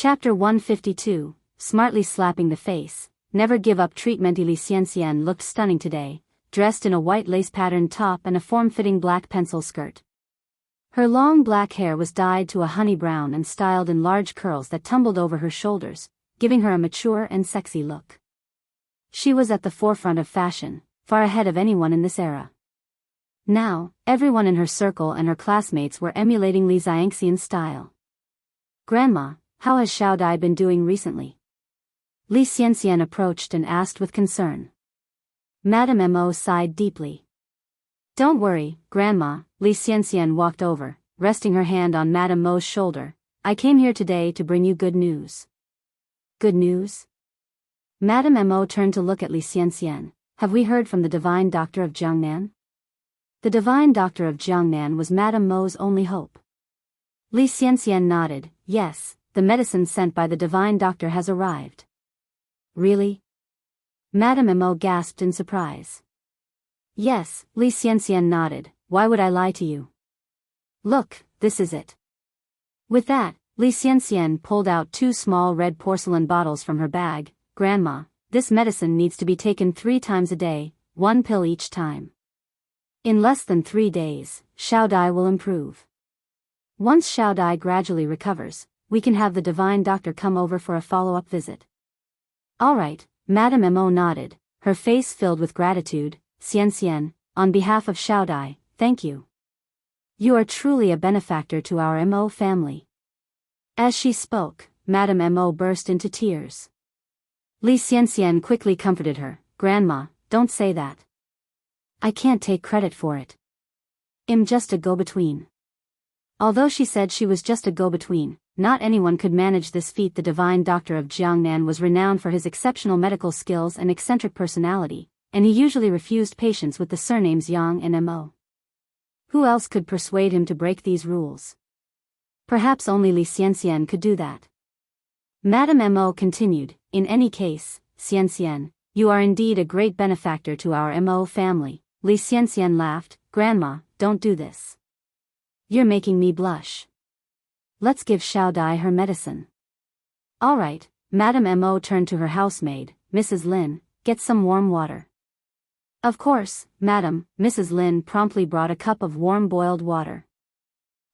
Chapter 152, Smartly Slapping the Face. Never give up treatment. Li Xianxian looked stunning today, dressed in a white lace-patterned top and a form-fitting black pencil skirt. Her long black hair was dyed to a honey brown and styled in large curls that tumbled over her shoulders, giving her a mature and sexy look. She was at the forefront of fashion, far ahead of anyone in this era. Now, everyone in her circle and her classmates were emulating Li Xianxian's style. "Grandma, how has Xiao Dai been doing recently?" Li Xianxian approached and asked with concern. Madame Mo sighed deeply. "Don't worry, Grandma." Li Xianxian walked over, resting her hand on Madame Mo's shoulder. "I came here today to bring you good news." "Good news?" Madame Mo turned to look at Li Xianxian. "Have we heard from the divine doctor of Jiangnan?" The divine doctor of Jiangnan was Madame Mo's only hope. Li Xianxian nodded. "Yes, the medicine sent by the divine doctor has arrived." "Really?" Madame Mo gasped in surprise. "Yes," Li Xianxian nodded. "Why would I lie to you? Look, this is it." With that, Li Xianxian pulled out 2 small red porcelain bottles from her bag. "Grandma, this medicine needs to be taken 3 times a day, 1 pill each time. In less than 3 days, Xiao Dai will improve. Once Xiao Dai gradually recovers, we can have the divine doctor come over for a follow-up visit." "All right," Madame Mo nodded, her face filled with gratitude. "Xianxian, on behalf of Xiao Dai, thank you. You are truly a benefactor to our Mo family." As she spoke, Madame Mo burst into tears. Li Xianxian quickly comforted her. "Grandma, don't say that. I can't take credit for it. I'm just a go-between." Although she said she was just a go-between, not anyone could manage this feat. The divine doctor of Jiangnan was renowned for his exceptional medical skills and eccentric personality, and he usually refused patients with the surnames Yang and Mo. Who else could persuade him to break these rules? Perhaps only Li Xianxian could do that. Madame Mo continued, "In any case, Xianxian, you are indeed a great benefactor to our Mo family." Li Xianxian laughed. "Grandma, don't do this. You're making me blush. Let's give Xiao Dai her medicine." "All right." Madame Mo turned to her housemaid, Mrs. Lin, "Get some warm water." "Of course, madam." Mrs. Lin promptly brought a cup of warm boiled water.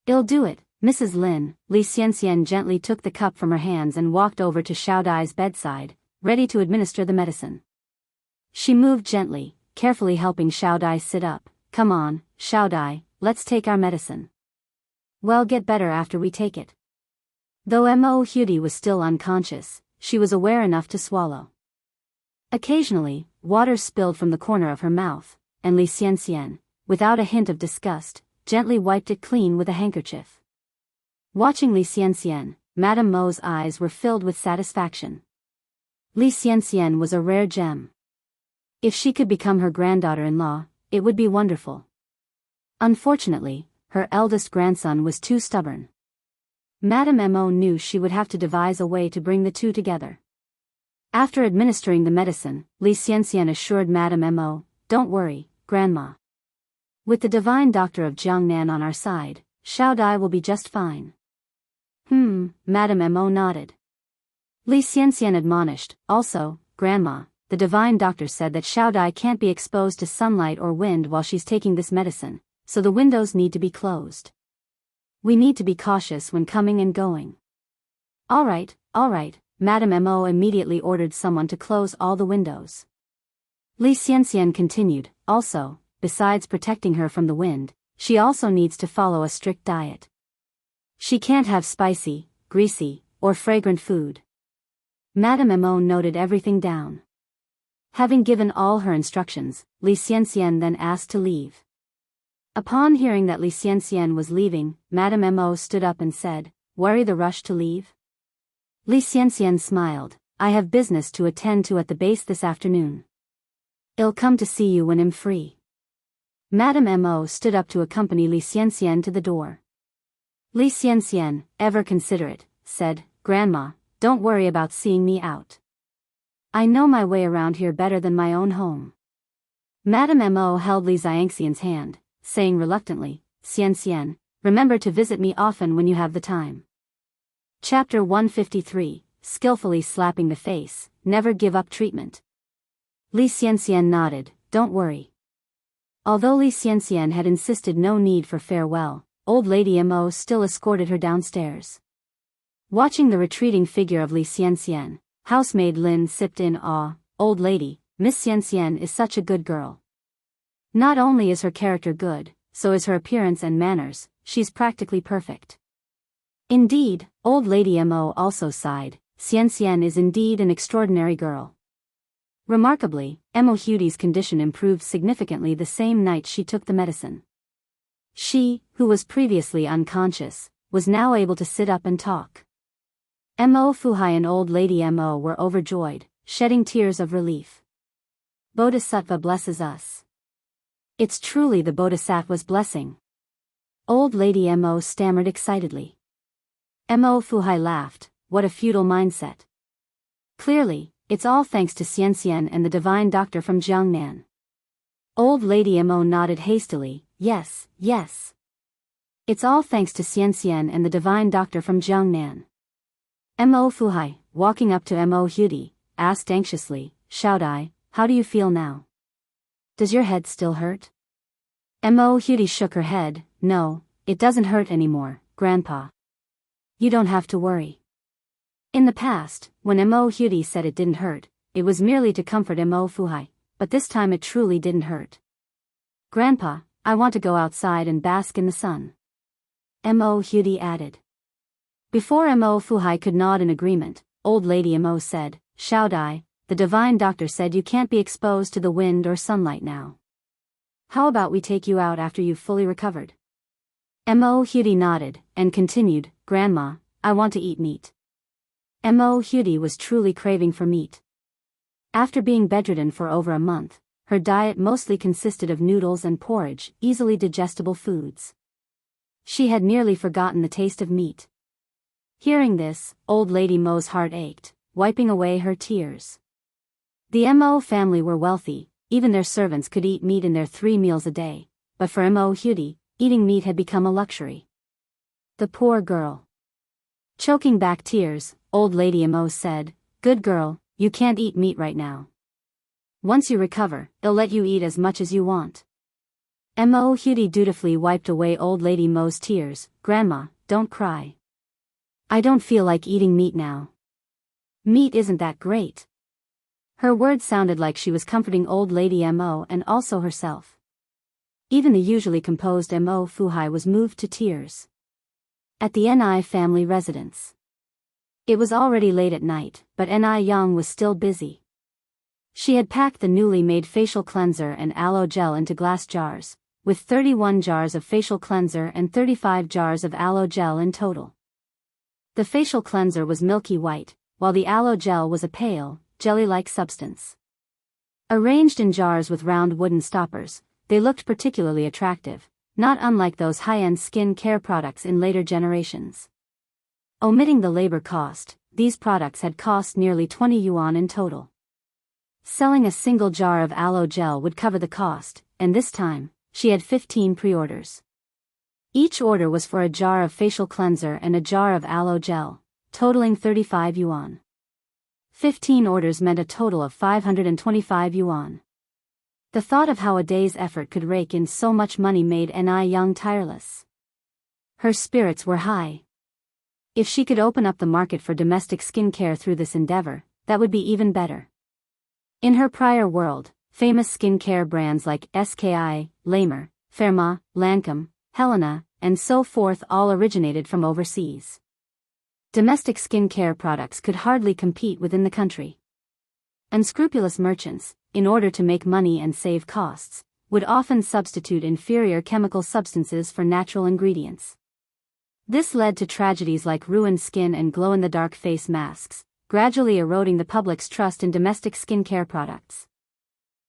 "I'll do it, Mrs. Lin." Li Xianxian gently took the cup from her hands and walked over to Xiao Dai's bedside, ready to administer the medicine. She moved gently, carefully helping Xiao Dai sit up. "Come on, Xiao Dai, let's take our medicine. We'll get better after we take it." Though Mo Hudi was still unconscious, she was aware enough to swallow. Occasionally, water spilled from the corner of her mouth, and Li Xianxian, without a hint of disgust, gently wiped it clean with a handkerchief. Watching Li Xianxian, Madame Mo's eyes were filled with satisfaction. Li Xianxian was a rare gem. If she could become her granddaughter-in-law, it would be wonderful. Unfortunately, her eldest grandson was too stubborn. Madame Mo knew she would have to devise a way to bring the two together. After administering the medicine, Li Xianxian assured Madame Mo, "Don't worry, Grandma. With the divine doctor of Jiangnan on our side, Xiao Dai will be just fine." Madame Mo nodded. Li Xianxian admonished, "Also, Grandma, the divine doctor said that Xiao Dai can't be exposed to sunlight or wind while she's taking this medicine, so the windows need to be closed. We need to be cautious when coming and going." All right. Madame Mo immediately ordered someone to close all the windows. Li Xianxian continued, "Also, besides protecting her from the wind, she also needs to follow a strict diet. She can't have spicy, greasy, or fragrant food." Madame Mo noted everything down. Having given all her instructions, Li Xianxian then asked to leave. Upon hearing that Li Xianxian was leaving, Madame Mo stood up and said, "Worry the rush to leave?" Li Xianxian smiled, "I have business to attend to at the base this afternoon. I'll come to see you when I'm free." Madame Mo stood up to accompany Li Xianxian to the door. Li Xianxian, ever considerate, said, "Grandma, don't worry about seeing me out. I know my way around here better than my own home." Madame Mo held Li Xianxian's hand, saying reluctantly, "Xianxian, remember to visit me often when you have the time." Chapter 153, Skillfully Slapping the Face, Never Give Up Treatment. Li Xianxian nodded, don't worry. Although Li Xianxian had insisted no need for farewell, old lady Mo still escorted her downstairs. Watching the retreating figure of Li Xianxian, housemaid Lin sipped in awe, old lady, Miss Xianxian is such a good girl. Not only is her character good, so is her appearance and manners, she's practically perfect. Indeed, old lady Mo also sighed, Xianxian is indeed an extraordinary girl. Remarkably, Mo Hudi's condition improved significantly the same night she took the medicine. She, who was previously unconscious, was now able to sit up and talk. Mo Fuhai and old lady Mo were overjoyed, shedding tears of relief. Bodhisattva blesses us. It's truly the Bodhisattva's blessing. Old lady Mo stammered excitedly. Mo Fuhai laughed, what a futile mindset. Clearly, it's all thanks to Xianxian and the divine doctor from Jiangnan. Old lady Mo nodded hastily, yes, yes. It's all thanks to Xianxian and the divine doctor from Jiangnan. Mo Fuhai, walking up to Mo Hudi, asked anxiously, Shaodai, how do you feel now? Does your head still hurt? Mo Hudi shook her head, no, it doesn't hurt anymore, Grandpa. You don't have to worry. In the past, when Mo Hudi said it didn't hurt, it was merely to comfort Mo Fuhai, but this time it truly didn't hurt. Grandpa, I want to go outside and bask in the sun. Mo Hudi added. Before Mo Fuhai could nod in agreement, old lady Mo said, Shaodai, the divine doctor said you can't be exposed to the wind or sunlight now. How about we take you out after you've fully recovered? Mo Hudi nodded, and continued, Grandma, I want to eat meat. Mo Hudi was truly craving for meat. After being bedridden for over a month, her diet mostly consisted of noodles and porridge, easily digestible foods. She had nearly forgotten the taste of meat. Hearing this, old lady Mo's heart ached, wiping away her tears. The Mo family were wealthy, even their servants could eat meat in their 3 meals a day, but for Mo Hudi, eating meat had become a luxury. The poor girl. Choking back tears, old lady Mo said, good girl, you can't eat meat right now. Once you recover, they'll let you eat as much as you want. Mo Hudi dutifully wiped away old lady Mo's tears, Grandma, don't cry. I don't feel like eating meat now. Meat isn't that great. Her words sounded like she was comforting old lady Mo and also herself. Even the usually composed Mo Fuhai was moved to tears. At the Ni family residence. It was already late at night, but Ni Yang was still busy. She had packed the newly made facial cleanser and aloe gel into glass jars, with 31 jars of facial cleanser and 35 jars of aloe gel in total. The facial cleanser was milky white, while the aloe gel was a pale, jelly-like substance. Arranged in jars with round wooden stoppers, they looked particularly attractive, not unlike those high-end skin care products in later generations. Omitting the labor cost, these products had cost nearly 20 yuan in total. Selling a single jar of aloe gel would cover the cost, and this time, she had 15 pre-orders. Each order was for a jar of facial cleanser and a jar of aloe gel, totaling 35 yuan. 15 orders meant a total of 525 yuan. The thought of how a day's effort could rake in so much money made Ni Yang tireless. Her spirits were high. If she could open up the market for domestic skincare through this endeavor, that would be even better. In her prior world, famous skincare brands like SKI, Lamer, Ferma, Lancome, Helena, and so forth all originated from overseas. Domestic skincare products could hardly compete within the country. Unscrupulous merchants, in order to make money and save costs, would often substitute inferior chemical substances for natural ingredients. This led to tragedies like ruined skin and glow-in-the-dark face masks, gradually eroding the public's trust in domestic skincare products.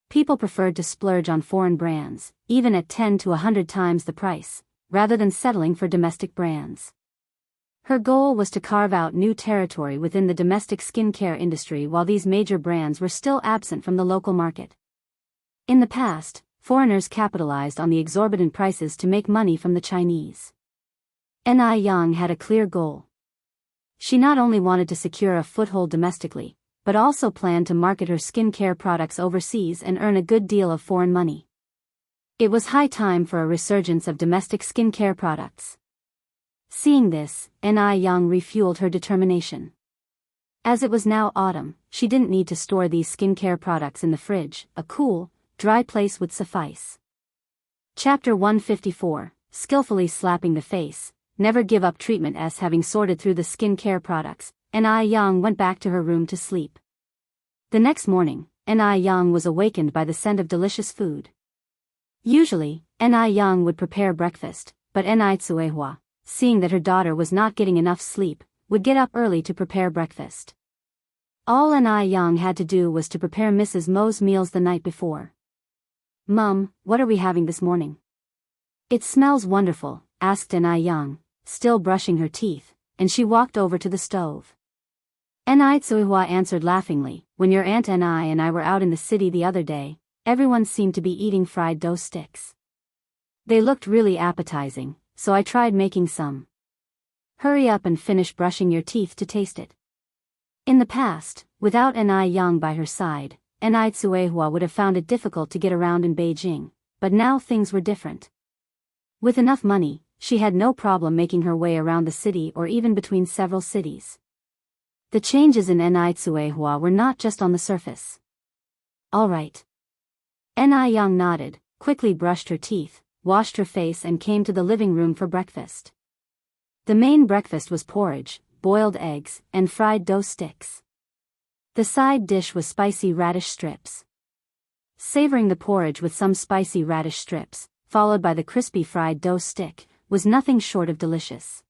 People preferred to splurge on foreign brands, even at 10 to 100 times the price, rather than settling for domestic brands. Her goal was to carve out new territory within the domestic skincare industry while these major brands were still absent from the local market. In the past, foreigners capitalized on the exorbitant prices to make money from the Chinese. Ni Yang had a clear goal. She not only wanted to secure a foothold domestically, but also planned to market her skincare products overseas and earn a good deal of foreign money. It was high time for a resurgence of domestic skincare products. Seeing this, Young refueled her determination. As it was now autumn, she didn't need to store these skincare products in the fridge. A cool, dry place would suffice. Chapter 154, Skillfully Slapping the Face. Never give up treatment. Having sorted through the skincare products, Young went back to her room to sleep. The next morning, Young was awakened by the scent of delicious food. Usually, Young would prepare breakfast, but Tsuehua, seeing that her daughter was not getting enough sleep, would get up early to prepare breakfast. All Young had to do was to prepare Mrs. Mo's meals the night before. "Mum, what are we having this morning?" "It smells wonderful," asked Young, still brushing her teeth, and she walked over to the stove. Tsuehua answered laughingly, "When your aunt and I were out in the city the other day, everyone seemed to be eating fried dough sticks. They looked really appetizing, so I tried making some. Hurry up and finish brushing your teeth to taste it." In the past, without Young by her side, Tsuehua would have found it difficult to get around in Beijing, but now things were different. With enough money, she had no problem making her way around the city or even between several cities. The changes in Tsuehua were not just on the surface. "All right." Young nodded, quickly brushed her teeth, washed her face and came to the living room for breakfast. The main breakfast was porridge, boiled eggs, and fried dough sticks. The side dish was spicy radish strips. Savoring the porridge with some spicy radish strips, followed by the crispy fried dough stick, was nothing short of delicious.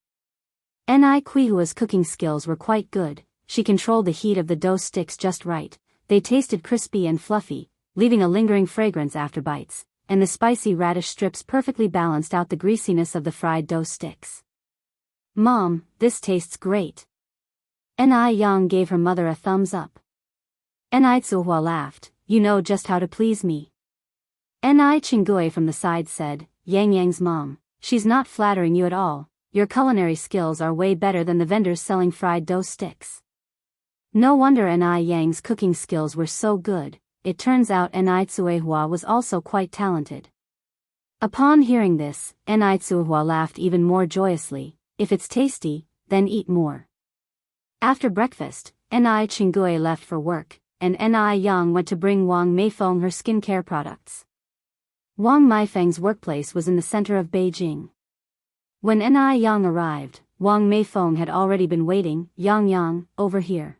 Kuihua's cooking skills were quite good. She controlled the heat of the dough sticks just right. They tasted crispy and fluffy, leaving a lingering fragrance after bites, and the spicy radish strips perfectly balanced out the greasiness of the fried dough sticks. "Mom, this tastes great." Young gave her mother a thumbs up. Tsuehua laughed, "You know just how to please me." Chingue from the side said, Yang's mom, she's not flattering you at all. Your culinary skills are way better than the vendors selling fried dough sticks." No wonder Yang's cooking skills were so good. It turns out Tsuehua was also quite talented. Upon hearing this, Tsuehua laughed even more joyously. "If it's tasty, then eat more." After breakfast, Chingue left for work, and Young went to bring Wang Meifeng her skincare products. Wang Meifeng's workplace was in the center of Beijing. When Young arrived, Wang Meifeng had already been waiting. "Yang, over here."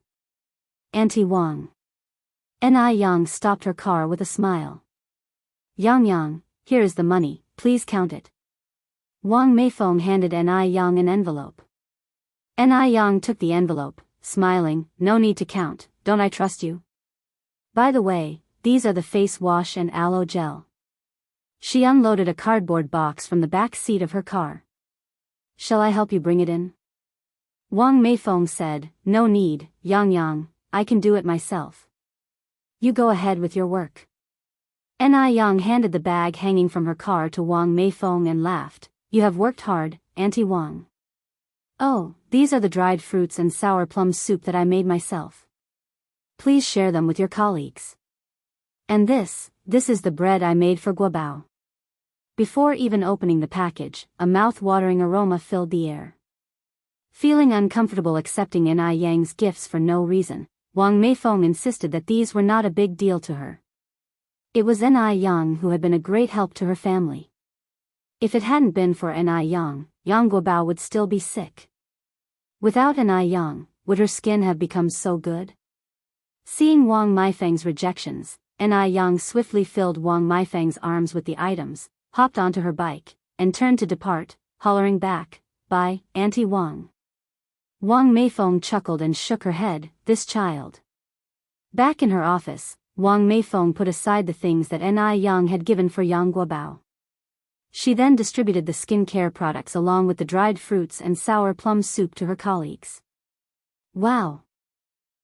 "Auntie Wang." Young stopped her car with a smile. Yang, here is the money, please count it." Wang Meifeng handed Young an envelope. Young took the envelope, smiling, "No need to count, don't I trust you? By the way, these are the face wash and aloe gel." She unloaded a cardboard box from the back seat of her car. "Shall I help you bring it in?" Wang Meifeng said, "No need, Yang, I can do it myself. You go ahead with your work." Young handed the bag hanging from her car to Wang Meifeng and laughed, "You have worked hard, Auntie Wang." "Oh, these are the dried fruits and sour plum soup that I made myself. Please share them with your colleagues. And this is the bread I made for Guobao." Before even opening the package, a mouth-watering aroma filled the air. Feeling uncomfortable accepting Yang's gifts for no reason, Wang Meifeng insisted that these were not a big deal to her. It was Young who had been a great help to her family. If it hadn't been for Young, Yang Guobao would still be sick. Without Young, would her skin have become so good? Seeing Wang Meifeng's rejections, Young swiftly filled Wang Meifeng's arms with the items, hopped onto her bike, and turned to depart, hollering back, "Bye, Auntie Wang." Wang Meifeng chuckled and shook her head, "This child." Back in her office, Wang Meifeng put aside the things that Young had given for Yang Guobao. She then distributed the skincare products along with the dried fruits and sour plum soup to her colleagues. "Wow!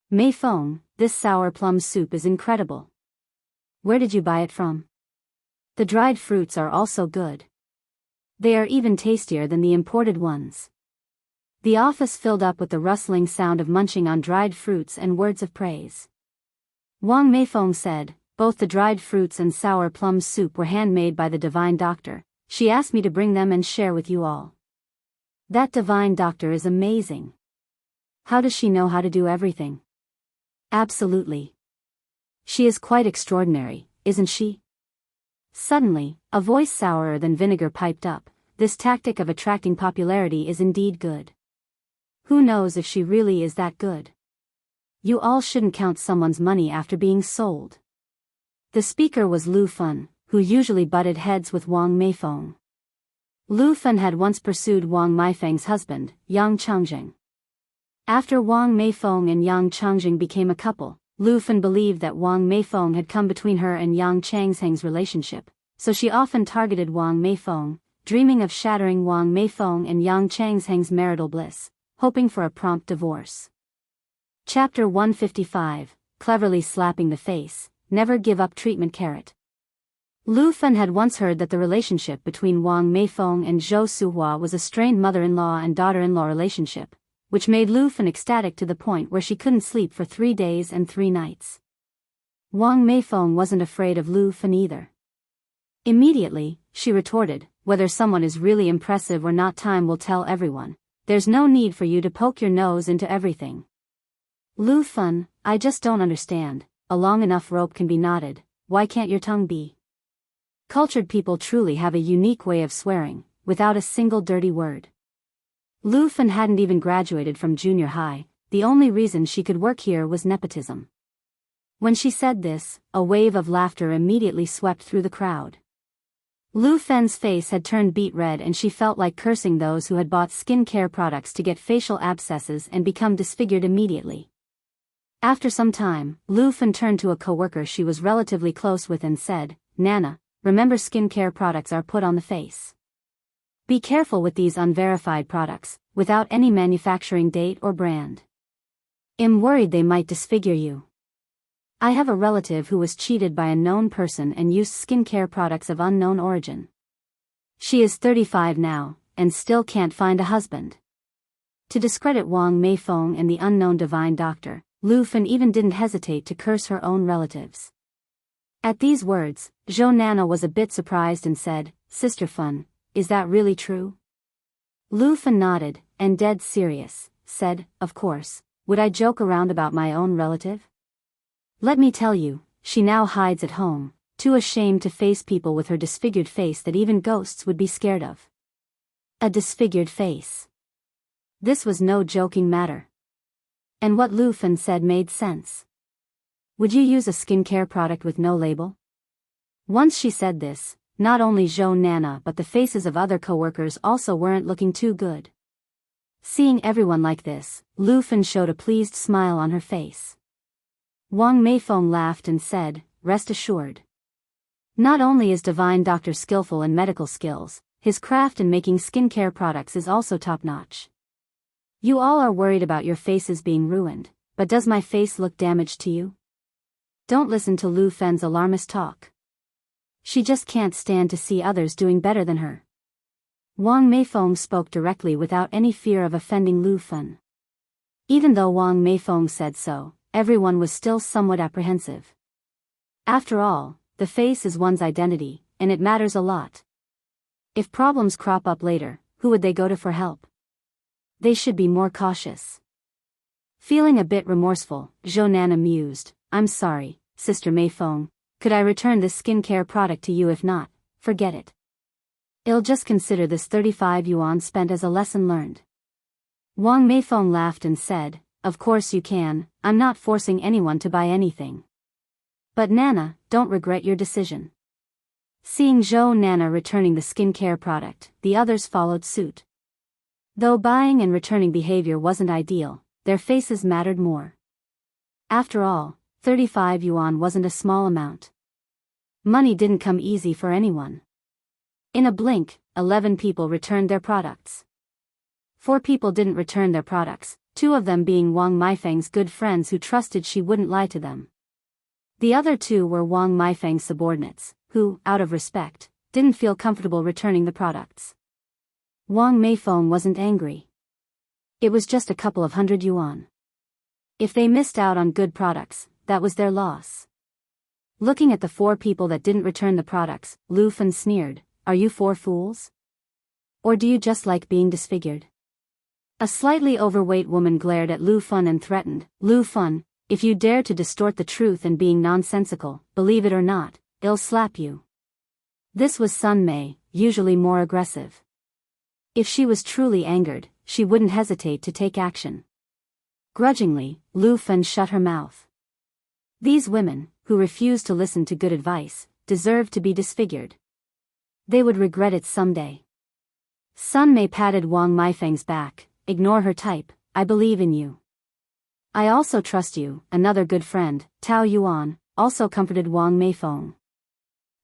Meifeng, this sour plum soup is incredible. Where did you buy it from? The dried fruits are also good. They are even tastier than the imported ones. The office filled up with the rustling sound of munching on dried fruits and words of praise. Wang Meifeng said, "Both the dried fruits and sour plum soup were handmade by the divine doctor. She asked me to bring them and share with you all." That divine doctor is amazing. How does she know how to do everything? Absolutely. She is quite extraordinary, isn't she? Suddenly, a voice sourer than vinegar piped up. This tactic of attracting popularity is indeed good. Who knows if she really is that good? You all shouldn't count someone's money after being sold. The speaker was Lu Fun, who usually butted heads with Wang Meifeng. Lu Fun had once pursued Wang Meifeng's husband, Yang Changjing. After Wang Meifeng and Yang Changjing became a couple, Lu Fun believed that Wang Meifeng had come between her and Yang Changjing's relationship, so she often targeted Wang Meifeng, dreaming of shattering Wang Meifeng and Yang Changjing's marital bliss, hoping for a prompt divorce. Chapter 155, Cleverly Slapping the Face, Never Give Up Treatment Carrot. Lu Fun had once heard that the relationship between Wang Meifeng and Zhou Suhua was a strained mother-in-law and daughter-in-law relationship, which made Lu Fun ecstatic to the point where she couldn't sleep for 3 days and 3 nights. Wang Meifeng wasn't afraid of Lu Fun either. Immediately, she retorted, "Whether someone is really impressive or not, time will tell everyone. There's no need for you to poke your nose into everything." Lu Fun, I just don't understand. A long enough rope can be knotted, why can't your tongue be? Cultured people truly have a unique way of swearing, without a single dirty word. Lu Fun hadn't even graduated from junior high, the only reason she could work here was nepotism. When she said this, a wave of laughter immediately swept through the crowd. Lu Fen's face had turned beet red and she felt like cursing those who had bought skincare products to get facial abscesses and become disfigured immediately. After some time, Lu Fen turned to a coworker she was relatively close with and said, "Nana, remember skincare products are put on the face. Be careful with these unverified products, without any manufacturing date or brand. I'm worried they might disfigure you. I have a relative who was cheated by a known person and used skincare products of unknown origin. She is 35 now, and still can't find a husband." To discredit Wang Meifeng and the unknown divine doctor, Lu Fen even didn't hesitate to curse her own relatives. At these words, Zhou Nana was a bit surprised and said, "Sister Fun, is that really true?" Lu Fen nodded, and dead serious, said, "Of course, would I joke around about my own relative? Let me tell you, she now hides at home, too ashamed to face people with her disfigured face that even ghosts would be scared of." A disfigured face. This was no joking matter. And what Lu Fen said made sense. Would you use a skincare product with no label? Once she said this, not only Zhou Nana but the faces of other coworkers also weren't looking too good. Seeing everyone like this, Lu Fen showed a pleased smile on her face. Wang Meifeng laughed and said, "Rest assured. Not only is Divine Doctor skillful in medical skills, his craft in making skincare products is also top-notch. You all are worried about your faces being ruined, but does my face look damaged to you? Don't listen to Lu Fen's alarmist talk. She just can't stand to see others doing better than her." Wang Meifeng spoke directly without any fear of offending Lu Fen. Even though Wang Meifeng said so, everyone was still somewhat apprehensive. After all, the face is one's identity, and it matters a lot. If problems crop up later, who would they go to for help? They should be more cautious. Feeling a bit remorseful, Zhou Nana mused, "I'm sorry, Sister Meifeng, could I return this skincare product to you? If not, forget it. I'll just consider this 35 yuan spent as a lesson learned." Wang Meifeng laughed and said, "Of course you can, I'm not forcing anyone to buy anything. But Nana, don't regret your decision." Seeing Zhou Nana returning the skincare product, the others followed suit. Though buying and returning behavior wasn't ideal, their faces mattered more. After all, 35 yuan wasn't a small amount. Money didn't come easy for anyone. In a blink, 11 people returned their products. 4 people didn't return their products, 2 of them being Wang Meifeng's good friends who trusted she wouldn't lie to them. The other 2 were Wang Meifeng's subordinates, who, out of respect, didn't feel comfortable returning the products. Wang Meifeng wasn't angry. It was just a couple of hundred yuan. If they missed out on good products, that was their loss. Looking at the 4 people that didn't return the products, Lu Fan sneered, "Are you 4 fools? Or do you just like being disfigured?" A slightly overweight woman glared at Lu Fan and threatened, "Lu Fan, if you dare to distort the truth and being nonsensical, believe it or not, I'll slap you." This was Sun Mei, usually more aggressive. If she was truly angered, she wouldn't hesitate to take action. Grudgingly, Lu Fan shut her mouth. These women, who refused to listen to good advice, deserved to be disfigured. They would regret it someday. Sun Mei patted Wang Meifeng's back. "Ignore her type, I believe in you. I also trust you." Another good friend, Tao Yuan, also comforted Wang Meifeng.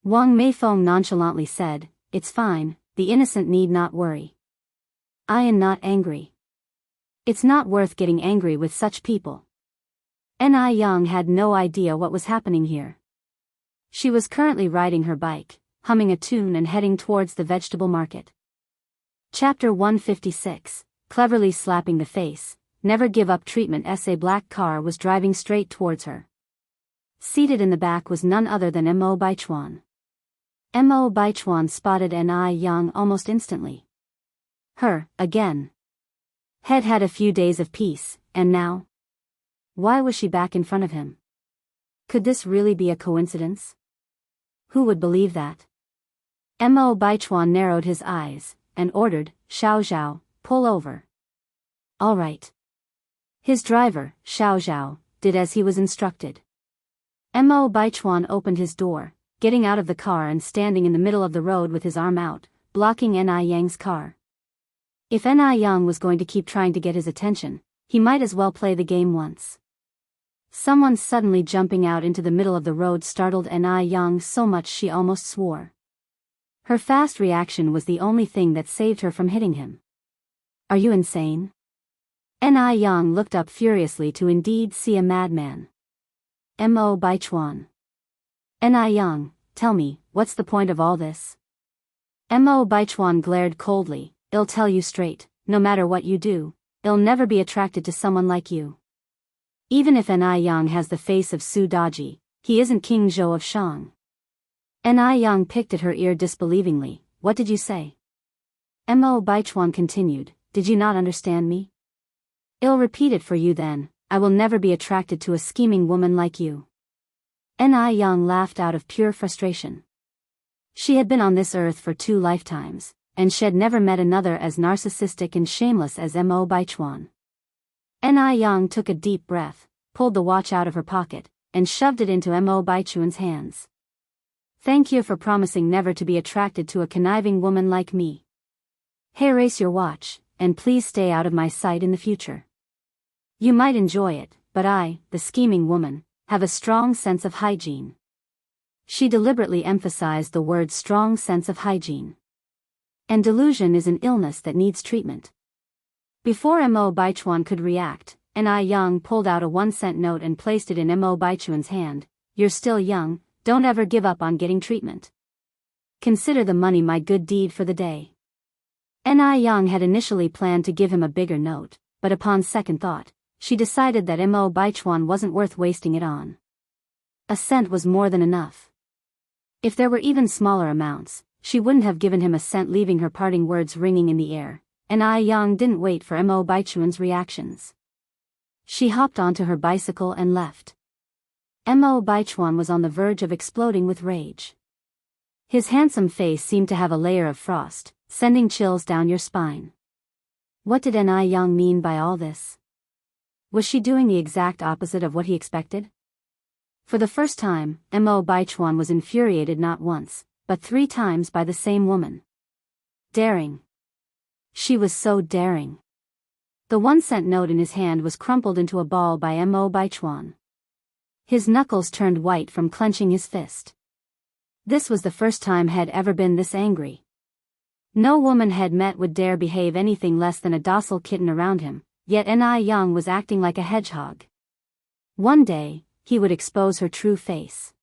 Wang Meifeng nonchalantly said, "It's fine, the innocent need not worry. I am not angry. It's not worth getting angry with such people." Ni Yang had no idea what was happening here. She was currently riding her bike, humming a tune and heading towards the vegetable market. Chapter 156, Cleverly Slapping the Face, Never Give Up Treatment. A black car was driving straight towards her. Seated in the back was none other than Mo Baichuan. Mo Baichuan spotted Ni Yang almost instantly. Her, again. Had had a few days of peace, and now? Why was she back in front of him? Could this really be a coincidence? Who would believe that? Mo Baichuan narrowed his eyes, and ordered, "Xiao Zhao, pull over." "All right." His driver, Xiao Zhao, did as he was instructed. Mo Baichuan opened his door, getting out of the car and standing in the middle of the road with his arm out, blocking Ni Yang's car. If Ni Yang was going to keep trying to get his attention, he might as well play the game once. Someone suddenly jumping out into the middle of the road startled Ni Yang so much she almost swore. Her fast reaction was the only thing that saved her from hitting him. "Are you insane?" Ni Yang looked up furiously to indeed see a madman. Mo Baichuan. "Ni Yang, tell me, what's the point of all this?" Mo Baichuan glared coldly, "I'll tell you straight, no matter what you do, I'll never be attracted to someone like you. Even if Ni Yang has the face of Su Daji, he isn't King Zhou of Shang." Ni Yang picked at her ear disbelievingly. "What did you say?" Mo Baichuan continued, "Did you not understand me? I'll repeat it for you then, I will never be attracted to a scheming woman like you." Ni Yang laughed out of pure frustration. She had been on this earth for 2 lifetimes, and she had never met another as narcissistic and shameless as Mo Baichuan. Ni Yang took a deep breath, pulled the watch out of her pocket, and shoved it into Mo Baichuan's hands. "Thank you for promising never to be attracted to a conniving woman like me. Hey, erase your watch, and please stay out of my sight in the future. You might enjoy it, but I, the scheming woman, have a strong sense of hygiene." She deliberately emphasized the word strong sense of hygiene. And delusion is an illness that needs treatment. Before Mo Baichuan could react, Ni Yang pulled out a 1-cent note and placed it in Mo Baichuan's hand. "You're still young, don't ever give up on getting treatment. Consider the money my good deed for the day." Ni Yang had initially planned to give him a bigger note, but upon second thought, she decided that Mo Baichuan wasn't worth wasting it on. A cent was more than enough. If there were even smaller amounts, she wouldn't have given him a cent, leaving her parting words ringing in the air. Ni Yang didn't wait for Mo Baichuan's reactions. She hopped onto her bicycle and left. Mo Baichuan was on the verge of exploding with rage. His handsome face seemed to have a layer of frost, sending chills down your spine. What did Ni Yang mean by all this? Was she doing the exact opposite of what he expected? For the first time, Mo Baichuan was infuriated not once, but 3 times by the same woman. Daring. She was so daring. The 1-cent note in his hand was crumpled into a ball by Mo Baichuan. His knuckles turned white from clenching his fist. This was the first time he had ever been this angry. No woman had met would dare behave anything less than a docile kitten around him, yet Ni Yang was acting like a hedgehog. One day, he would expose her true face.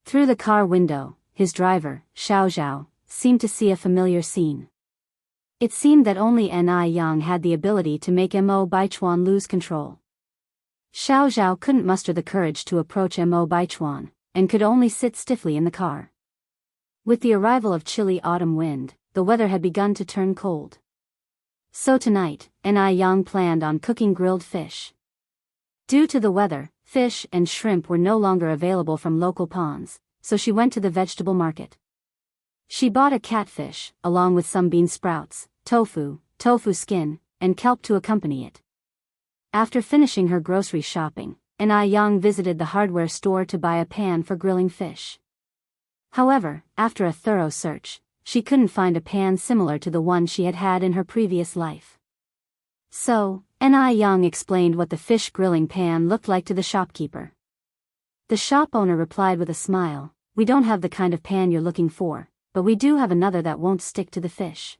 Through the car window, his driver, Xiao Zhao, seemed to see a familiar scene. It seemed that only Ni Yang had the ability to make Mo Baichuan lose control. Xiao Zhao couldn't muster the courage to approach Mo Baichuan, and could only sit stiffly in the car. With the arrival of chilly autumn wind, the weather had begun to turn cold. So tonight, Ni Yang planned on cooking grilled fish. Due to the weather, fish and shrimp were no longer available from local ponds, so she went to the vegetable market. She bought a catfish, along with some bean sprouts, tofu skin, and kelp to accompany it. After finishing her grocery shopping, Ni Yang visited the hardware store to buy a pan for grilling fish. However, after a thorough search, she couldn't find a pan similar to the one she had had in her previous life. So, Ni Yang explained what the fish grilling pan looked like to the shopkeeper. The shop owner replied with a smile, "We don't have the kind of pan you're looking for, but we do have another that won't stick to the fish."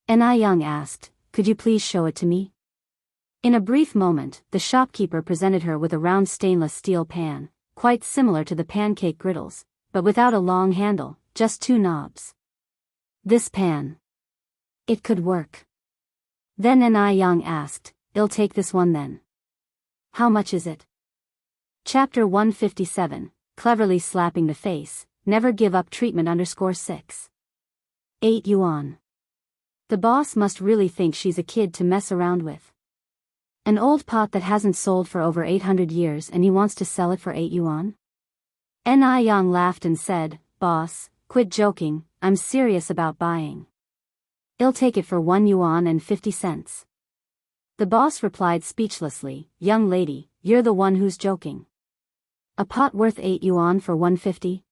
Ni Yang asked, "Could you please show it to me?" In a brief moment, the shopkeeper presented her with a round stainless steel pan, quite similar to the pancake griddles, but without a long handle, just two knobs. This pan. It could work. Then Ni Yang asked, "I'll take this one then." "How much is it?" Chapter 157, Cleverly Slapping the Face, Never Give Up Treatment _6. 8 yuan. The boss must really think she's a kid to mess around with. An old pot that hasn't sold for over 800 years and he wants to sell it for 8 yuan? Ni Yang laughed and said, "Boss, quit joking, I'm serious about buying. I'll take it for 1 yuan and 50 cents. The boss replied speechlessly, "Young lady, you're the one who's joking. A pot worth 8 yuan for 150?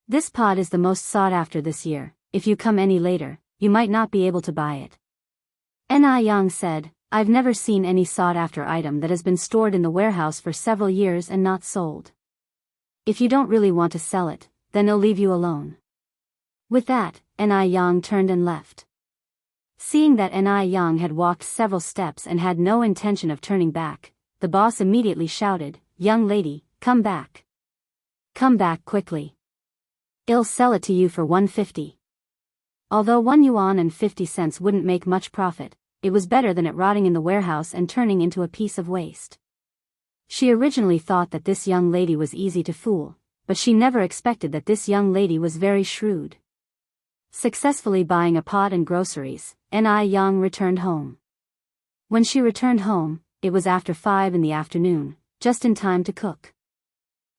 This pot is the most sought after this year, if you come any later, you might not be able to buy it." Ni Yang said, "I've never seen any sought-after item that has been stored in the warehouse for several years and not sold. If you don't really want to sell it, then I'll leave you alone." With that, Ni Yang turned and left. Seeing that Ni Yang had walked several steps and had no intention of turning back, the boss immediately shouted, "Young lady, come back. Come back quickly. I'll sell it to you for 150. Although 1 yuan and 50 cents wouldn't make much profit, it was better than it rotting in the warehouse and turning into a piece of waste. She originally thought that this young lady was easy to fool, but she never expected that this young lady was very shrewd. Successfully buying a pot and groceries, Ni Yang returned home. When she returned home, it was after 5 in the afternoon, just in time to cook.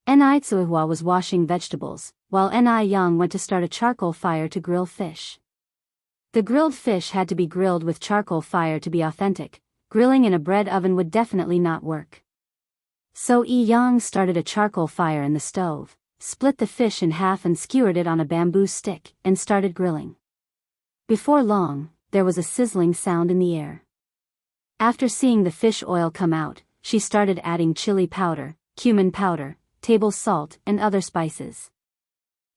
Ni Tsuihua was washing vegetables, while Ni Yang went to start a charcoal fire to grill fish. The grilled fish had to be grilled with charcoal fire to be authentic. Grilling in a bread oven would definitely not work. So Yang started a charcoal fire in the stove, split the fish in half and skewered it on a bamboo stick, and started grilling. Before long, there was a sizzling sound in the air. After seeing the fish oil come out, she started adding chili powder, cumin powder, table salt, and other spices.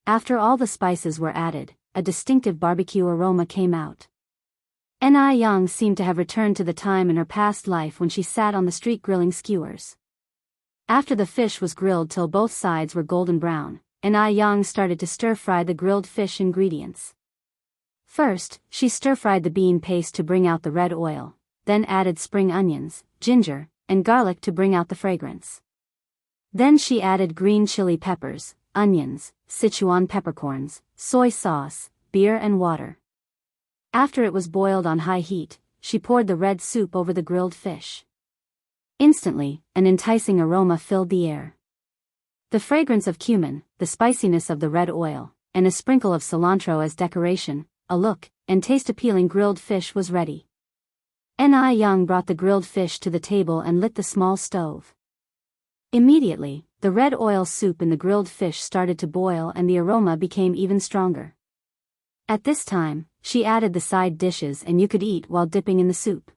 After all the spices were added, a distinctive barbecue aroma came out. Ni Yang seemed to have returned to the time in her past life when she sat on the street grilling skewers. After the fish was grilled till both sides were golden brown, Ni Yang started to stir-fry the grilled fish ingredients. First, she stir-fried the bean paste to bring out the red oil, then added spring onions, ginger, and garlic to bring out the fragrance. Then she added green chili peppers, onions, Sichuan peppercorns, soy sauce, beer and water. After it was boiled on high heat, she poured the red soup over the grilled fish. Instantly, an enticing aroma filled the air. The fragrance of cumin, the spiciness of the red oil, and a sprinkle of cilantro as decoration, a look and taste-appealing grilled fish was ready. Ni Yang brought the grilled fish to the table and lit the small stove. Immediately, the red oil soup in the grilled fish started to boil and the aroma became even stronger. At this time, she added the side dishes and you could eat while dipping in the soup.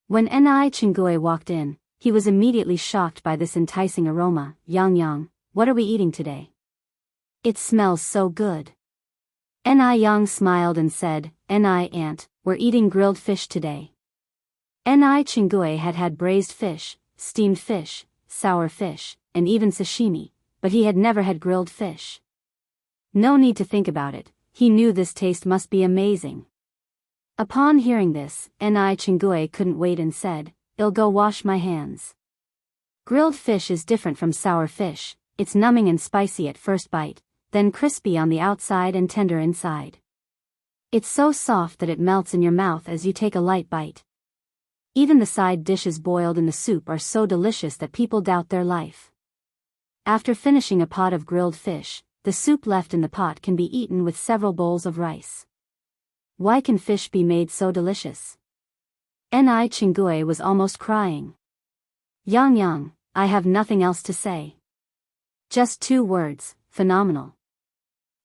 When Ni Chingue walked in, he was immediately shocked by this enticing aroma. "Yang, what are we eating today? It smells so good." Ni Yang smiled and said, "Ni aunt, we're eating grilled fish today." Ni Chingue had had braised fish, steamed fish, sour fish, and even sashimi, but he had never had grilled fish. No need to think about it, he knew this taste must be amazing. Upon hearing this, Ni Chingue couldn't wait and said, "I'll go wash my hands." Grilled fish is different from sour fish. It's numbing and spicy at first bite, then crispy on the outside and tender inside. It's so soft that it melts in your mouth as you take a light bite. Even the side dishes boiled in the soup are so delicious that people doubt their life. After finishing a pot of grilled fish, the soup left in the pot can be eaten with several bowls of rice. Why can fish be made so delicious? Ni Chingue was almost crying. Yang, I have nothing else to say. Just 2 words, phenomenal.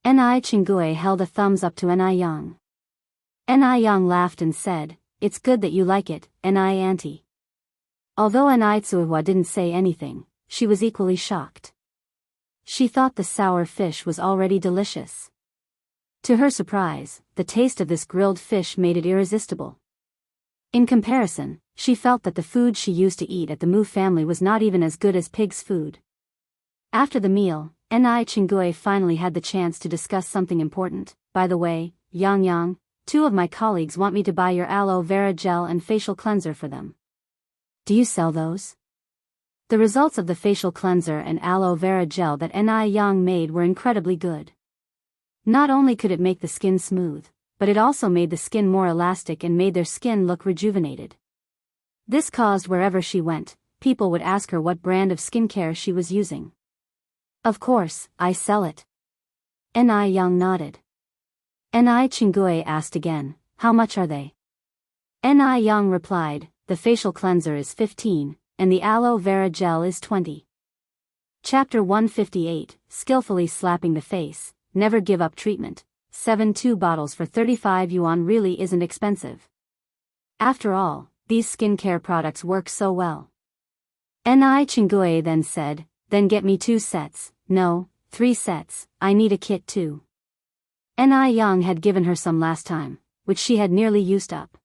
Ni Chingue held a thumbs up to Ni Yang. Ni Yang laughed and said, "It's good that you like it, Ni Auntie." Although Ni Tsuhua didn't say anything, she was equally shocked. She thought the sour fish was already delicious. To her surprise, the taste of this grilled fish made it irresistible. In comparison, she felt that the food she used to eat at the Mu family was not even as good as pig's food. After the meal, Ni Chingue finally had the chance to discuss something important. "By the way, Yang, 2 of my colleagues want me to buy your aloe vera gel and facial cleanser for them. Do you sell those?" The results of the facial cleanser and aloe vera gel that Ni Yang made were incredibly good. Not only could it make the skin smooth, but it also made the skin more elastic and made their skin look rejuvenated. This caused wherever she went, people would ask her what brand of skincare she was using. "Of course, I sell it." Ni Yang nodded. Ni Chingue asked again, "How much are they?" Ni Yang replied, "The facial cleanser is 15, and the aloe vera gel is 20. Chapter 158, Skillfully Slapping the Face, Never Give Up Treatment. 2 bottles for 35 yuan really isn't expensive. After all, these skincare products work so well. Ni Chingue then said, "Then get me 2 sets, no, 3 sets, I need a kit too." Ni Yang had given her some last time, which she had nearly used up.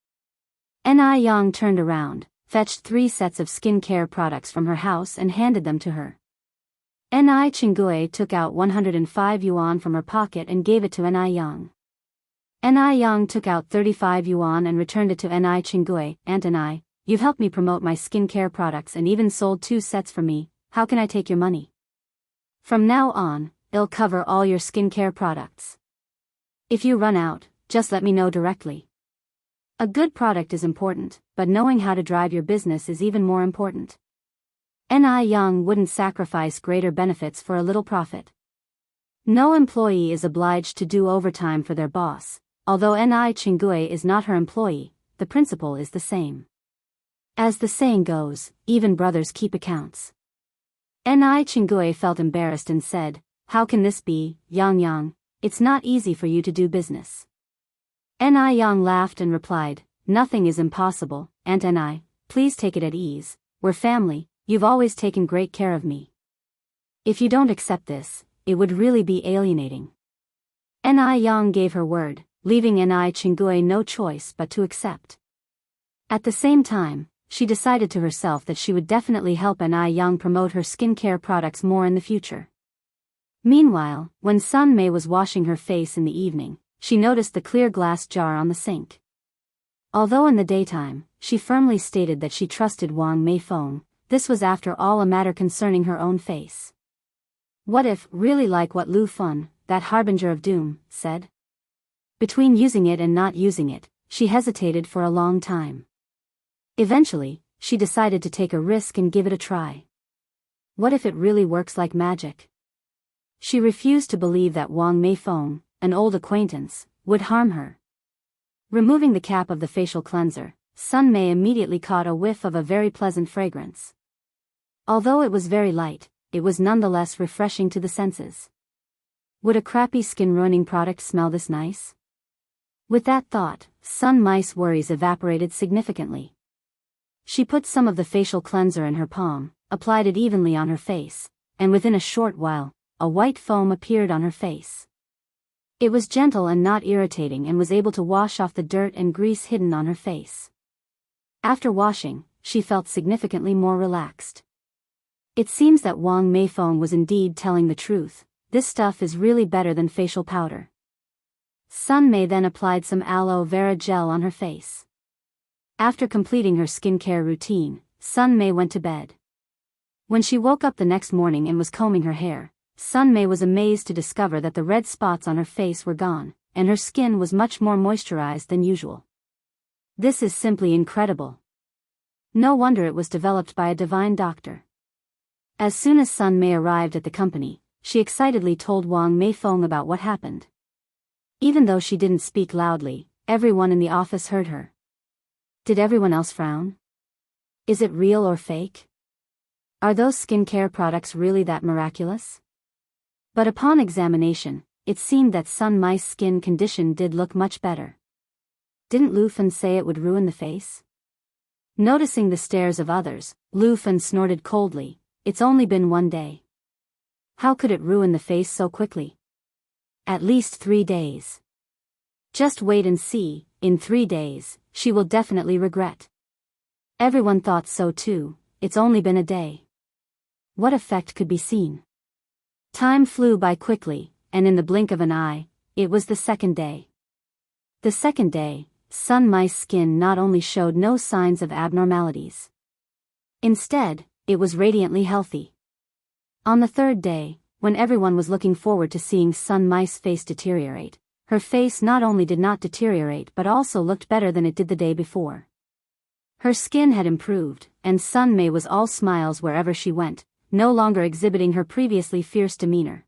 Ni Yang turned around, fetched 3 sets of skincare products from her house and handed them to her. Ni Chingue took out 105 yuan from her pocket and gave it to Ni Yang. Ni Yang took out 35 yuan and returned it to Ni Chingue. "Aunt Ni, you've helped me promote my skincare products and even sold 2 sets for me. How can I take your money? From now on, it'll cover all your skincare products. If you run out, just let me know directly. A good product is important, but knowing how to drive your business is even more important." Ni Yang wouldn't sacrifice greater benefits for a little profit. No employee is obliged to do overtime for their boss. Although Ni Chingue is not her employee, the principle is the same. As the saying goes, even brothers keep accounts. Ni Chingue felt embarrassed and said, "How can this be, Yang? It's not easy for you to do business." Ni Yang laughed and replied, "Nothing is impossible, Aunt Ni, please take it at ease. We're family, you've always taken great care of me. If you don't accept this, it would really be alienating." Ni Yang gave her word, leaving Ni Chingue no choice but to accept. At the same time, she decided to herself that she would definitely help Ni Yang promote her skincare products more in the future. Meanwhile, when Sun Mei was washing her face in the evening, she noticed the clear glass jar on the sink. Although in the daytime, she firmly stated that she trusted Wang Meifeng, this was after all a matter concerning her own face. What if, really like what Lu Fun, that harbinger of doom, said? Between using it and not using it, she hesitated for a long time. Eventually, she decided to take a risk and give it a try. What if it really works like magic? She refused to believe that Wang Meifeng, an old acquaintance, would harm her. Removing the cap of the facial cleanser, Sun Mei immediately caught a whiff of a very pleasant fragrance. Although it was very light, it was nonetheless refreshing to the senses. Would a crappy skin-ruining product smell this nice? With that thought, Sun Mei's worries evaporated significantly. She put some of the facial cleanser in her palm, applied it evenly on her face, and within a short while, a white foam appeared on her face. It was gentle and not irritating and was able to wash off the dirt and grease hidden on her face. After washing, she felt significantly more relaxed. It seems that Wang Meifeng was indeed telling the truth. This stuff is really better than facial powder. Sun Mei then applied some aloe vera gel on her face. After completing her skincare routine, Sun Mei went to bed. When she woke up the next morning and was combing her hair, Sun Mei was amazed to discover that the red spots on her face were gone, and her skin was much more moisturized than usual. This is simply incredible. No wonder it was developed by a divine doctor. As soon as Sun Mei arrived at the company, she excitedly told Wang Meifeng about what happened. Even though she didn't speak loudly, everyone in the office heard her. Did everyone else frown? Is it real or fake? Are those skincare products really that miraculous? But upon examination, it seemed that Sun Mei's skin condition did look much better. Didn't Lu Fen say it would ruin the face? Noticing the stares of others, Lu Fen snorted coldly. It's only been 1 day. How could it ruin the face so quickly? At least 3 days. Just wait and see, in 3 days, she will definitely regret. Everyone thought so too, it's only been a day. What effect could be seen? Time flew by quickly, and in the blink of an eye, it was the 2nd day. The 2nd day, Sun Mei's skin not only showed no signs of abnormalities. Instead, it was radiantly healthy. On the 3rd day, when everyone was looking forward to seeing Sun Mei's face deteriorate, her face not only did not deteriorate but also looked better than it did the day before. Her skin had improved, and Sun Mei was all smiles wherever she went, no longer exhibiting her previously fierce demeanor.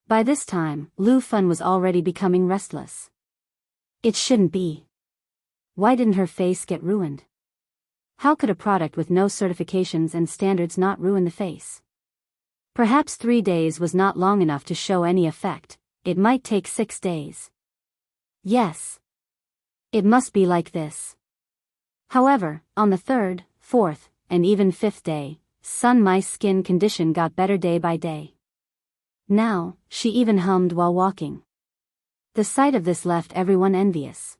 By this time, Lu Fen was already becoming restless. It shouldn't be. Why didn't her face get ruined? How could a product with no certifications and standards not ruin the face? Perhaps 3 days was not long enough to show any effect, it might take 6 days. Yes. It must be like this. However, on the 3rd, 4th, and even 5th day, Sun Mei's skin condition got better day by day. Now, she even hummed while walking. The sight of this left everyone envious.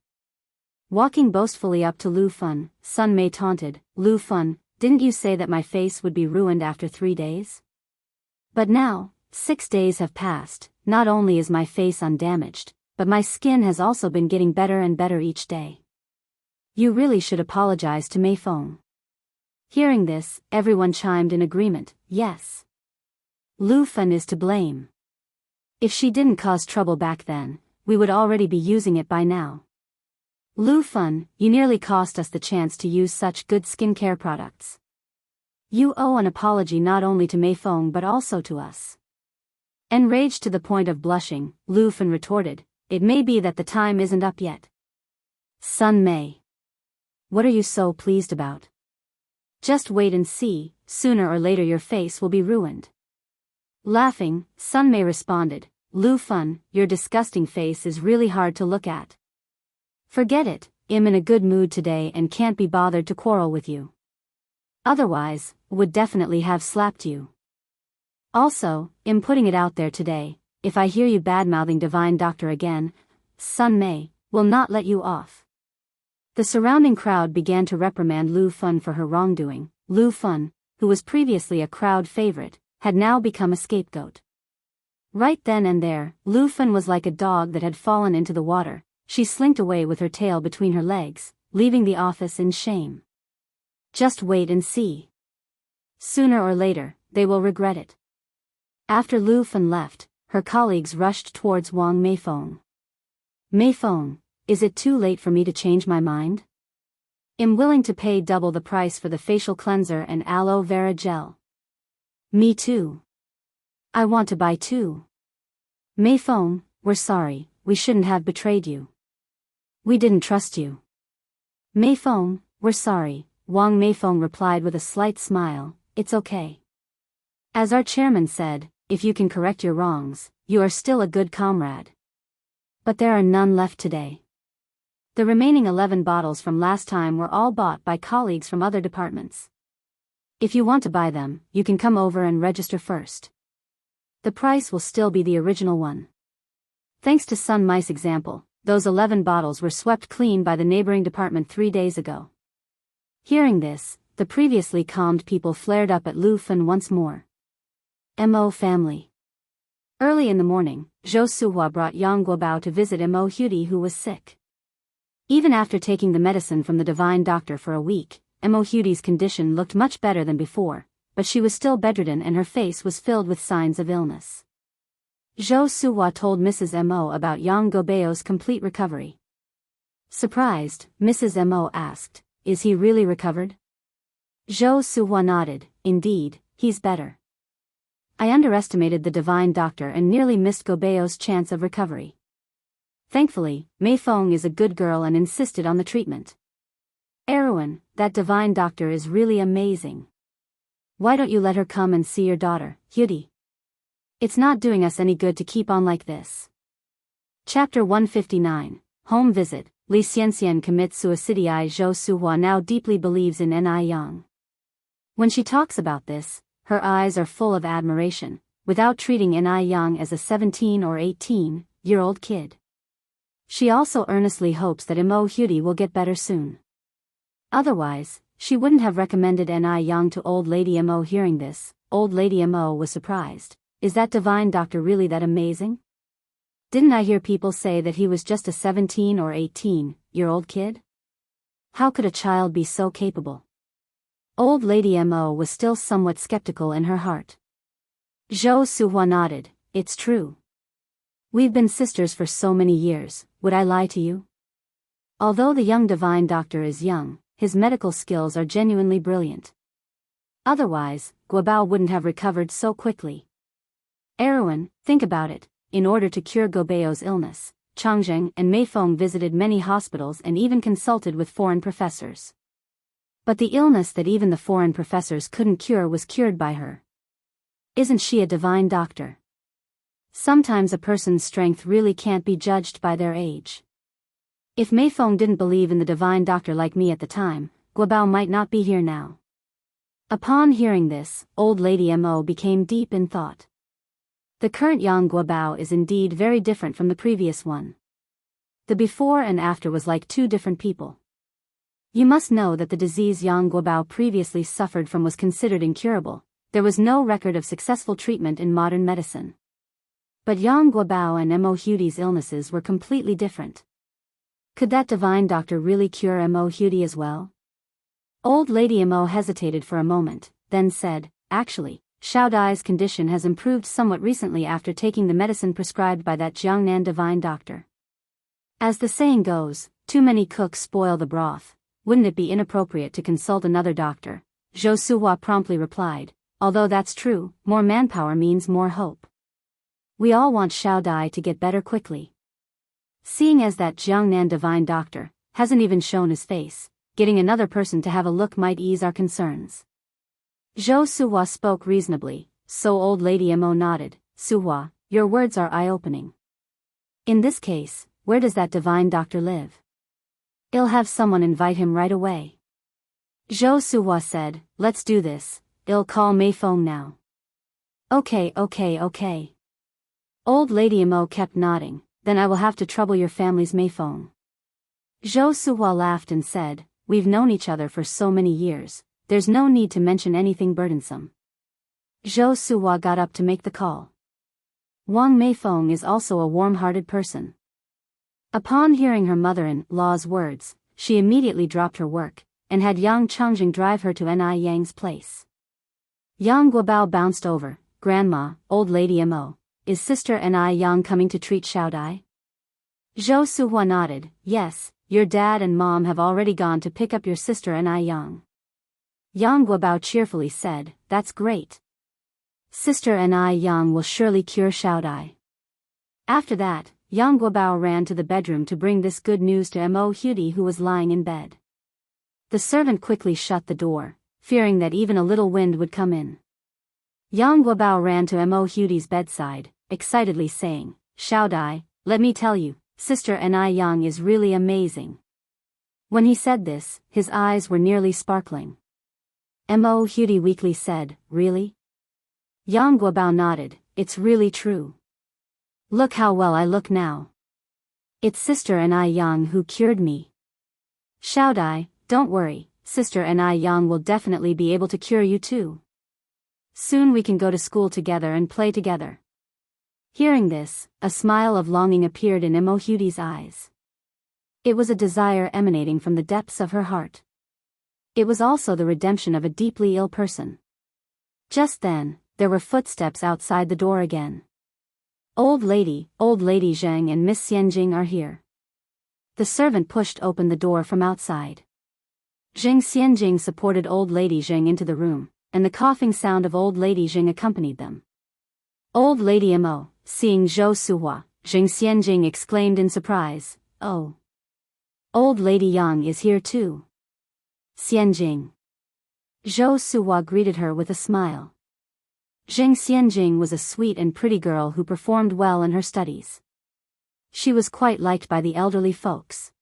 Walking boastfully up to Lu Fen, Sun Mei taunted, "Lu Fen, didn't you say that my face would be ruined after 3 days? But now, 6 days have passed, not only is my face undamaged, but my skin has also been getting better and better each day. You really should apologize to Meifeng." Hearing this, everyone chimed in agreement, yes. Lu Fen is to blame. If she didn't cause trouble back then, we would already be using it by now. Lu Fen, you nearly cost us the chance to use such good skincare products. You owe an apology not only to Meifeng but also to us. Enraged to the point of blushing, Lu Fen retorted, "It may be that the time isn't up yet." Sun Mei. What are you so pleased about? Just wait and see, sooner or later your face will be ruined. Laughing, Sun Mei responded, "Lu Fen, your disgusting face is really hard to look at. Forget it, I'm in a good mood today and can't be bothered to quarrel with you. Otherwise, would definitely have slapped you. Also, I'm putting it out there today, if I hear you badmouthing Divine Doctor again, Sun Mei will not let you off." The surrounding crowd began to reprimand Lu Fen for her wrongdoing. Lu Fen, who was previously a crowd favorite, had now become a scapegoat. Right then and there, Lu Fen was like a dog that had fallen into the water. She slinked away with her tail between her legs, leaving the office in shame. Just wait and see. Sooner or later, they will regret it. After Lu Fen left, her colleagues rushed towards Wang Meifeng. "Meifeng, is it too late for me to change my mind? I'm willing to pay double the price for the facial cleanser and aloe vera gel." "Me too. I want to buy too." "Meifeng, we're sorry, we shouldn't have betrayed you. We didn't trust you." "Meifeng, we're sorry," Wang Meifeng replied with a slight smile, "It's okay. As our chairman said, if you can correct your wrongs, you are still a good comrade. But there are none left today." The remaining 11 bottles from last time were all bought by colleagues from other departments. If you want to buy them, you can come over and register first. The price will still be the original one. Thanks to Sun Mei's example, those 11 bottles were swept clean by the neighboring department 3 days ago. Hearing this, the previously calmed people flared up at Lu Fen once more. "Mo family. Early in the morning, Zhou Suhua brought Yang Guobao to visit Mo Hudi, who was sick. Even after taking the medicine from the divine doctor for a week, Mo Hudi's condition looked much better than before, but she was still bedridden and her face was filled with signs of illness. Zhou Suhua told Mrs. Mo about Yang Guobao's complete recovery. Surprised, Mrs. Mo asked, "Is he really recovered?" Zhou Suhua nodded, "Indeed, he's better. I underestimated the divine doctor and nearly missed Guobao's chance of recovery. Thankfully, Mei Feng is a good girl and insisted on the treatment. Erwin, that divine doctor is really amazing. Why don't you let her come and see your daughter, Hudi? It's not doing us any good to keep on like this." Chapter 159, Home Visit. Li Xianxian commits suicide. Zhou Suhua now deeply believes in Ni Yang. When she talks about this, her eyes are full of admiration, without treating Ni Yang as a 17 or 18-year-old kid. She also earnestly hopes that Mo Hudi will get better soon. Otherwise, she wouldn't have recommended Ni Yang to Old Lady Mo. Hearing this, Old Lady Mo was surprised. Is that divine doctor really that amazing? Didn't I hear people say that he was just a 17 or 18-year-old kid? How could a child be so capable? Old Lady Mo was still somewhat skeptical in her heart. Zhou Suhua nodded, "It's true. We've been sisters for so many years, would I lie to you?" Although the young divine doctor is young, his medical skills are genuinely brilliant. Otherwise, Guobao wouldn't have recovered so quickly. Erwin, think about it. In order to cure Guobao's illness, Changzheng and Mei Feng visited many hospitals and even consulted with foreign professors. But the illness that even the foreign professors couldn't cure was cured by her. Isn't she a divine doctor? Sometimes a person's strength really can't be judged by their age. If Mei Feng didn't believe in the divine doctor like me at the time, Guobao might not be here now. Upon hearing this, Old Lady Mo became deep in thought. The current Yang Guobao is indeed very different from the previous one. The before and after was like two different people. You must know that the disease Yang Guobao previously suffered from was considered incurable. There was no record of successful treatment in modern medicine. But Yang Guobao and Mo Hudi's illnesses were completely different. Could that divine doctor really cure Mo Hudi as well? Old Lady Mo hesitated for a moment, then said, "Actually, Xiao Dai's condition has improved somewhat recently after taking the medicine prescribed by that Jiangnan divine doctor. As the saying goes, too many cooks spoil the broth. Wouldn't it be inappropriate to consult another doctor?" Zhou Suhua promptly replied, "Although that's true, more manpower means more hope. We all want Xiao Dai to get better quickly. Seeing as that Jiangnan divine doctor hasn't even shown his face, getting another person to have a look might ease our concerns." Zhou Suhua spoke reasonably, so Old Lady Mo nodded. "Suhua, your words are eye-opening. In this case, where does that divine doctor live? I'll have someone invite him right away." Zhou Suhua said, "Let's do this. I'll call Mei Feng now." Okay. Old Lady Mo kept nodding. "Then I will have to trouble your family's Mei Feng." Zhou Suhua laughed and said, "We've known each other for so many years. There's no need to mention anything burdensome." Zhou Suhua got up to make the call. Wang Mei Feng is also a warm-hearted person. Upon hearing her mother-in-law's words, she immediately dropped her work, and had Yang Changjing drive her to Ni Yang's place. Yang Guobao bounced over. "Grandma, Old Lady Mo, is Sister Ni Yang coming to treat Xiao Dai?" Zhou Suhua nodded. "Yes, your dad and mom have already gone to pick up your sister Ni Yang." Yang Guobao cheerfully said, "That's great. Sister Ni Yang will surely cure Xiao Dai." After that, Yang Guobao ran to the bedroom to bring this good news to Mo Hudi, who was lying in bed. The servant quickly shut the door, fearing that even a little wind would come in. Yang Guobao ran to Mo Hudi's bedside, excitedly saying, "Xiao Dai, let me tell you, Sister Ni Yang is really amazing." When he said this, his eyes were nearly sparkling. Mo Hudi weakly said, "Really?" Yang Guobao nodded, "It's really true. Look how well I look now. It's Sister Ni Yang who cured me. Xiao Dai, don't worry, Sister Ni Yang will definitely be able to cure you too. Soon we can go to school together and play together." Hearing this, a smile of longing appeared in Imo Hudi's eyes. It was a desire emanating from the depths of her heart. It was also the redemption of a deeply ill person. Just then, there were footsteps outside the door again. Old Lady Zheng and Miss Xianjing are here. The servant pushed open the door from outside. Zheng Xianjing supported Old Lady Zheng into the room, and the coughing sound of Old Lady Zheng accompanied them. Old Lady Mo, seeing Zhou Suhua, Zheng Xianjing exclaimed in surprise, "Oh! Old Lady Yang is here too." Xianjing. Zhou Suhua greeted her with a smile. Zheng Xianjing was a sweet and pretty girl who performed well in her studies. She was quite liked by the elderly folks.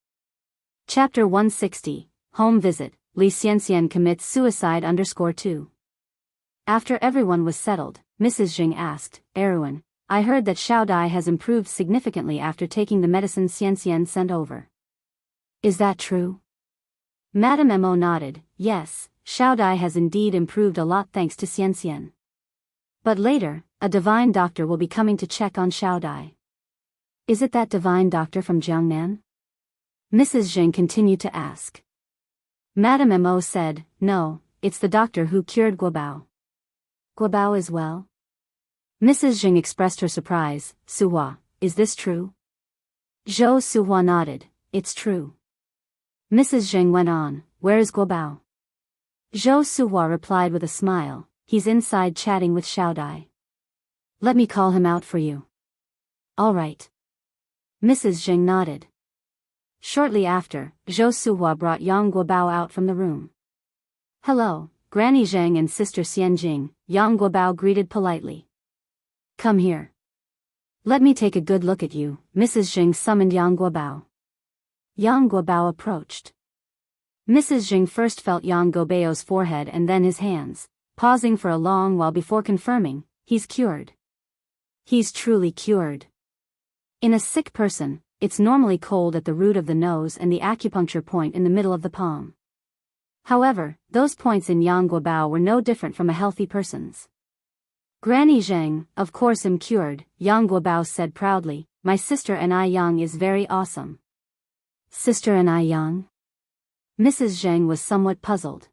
Chapter 160, Home Visit, Li Xianxian commits suicide _2. After everyone was settled, Mrs. Jing asked, "Erwin, I heard that Xiao Dai has improved significantly after taking the medicine Xianxian sent over. Is that true?" Madame Mo nodded, "Yes, Xiao Dai has indeed improved a lot thanks to Xianxian. But later, a divine doctor will be coming to check on Xiao Dai." "Is it that divine doctor from Jiangnan?" Mrs. Jing continued to ask. Madame Mo said, "No, it's the doctor who cured Guobao." "Guobao is well?" Mrs. Jing expressed her surprise. "Suhua, is this true?" Zhou Suhua nodded, "It's true." Mrs. Jing went on, "Where is Guobao?" Zhou Suhua replied with a smile, "He's inside chatting with Xiao Dai." "Let me call him out for you." "All right." Mrs. Jing nodded. Shortly after, Zhou Suhua brought Yang Guobao out from the room. "Hello, Granny Zheng and Sister Xianjing," Yang Guobao greeted politely. "Come here. Let me take a good look at you." Mrs. Jing summoned Yang Guobao. Yang Guobao approached. Mrs. Jing first felt Yang Guobao's forehead and then his hands, pausing for a long while before confirming, "He's cured." He's truly cured. In a sick person, it's normally cold at the root of the nose and the acupuncture point in the middle of the palm. However, those points in Yang Guobao were no different from a healthy person's. "Granny Zheng, of course am cured," Yang Guobao said proudly. "My sister and I Yang is very awesome." "Sister and I Yang?" Mrs. Zheng was somewhat puzzled.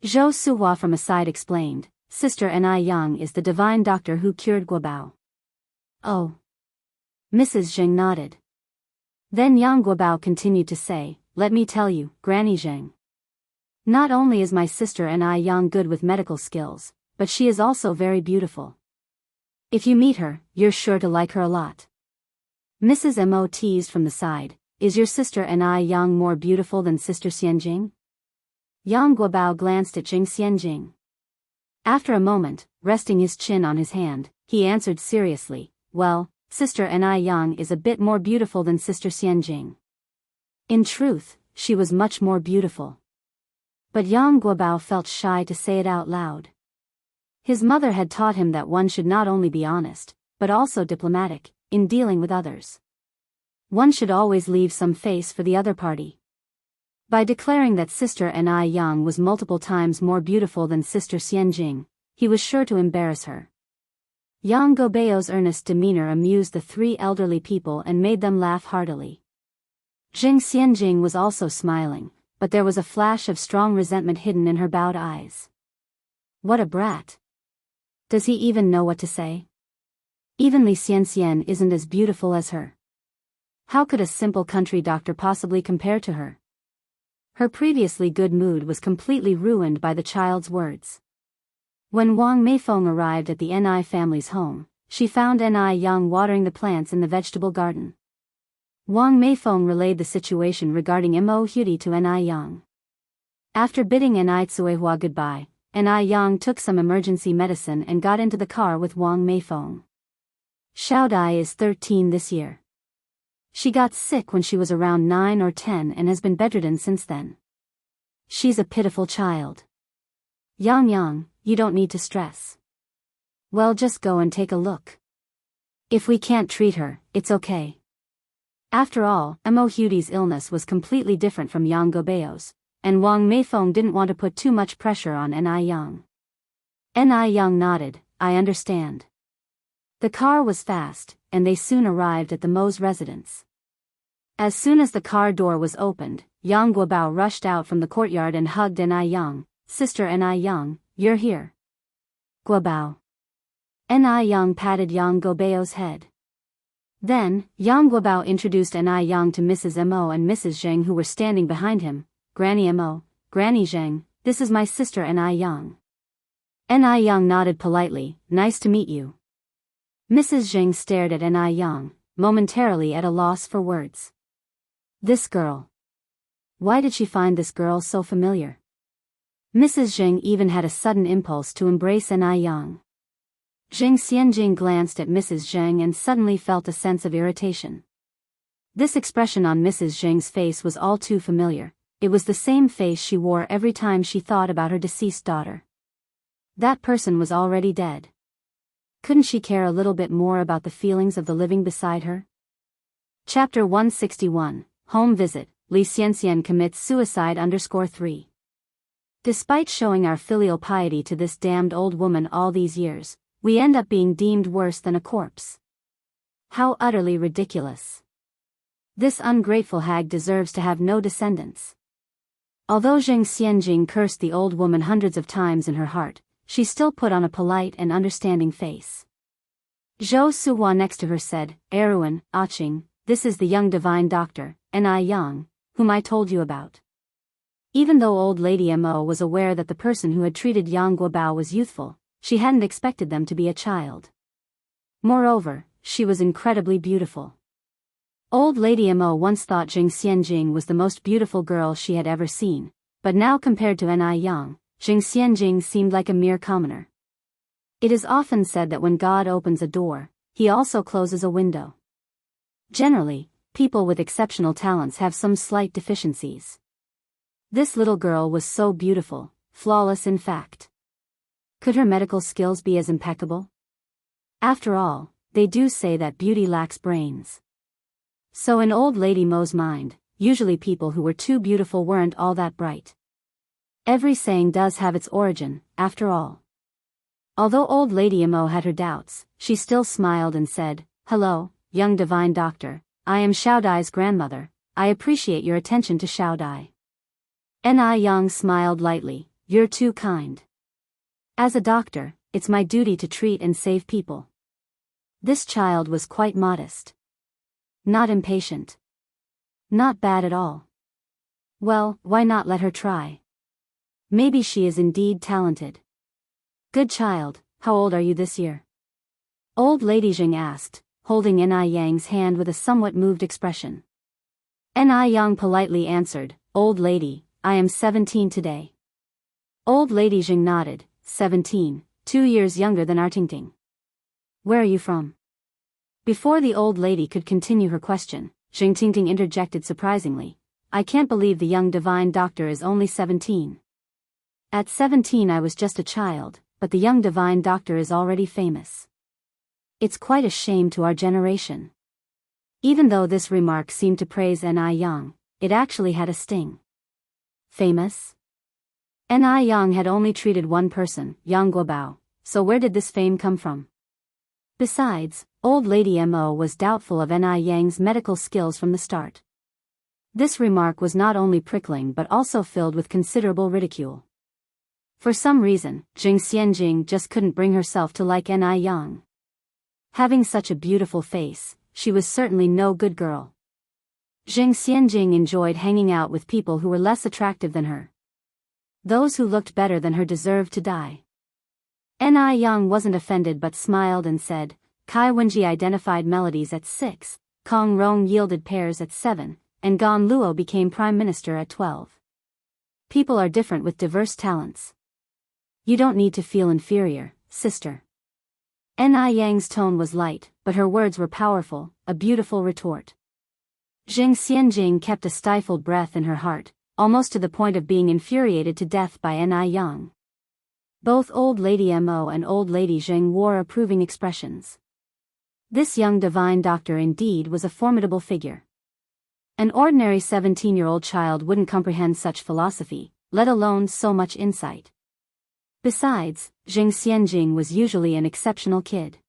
Zhou Suhua from a side explained, "Sister and I Yang is the divine doctor who cured Guobao." "Oh." Mrs. Zheng nodded. Then Yang Guobao continued to say, "Let me tell you, Granny Zheng. Not only is my sister and I Yang good with medical skills, but she is also very beautiful. If you meet her, you're sure to like her a lot." Mrs. Mo teased from the side, "Is your sister and I Yang more beautiful than Sister Xianjing?" Yang Guobao glanced at Jing Xianjing. After a moment, resting his chin on his hand, he answered seriously, "Well, Sister and I Yang is a bit more beautiful than Sister Xianjing." In truth, she was much more beautiful. But Yang Guobao felt shy to say it out loud. His mother had taught him that one should not only be honest, but also diplomatic, in dealing with others. One should always leave some face for the other party. By declaring that Sister and I Yang was multiple times more beautiful than Sister Xianjing, he was sure to embarrass her. Yang Guobao's earnest demeanor amused the three elderly people and made them laugh heartily. Jing Xianjing was also smiling, but there was a flash of strong resentment hidden in her bowed eyes. What a brat! Does he even know what to say? Even Li Xianxian isn't as beautiful as her. How could a simple country doctor possibly compare to her? Her previously good mood was completely ruined by the child's words. When Wang Meifeng arrived at the Ni family's home, she found Ni Yang watering the plants in the vegetable garden. Wang Meifeng relayed the situation regarding Mo Hudi to Ni Yang. After bidding Ni Tsuehua goodbye, Ni Yang took some emergency medicine and got into the car with Wang Meifeng. Xiao Dai is 13 this year. She got sick when she was around 9 or 10 and has been bedridden since then. She's a pitiful child. Yang, you don't need to stress. Well, just go and take a look. If we can't treat her, it's okay. After all, Mo Hudi's illness was completely different from Yang Guobao's, and Wang Meifeng didn't want to put too much pressure on Ni Yang. Ni Yang nodded, "I understand." The car was fast, and they soon arrived at the Mo's residence. As soon as the car door was opened, Yang Guobao rushed out from the courtyard and hugged Ni Yang. Sister Ni Yang, you're here. Guobao. Ni Yang patted Yang Guobao's head. Then, Yang Guobao introduced Ni Yang to Mrs. Mo and Mrs. Zheng, who were standing behind him. Granny Mo, Granny Zheng, this is my sister Ni Yang. Ni Yang nodded politely, nice to meet you. Mrs. Zheng stared at Ni Yang, momentarily at a loss for words. This girl. Why did she find this girl so familiar? Mrs. Zheng even had a sudden impulse to embrace Ni Yang. Zheng Xianjing glanced at Mrs. Zheng and suddenly felt a sense of irritation. This expression on Mrs. Zheng's face was all too familiar. It was the same face she wore every time she thought about her deceased daughter. That person was already dead. Couldn't she care a little bit more about the feelings of the living beside her? Chapter 161, Home Visit, Li Xianxian commits suicide _3. Despite showing our filial piety to this damned old woman all these years, we end up being deemed worse than a corpse. How utterly ridiculous. This ungrateful hag deserves to have no descendants. Although Zheng Xianjing cursed the old woman hundreds of times in her heart, she still put on a polite and understanding face. Zhou Suhua next to her said, Erwin, Aching, this is the young divine doctor, Ni Yang, whom I told you about. Even though old lady Mo was aware that the person who had treated Yang Guobao was youthful, she hadn't expected them to be a child. Moreover, she was incredibly beautiful. Old lady Mo once thought Zheng Xianjing was the most beautiful girl she had ever seen, but now compared to Ni Yang, Zheng Xianjing seemed like a mere commoner. It is often said that when God opens a door, he also closes a window. Generally, people with exceptional talents have some slight deficiencies. This little girl was so beautiful, flawless in fact. Could her medical skills be as impeccable? After all, they do say that beauty lacks brains. So in old lady Mo's mind, usually people who were too beautiful weren't all that bright. Every saying does have its origin, after all. Although old lady Mo had her doubts, she still smiled and said, Hello, young divine doctor, I am Xiao Dai's grandmother, I appreciate your attention to Xiao Dai. Ni Yang smiled lightly, you're too kind. As a doctor, it's my duty to treat and save people. This child was quite modest. Not impatient. Not bad at all. Well, why not let her try? Maybe she is indeed talented. Good child, how old are you this year? Old lady Zheng asked, holding Ni Yang's hand with a somewhat moved expression. Ni Yang politely answered, Old lady, I am 17 today. Old lady Zheng nodded, 17, 2 years younger than Artingting. Where are you from? Before the old lady could continue her question, Zheng Tingting interjected surprisingly, I can't believe the young divine doctor is only 17. At 17 I was just a child, but the young divine doctor is already famous. It's quite a shame to our generation. Even though this remark seemed to praise Ni Yang, it actually had a sting. Famous? Ni Yang had only treated one person, Yang Guobao, so where did this fame come from? Besides, old lady Mo was doubtful of Ni Yang's medical skills from the start. This remark was not only prickling but also filled with considerable ridicule. For some reason, Zheng Xianjing just couldn't bring herself to like Ni Yang. Having such a beautiful face, she was certainly no good girl. Zheng Xianjing enjoyed hanging out with people who were less attractive than her. Those who looked better than her deserved to die. Ni Yang wasn't offended but smiled and said, Kai Wenji identified melodies at 6, Kong Rong yielded pairs at 7, and Gan Luo became prime minister at 12. People are different with diverse talents. You don't need to feel inferior, sister. Ni Yang's tone was light, but her words were powerful, a beautiful retort. Zheng Xianjing kept a stifled breath in her heart, almost to the point of being infuriated to death by Ni Yang. Both old lady Mo and old lady Zheng wore approving expressions. This young divine doctor indeed was a formidable figure. An ordinary 17-year-old child wouldn't comprehend such philosophy, let alone so much insight. Besides, Zheng Xianjing was usually an exceptional kid.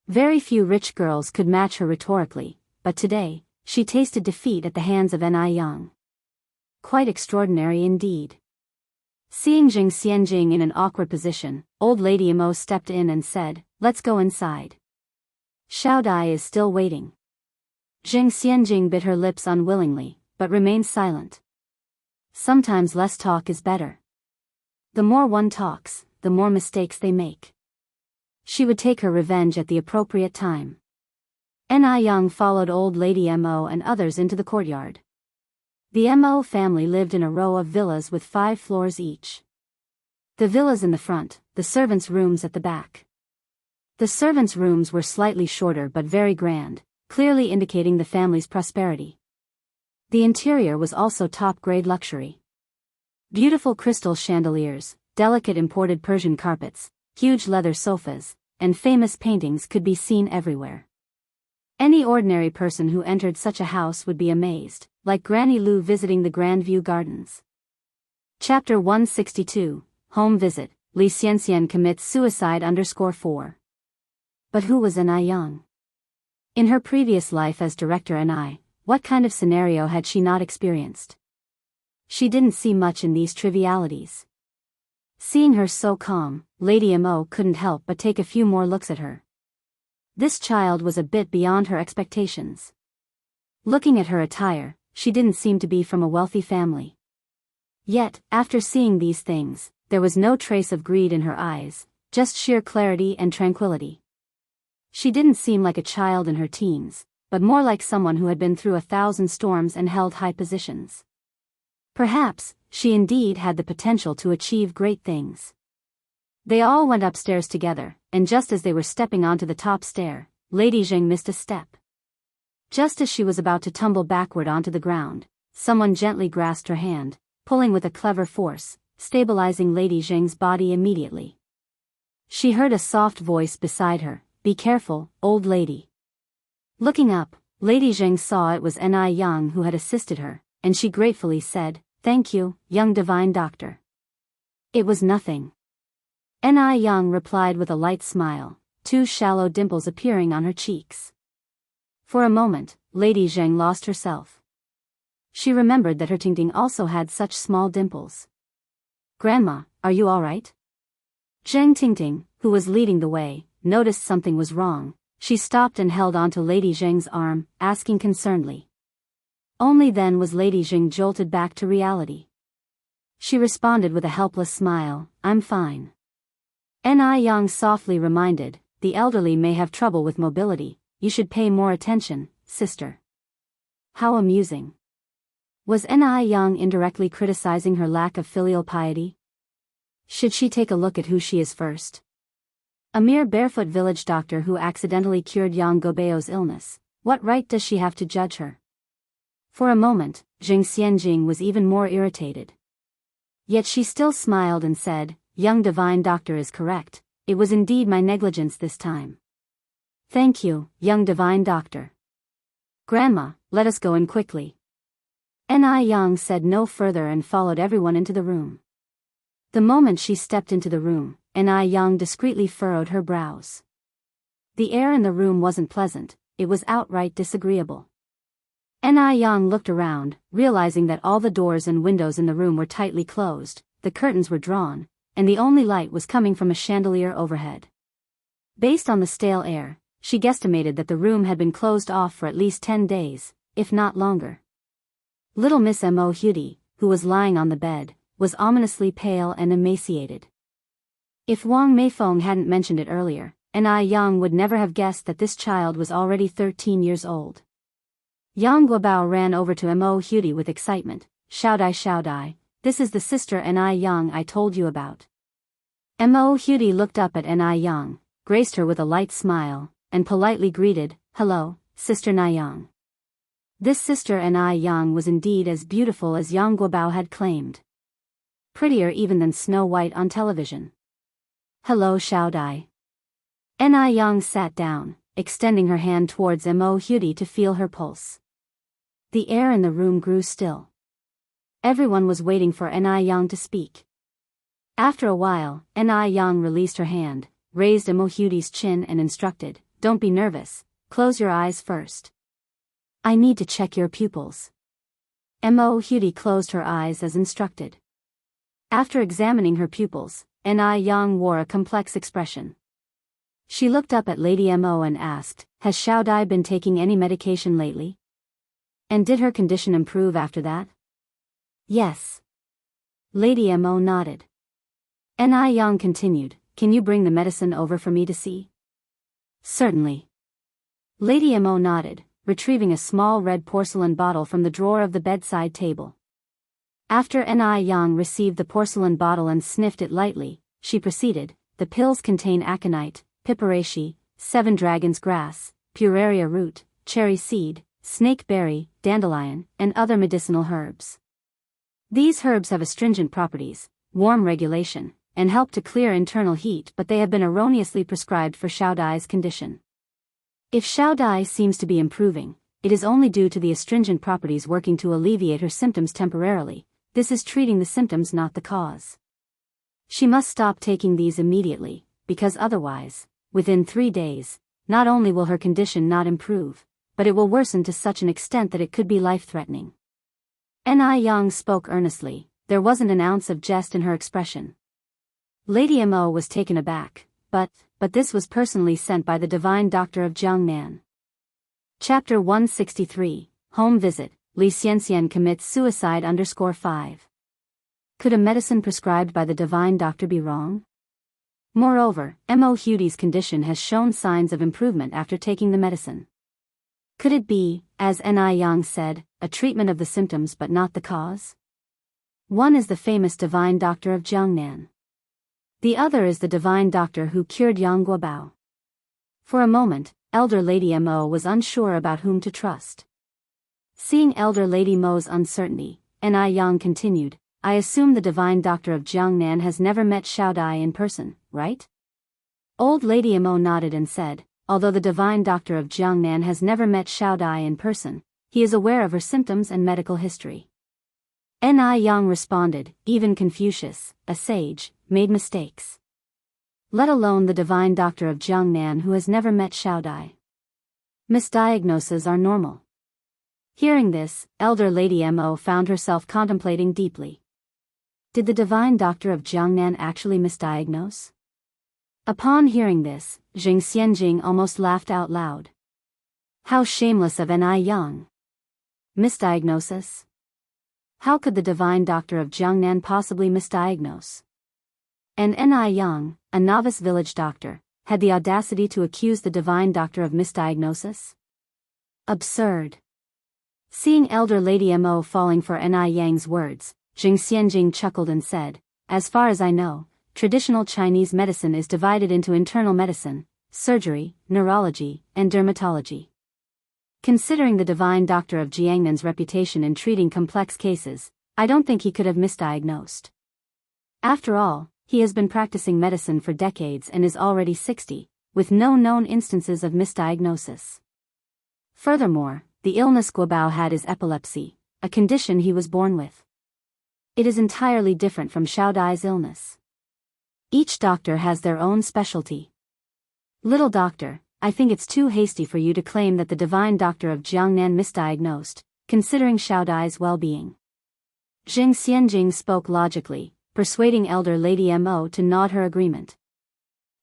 Very few rich girls could match her rhetorically, but today, she tasted defeat at the hands of Ni Yang. Quite extraordinary indeed. Seeing Jing Xianjing in an awkward position, old lady Immerse stepped in and said, "Let's go inside. Xiao Dai is still waiting." Jing Xianjing bit her lips unwillingly, but remained silent. Sometimes less talk is better. The more one talks, the more mistakes they make. She would take her revenge at the appropriate time. Ni Yang followed old lady Mo and others into the courtyard. The Mo family lived in a row of villas with 5 floors each. The villas in the front, the servants' rooms at the back. The servants' rooms were slightly shorter but very grand, clearly indicating the family's prosperity. The interior was also top-grade luxury. Beautiful crystal chandeliers, delicate imported Persian carpets, huge leather sofas, and famous paintings could be seen everywhere. Any ordinary person who entered such a house would be amazed, like Granny Lu visiting the Grandview Gardens. Chapter 162, Home Visit, Li Xianxian commits suicide _4. But who was Ni Yang? In her previous life as director what kind of scenario had she not experienced? She didn't see much in these trivialities. Seeing her so calm, Lady Mo couldn't help but take a few more looks at her. This child was a bit beyond her expectations. Looking at her attire, she didn't seem to be from a wealthy family. Yet, after seeing these things, there was no trace of greed in her eyes, just sheer clarity and tranquility. She didn't seem like a child in her teens, but more like someone who had been through 1,000 storms and held high positions. Perhaps, she indeed had the potential to achieve great things. They all went upstairs together, and just as they were stepping onto the top stair, Lady Zheng missed a step. Just as she was about to tumble backward onto the ground, someone gently grasped her hand, pulling with a clever force, stabilizing Lady Zheng's body immediately. She heard a soft voice beside her, "Be careful, old lady." Looking up, Lady Zheng saw it was Ni Yang who had assisted her, and she gratefully said, "Thank you, young divine doctor." "It was nothing." Ni Yang replied with a light smile, 2 shallow dimples appearing on her cheeks. For a moment, Lady Zheng lost herself. She remembered that her Tingting also had such small dimples. "Grandma, are you all right?" Zheng Tingting, who was leading the way, noticed something was wrong. She stopped and held onto Lady Zheng's arm, asking concernedly. Only then was Lady Zheng jolted back to reality. She responded with a helpless smile, "I'm fine." Ni Yang softly reminded, "The elderly may have trouble with mobility, you should pay more attention, sister." How amusing. Was Ni Yang indirectly criticizing her lack of filial piety? Should she take a look at who she is first? A mere barefoot village doctor who accidentally cured Yang Gobeo's illness, what right does she have to judge her? For a moment, Jing Xianjing was even more irritated. Yet she still smiled and said, "Young divine doctor is correct, it was indeed my negligence this time." "Thank you, young divine doctor." "Grandma, let us go in quickly." Ni Yang said no further and followed everyone into the room. The moment she stepped into the room, Ni Yang discreetly furrowed her brows. The air in the room wasn't pleasant, it was outright disagreeable. Ni Yang looked around, realizing that all the doors and windows in the room were tightly closed, the curtains were drawn, and the only light was coming from a chandelier overhead. Based on the stale air, she guesstimated that the room had been closed off for at least 10 days, if not longer. Little Miss Mo Hudi, who was lying on the bed, was ominously pale and emaciated. If Wang Meifeng hadn't mentioned it earlier, Ni Yang would never have guessed that this child was already 13 years old. Yang Guobao ran over to Mo Hudi with excitement, "Xiao Dai, this is the sister Ni Yang I told you about." Mo Hudi looked up at Ni Yang, graced her with a light smile, and politely greeted, "Hello, Sister Ni Yang." This sister Ni Yang was indeed as beautiful as Yang Guobao had claimed. Prettier even than Snow White on television. "Hello Xiao Dai." Ni Yang sat down, extending her hand towards Mo Hudi to feel her pulse. The air in the room grew still. Everyone was waiting for Ni Yang to speak. After a while, Ni Yang released her hand, raised Mo Hudi's chin and instructed, don't be nervous, close your eyes first. I need to check your pupils. Mo Hudi closed her eyes as instructed. After examining her pupils, Ni Yang wore a complex expression. She looked up at Lady Mo and asked, has Xiao Dai been taking any medication lately? And did her condition improve after that? Yes. Lady Mo nodded. Ni Yang continued, can you bring the medicine over for me to see? Certainly. Lady Mo nodded, retrieving a small red porcelain bottle from the drawer of the bedside table. After Ni Yang received the porcelain bottle and sniffed it lightly, she proceeded, the pills contain aconite, piperaceae, 7 dragons grass, puraria root, cherry seed, snake berry, dandelion, and other medicinal herbs. These herbs have astringent properties, warm regulation, and help to clear internal heat, but they have been erroneously prescribed for Xiao Dai's condition. If Xiao Dai seems to be improving, it is only due to the astringent properties working to alleviate her symptoms temporarily. This is treating the symptoms, not the cause. She must stop taking these immediately, because otherwise, within 3 days, not only will her condition not improve, but it will worsen to such an extent that it could be life-threatening. Ni Yang spoke earnestly, there wasn't an ounce of jest in her expression. Lady Mo was taken aback, but this was personally sent by the divine doctor of Jiangnan. Chapter 163, Home Visit, Li Xianxian commits suicide _5. Could a medicine prescribed by the divine doctor be wrong? Moreover, Mo Hudi's condition has shown signs of improvement after taking the medicine. Could it be, as Ni Yang said, a treatment of the symptoms but not the cause? One is the famous divine doctor of Jiangnan. The other is the divine doctor who cured Yang Guobao. For a moment, Elder Lady Mo was unsure about whom to trust. Seeing Elder Lady Mo's uncertainty, Ni Yang continued, I assume the divine doctor of Jiangnan has never met Xiao Dai in person, right? Old Lady Mo nodded and said, although the divine doctor of Jiangnan has never met Xiao Dai in person, he is aware of her symptoms and medical history. Ni Yang responded, even Confucius, a sage, made mistakes. Let alone the divine doctor of Jiangnan who has never met Xiao Dai. Misdiagnoses are normal. Hearing this, Elder Lady Mo found herself contemplating deeply. Did the divine doctor of Jiangnan actually misdiagnose? Upon hearing this, Jing Xianjing almost laughed out loud. How shameless of Ni Yang! Misdiagnosis? How could the divine doctor of Jiangnan possibly misdiagnose? And Ni Yang, a novice village doctor, had the audacity to accuse the divine doctor of misdiagnosis? Absurd. Seeing Elder Lady Mo falling for Ni Yang's words, Jing Xianjing chuckled and said, as far as I know, traditional Chinese medicine is divided into internal medicine, surgery, neurology, and dermatology. Considering the divine doctor of Jiangnan's reputation in treating complex cases, I don't think he could have misdiagnosed. After all, he has been practicing medicine for decades and is already 60, with no known instances of misdiagnosis. Furthermore, the illness Guobao had is epilepsy, a condition he was born with. It is entirely different from Xiao Dai's illness. Each doctor has their own specialty. Little doctor, I think it's too hasty for you to claim that the divine doctor of Jiangnan misdiagnosed, considering Xiao Dai's well-being. Jing Xianjing spoke logically, persuading Elder Lady Mo to nod her agreement.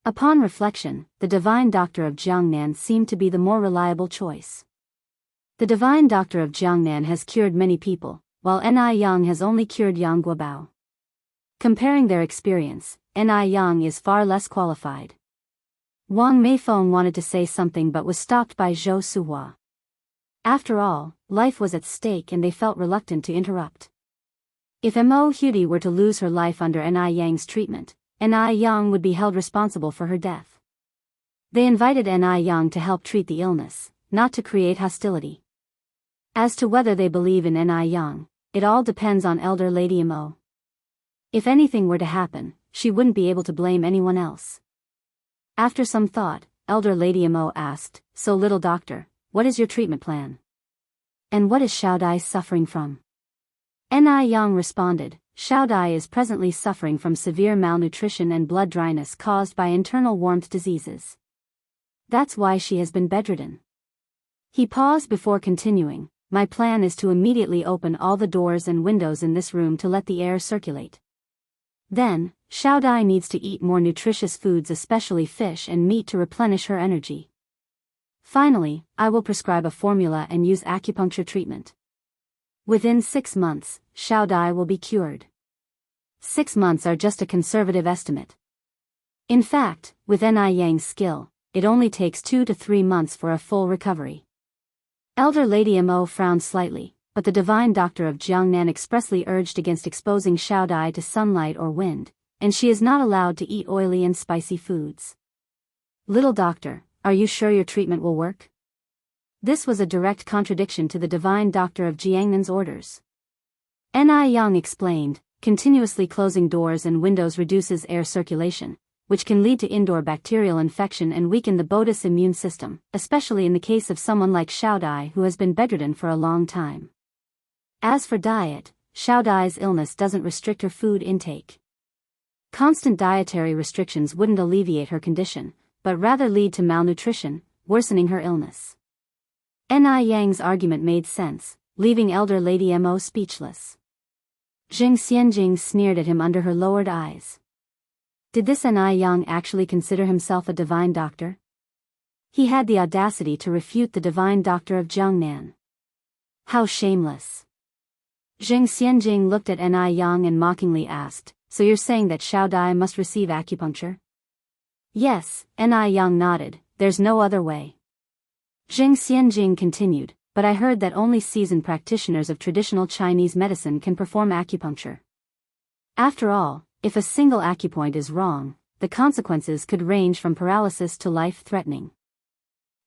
Upon reflection, the divine doctor of Jiangnan seemed to be the more reliable choice. The divine doctor of Jiangnan has cured many people, while Ni Yang has only cured Yang Guobao. Comparing their experience, Ni Yang is far less qualified. Wang Meifeng wanted to say something but was stopped by Zhou Suhua. After all, life was at stake and they felt reluctant to interrupt. If Mo Hudi were to lose her life under Ni Yang's treatment, Ni Yang would be held responsible for her death. They invited Ni Yang to help treat the illness, not to create hostility. As to whether they believe in Ni Yang, it all depends on Elder Lady Mo. If anything were to happen, she wouldn't be able to blame anyone else. After some thought, Elder Lady Mo asked, so little doctor, what is your treatment plan? And what is Xiao Dai suffering from? Ni Yang responded, Xiao Dai is presently suffering from severe malnutrition and blood dryness caused by internal warmth diseases. That's why she has been bedridden. He paused before continuing, my plan is to immediately open all the doors and windows in this room to let the air circulate. Then, Xiao Dai needs to eat more nutritious foods, especially fish and meat, to replenish her energy. Finally, I will prescribe a formula and use acupuncture treatment. Within 6 months, Xiao Dai will be cured. 6 months are just a conservative estimate. In fact, with Ni Yang's skill, it only takes 2 to 3 months for a full recovery. Elder Lady Mo frowned slightly, but the divine doctor of Jiangnan expressly urged against exposing Xiao Dai to sunlight or wind, and she is not allowed to eat oily and spicy foods. Little doctor, are you sure your treatment will work? This was a direct contradiction to the divine doctor of Jiangnan's orders. Ni Yang explained, continuously closing doors and windows reduces air circulation, which can lead to indoor bacterial infection and weaken the body's immune system, especially in the case of someone like Xiao Dai who has been bedridden for a long time. As for diet, Xiao Dai's illness doesn't restrict her food intake. Constant dietary restrictions wouldn't alleviate her condition, but rather lead to malnutrition, worsening her illness. Ni Yang's argument made sense, leaving Elder Lady Mo speechless. Jing Xianjing sneered at him under her lowered eyes. Did this Ni Yang actually consider himself a divine doctor? He had the audacity to refute the divine doctor of Jiangnan. How shameless. Jing Xianjing looked at Ni Yang and mockingly asked, so you're saying that Xiao Dai must receive acupuncture? Yes, Ni Yang nodded, there's no other way. Jing Xianjing continued, but I heard that only seasoned practitioners of traditional Chinese medicine can perform acupuncture. After all, if a single acupoint is wrong, the consequences could range from paralysis to life-threatening.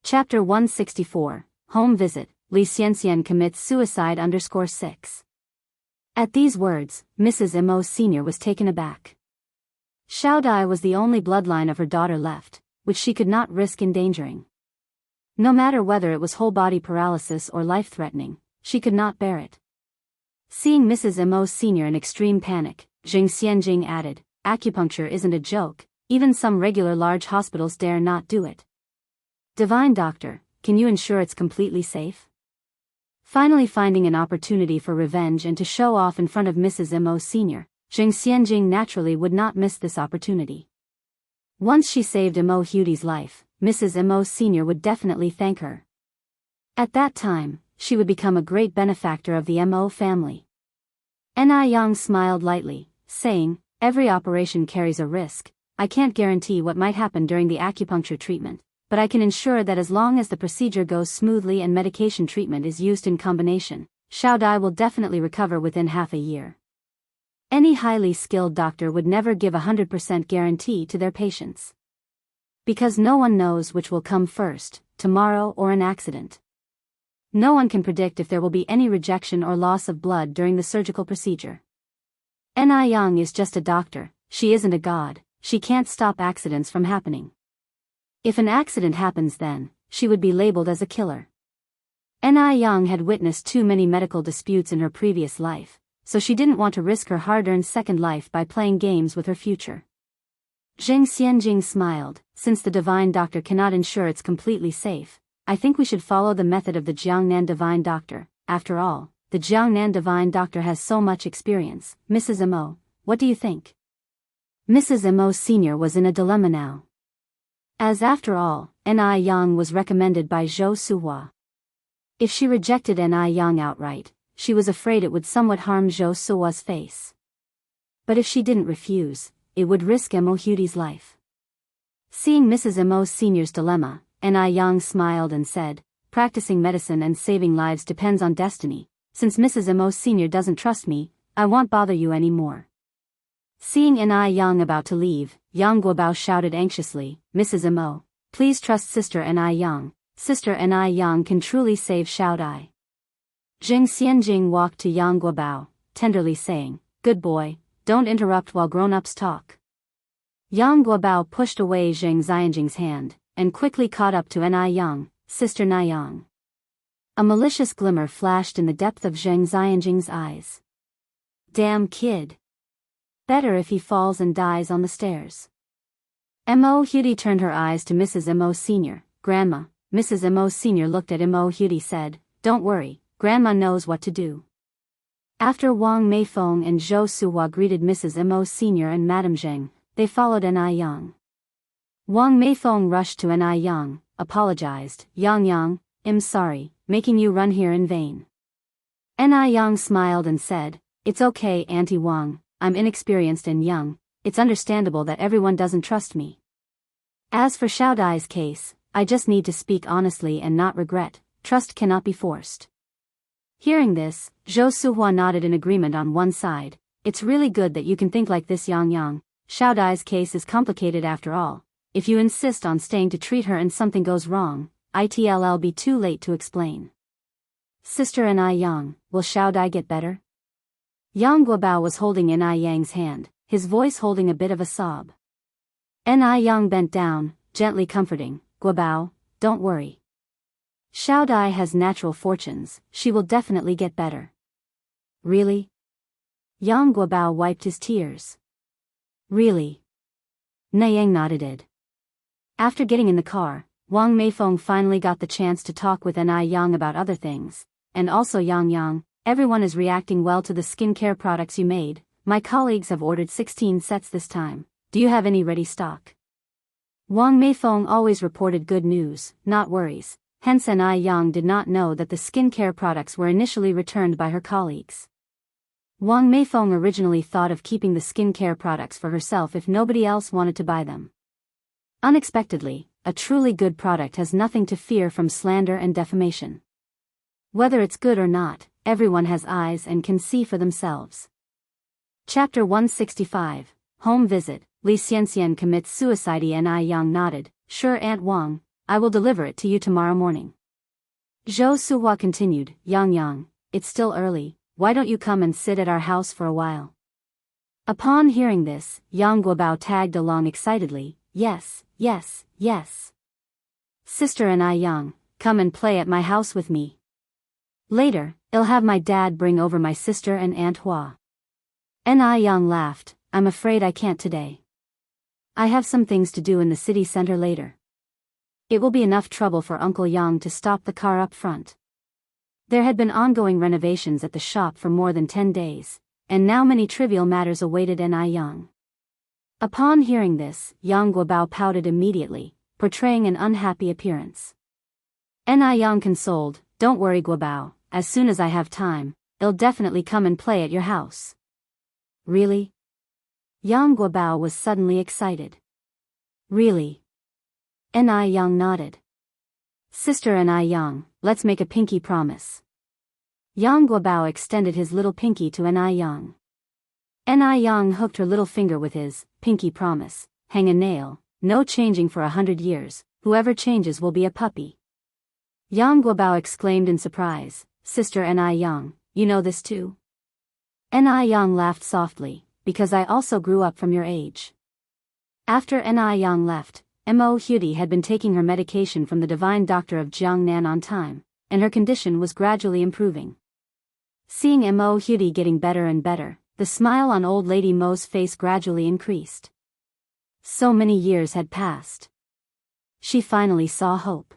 Chapter 164, Home Visit, Li Xianxian commits suicide _6. At these words, Mrs. Mo Sr. was taken aback. Xiao Dai was the only bloodline of her daughter left, which she could not risk endangering. No matter whether it was whole-body paralysis or life-threatening, she could not bear it. Seeing Mrs. Mo Sr. in extreme panic, Jing Xianjing added, acupuncture isn't a joke, even some regular large hospitals dare not do it. Divine doctor, can you ensure it's completely safe? Finally finding an opportunity for revenge and to show off in front of Mrs. Mo Sr., Jing Xianjing naturally would not miss this opportunity. Once she saved Mo Hudi's life, Mrs. Mo Sr. would definitely thank her. At that time, she would become a great benefactor of the Mo family. Ni Yang smiled lightly, saying, every operation carries a risk. I can't guarantee what might happen during the acupuncture treatment, but I can ensure that as long as the procedure goes smoothly and medication treatment is used in combination, Xiao Dai will definitely recover within half a year. Any highly skilled doctor would never give 100% guarantee to their patients. Because no one knows which will come first, tomorrow or an accident. No one can predict if there will be any rejection or loss of blood during the surgical procedure. Ni Yang is just a doctor, she isn't a god, she can't stop accidents from happening. If an accident happens then, she would be labeled as a killer. Ni Yang had witnessed too many medical disputes in her previous life, so she didn't want to risk her hard-earned second life by playing games with her future. Jing Xianjing smiled, since the divine doctor cannot ensure it's completely safe, I think we should follow the method of the Jiangnan divine doctor. After all, the Jiangnan divine doctor has so much experience. Mrs. Mo, what do you think? Mrs. Mo Sr. was in a dilemma now. As after all, Ni Yang was recommended by Zhou Suhua. If she rejected Ni Yang outright, she was afraid it would somewhat harm Zhou Suhua's face. But if she didn't refuse, it would risk Mo Hudi's life. Seeing Mrs. Mo Sr.'s dilemma, Ni Yang smiled and said, practicing medicine and saving lives depends on destiny. Since Mrs. Mo Sr. doesn't trust me, I won't bother you anymore. Seeing Ni Yang about to leave, Yang Guobao shouted anxiously, Mrs. Mo, please trust Sister Ni Yang. Sister Ni Yang can truly save Xiao Dai. Jing Xianjing walked to Yang Guobao, tenderly saying, good boy, don't interrupt while grown-ups talk. Yang Guobao pushed away Jing Xianjing's hand, and quickly caught up to Ni Yang, Sister Ni Yang. A malicious glimmer flashed in the depth of Zheng Xianjing's eyes. Damn kid. Better if he falls and dies on the stairs. Mo Hudi turned her eyes to Mrs. Mo Sr., Grandma. Mrs. Mo Sr. looked at Mo Hudi said, "Don't worry, Grandma knows what to do." After Wang Meifeng and Zhou Suhua greeted Mrs. Mo Sr. and Madame Zheng, they followed Ni Yang. Wang Meifeng rushed to Ni Yang, apologized, Yang, I'm sorry, making you run here in vain." Ni Yang smiled and said, "It's okay, Auntie Wang, I'm inexperienced and young, it's understandable that everyone doesn't trust me. As for Xiao Dai's case, I just need to speak honestly and not regret, trust cannot be forced." Hearing this, Zhou Suhua nodded in agreement on one side. "It's really good that you can think like this, Yang. Xiao Dai's case is complicated after all. If you insist on staying to treat her and something goes wrong, it'll be too late to explain." "Sister Ni Yang, will Xiao Dai get better?" Yang Guobao was holding Ni Yang's hand, his voice holding a bit of a sob. Ni Yang bent down, gently comforting, "Guobao, don't worry. Xiao Dai has natural fortunes, she will definitely get better." "Really?" Yang Guobao wiped his tears. "Really?" Nayang nodded. After getting in the car, Wang Meifeng finally got the chance to talk with Ni Yang about other things, and also Yang, everyone is reacting well to the skincare products you made. My colleagues have ordered 16 sets this time. Do you have any ready stock? Wang Meifeng always reported good news, not worries, hence Ni Yang did not know that the skincare products were initially returned by her colleagues. Wang Meifeng originally thought of keeping the skincare products for herself if nobody else wanted to buy them. Unexpectedly, a truly good product has nothing to fear from slander and defamation. Whether it's good or not, everyone has eyes and can see for themselves. Chapter 165, Home Visit. Li Xianxian commits suicide. Ni Yang nodded, "Sure, Aunt Wang, I will deliver it to you tomorrow morning." Zhou Suhua continued, Yang, it's still early, why don't you come and sit at our house for a while?" Upon hearing this, Yang Guobao tagged along excitedly, yes. "Sister Ni Yang, come and play at my house with me. Later, I'll have my dad bring over my sister and Aunt Hua." Ni Yang laughed, "I'm afraid I can't today. I have some things to do in the city center later. It will be enough trouble for Uncle Yang to stop the car up front." There had been ongoing renovations at the shop for more than 10 days, and now many trivial matters awaited Ni Yang. Upon hearing this, Yang Guobao pouted immediately, portraying an unhappy appearance. Ni Yang consoled, "Don't worry, Guobao, as soon as I have time, I'll definitely come and play at your house." "Really?" Yang Guobao was suddenly excited. "Really?" Ni Yang nodded. "Sister Ni Yang, let's make a pinky promise." Yang Guobao extended his little pinky to Ni Yang. Ni Yang hooked her little finger with his pinky promise, "Hang a nail, no changing for 100 years, whoever changes will be a puppy." Yang Guobao exclaimed in surprise, "Sister Ni Yang, you know this too?" Ni Yang laughed softly, "Because I also grew up from your age." After Ni Yang left, Mo Hudi had been taking her medication from the divine doctor of Jiangnan on time, and her condition was gradually improving. Seeing Mo Hudi getting better and better, the smile on old lady Mo's face gradually increased. So many years had passed. She finally saw hope.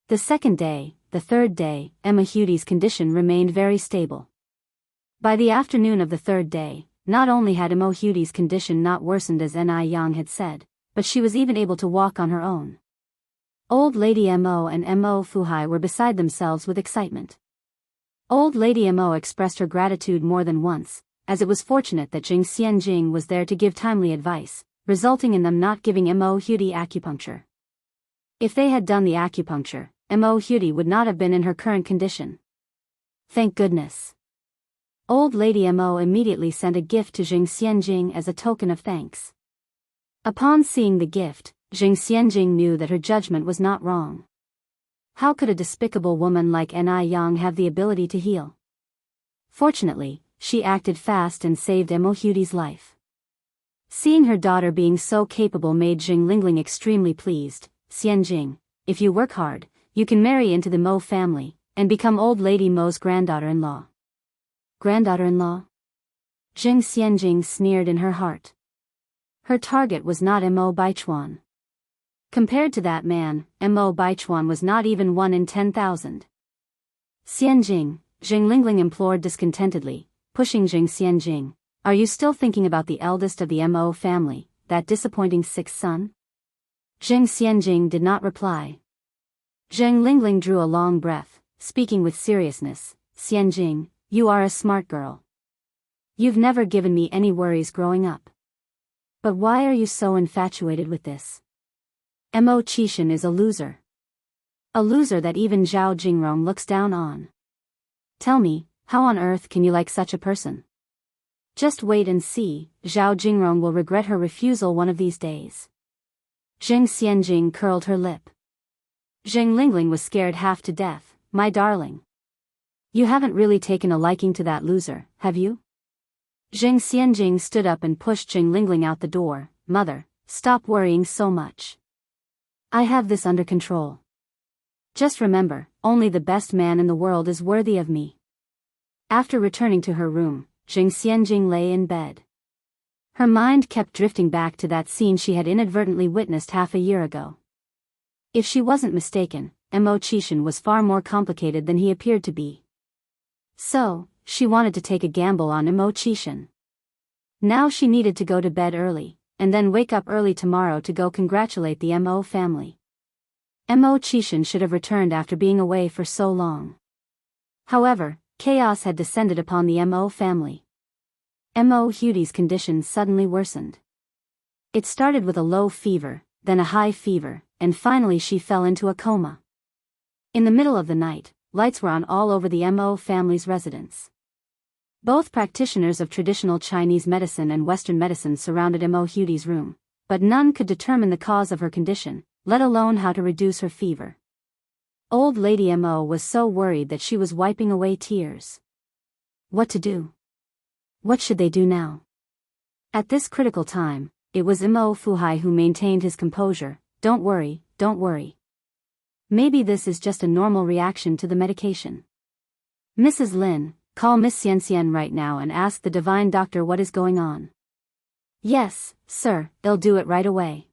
The second day, the third day, Mo Hudi's condition remained very stable. By the afternoon of the third day, not only had Mo Hudi's condition not worsened as Ni Yang had said, but she was even able to walk on her own. Old Lady Mo and Mo Fuhai were beside themselves with excitement. Old Lady Mo expressed her gratitude more than once, as it was fortunate that Jing Xianjing was there to give timely advice, resulting in them not giving Mo Hudi acupuncture. If they had done the acupuncture, Mo Hudi would not have been in her current condition. Thank goodness. Old Lady Mo immediately sent a gift to Jing Xianjing as a token of thanks. Upon seeing the gift, Jing Xianjing knew that her judgment was not wrong. How could a despicable woman like Ni Yang have the ability to heal? Fortunately, she acted fast and saved Mo Hudi's life. Seeing her daughter being so capable made Jing Lingling extremely pleased. "Xianjing, if you work hard, you can marry into the Mo family, and become old lady Mo's granddaughter-in-law." Granddaughter-in-law? Jing Xianjing sneered in her heart. Her target was not Mo Baichuan. Compared to that man, Mo Baichuan was not even 1 in 10,000. Xianjing, Zheng Lingling implored discontentedly, pushing Zheng Xianjing. Are you still thinking about the eldest of the Mo family, that disappointing sixth son? Zheng Xianjing did not reply. Zheng Lingling drew a long breath, speaking with seriousness. Xianjing, you are a smart girl. You've never given me any worries growing up. But why are you so infatuated with this? Mo Qishan is a loser. A loser that even Zhao Jingrong looks down on. Tell me, how on earth can you like such a person? Just wait and see, Zhao Jingrong will regret her refusal one of these days. Zheng Xianjing curled her lip. Zheng Lingling was scared half to death. My darling. You haven't really taken a liking to that loser, have you? Zheng Xianjing stood up and pushed Zheng Lingling out the door. Mother, stop worrying so much. I have this under control. Just remember, only the best man in the world is worthy of me. After returning to her room, Zheng Xianjing lay in bed. Her mind kept drifting back to that scene she had inadvertently witnessed half a year ago. If she wasn't mistaken, Mo Qishan was far more complicated than he appeared to be. So, she wanted to take a gamble on Mo Qishan. Now she needed to go to bed early, and then wake up early tomorrow to go congratulate the Mo family. Mo Qishan should have returned after being away for so long. However, chaos had descended upon the Mo family. Mo Hudi's condition suddenly worsened. It started with a low fever, then a high fever, and finally she fell into a coma. In the middle of the night, lights were on all over the Mo family's residence. Both practitioners of traditional Chinese medicine and Western medicine surrounded Mo Hudi's room, but none could determine the cause of her condition, let alone how to reduce her fever. Old Lady Mo was so worried that she was wiping away tears. What to do? What should they do now? At this critical time, it was Mo Fuhai who maintained his composure. Don't worry, don't worry. Maybe this is just a normal reaction to the medication. Mrs. Lin, call Miss Xianxian right now and ask the divine doctor what is going on. Yes, sir, they'll do it right away.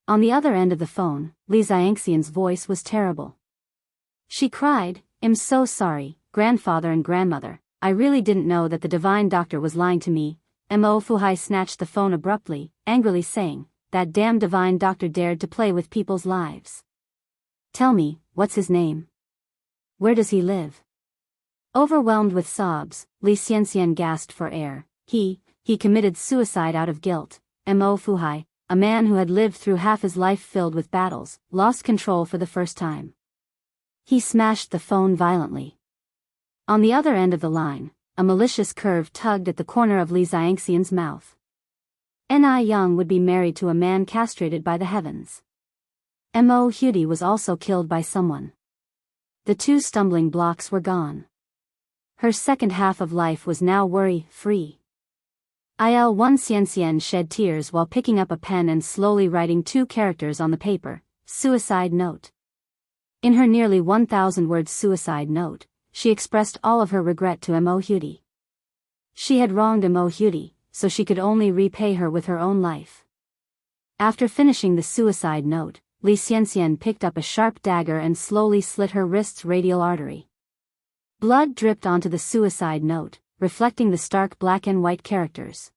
On the other end of the phone, Li Xiangxian's voice was terrible. She cried, I'm so sorry, grandfather and grandmother, I really didn't know that the divine doctor was lying to me. Mo Fuhai snatched the phone abruptly, angrily saying, that damn divine doctor dared to play with people's lives. Tell me, what's his name? Where does he live? Overwhelmed with sobs, Li Xianxian gasped for air. He committed suicide out of guilt. Mo Fuhai, a man who had lived through half his life filled with battles, lost control for the first time. He smashed the phone violently. On the other end of the line, a malicious curve tugged at the corner of Li Xiangxian's mouth. Ni Yang would be married to a man castrated by the heavens. Mo Hudi was also killed by someone. The two stumbling blocks were gone. Her second half of life was now worry-free. Il-1 Xianxian shed tears while picking up a pen and slowly writing 2 characters on the paper, suicide note. In her nearly 1,000-word suicide note, she expressed all of her regret to Mo Hudi. She had wronged Mo Hudi, so she could only repay her with her own life. After finishing the suicide note, Li Xianxian picked up a sharp dagger and slowly slit her wrist's radial artery. Blood dripped onto the suicide note, reflecting the stark black and white characters.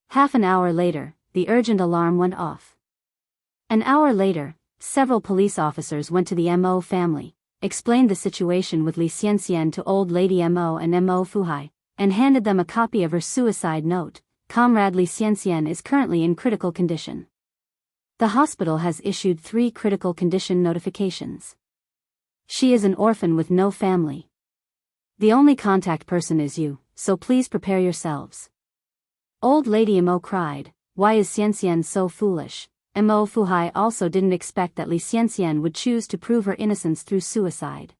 Half an hour later, the urgent alarm went off. An hour later, several police officers went to the Mo family, explained the situation with Li Xianxian to old Lady Mo and Mo Fuhai, and handed them a copy of her suicide note. Comrade Li Xianxian is currently in critical condition. The hospital has issued 3 critical condition notifications. She is an orphan with no family. The only contact person is you, so please prepare yourselves. Old Lady Mo cried, why is Xianxian so foolish? Mo Fuhai also didn't expect that Li Xianxian would choose to prove her innocence through suicide.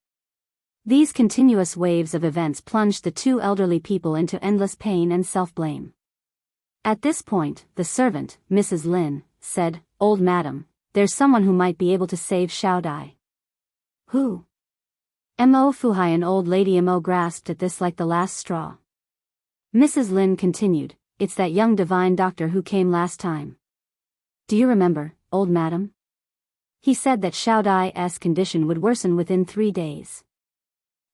These continuous waves of events plunged the 2 elderly people into endless pain and self-blame. At this point, the servant, Mrs. Lin, said, Old madam, there's someone who might be able to save Xiao Dai. Who? Mo Fuhai and old Lady Mo grasped at this like the last straw. Mrs. Lin continued, it's that young divine doctor who came last time. Do you remember, old madam? He said that Xiao Dai's condition would worsen within 3 days.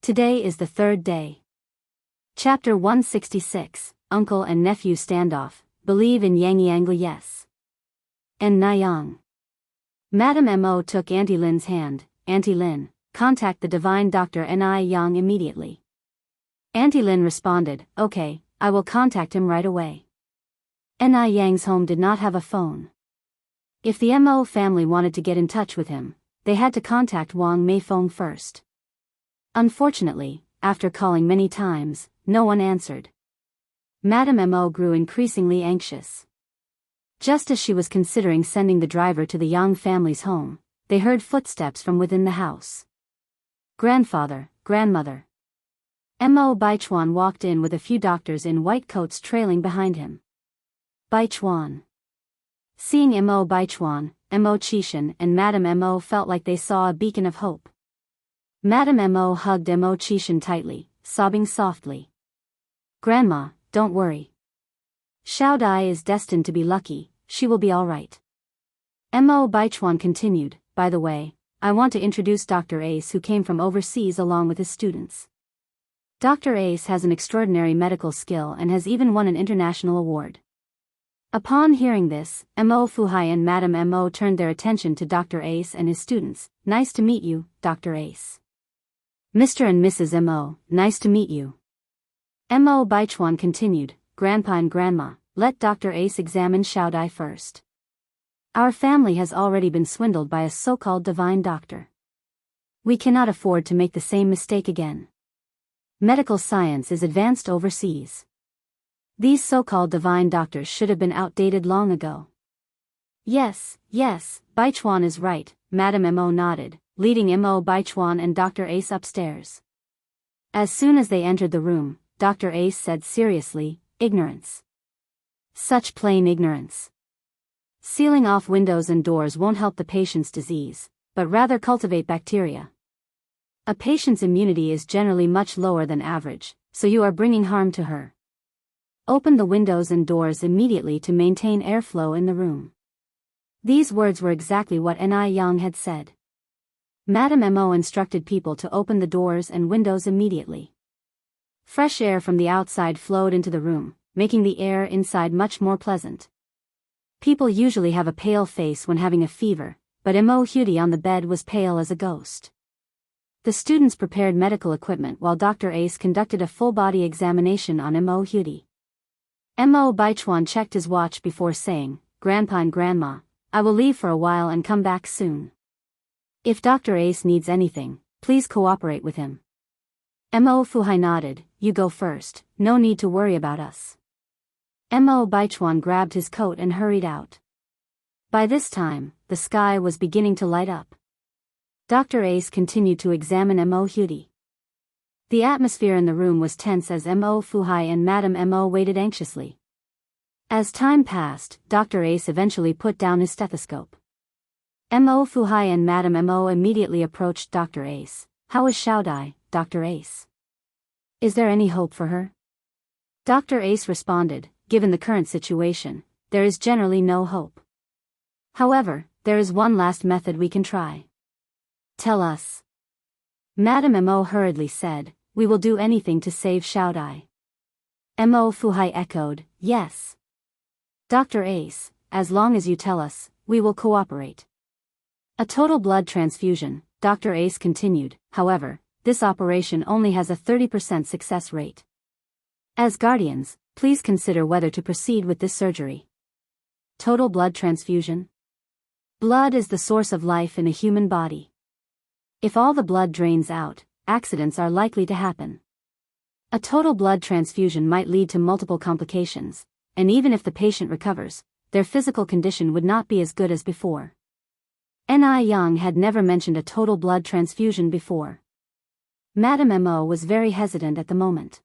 Today is the 3rd day. Chapter 166, Uncle and Nephew Standoff, Believe in Yang Yang Yes. And Nayang. Madame Mo took Auntie Lin's hand. Auntie Lin, contact the divine Dr. Ni Yang immediately. Auntie Lin responded, okay, I will contact him right away. Ni Yang's home did not have a phone. If the Mo family wanted to get in touch with him, they had to contact Wang Meifeng first. Unfortunately, after calling many times, no one answered. Madame Mo grew increasingly anxious. Just as she was considering sending the driver to the Yang family's home, they heard footsteps from within the house. Grandfather, grandmother. Mo Baichuan walked in with a few doctors in white coats trailing behind him. Baichuan. Seeing Mo Baichuan, Mo Qishan and Madame Mo felt like they saw a beacon of hope. Madame Mo hugged Mo Qishan tightly, sobbing softly. Grandma, don't worry. Xiao Dai is destined to be lucky, she will be all right. Mo Baichuan continued, by the way, I want to introduce Dr. Ace who came from overseas along with his students. Dr. Ace has an extraordinary medical skill and has even won an international award. Upon hearing this, Mo Fuhai and Madame Mo turned their attention to Dr. Ace and his students. Nice to meet you, Dr. Ace. Mr. and Mrs. Mo, nice to meet you. Mo Baichuan continued, Grandpa and Grandma, let Dr. Ace examine Xiao Dai first. Our family has already been swindled by a so-called divine doctor. We cannot afford to make the same mistake again. Medical science is advanced overseas. These so-called divine doctors should have been outdated long ago. Yes, Baichuan is right, Madame Mo nodded, leading Mo Baichuan and Dr. Ace upstairs. As soon as they entered the room, Dr. Ace said seriously, ignorance. Such plain ignorance. Sealing off windows and doors won't help the patient's disease, but rather cultivate bacteria. A patient's immunity is generally much lower than average, so you are bringing harm to her. Open the windows and doors immediately to maintain airflow in the room. These words were exactly what Ni Yang had said. Madame Mo instructed people to open the doors and windows immediately. Fresh air from the outside flowed into the room, making the air inside much more pleasant. People usually have a pale face when having a fever, but Mo Hudi on the bed was pale as a ghost. The students prepared medical equipment while Dr. Ace conducted a full-body examination on Mo Hudi. Mo Baichuan checked his watch before saying, Grandpa and Grandma, I will leave for a while and come back soon. If Dr. Ace needs anything, please cooperate with him. Mo Fuhai nodded, you go first, no need to worry about us. Mo Baichuan grabbed his coat and hurried out. By this time, the sky was beginning to light up. Dr. Ace continued to examine Mo Hudi. The atmosphere in the room was tense as Mo Fuhai and Madame Mo waited anxiously. As time passed, Dr. Ace eventually put down his stethoscope. Mo Fuhai and Madame Mo immediately approached Dr. Ace. How is Xiao Dai, Dr. Ace? Is there any hope for her? Dr. Ace responded, given the current situation, there is generally no hope. However, there is one last method we can try. Tell us. Madame Mo hurriedly said, we will do anything to save Xiao Dai. Mo Fuhai echoed, yes. Dr. Ace, as long as you tell us, we will cooperate. A total blood transfusion, Dr. Ace continued, however, this operation only has a 30% success rate. As guardians, please consider whether to proceed with this surgery. Total blood transfusion? Blood is the source of life in a human body. If all the blood drains out, accidents are likely to happen. A total blood transfusion might lead to multiple complications, and even if the patient recovers, their physical condition would not be as good as before. Ni Yang had never mentioned a total blood transfusion before. Madame Mo was very hesitant at the moment.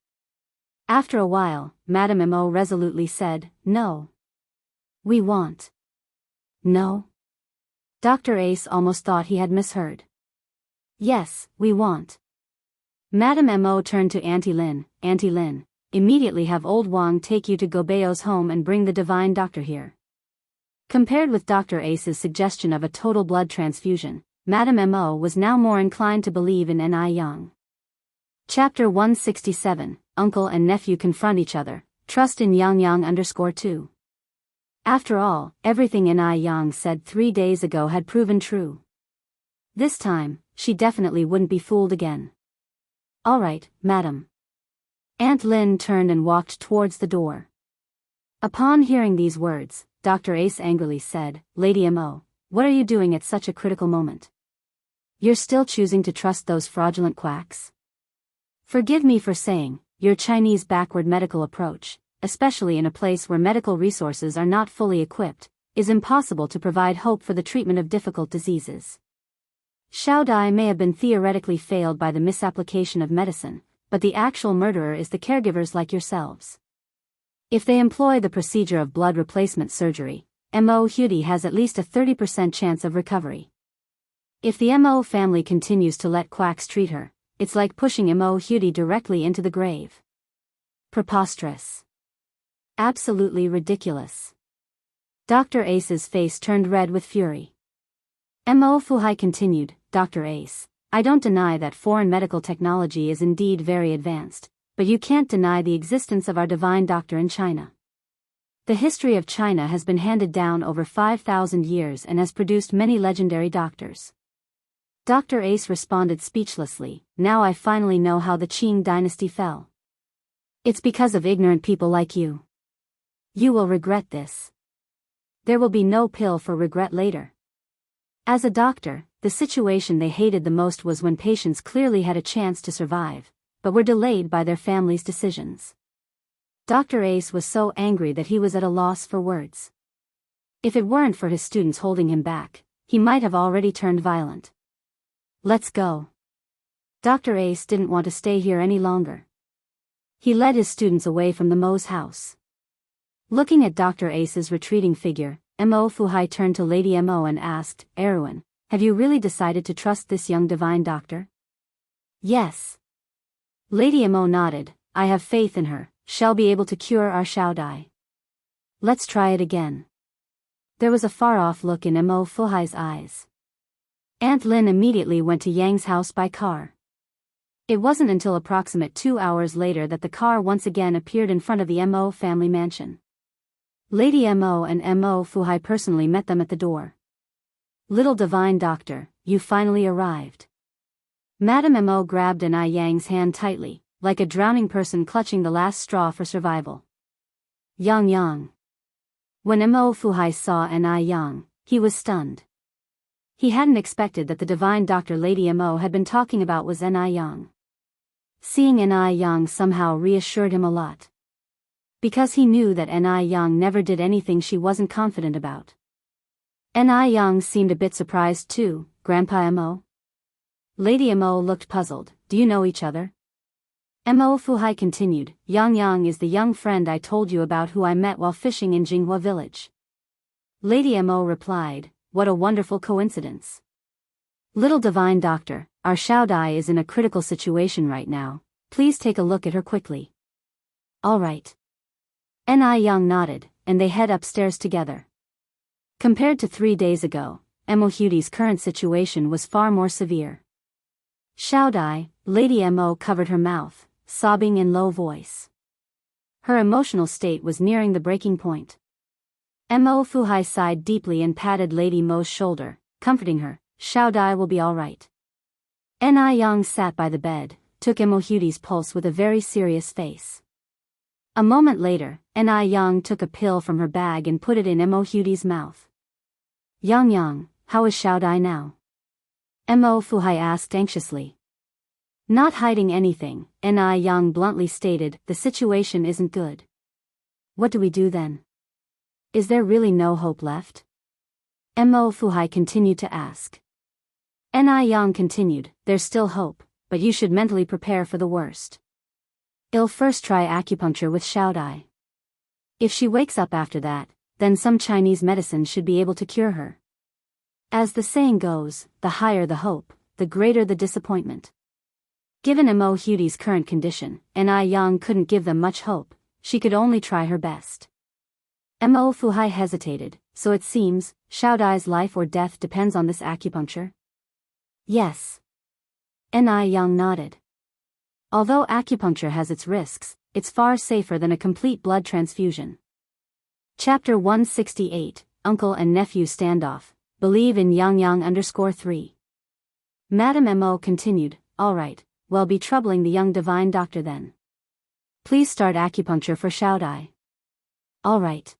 After a while, Madame Mo resolutely said, no. We want. No. Dr. Ace almost thought he had misheard. Yes, we want. Madame Mo turned to Auntie Lin. Auntie Lin, immediately have old Wang take you to Gobeo's home and bring the divine doctor here. Compared with Dr. Ace's suggestion of a total blood transfusion, Madame M.O. was now more inclined to believe in N.I. Yang. Chapter 167, Uncle and Nephew Confront Each Other, Trust in Yang_2. After all, everything N.I. Yang said 3 days ago had proven true. This time, she definitely wouldn't be fooled again. All right, madam. Aunt Lin turned and walked towards the door. Upon hearing these words, Dr. Ace angrily said, Lady M.O., what are you doing at such a critical moment? You're still choosing to trust those fraudulent quacks? Forgive me for saying, your Chinese backward medical approach, especially in a place where medical resources are not fully equipped, is impossible to provide hope for the treatment of difficult diseases. Xiao Dai may have been theoretically failed by the misapplication of medicine, but the actual murderer is the caregivers like yourselves. If they employ the procedure of blood replacement surgery, M.O. Hudy has at least a 30% chance of recovery. If the M.O. family continues to let quacks treat her, it's like pushing M.O. Hudy directly into the grave. Preposterous. Absolutely ridiculous. Dr. Ace's face turned red with fury. M.O. Fuhai continued, Dr. Ace, I don't deny that foreign medical technology is indeed very advanced, but you can't deny the existence of our divine doctor in China. The history of China has been handed down over 5,000 years and has produced many legendary doctors. Dr. Ace responded speechlessly, now I finally know how the Qing dynasty fell. It's because of ignorant people like you. You will regret this. There will be no pill for regret later. As a doctor, the situation they hated the most was when patients clearly had a chance to survive, but were delayed by their family's decisions. Dr. Ace was so angry that he was at a loss for words. If it weren't for his students holding him back, he might have already turned violent. Let's go. Dr. Ace didn't want to stay here any longer. He led his students away from the Mo's house. Looking at Dr. Ace's retreating figure, M.O. Fuhai turned to Lady M.O. and asked, Erwin, have you really decided to trust this young divine doctor? Yes. Lady M.O. nodded, I have faith in her, she'll be able to cure our Xiao Dai. Let's try it again. There was a far-off look in M.O. Fuhai's eyes. Aunt Lin immediately went to Yang's house by car. It wasn't until approximate 2 hours later that the car once again appeared in front of the M.O. family mansion. Lady M.O. and M.O. Fuhai personally met them at the door. Little divine doctor, you finally arrived. Madame M.O. grabbed N.I. Yang's hand tightly, like a drowning person clutching the last straw for survival. Yang. When M.O. Fuhai saw N.I. Yang, he was stunned. He hadn't expected that the divine doctor Lady M.O. had been talking about was N.I. Yang. Seeing N.I. Yang somehow reassured him a lot. Because he knew that N.I. Yang never did anything she wasn't confident about. N.I. Yang seemed a bit surprised too, Grandpa M.O. Lady M.O. looked puzzled, do you know each other? M.O. Fuhai continued, Yang is the young friend I told you about who I met while fishing in Jinghua village. Lady M.O. replied, what a wonderful coincidence. Little divine doctor, our Xiao Dai is in a critical situation right now, please take a look at her quickly. All right. N.I. Yang nodded, and they head upstairs together. Compared to 3 days ago, M.O. Hudy's current situation was far more severe. Xiao Dai, Lady M.O. covered her mouth, sobbing in low voice. Her emotional state was nearing the breaking point. M.O. Fuhai sighed deeply and patted Lady Mo's shoulder, comforting her, Xiao Dai will be all right. N.I. Yang sat by the bed, took M.O. Hudy's pulse with a very serious face. A moment later, N.I. Yang took a pill from her bag and put it in M.O. Hudy's mouth. Yang, how is Xiao Dai now? M.O. Fuhai asked anxiously. Not hiding anything, N.I. Yang bluntly stated, the situation isn't good. What do we do then? Is there really no hope left? M.O. Fuhai continued to ask. N.I. Yang continued, there's still hope, but you should mentally prepare for the worst. I'll first try acupuncture with Xiao Dai. If she wakes up after that, then some Chinese medicine should be able to cure her. As the saying goes, the higher the hope, the greater the disappointment. Given M.O. Hudy's current condition, N.I. Yang couldn't give them much hope, she could only try her best. M.O. Fuhai hesitated, so it seems, Xiaodai's life or death depends on this acupuncture? Yes. Ni Yang nodded. Although acupuncture has its risks, it's far safer than a complete blood transfusion. Chapter 168, Uncle and Nephew Standoff, Believe in Yang_3. Madame Mo continued, Alright, well be troubling the young divine doctor then. Please start acupuncture for Xiaodai. Alright.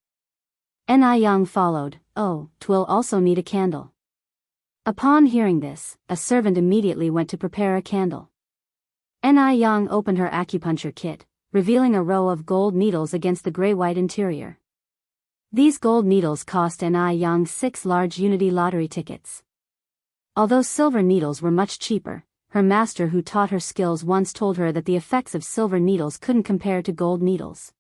Ni Yang followed, oh, 'twill also need a candle. Upon hearing this, a servant immediately went to prepare a candle. Ni Yang opened her acupuncture kit, revealing a row of gold needles against the gray-white interior. These gold needles cost Ni Yang 6 large Unity lottery tickets. Although silver needles were much cheaper, her master who taught her skills once told her that the effects of silver needles couldn't compare to gold needles.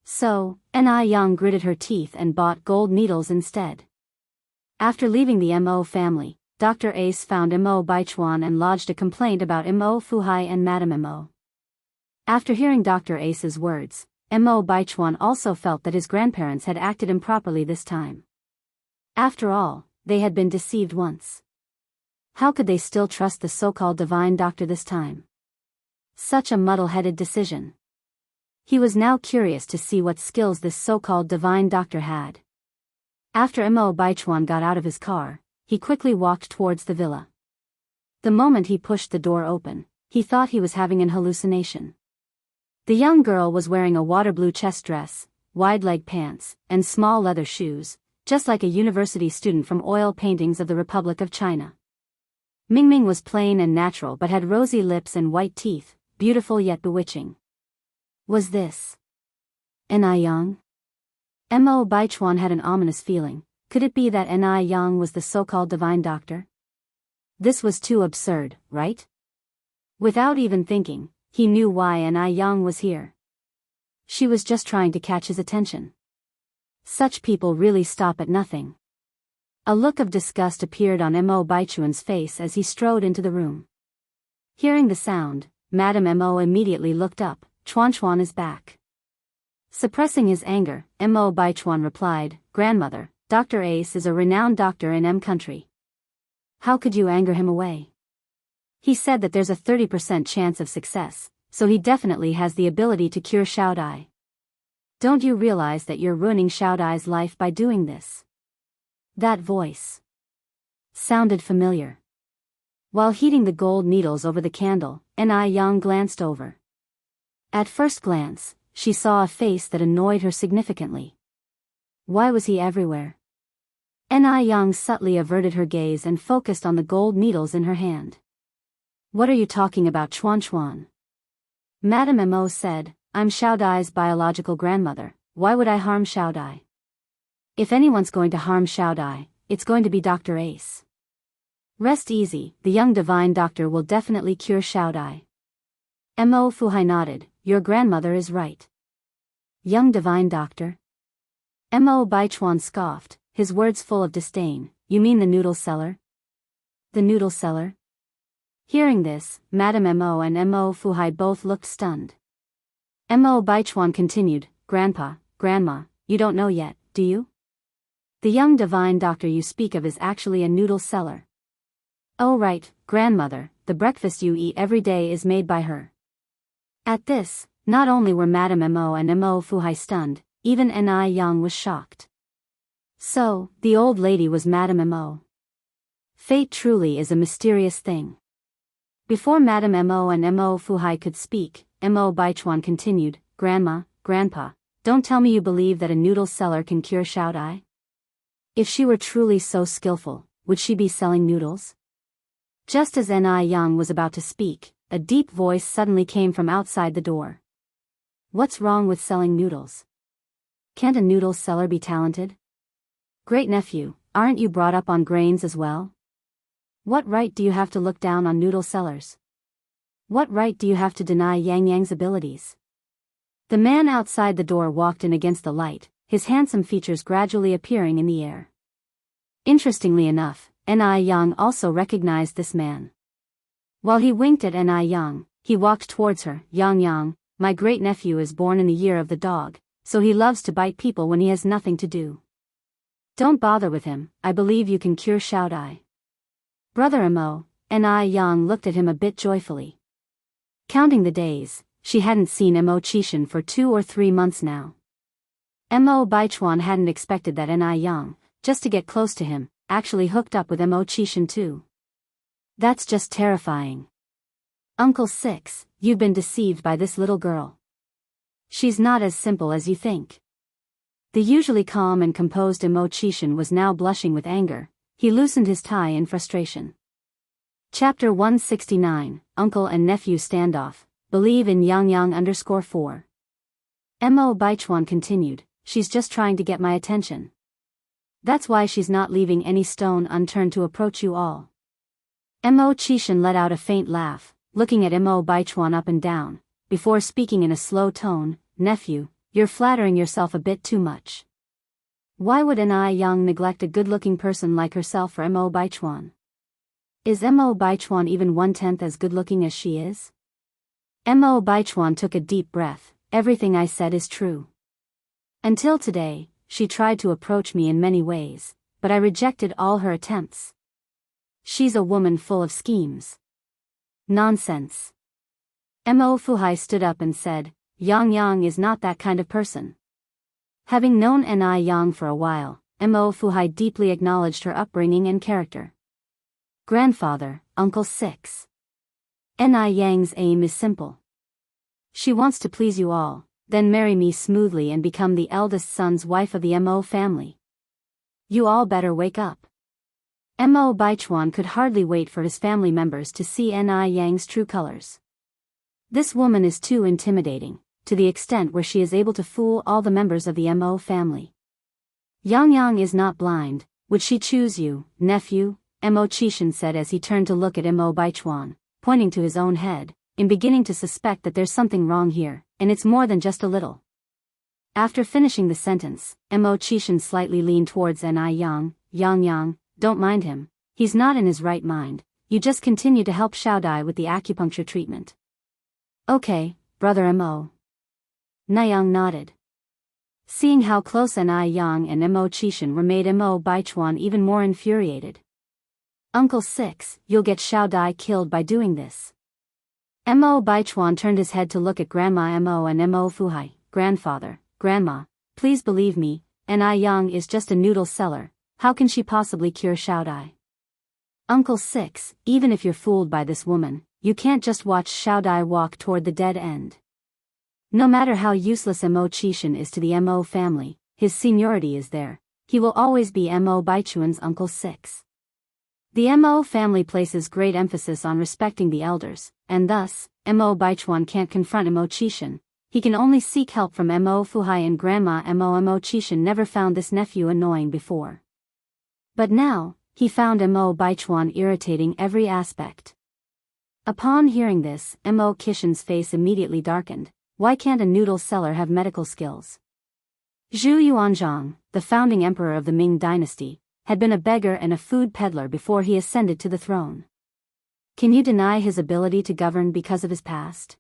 So, Ni Yang gritted her teeth and bought gold needles instead. After leaving the Mo family, Dr. Ace found Mo Baichuan and lodged a complaint about Mo Fuhai and Madame Mo. After hearing Dr. Ace's words, Mo Baichuan also felt that his grandparents had acted improperly this time. After all, they had been deceived once. How could they still trust the so-called divine doctor this time? Such a muddle-headed decision. He was now curious to see what skills this so-called divine doctor had. After Mo Baichuan got out of his car, he quickly walked towards the villa. The moment he pushed the door open, he thought he was having an hallucination. The young girl was wearing a water blue chest dress, wide leg pants, and small leather shoes, just like a university student from oil paintings of the Republic of China. Mingming was plain and natural but had rosy lips and white teeth, beautiful yet bewitching. Was this Ni Yang? Mo Baichuan had an ominous feeling. Could it be that Ni Yang was the so-called divine doctor? This was too absurd, right? Without even thinking, he knew why Ni Yang was here. She was just trying to catch his attention. Such people really stop at nothing. A look of disgust appeared on Mo Baichuan's face as he strode into the room. Hearing the sound, Madame Mo immediately looked up. Chuan is back. Suppressing his anger, Mo Baichuan replied, Grandmother, Dr. Ace is a renowned doctor in M country. How could you anger him away? He said that there's a 30% chance of success, so he definitely has the ability to cure Xiaodai. Don't you realize that you're ruining Xiaodai's life by doing this? That voice sounded familiar. While heating the gold needles over the candle, Ni Yang glanced over. At first glance, she saw a face that annoyed her significantly. Why was he everywhere? Ni Yang subtly averted her gaze and focused on the gold needles in her hand. What are you talking about, Chuan? Madame Mo said, I'm Xiaodai's biological grandmother, why would I harm Xiaodai? If anyone's going to harm Xiaodai, it's going to be Dr. Ace. Rest easy, the young divine doctor will definitely cure Xiaodai. Mo Fuhai nodded, your grandmother is right. Young divine doctor? Mo Baichuan scoffed, his words full of disdain, you mean the noodle seller? The noodle seller? Hearing this, Madame Mo and Mo Fuhai both looked stunned. Mo Baichuan continued, Grandpa, Grandma, you don't know yet, do you? The young divine doctor you speak of is actually a noodle seller. Oh right, Grandmother, the breakfast you eat every day is made by her. At this, not only were Madame Mo and Mo Fuhai stunned, even Ni Yang was shocked. So, the old lady was Madame Mo. Fate truly is a mysterious thing. Before Madame Mo and Mo Fuhai could speak, Mo Baichuan continued, Grandma, Grandpa, don't tell me you believe that a noodle seller can cure Xiaodai? If she were truly so skillful, would she be selling noodles? Just as Ni Yang was about to speak, a deep voice suddenly came from outside the door. What's wrong with selling noodles? Can't a noodle seller be talented? Great nephew, aren't you brought up on grains as well? What right do you have to look down on noodle sellers? What right do you have to deny Yang Yang's abilities? The man outside the door walked in against the light, his handsome features gradually appearing in the air. Interestingly enough, Ni Yang also recognized this man. While he winked at Ni Yang, he walked towards her. Yang, my great-nephew is born in the year of the dog, so he loves to bite people when he has nothing to do. Don't bother with him, I believe you can cure Xiaodai. Brother Mo, Ni Yang looked at him a bit joyfully. Counting the days, she hadn't seen Mo Qishan for 2 or 3 months now. Mo Baichuan hadn't expected that Ni Yang, just to get close to him, actually hooked up with Mo Qishan too. That's just terrifying. Uncle Six, you've been deceived by this little girl. She's not as simple as you think. The usually calm and composed Mo Qishan was now blushing with anger. He loosened his tie in frustration. Chapter 169, Uncle and Nephew Standoff, Believe in Yang_4. Mo Baichuan continued, she's just trying to get my attention. That's why she's not leaving any stone unturned to approach you all. Mo Qishan let out a faint laugh, looking at Mo Baichuan up and down, before speaking in a slow tone, Nephew, you're flattering yourself a bit too much. Why would Ni Yang neglect a good-looking person like herself for Mo Baichuan? Is Mo Baichuan even 1/10 as good-looking as she is? Mo Baichuan took a deep breath, everything I said is true. Until today, she tried to approach me in many ways, but I rejected all her attempts. She's a woman full of schemes. Nonsense. Mo Fuhai stood up and said, Yang is not that kind of person. Having known Ni Yang for a while, Mo Fuhai deeply acknowledged her upbringing and character. Grandfather, Uncle Six. Ni Yang's aim is simple. She wants to please you all, then marry me smoothly and become the eldest son's wife of the Mo family. You all better wake up. Mo Baichuan could hardly wait for his family members to see Ni Yang's true colors. This woman is too intimidating, to the extent where she is able to fool all the members of the Mo family. Yang is not blind, would she choose you, nephew? Mo Qishan said as he turned to look at Mo Baichuan, pointing to his own head, in beginning to suspect that there's something wrong here, and it's more than just a little. After finishing the sentence, Mo Qishan slightly leaned towards Ni Yang. Yang, don't mind him, he's not in his right mind, you just continue to help Xiaodai with the acupuncture treatment. Okay, brother Mo. Niyang nodded. Seeing how close Ni Yang and Mo Qishan were made Mo Baichuan even more infuriated. Uncle Six, you'll get Xiaodai killed by doing this. Mo Baichuan turned his head to look at Grandma Mo and Mo Fuhai. Grandfather, Grandma, please believe me, Ni Yang is just a noodle seller, how can she possibly cure Xiaodai? Uncle Six, even if you're fooled by this woman, you can't just watch Xiaodai walk toward the dead end. No matter how useless Mo Qishan is to the Mo family, his seniority is there, he will always be Mo Baichuan's Uncle Six. The Mo family places great emphasis on respecting the elders, and thus, Mo Baichuan can't confront Mo Qishan, he can only seek help from Mo Fuhai and Grandma Mo Qishan never found this nephew annoying before. But now, he found Mo Baichuan irritating every aspect. Upon hearing this, Mo Qishan's face immediately darkened. Why can't a noodle seller have medical skills? Zhu Yuanzhang, the founding emperor of the Ming dynasty, had been a beggar and a food peddler before he ascended to the throne. Can you deny his ability to govern because of his past?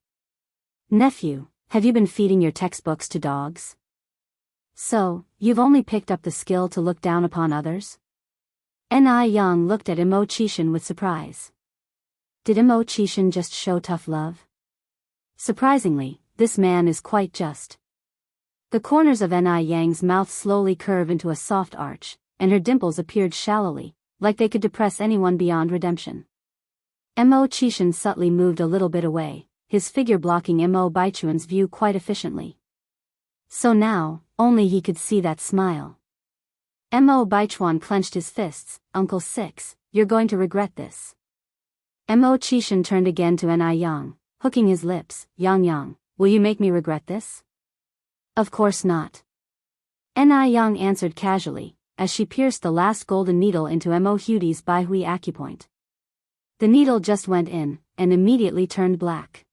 Nephew, have you been feeding your textbooks to dogs? So, you've only picked up the skill to look down upon others? Ni Yang looked at Mo Qishan with surprise. Did Mo Qishan just show tough love? Surprisingly, this man is quite just. The corners of Ni Yang's mouth slowly curve into a soft arch, and her dimples appeared shallowly, like they could depress anyone beyond redemption. Mo Qishan subtly moved a little bit away, his figure blocking Mo Baichuan's view quite efficiently. So now, only he could see that smile. Mo Baichuan clenched his fists. Uncle Six, you're going to regret this. Mo Qishan turned again to Ni Yang, hooking his lips. Yang, will you make me regret this? Of course not. Ni Yang answered casually, as she pierced the last golden needle into Mo Hudi's Baihui acupoint. The needle just went in, and immediately turned black.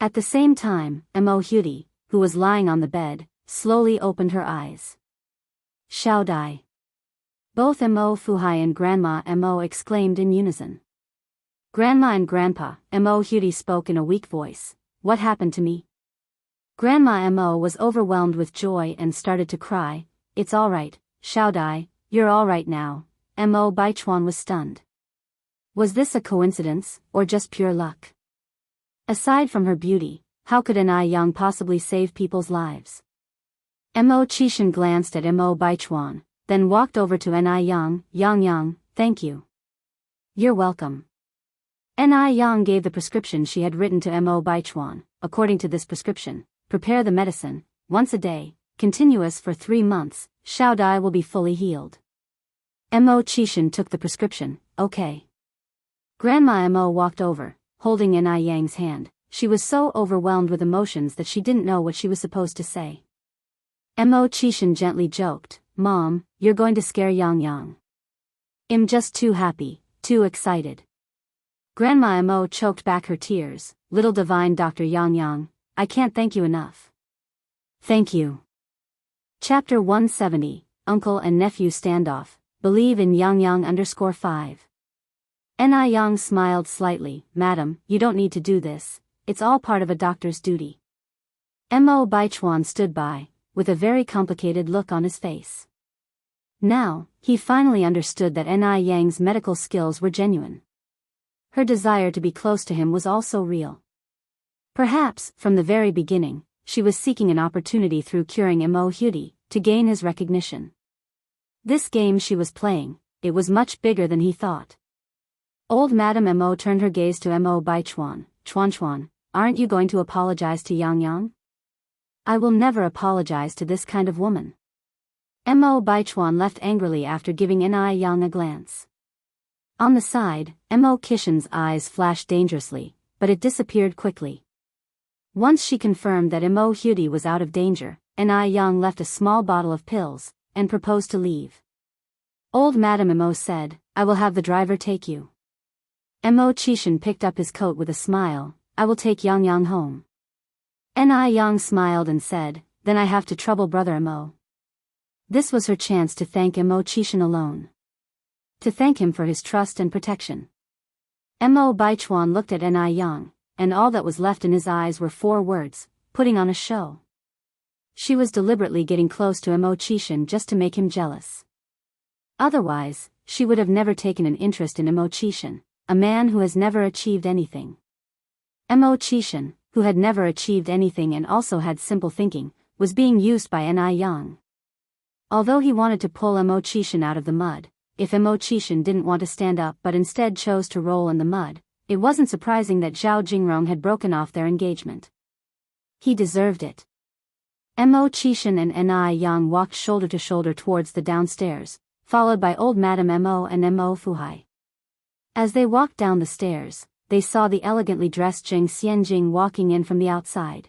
At the same time, Mo Hudi, who was lying on the bed, slowly opened her eyes. Xiaodai. Both Mo Fuhai and Grandma Mo exclaimed in unison. Grandma and Grandpa, Mo Hudi spoke in a weak voice. What happened to me? Grandma Mo was overwhelmed with joy and started to cry. It's all right, Xiao Dai, you're all right now. Mo Baichuan was stunned. Was this a coincidence, or just pure luck? Aside from her beauty, how could An Yang possibly save people's lives? Mo Qishan glanced at Mo Baichuan, then walked over to An Yang, thank you. You're welcome. An Yang gave the prescription she had written to Mo Baichuan. According to this prescription, prepare the medicine, once a day, continuous for 3 months, Xiao Dai will be fully healed. Mo Qishan took the prescription, okay. Grandma Mo walked over, holding An Yang's hand. She was so overwhelmed with emotions that she didn't know what she was supposed to say. Mo Qishan gently joked, Mom, you're going to scare Yang. I'm just too happy, too excited. Grandma Mo choked back her tears. Little divine Dr. Yang, I can't thank you enough. Thank you. Chapter 170, Uncle and Nephew Standoff, Believe in Yang_5. An Yang smiled slightly, Madam, you don't need to do this, it's all part of a doctor's duty. Mo Baichuan stood by, with a very complicated look on his face. Now, he finally understood that An Yang's medical skills were genuine. Her desire to be close to him was also real. Perhaps, from the very beginning, she was seeking an opportunity through curing Mo Hudi, to gain his recognition. This game she was playing, it was much bigger than he thought. Old Madame Mo turned her gaze to Mo Baichuan, Chuan, aren't you going to apologize to Yang? I will never apologize to this kind of woman. Mo Baichuan left angrily after giving An Yang a glance. On the side, Mo Qishan's eyes flashed dangerously, but it disappeared quickly. Once she confirmed that Mo Hudi was out of danger, An Yang left a small bottle of pills, and proposed to leave. Old Madame Mo said, I will have the driver take you. Mo Qishan picked up his coat with a smile, I will take Yang home. An Yang smiled and said, then I have to trouble brother Mo. This was her chance to thank Mo Qishan alone. To thank him for his trust and protection. Mo Baichuan looked at An Yang, and all that was left in his eyes were 4 words, putting on a show. She was deliberately getting close to Mo Qishan just to make him jealous. Otherwise, she would have never taken an interest in Mo Qishan, a man who has never achieved anything. Mo Qishan, who had never achieved anything and also had simple thinking, was being used by An Yang. Although he wanted to pull Mo Qishan out of the mud, if Mo Qishan didn't want to stand up but instead chose to roll in the mud, it wasn't surprising that Zhao Jingrong had broken off their engagement. He deserved it. Mo Qishan and An Yang walked shoulder to shoulder towards the downstairs, followed by old Madame Mo and Mo Fuhai. As they walked down the stairs, they saw the elegantly dressed Zheng Xianjing walking in from the outside.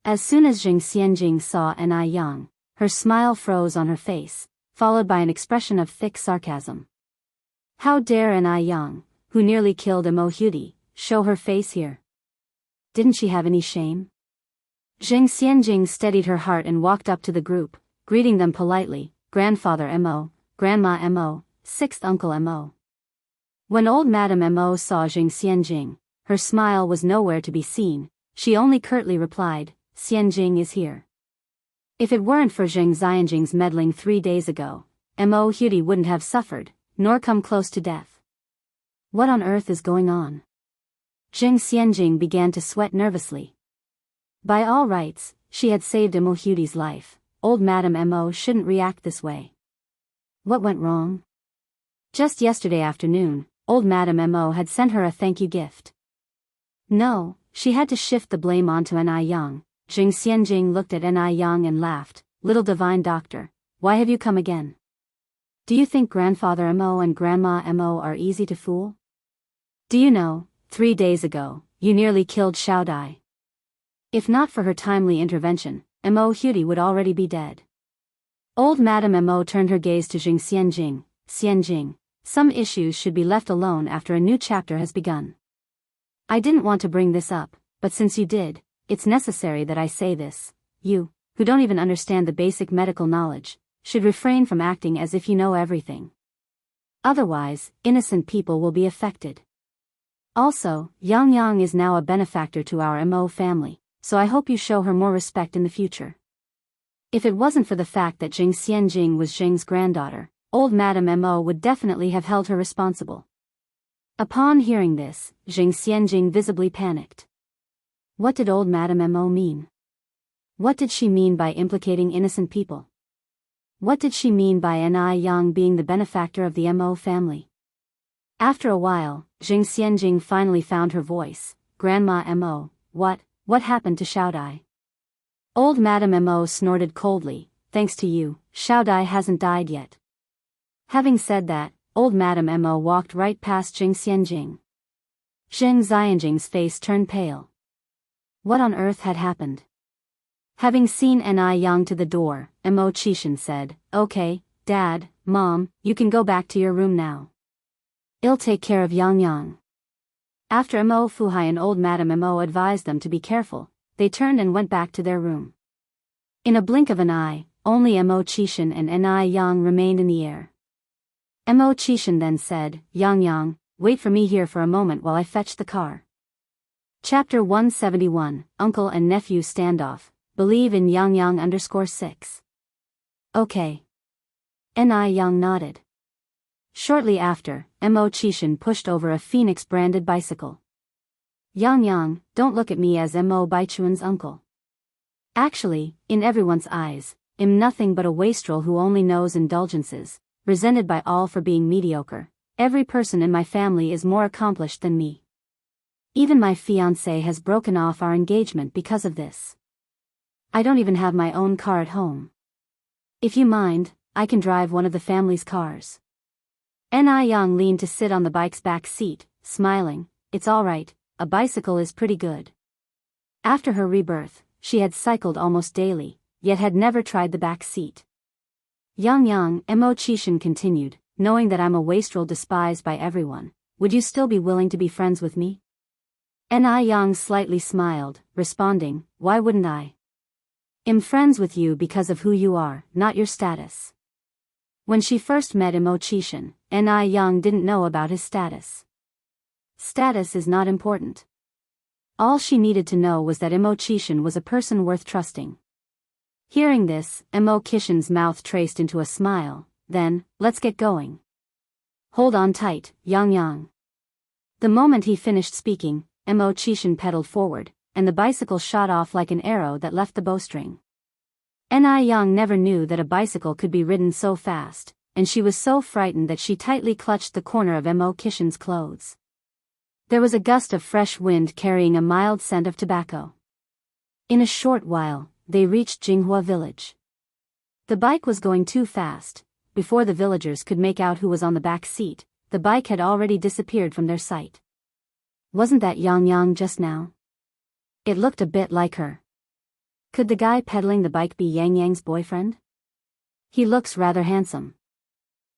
As soon as Zheng Xianjing saw An Yang, her smile froze on her face, followed by an expression of thick sarcasm. How dare An Yang, who nearly killed Mo Hudi, show her face here? Didn't she have any shame? Zheng Xianjing steadied her heart and walked up to the group, greeting them politely, Grandfather Mo, Grandma Mo, 6th Uncle Mo. When old Madame Mo saw Zheng Xianjing, her smile was nowhere to be seen, she only curtly replied, Xianjing is here. If it weren't for Zheng Xianjing's meddling 3 days ago, Mo Hudi wouldn't have suffered, nor come close to death. What on earth is going on? Zheng Xianjing began to sweat nervously. By all rights, she had saved Mo Hudi's life, old Madame Mo shouldn't react this way. What went wrong? Just yesterday afternoon, old Madame Mo had sent her a thank you gift. No, she had to shift the blame onto An Yang. Zheng Xianjing looked at An Yang and laughed, Little divine doctor, why have you come again? Do you think Grandfather Mo and Grandma Mo are easy to fool? Do you know, 3 days ago, you nearly killed Xiao Dai. If not for her timely intervention, Mo Hudi would already be dead. Old Madame Mo turned her gaze to Zheng Xianjing. Xianjing, some issues should be left alone after a new chapter has begun. I didn't want to bring this up, but since you did, it's necessary that I say this. You, who don't even understand the basic medical knowledge, should refrain from acting as if you know everything. Otherwise, innocent people will be affected. Also, Yang is now a benefactor to our Mo family, so I hope you show her more respect in the future. If it wasn't for the fact that Jing Xianjing was Jing's granddaughter, old Madame Mo would definitely have held her responsible. Upon hearing this, Jing Xianjing visibly panicked. What did old Madame Mo mean? What did she mean by implicating innocent people? What did she mean by Ni Yang being the benefactor of the Mo family? After a while, Jing Xianjing finally found her voice. Grandma Mo, what happened to Xiaodai? Old Madame Mo snorted coldly. Thanks to you, Xiaodai hasn't died yet. Having said that, old Madame Mo walked right past Jing Xianjing. Jing Xianjing's face turned pale. What on earth had happened? Having seen Ni Yang to the door, Mo Qishan said, Okay, Dad, Mom, you can go back to your room now. I'll take care of Yang Yang. After Mo Fuhai and old Madame Mo advised them to be careful, they turned and went back to their room. In a blink of an eye, only Mo Qishan and Ni Yang remained in the air. Mo Qishan then said, Yang Yang, wait for me here for a moment while I fetch the car. Chapter 171, Uncle and Nephew Standoff. Believe in Yang Yang _6. Okay. Ni Yang nodded. Shortly after, Mo Qishan pushed over a Phoenix-branded bicycle. Yang Yang, don't look at me as Mo Baichuan's uncle. Actually, in everyone's eyes, I'm nothing but a wastrel who only knows indulgences, resented by all for being mediocre. Every person in my family is more accomplished than me. Even my fiancé has broken off our engagement because of this. I don't even have my own car at home. If you mind, I can drive one of the family's cars. Ni Yang leaned to sit on the bike's back seat, smiling. It's all right, a bicycle is pretty good. After her rebirth, she had cycled almost daily, yet had never tried the back seat. Yang Yang, Mo Qishan continued, knowing that I'm a wastrel despised by everyone, would you still be willing to be friends with me? Ni Yang slightly smiled, responding, why wouldn't I? I'm friends with you because of who you are, not your status. When she first met Mo Qishan, Ni Yang didn't know about his status. Status is not important. All she needed to know was that Mo Qishan was a person worth trusting. Hearing this, Mo Qishan's mouth traced into a smile, then, let's get going. Hold on tight, Yang Yang. The moment he finished speaking, Mo Qishan pedaled forward, and the bicycle shot off like an arrow that left the bowstring. Ni Yang never knew that a bicycle could be ridden so fast, and she was so frightened that she tightly clutched the corner of Mo Qishan's clothes. There was a gust of fresh wind carrying a mild scent of tobacco. In a short while, they reached Jinghua village. The bike was going too fast. Before the villagers could make out who was on the back seat, the bike had already disappeared from their sight. Wasn't that Yang Yang just now? It looked a bit like her. Could the guy pedaling the bike be Yang Yang's boyfriend? He looks rather handsome.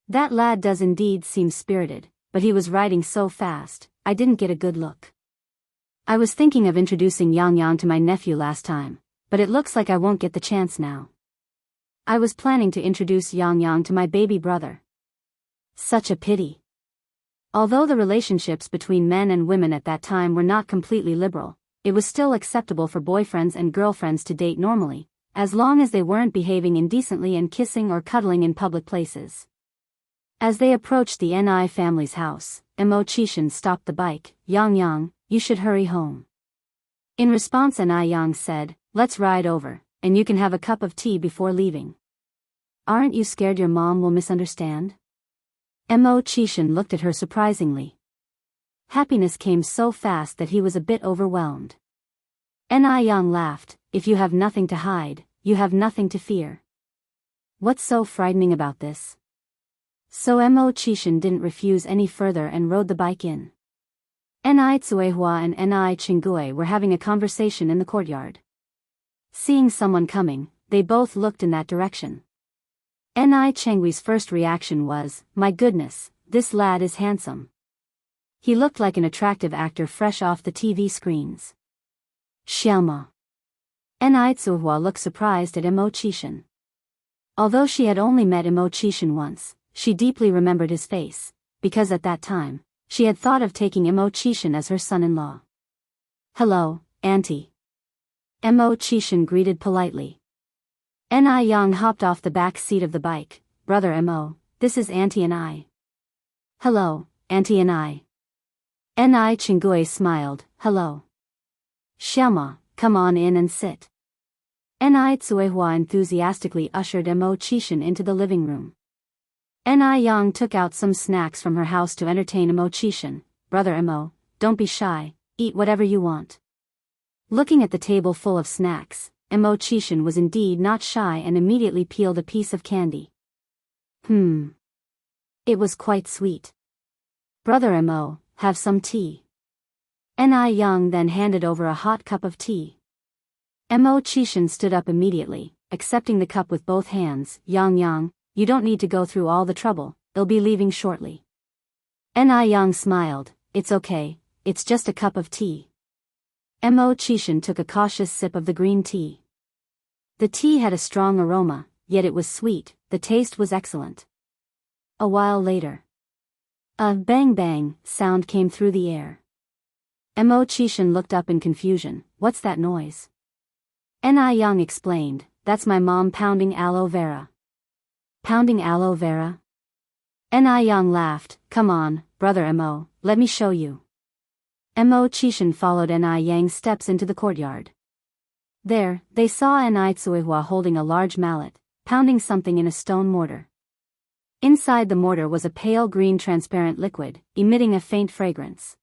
That lad does indeed seem spirited, but he was riding so fast, I didn't get a good look. I was thinking of introducing Yang Yang to my nephew last time, but it looks like I won't get the chance now. I was planning to introduce Yang Yang to my baby brother. Such a pity. Although the relationships between men and women at that time were not completely liberal, it was still acceptable for boyfriends and girlfriends to date normally, as long as they weren't behaving indecently and kissing or cuddling in public places. As they approached the Ni family's house, Mo Qishan stopped the bike. Yang Yang, you should hurry home. In response, Ni Yang said, let's ride over, and you can have a cup of tea before leaving. Aren't you scared your mom will misunderstand? Mo Qishan looked at her surprisingly. Happiness came so fast that he was a bit overwhelmed. Ni Yang laughed, if you have nothing to hide, you have nothing to fear. What's so frightening about this? So Mo Qishan didn't refuse any further and rode the bike in. Ni Tsuehua and Ni Chinggui were having a conversation in the courtyard. Seeing someone coming, they both looked in that direction. Ni Chenggui's first reaction was, my goodness, this lad is handsome. He looked like an attractive actor fresh off the TV screens. Xiaoma. Ni Tsuehua looked surprised at Mo Qishan. Although she had only met Mo Qishan once, she deeply remembered his face, because at that time, she had thought of taking Mo Qishan as her son-in-law. Hello, Auntie. Mo Qishan greeted politely. Ni Yang hopped off the back seat of the bike. Brother Mo, this is Auntie and I. Hello, Auntie and I. Ni Chingue smiled. Hello. Xiaoma, come on in and sit. Ni Tsuehua enthusiastically ushered Mo Qishan into the living room. Ni Yang took out some snacks from her house to entertain Mo Qishan. Brother Mo, don't be shy, eat whatever you want. Looking at the table full of snacks, Mo Qishan was indeed not shy and immediately peeled a piece of candy. It was quite sweet. Brother Mo, have some tea. Ni Yang then handed over a hot cup of tea. Mo Qishan stood up immediately, accepting the cup with both hands. Yang, you don't need to go through all the trouble, they'll be leaving shortly. Ni Yang smiled. It's okay, it's just a cup of tea. Mo Qishan took a cautious sip of the green tea. The tea had a strong aroma, yet it was sweet, the taste was excellent. A while later, a bang bang sound came through the air. Mo Qishan looked up in confusion. What's that noise? Ni Yang explained, that's my mom pounding aloe vera. Pounding aloe vera? Ni Yang laughed. Come on, brother Mo, let me show you. Mo Qishan followed Ni Yang's steps into the courtyard. There, they saw Ni Tsuehua holding a large mallet, pounding something in a stone mortar. Inside the mortar was a pale green transparent liquid, emitting a faint fragrance.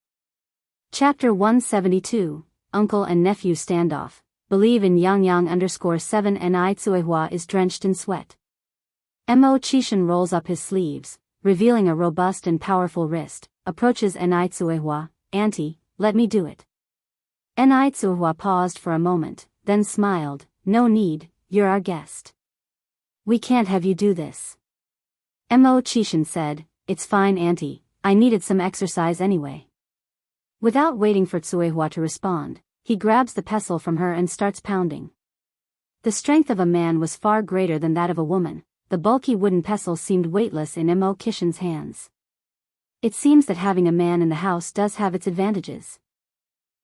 Chapter 172, Uncle and Nephew Standoff. Believe in Yang_7 Ni Tsuehua is drenched in sweat. Mo Qishan rolls up his sleeves, revealing a robust and powerful wrist, approaches Ni Tsuehua. Auntie, let me do it. Ni Tsuehua paused for a moment, then smiled. No need, you're our guest. We can't have you do this. Mo Qishan said, it's fine Auntie, I needed some exercise anyway. Without waiting for Tsuehua to respond, he grabs the pestle from her and starts pounding. The strength of a man was far greater than that of a woman. The bulky wooden pestle seemed weightless in Mo Qishan's hands. It seems that having a man in the house does have its advantages.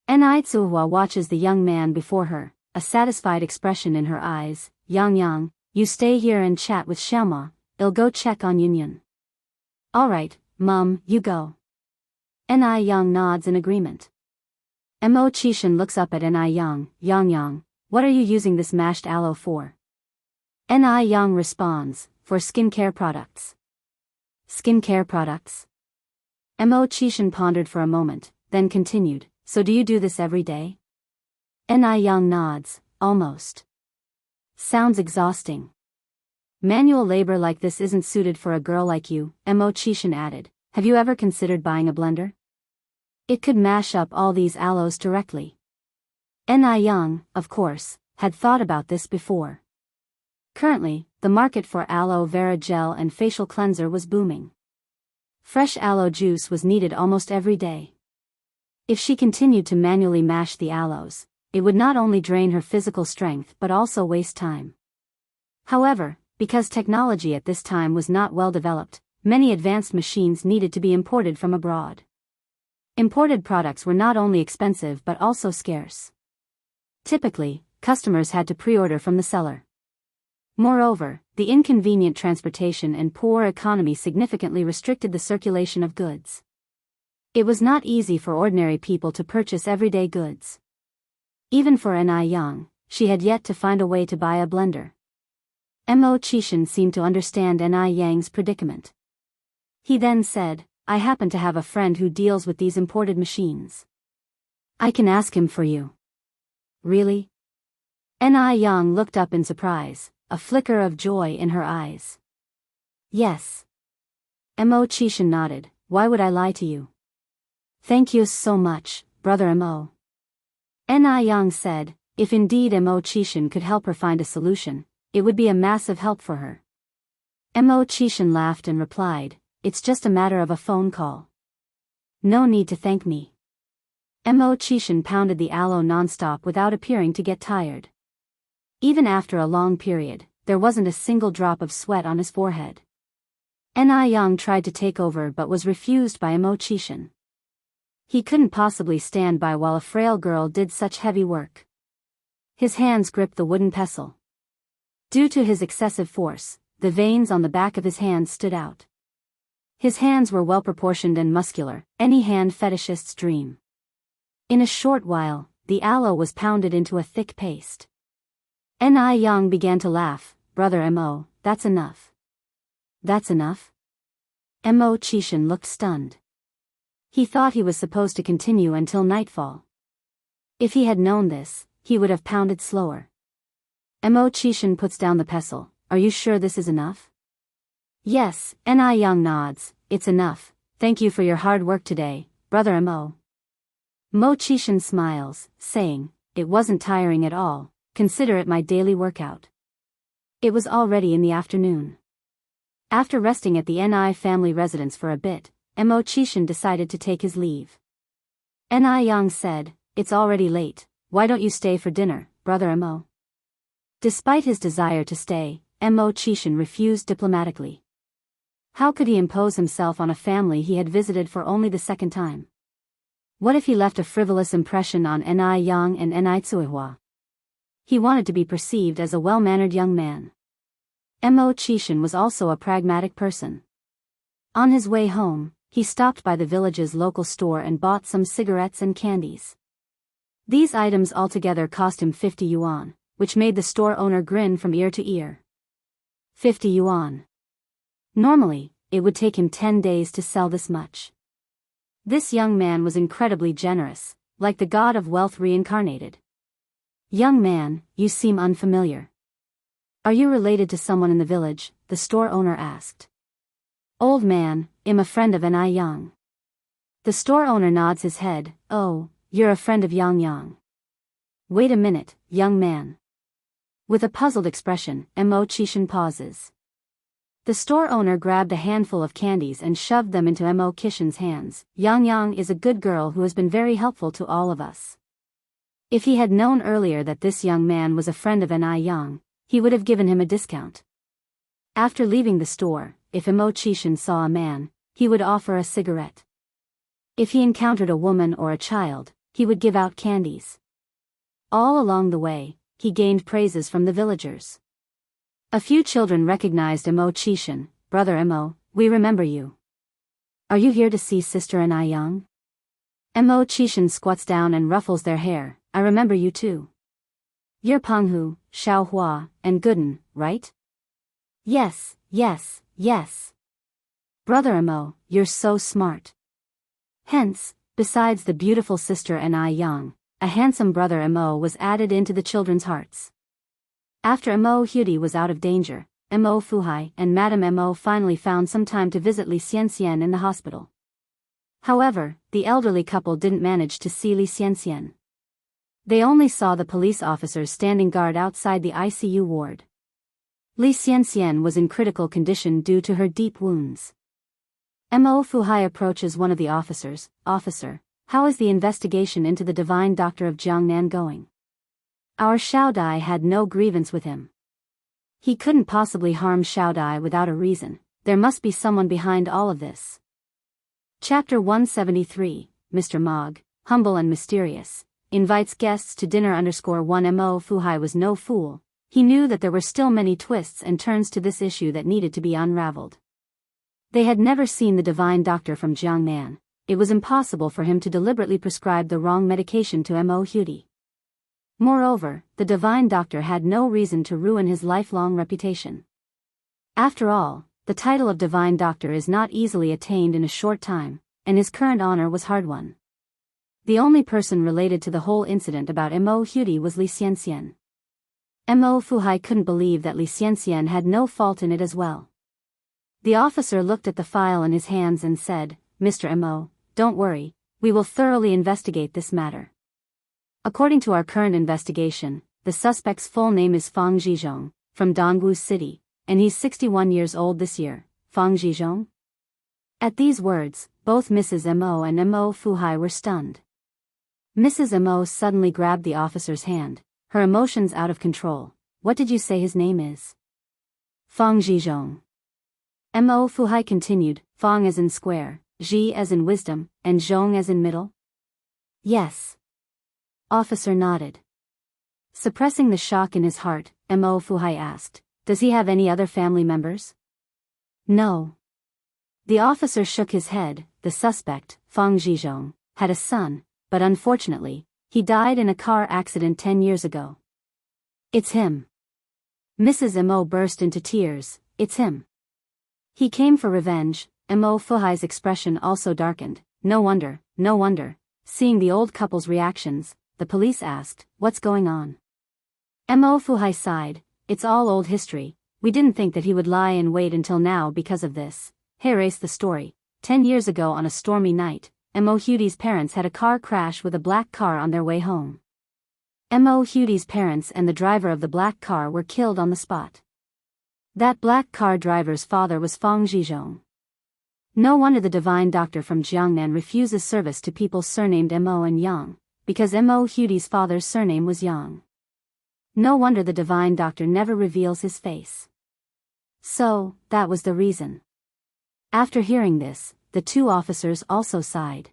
Ni Tsuehua watches the young man before her, a satisfied expression in her eyes. Yang, you stay here and chat with Xiaoma, I'll go check on Yun. Alright, Mum, you go. Ni Yang nods in agreement. Mo Qishan looks up at Ni Yang. Yang, what are you using this mashed aloe for? Ni Yang responds, for skincare products. Skincare products? Mo Qishan pondered for a moment, then continued, so do you do this every day? Ni Yang nods, almost. Sounds exhausting. Manual labor like this isn't suited for a girl like you, Mo Qishan added. Have you ever considered buying a blender? It could mash up all these aloes directly. Ni Yang, of course, had thought about this before. Currently, the market for aloe vera gel and facial cleanser was booming. Fresh aloe juice was needed almost every day. If she continued to manually mash the aloes, it would not only drain her physical strength but also waste time. However, because technology at this time was not well developed, many advanced machines needed to be imported from abroad. Imported products were not only expensive but also scarce. Typically, customers had to pre-order from the seller. Moreover, the inconvenient transportation and poor economy significantly restricted the circulation of goods. It was not easy for ordinary people to purchase everyday goods. Even for Ni Yang, she had yet to find a way to buy a blender. Mo Qishan seemed to understand Ni Yang's predicament. He then said, I happen to have a friend who deals with these imported machines. I can ask him for you. Really? Ni Yang looked up in surprise, a flicker of joy in her eyes. Yes. Mo Qishan nodded. Why would I lie to you? Thank you so much, brother Mo. Ni Yang said, if indeed Mo Qishan could help her find a solution, it would be a massive help for her. Mo Qishan laughed and replied, it's just a matter of a phone call. No need to thank me. Mo Qishan pounded the aloe non-stop without appearing to get tired. Even after a long period, there wasn't a single drop of sweat on his forehead. Ni Yang tried to take over but was refused by Mo Qishan. He couldn't possibly stand by while a frail girl did such heavy work. His hands gripped the wooden pestle. Due to his excessive force, the veins on the back of his hands stood out. His hands were well-proportioned and muscular, any hand fetishist's dream. In a short while, the aloe was pounded into a thick paste. Ni Yang began to laugh. Brother Mo, that's enough. That's enough? Mo Chishan looked stunned. He thought he was supposed to continue until nightfall. If he had known this, he would have pounded slower. Mo Chishan puts down the pestle. Are you sure this is enough? Yes, Ni Yang nods. It's enough. Thank you for your hard work today, Brother Mo. Mo Chishan smiles, saying, it wasn't tiring at all, consider it my daily workout. It was already in the afternoon. After resting at the Ni family residence for a bit, Mo Chishan decided to take his leave. Ni Yang said, it's already late, why don't you stay for dinner, Brother Mo? Despite his desire to stay, Mo Chishan refused diplomatically. How could he impose himself on a family he had visited for only the second time? What if he left a frivolous impression on Ni Yang and Ni Tsuihua? He wanted to be perceived as a well-mannered young man. Mo Chishan was also a pragmatic person. On his way home, he stopped by the village's local store and bought some cigarettes and candies. These items altogether cost him 50 yuan, which made the store owner grin from ear to ear. 50 yuan. Normally, it would take him 10 days to sell this much. This young man was incredibly generous, like the god of wealth reincarnated. Young man, you seem unfamiliar. Are you related to someone in the village? The store owner asked. Old man, I'm a friend of Ni Yang. The store owner nods his head. Oh, you're a friend of Yang Yang. Wait a minute, young man. With a puzzled expression, Mo Chishan pauses. The store owner grabbed a handful of candies and shoved them into Mo Chishan's hands. Yang Yang is a good girl who has been very helpful to all of us. If he had known earlier that this young man was a friend of Ni Yang, he would have given him a discount. After leaving the store, if Mo Chishan saw a man, he would offer a cigarette. If he encountered a woman or a child, he would give out candies. All along the way, he gained praises from the villagers. A few children recognized Mo Chishan. Brother Mo, we remember you. Are you here to see Sister Ni Yang? Mo Chishan squats down and ruffles their hair. I remember you too. You're Penghu, Xiaohua, and Gooden, right? Yes, yes, yes. Brother Mo, you're so smart. Hence, besides the beautiful sister Ni Yang, a handsome brother Mo was added into the children's hearts. After Mo Hudi was out of danger, Mo Fuhai and Madame Mo finally found some time to visit Li Xianxian in the hospital. However, the elderly couple didn't manage to see Li Xianxian. They only saw the police officers standing guard outside the ICU ward. Li Xianxian was in critical condition due to her deep wounds. Mo Fuhai approaches one of the officers. Officer, how is the investigation into the divine doctor of Jiangnan going? Our Xiao Dai had no grievance with him. He couldn't possibly harm Xiao Dai without a reason. There must be someone behind all of this. Chapter 173, Mr. Mog, humble and mysterious, invites guests to dinner. _1 Mo Fuhai was no fool. He knew that there were still many twists and turns to this issue that needed to be unraveled. They had never seen the divine doctor from Jiangnan. It was impossible for him to deliberately prescribe the wrong medication to Mo Hudi. Moreover, the divine doctor had no reason to ruin his lifelong reputation. After all, the title of divine doctor is not easily attained in a short time, and his current honor was hard-won. The only person related to the whole incident about Mo Hudi was Li Xianxian. Mo Fuhai couldn't believe that Li Xianxian had no fault in it as well. The officer looked at the file in his hands and said, Mr. Mo, don't worry, we will thoroughly investigate this matter. According to our current investigation, the suspect's full name is Fang Zhizhong, from Dongwu City, and he's 61 years old this year. Fang Zhizhong? At these words, both Mrs. Mo and Mo Fuhai were stunned. Mrs. Mo suddenly grabbed the officer's hand, her emotions out of control. What did you say his name is? Fang Zhizhong. Mo Fuhai continued, Fang as in square, Zhi as in wisdom, and Zhong as in middle? Yes. Officer nodded. Suppressing the shock in his heart, Mo Fuhai asked. Does he have any other family members? No. The officer shook his head. The suspect, Fang Zhizhong, had a son, but unfortunately, he died in a car accident 10 years ago. It's him. Mrs. Mo burst into tears. It's him. He came for revenge. Mo Fuhai's expression also darkened. No wonder. Seeing the old couple's reactions, the police asked, what's going on? Mo Fuhai sighed. It's all old history. We didn't think that he would lie in wait until now because of this. Erase the story. 10 years ago on a stormy night, Mo Hudi's parents had a car crash with a black car on their way home. Mo Hudi's parents and the driver of the black car were killed on the spot. That black car driver's father was Fang Zhizhong. No wonder the divine doctor from Jiangnan refuses service to people surnamed Mo and Yang, because Mo Hudi's father's surname was Yang. No wonder the divine doctor never reveals his face. So, that was the reason. After hearing this, the two officers also sighed.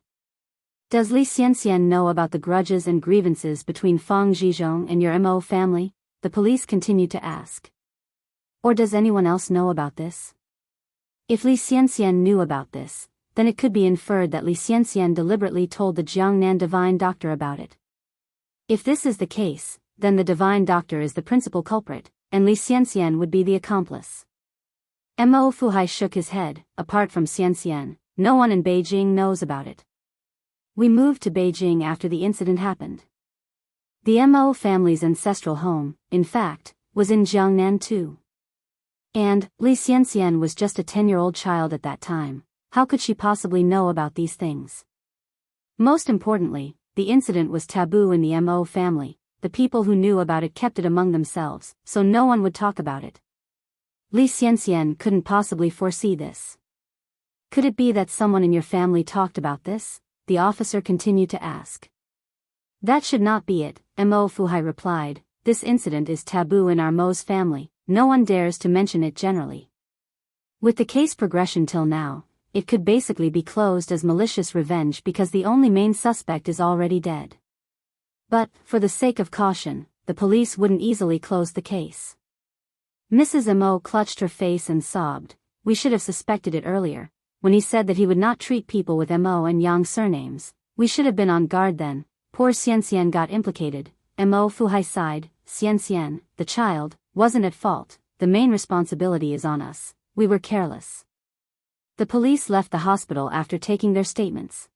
Does Li Xianxian know about the grudges and grievances between Fang Zhizhong and your Mo family? The police continued to ask. Or does anyone else know about this? If Li Xianxian knew about this, then it could be inferred that Li Xianxian deliberately told the Jiangnan divine doctor about it. If this is the case, then the divine doctor is the principal culprit, and Li Xianxian would be the accomplice. Mo Fuhai shook his head. Apart from Xianxian, no one in Beijing knows about it. We moved to Beijing after the incident happened. The Mo family's ancestral home, in fact, was in Jiangnan too. And Li Xianxian was just a 10-year-old child at that time. How could she possibly know about these things? Most importantly, the incident was taboo in the Mo family. The people who knew about it kept it among themselves, so no one would talk about it. Li Xianxian couldn't possibly foresee this. Could it be that someone in your family talked about this? The officer continued to ask. That should not be it, Mo Fuhai replied. This incident is taboo in our Mo's family. No one dares to mention it generally. With the case progression till now, it could basically be closed as malicious revenge because the only main suspect is already dead. But, for the sake of caution, the police wouldn't easily close the case. Mrs. Mo clutched her face and sobbed. We should have suspected it earlier. When he said that he would not treat people with Mo and Yang surnames, we should have been on guard then. Poor Xianxian got implicated. Mo Fuhai sighed. Xianxian, the child, wasn't at fault. The main responsibility is on us. We were careless. The police left the hospital after taking their statements.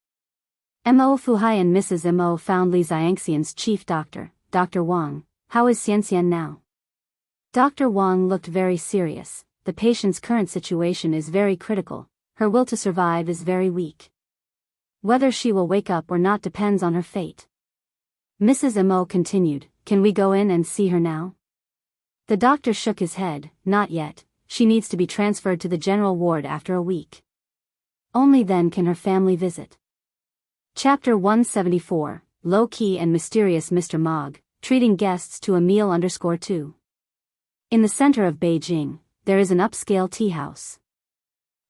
Mo Fuhai and Mrs. Mo found Li Xiangxian's chief doctor, Dr. Wang. How is Xianxian now? Dr. Wang looked very serious. The patient's current situation is very critical. Her will to survive is very weak. Whether she will wake up or not depends on her fate. Mrs. Mo continued. Can we go in and see her now? The doctor shook his head. Not yet. She needs to be transferred to the general ward after a week. Only then can her family visit. Chapter 174, Low-Key and Mysterious Mr. Mogg, treating guests to a meal _2. In the center of Beijing, there is an upscale tea house.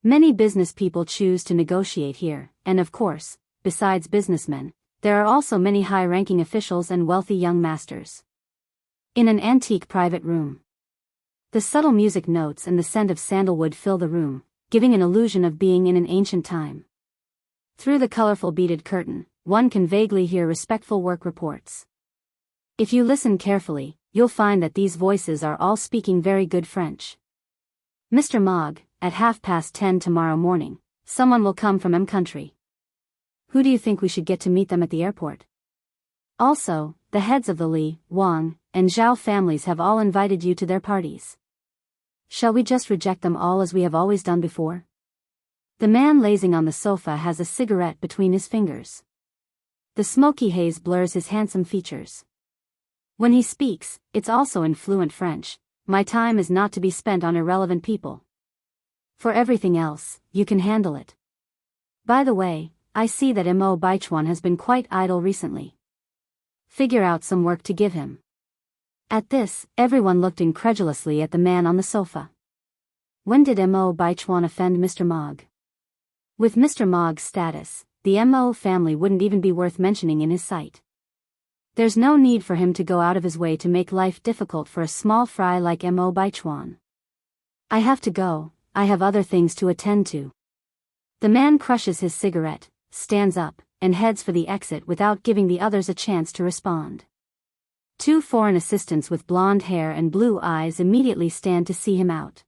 Many business people choose to negotiate here, and of course, besides businessmen, there are also many high-ranking officials and wealthy young masters. In an antique private room, the subtle music notes and the scent of sandalwood fill the room, giving an illusion of being in an ancient time. Through the colorful beaded curtain, one can vaguely hear respectful work reports. If you listen carefully, you'll find that these voices are all speaking very good French. Mr. Mogg, at 10:30 tomorrow morning, someone will come from M country. Who do you think we should get to meet them at the airport? Also, the heads of the Li, Wang, and Zhao families have all invited you to their parties. Shall we just reject them all as we have always done before? The man lazing on the sofa has a cigarette between his fingers. The smoky haze blurs his handsome features. When he speaks, it's also in fluent French. My time is not to be spent on irrelevant people. For everything else, you can handle it. By the way, I see that Mo Baichuan has been quite idle recently. Figure out some work to give him. At this, everyone looked incredulously at the man on the sofa. When did Mo Baichuan offend Mr. Mogg? With Mr. Mogg's status, the Mo family wouldn't even be worth mentioning in his sight. There's no need for him to go out of his way to make life difficult for a small fry like Mo Baichuan. I have to go, I have other things to attend to. The man crushes his cigarette, stands up, and heads for the exit without giving the others a chance to respond. Two foreign assistants with blonde hair and blue eyes immediately stand to see him out.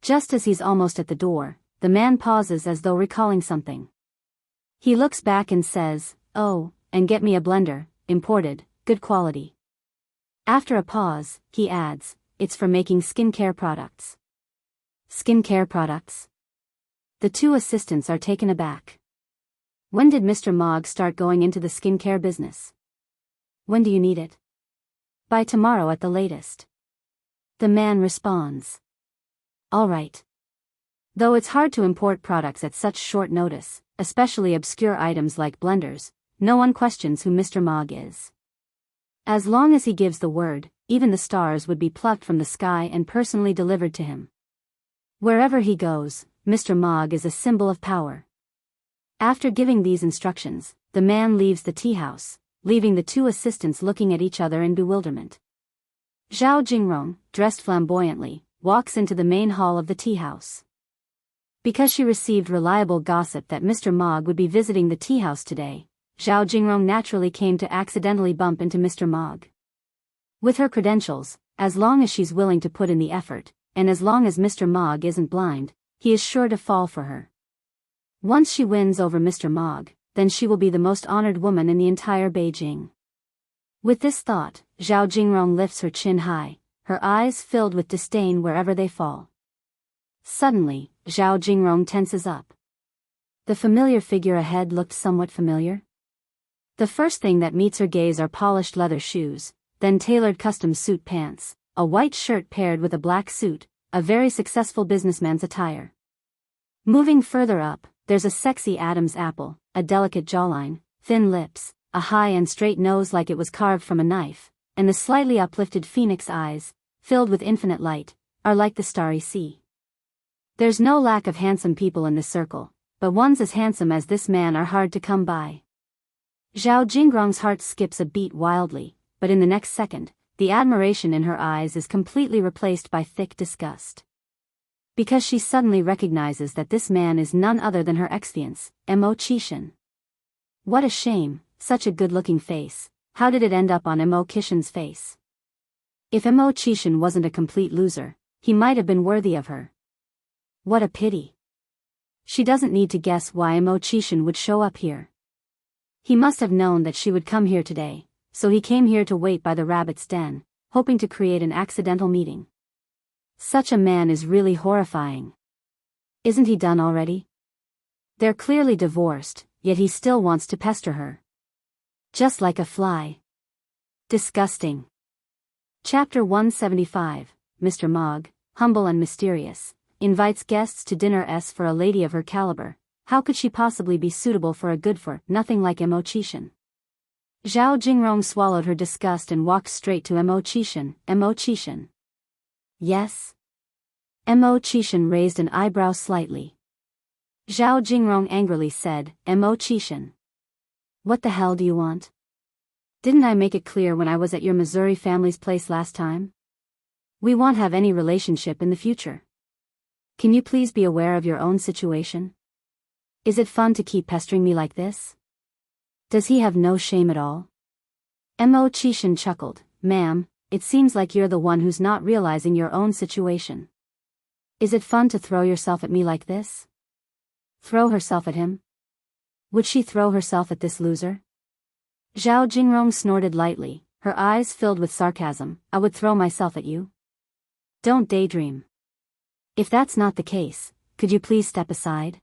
Just as he's almost at the door, the man pauses as though recalling something. He looks back and says, "Oh, and get me a blender, imported, good quality." After a pause, he adds, "It's for making skincare products." Skincare products? The two assistants are taken aback. When did Mr. Mogg start going into the skincare business? When do you need it? By tomorrow at the latest. The man responds. All right. Though it's hard to import products at such short notice, especially obscure items like blenders, no one questions who Mr. Mogg is. As long as he gives the word, even the stars would be plucked from the sky and personally delivered to him. Wherever he goes, Mr. Mogg is a symbol of power. After giving these instructions, the man leaves the tea house, leaving the two assistants looking at each other in bewilderment. Zhao Jingrong, dressed flamboyantly, walks into the main hall of the tea house. Because she received reliable gossip that Mr. Mogg would be visiting the tea house today, Zhao Jingrong naturally came to accidentally bump into Mr. Mogg. With her credentials, as long as she's willing to put in the effort, and as long as Mr. Mogg isn't blind, he is sure to fall for her. Once she wins over Mr. Mogg, then she will be the most honored woman in the entire Beijing. With this thought, Zhao Jingrong lifts her chin high, her eyes filled with disdain wherever they fall. Suddenly, Zhao Jingrong tenses up. The familiar figure ahead looked somewhat familiar. The first thing that meets her gaze are polished leather shoes, then tailored custom suit pants, a white shirt paired with a black suit, a very successful businessman's attire. Moving further up, there's a sexy Adam's apple, a delicate jawline, thin lips, a high and straight nose like it was carved from a knife, and the slightly uplifted phoenix eyes, filled with infinite light, are like the starry sea. There's no lack of handsome people in this circle, but ones as handsome as this man are hard to come by. Zhao Jingrong's heart skips a beat wildly, but in the next second, the admiration in her eyes is completely replaced by thick disgust. Because she suddenly recognizes that this man is none other than her ex-fiancé, Mo Qishan. What a shame, such a good-looking face, how did it end up on Mo Qishan's face? If Mo Qishan wasn't a complete loser, he might have been worthy of her. What a pity. She doesn't need to guess why Mo Qishan would show up here. He must have known that she would come here today, so he came here to wait by the rabbit's den, hoping to create an accidental meeting. Such a man is really horrifying. Isn't he done already? They're clearly divorced, yet he still wants to pester her. Just like a fly. Disgusting. Chapter 175, Mr. Mogg, humble and mysterious, invites guests to dinner for a lady of her caliber. How could she possibly be suitable for a good-for-nothing like Mo Qishan? Zhao Jingrong swallowed her disgust and walked straight to Mo Qishan. Mo Qishan. Yes? Mo Qishan raised an eyebrow slightly. Zhao Jingrong angrily said, Mo Qishan. What the hell do you want? Didn't I make it clear when I was at your Missouri family's place last time? We won't have any relationship in the future. Can you please be aware of your own situation? Is it fun to keep pestering me like this? Does he have no shame at all? Mo Qishan chuckled, Ma'am, it seems like you're the one who's not realizing your own situation. Is it fun to throw yourself at me like this? Throw herself at him? Would she throw herself at this loser? Zhao Jingrong snorted lightly, her eyes filled with sarcasm. I would throw myself at you? Don't daydream. If that's not the case, could you please step aside?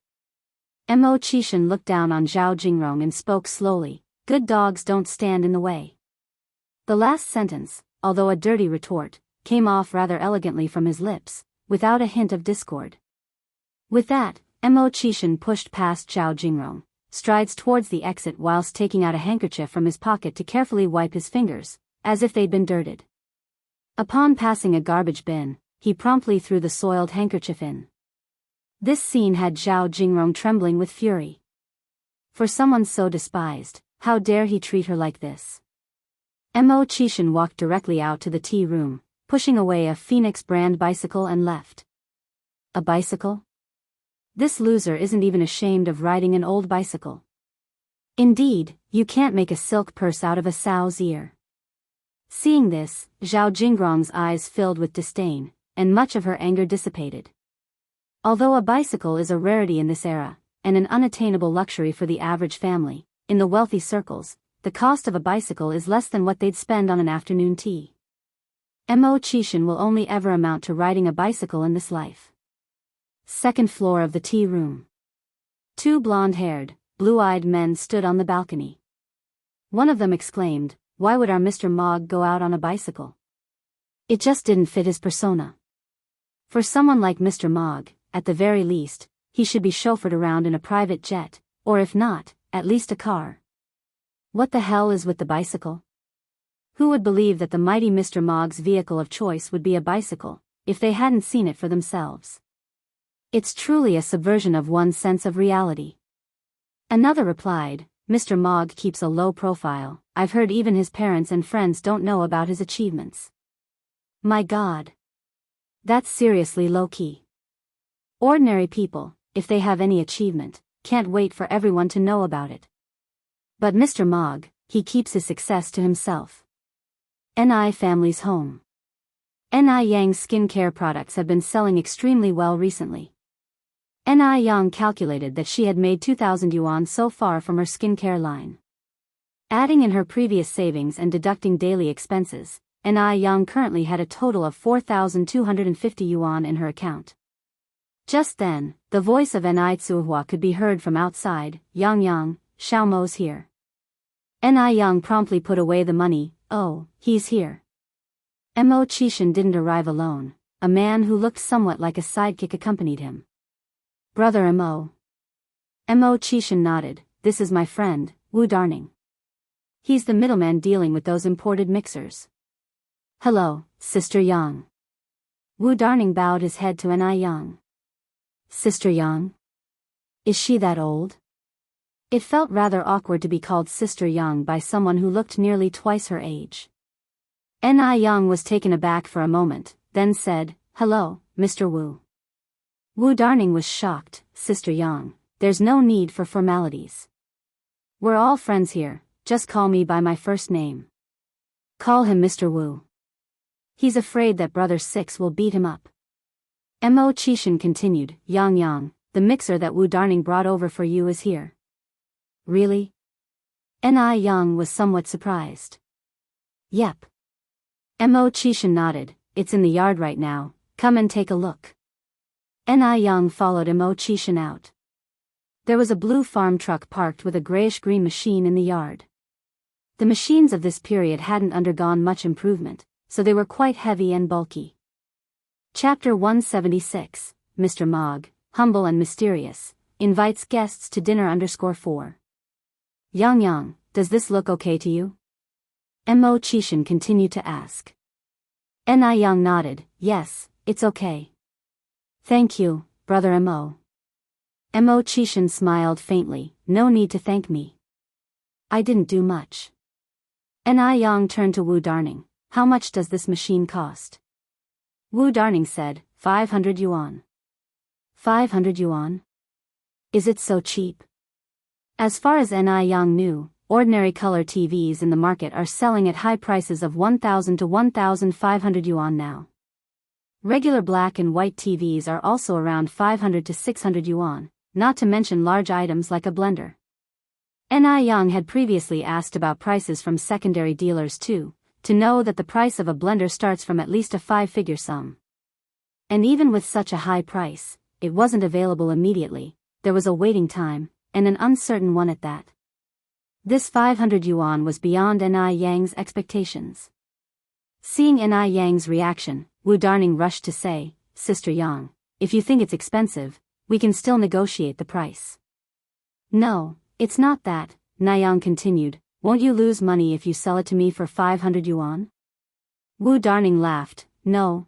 Mo Qishan looked down on Zhao Jingrong and spoke slowly, good dogs don't stand in the way. The last sentence, although a dirty retort, came off rather elegantly from his lips, without a hint of discord. With that, Mo Qishan pushed past Zhao Jingrong, strides towards the exit whilst taking out a handkerchief from his pocket to carefully wipe his fingers, as if they'd been dirted. Upon passing a garbage bin, he promptly threw the soiled handkerchief in. This scene had Zhao Jingrong trembling with fury. For someone so despised, how dare he treat her like this? Mo Chishan walked directly out to the tea room, pushing away a Phoenix brand bicycle and left. A bicycle? This loser isn't even ashamed of riding an old bicycle. Indeed, you can't make a silk purse out of a sow's ear. Seeing this, Zhao Jingrong's eyes filled with disdain, and much of her anger dissipated. Although a bicycle is a rarity in this era, and an unattainable luxury for the average family, in the wealthy circles, the cost of a bicycle is less than what they'd spend on an afternoon tea. Mo Chishan will only ever amount to riding a bicycle in this life. Second floor of the tea room. Two blonde-haired, blue-eyed men stood on the balcony. One of them exclaimed, "Why would our Mr. Mogg go out on a bicycle? It just didn't fit his persona. For someone like Mr. Mogg, at the very least, he should be chauffeured around in a private jet, or if not, at least a car. What the hell is with the bicycle? Who would believe that the mighty Mr. Mogg's vehicle of choice would be a bicycle, if they hadn't seen it for themselves? It's truly a subversion of one's sense of reality." Another replied, "Mr. Mogg keeps a low profile. I've heard even his parents and friends don't know about his achievements. My God. That's seriously low-key. Ordinary people, if they have any achievement, can't wait for everyone to know about it. But Mr. Mogg, he keeps his success to himself." NI Family's home. NI Yang's skincare products have been selling extremely well recently. NI Yang calculated that she had made 2,000 yuan so far from her skincare line. Adding in her previous savings and deducting daily expenses, NI Yang currently had a total of 4,250 yuan in her account. Just then, the voice of NI Tsuhua could be heard from outside. "Yang, Xiaomo's here." NI Yang promptly put away the money. "Oh, he's here." Mo Chishan didn't arrive alone. A man who looked somewhat like a sidekick accompanied him. "Brother Mo." Mo Chishan nodded. "This is my friend, Wu Darning. He's the middleman dealing with those imported mixers." "Hello, Sister Yang." Wu Darning bowed his head to NI Yang. "Sister Yang? Is she that old?" It felt rather awkward to be called Sister Yang by someone who looked nearly twice her age. NI Yang was taken aback for a moment, then said, "Hello, Mr. Wu." Wu Darning was shocked. "Sister Yang, there's no need for formalities. We're all friends here, just call me by my first name. Call him Mr. Wu. He's afraid that Brother Six will beat him up." Mo Chishan continued, Yang, the mixer that Wu Darning brought over for you is here." "Really?" NI Yang was somewhat surprised. "Yep." Mo Chishan nodded. "It's in the yard right now, come and take a look." NI Yang followed Mo Chishan out. There was a blue farm truck parked with a grayish-green machine in the yard. The machines of this period hadn't undergone much improvement, so they were quite heavy and bulky. Chapter 176, Mr. Mogg, humble and mysterious, invites guests to dinner _4. Yang, does this look okay to you?" Mo Chishan continued to ask. NI Yang nodded. "Yes, it's okay. Thank you, Brother Mo." Mo Chishan smiled faintly. "No need to thank me. I didn't do much." NI Yang turned to Wu Darning. "How much does this machine cost?" Wu Darning said, 500 yuan. 500 yuan? Is it so cheap? As far as NI Yang knew, ordinary color TVs in the market are selling at high prices of 1,000 to 1,500 yuan now. Regular black and white TVs are also around 500 to 600 yuan, not to mention large items like a blender. NI Yang had previously asked about prices from secondary dealers too, to know that the price of a blender starts from at least a 5-figure sum. And even with such a high price, it wasn't available immediately, there was a waiting time, and an uncertain one at that. This 500 yuan was beyond NI Yang's expectations. Seeing NI Yang's reaction, Wu Darning rushed to say, "Sister Yang, if you think it's expensive, we can still negotiate the price." "No, it's not that," Niyang continued. "Won't you lose money if you sell it to me for 500 yuan?" Wu Darning laughed. No.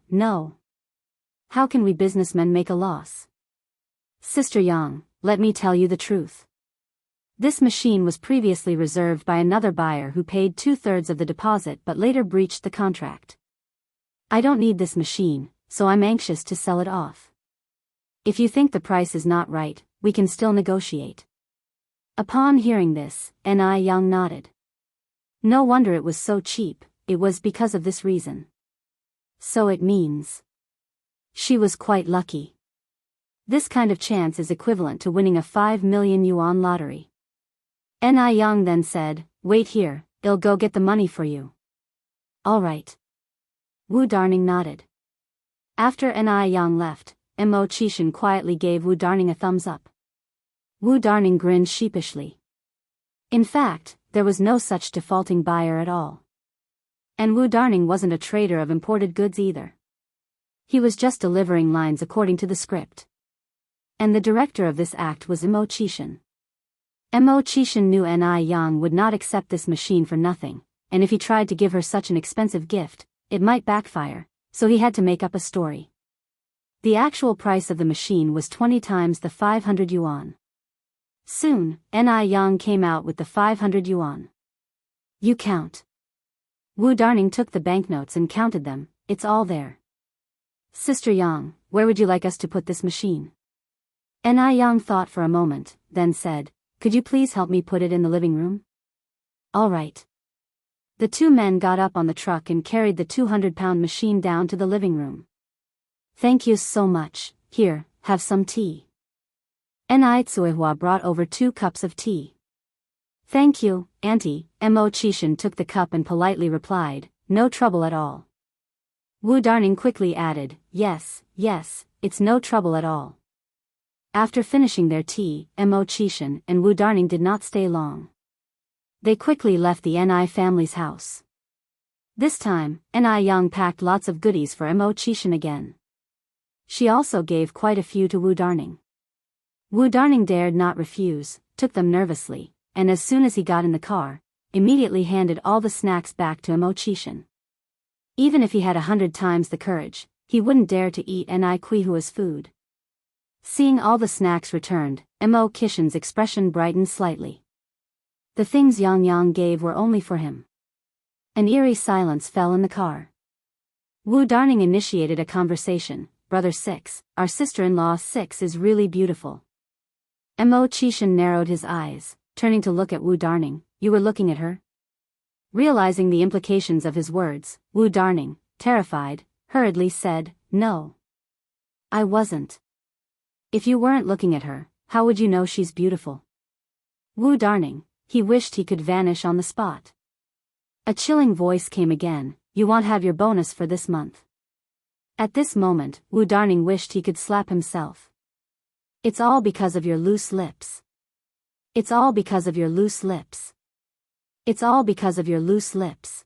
How can we businessmen make a loss?" "Sister Yang, let me tell you the truth. This machine was previously reserved by another buyer who paid 2/3 of the deposit but later breached the contract. I don't need this machine, so I'm anxious to sell it off. If you think the price is not right, we can still negotiate. Upon hearing this, Ni Young nodded. No wonder it was so cheap, it was because of this reason. So it means she was quite lucky. This kind of chance is equivalent to winning a 5 million yuan lottery. Ni Young then said, "Wait here, I'll go get the money for you." "All right." Wu Darning nodded. After Ni Young left, Mo Qishan quietly gave Wu Darning a thumbs up. Wu Darning grinned sheepishly. In fact, there was no such defaulting buyer at all. And Wu Darning wasn't a trader of imported goods either. He was just delivering lines according to the script. And the director of this act was Mo Qishan. Mo Qishan knew Ni Young would not accept this machine for nothing, and if he tried to give her such an expensive gift, it might backfire, so he had to make up a story. The actual price of the machine was 20 times the 500 yuan. Soon, Ni Young came out with the 500 yuan. "You count." Wu Darning took the banknotes and counted them. "It's all there." "Sister Yang, where would you like us to put this machine?" Ni Young thought for a moment, then said, "Could you please help me put it in the living room?" "All right." The two men got up on the truck and carried the 200-pound machine down to the living room. "Thank you so much. Here, have some tea." Ni Tsuihua brought over 2 cups of tea. "Thank you, Auntie." Mo Qishan took the cup and politely replied, "No trouble at all." Wu Darning quickly added, yes, it's no trouble at all." After finishing their tea, Mo Qishan and Wu Darning did not stay long. They quickly left the Ni family's house. This time, Ni Young packed lots of goodies for Mo Qishan again. She also gave quite a few to Wu Darning. Wu Darning dared not refuse, took them nervously, and as soon as he got in the car, immediately handed all the snacks back to Mo Qishan. Even if he had 100 times the courage, he wouldn't dare to eat Ni Quihua's food. Seeing all the snacks returned, Mo Qishan's expression brightened slightly. The things Yang Yang gave were only for him. An eerie silence fell in the car. Wu Darning initiated a conversation. "Brother 6, our sister-in-law 6 is really beautiful." Mo Qishan narrowed his eyes, turning to look at Wu Darning. "You were looking at her?" Realizing the implications of his words, Wu Darning, terrified, hurriedly said, "No. I wasn't." "If you weren't looking at her, how would you know she's beautiful?" Wu Darning, he wished he could vanish on the spot. A chilling voice came again, "You won't have your bonus for this month." At this moment, Wu Darning wished he could slap himself. "It's all because of your loose lips. It's all because of your loose lips. It's all because of your loose lips."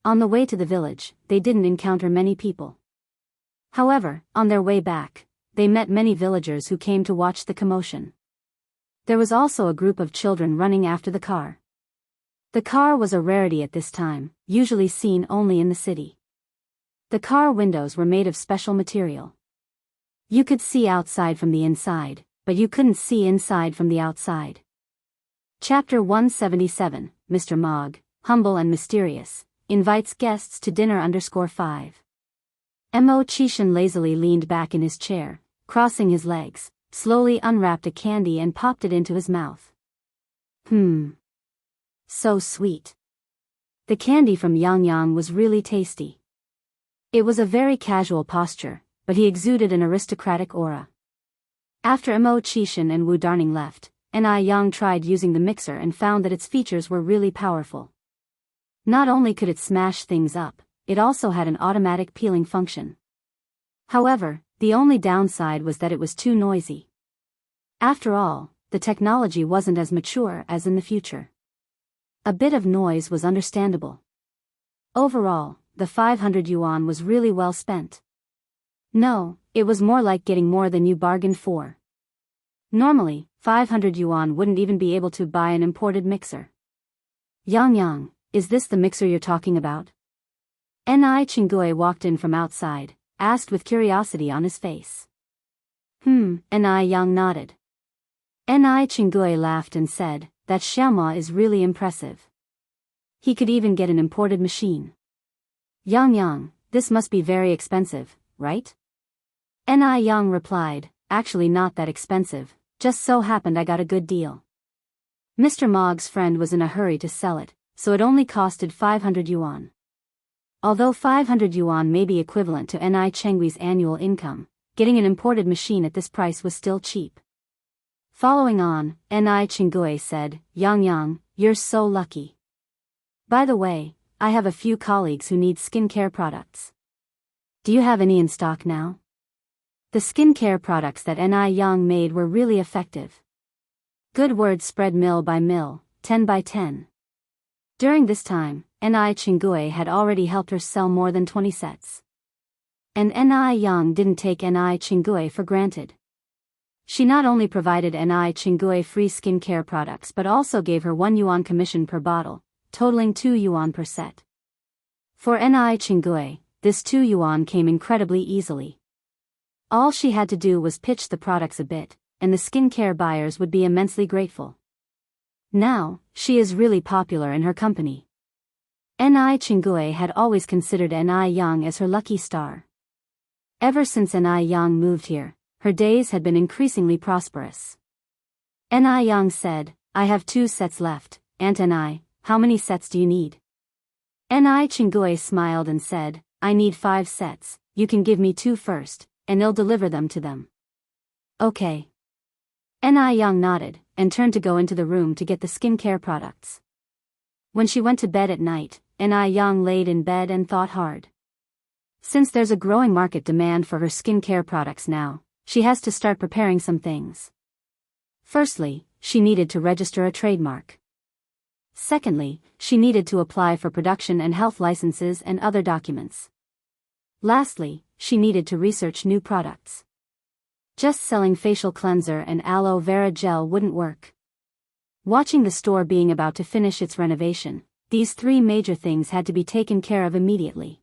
On the way to the village, they didn't encounter many people. However, on their way back, they met many villagers who came to watch the commotion. There was also a group of children running after the car. The car was a rarity at this time, usually seen only in the city. The car windows were made of special material. You could see outside from the inside, but you couldn't see inside from the outside. Chapter 177, Mr. Mogg, humble and mysterious, invites guests to dinner _5. Mo Qishan lazily leaned back in his chair, crossing his legs, slowly unwrapped a candy and popped it into his mouth. So sweet. The candy from Yang Yang was really tasty. It was a very casual posture, but he exuded an aristocratic aura. After Mo Qishan and Wu Darning left, Ni Yang tried using the mixer and found that its features were really powerful. Not only could it smash things up, it also had an automatic peeling function. However, the only downside was that it was too noisy. After all, the technology wasn't as mature as in the future. A bit of noise was understandable. Overall, the 500 yuan was really well spent. No, it was more like getting more than you bargained for. Normally, 500 yuan wouldn't even be able to buy an imported mixer. Yang, is this the mixer you're talking about? Ni Chinggui walked in from outside, asked with curiosity on his face. Ni Yang nodded. Ni Chingue laughed and said, that Xiaoma is really impressive. He could even get an imported machine. Yang, this must be very expensive, right? Ni Yang replied, actually not that expensive, just so happened I got a good deal. Mr. Mog's friend was in a hurry to sell it, so it only costed 500 yuan. Although 500 yuan may be equivalent to Ni Chingue's annual income, getting an imported machine at this price was still cheap. Following on, Ni Chingue said, Yang, you're so lucky. By the way, I have a few colleagues who need skincare products. Do you have any in stock now? The skincare products that Ni Yang made were really effective. Good word spread mill by mill, 10 by 10. During this time, Ni Chingue had already helped her sell more than 20 sets. And Ni Yang didn't take Ni Chingue for granted. She not only provided Ni Chingue free skincare products but also gave her 1 yuan commission per bottle, totaling 2 yuan per set. For Ni Chingue, this 2 yuan came incredibly easily. All she had to do was pitch the products a bit, and the skincare buyers would be immensely grateful. Now, she is really popular in her company. Ni Chingue had always considered Ni Yang as her lucky star. Ever since Ni Yang moved here, her days had been increasingly prosperous. Ni Yang said, I have 2 sets left, Aunt Ni, how many sets do you need? Ni Chingue smiled and said, I need 5 sets, you can give me 2 first, and I'll deliver them to them. Okay. Ni Yang nodded, and turned to go into the room to get the skincare products. When she went to bed at night, Ni Yang laid in bed and thought hard. Since there's a growing market demand for her skincare products now, she has to start preparing some things. Firstly, she needed to register a trademark. Secondly, she needed to apply for production and health licenses and other documents. Lastly, she needed to research new products. Just selling facial cleanser and aloe vera gel wouldn't work. Watching the store being about to finish its renovation, these 3 major things had to be taken care of immediately.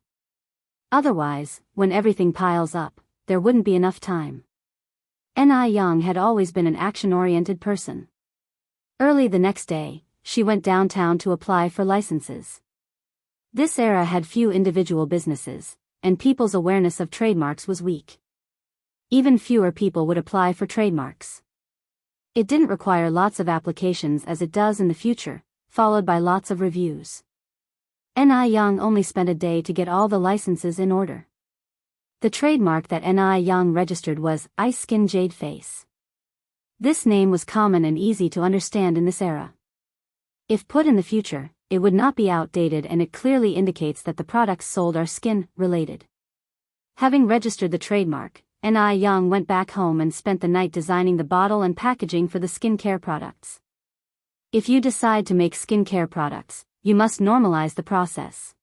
Otherwise, when everything piles up, there wouldn't be enough time. Ni Yang had always been an action-oriented person. Early the next day, she went downtown to apply for licenses. This era had few individual businesses, and people's awareness of trademarks was weak. Even fewer people would apply for trademarks. It didn't require lots of applications as it does in the future, followed by lots of reviews. Ni Yang only spent a day to get all the licenses in order. The trademark that Ni Yang registered was Ice Skin Jade Face. This name was common and easy to understand in this era. If put in the future, it would not be outdated, and it clearly indicates that the products sold are skin-related. Having registered the trademark, Ni Yang went back home and spent the night designing the bottle and packaging for the skincare products. If you decide to make skincare products, you must normalize the process.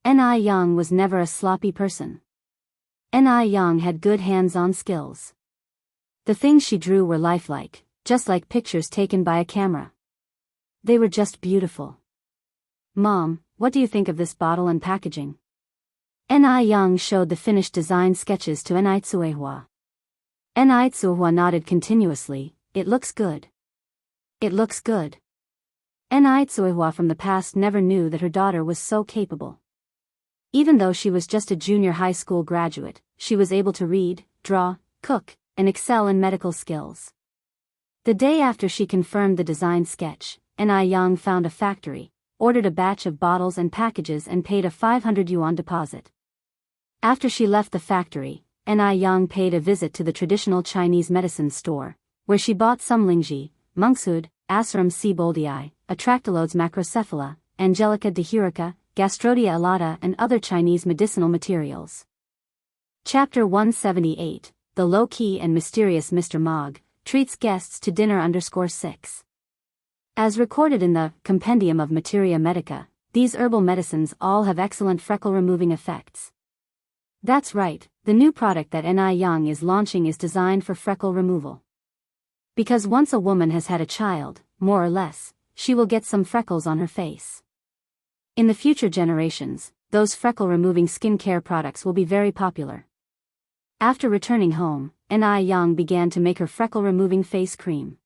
Ni Yang was never a sloppy person. Ni Yang had good hands-on skills. The things she drew were lifelike, just like pictures taken by a camera. They were just beautiful. Mom, what do you think of this bottle and packaging? Ni Yang showed the finished design sketches to Ni Tsuehua. Ni Tsuehua nodded continuously, it looks good. It looks good. Ni Tsuehua from the past never knew that her daughter was so capable. Even though she was just a junior high school graduate, she was able to read, draw, cook, and excel in medical skills. The day after she confirmed the design sketch, Ni Yang found a factory, ordered a batch of bottles and packages and paid a 500 yuan deposit. After she left the factory, Ni Yang paid a visit to the traditional Chinese medicine store, where she bought some lingji, monkshood, Asarum seboldii, Atractylodes macrocephala, Angelica dihurica, Gastrodia alata and other Chinese medicinal materials. Chapter 178, The Low-Key and Mysterious Mr. Mog, treats guests to dinner _6. As recorded in the Compendium of Materia Medica, these herbal medicines all have excellent freckle-removing effects. That's right, the new product that Ni Yang is launching is designed for freckle removal. Because once a woman has had a child, more or less, she will get some freckles on her face. In the future generations, those freckle-removing skincare products will be very popular. After returning home, Ni Yang began to make her freckle-removing face cream.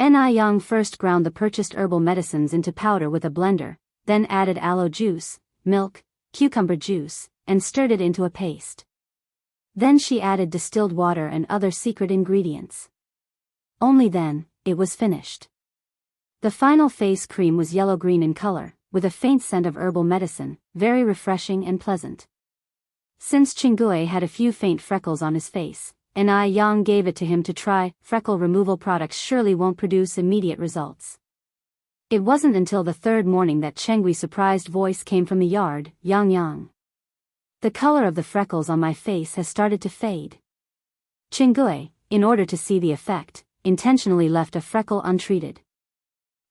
Yang first ground the purchased herbal medicines into powder with a blender, then added aloe juice, milk, cucumber juice, and stirred it into a paste. Then she added distilled water and other secret ingredients. Only then, it was finished. The final face cream was yellow-green in color, with a faint scent of herbal medicine, very refreshing and pleasant. Since Chingue had a few faint freckles on his face, Yang gave it to him to try. Freckle removal products surely won't produce immediate results. It wasn't until the third morning that Chingui's surprised voice came from the yard. Yang. The color of the freckles on my face has started to fade. Chingue, in order to see the effect, intentionally left a freckle untreated.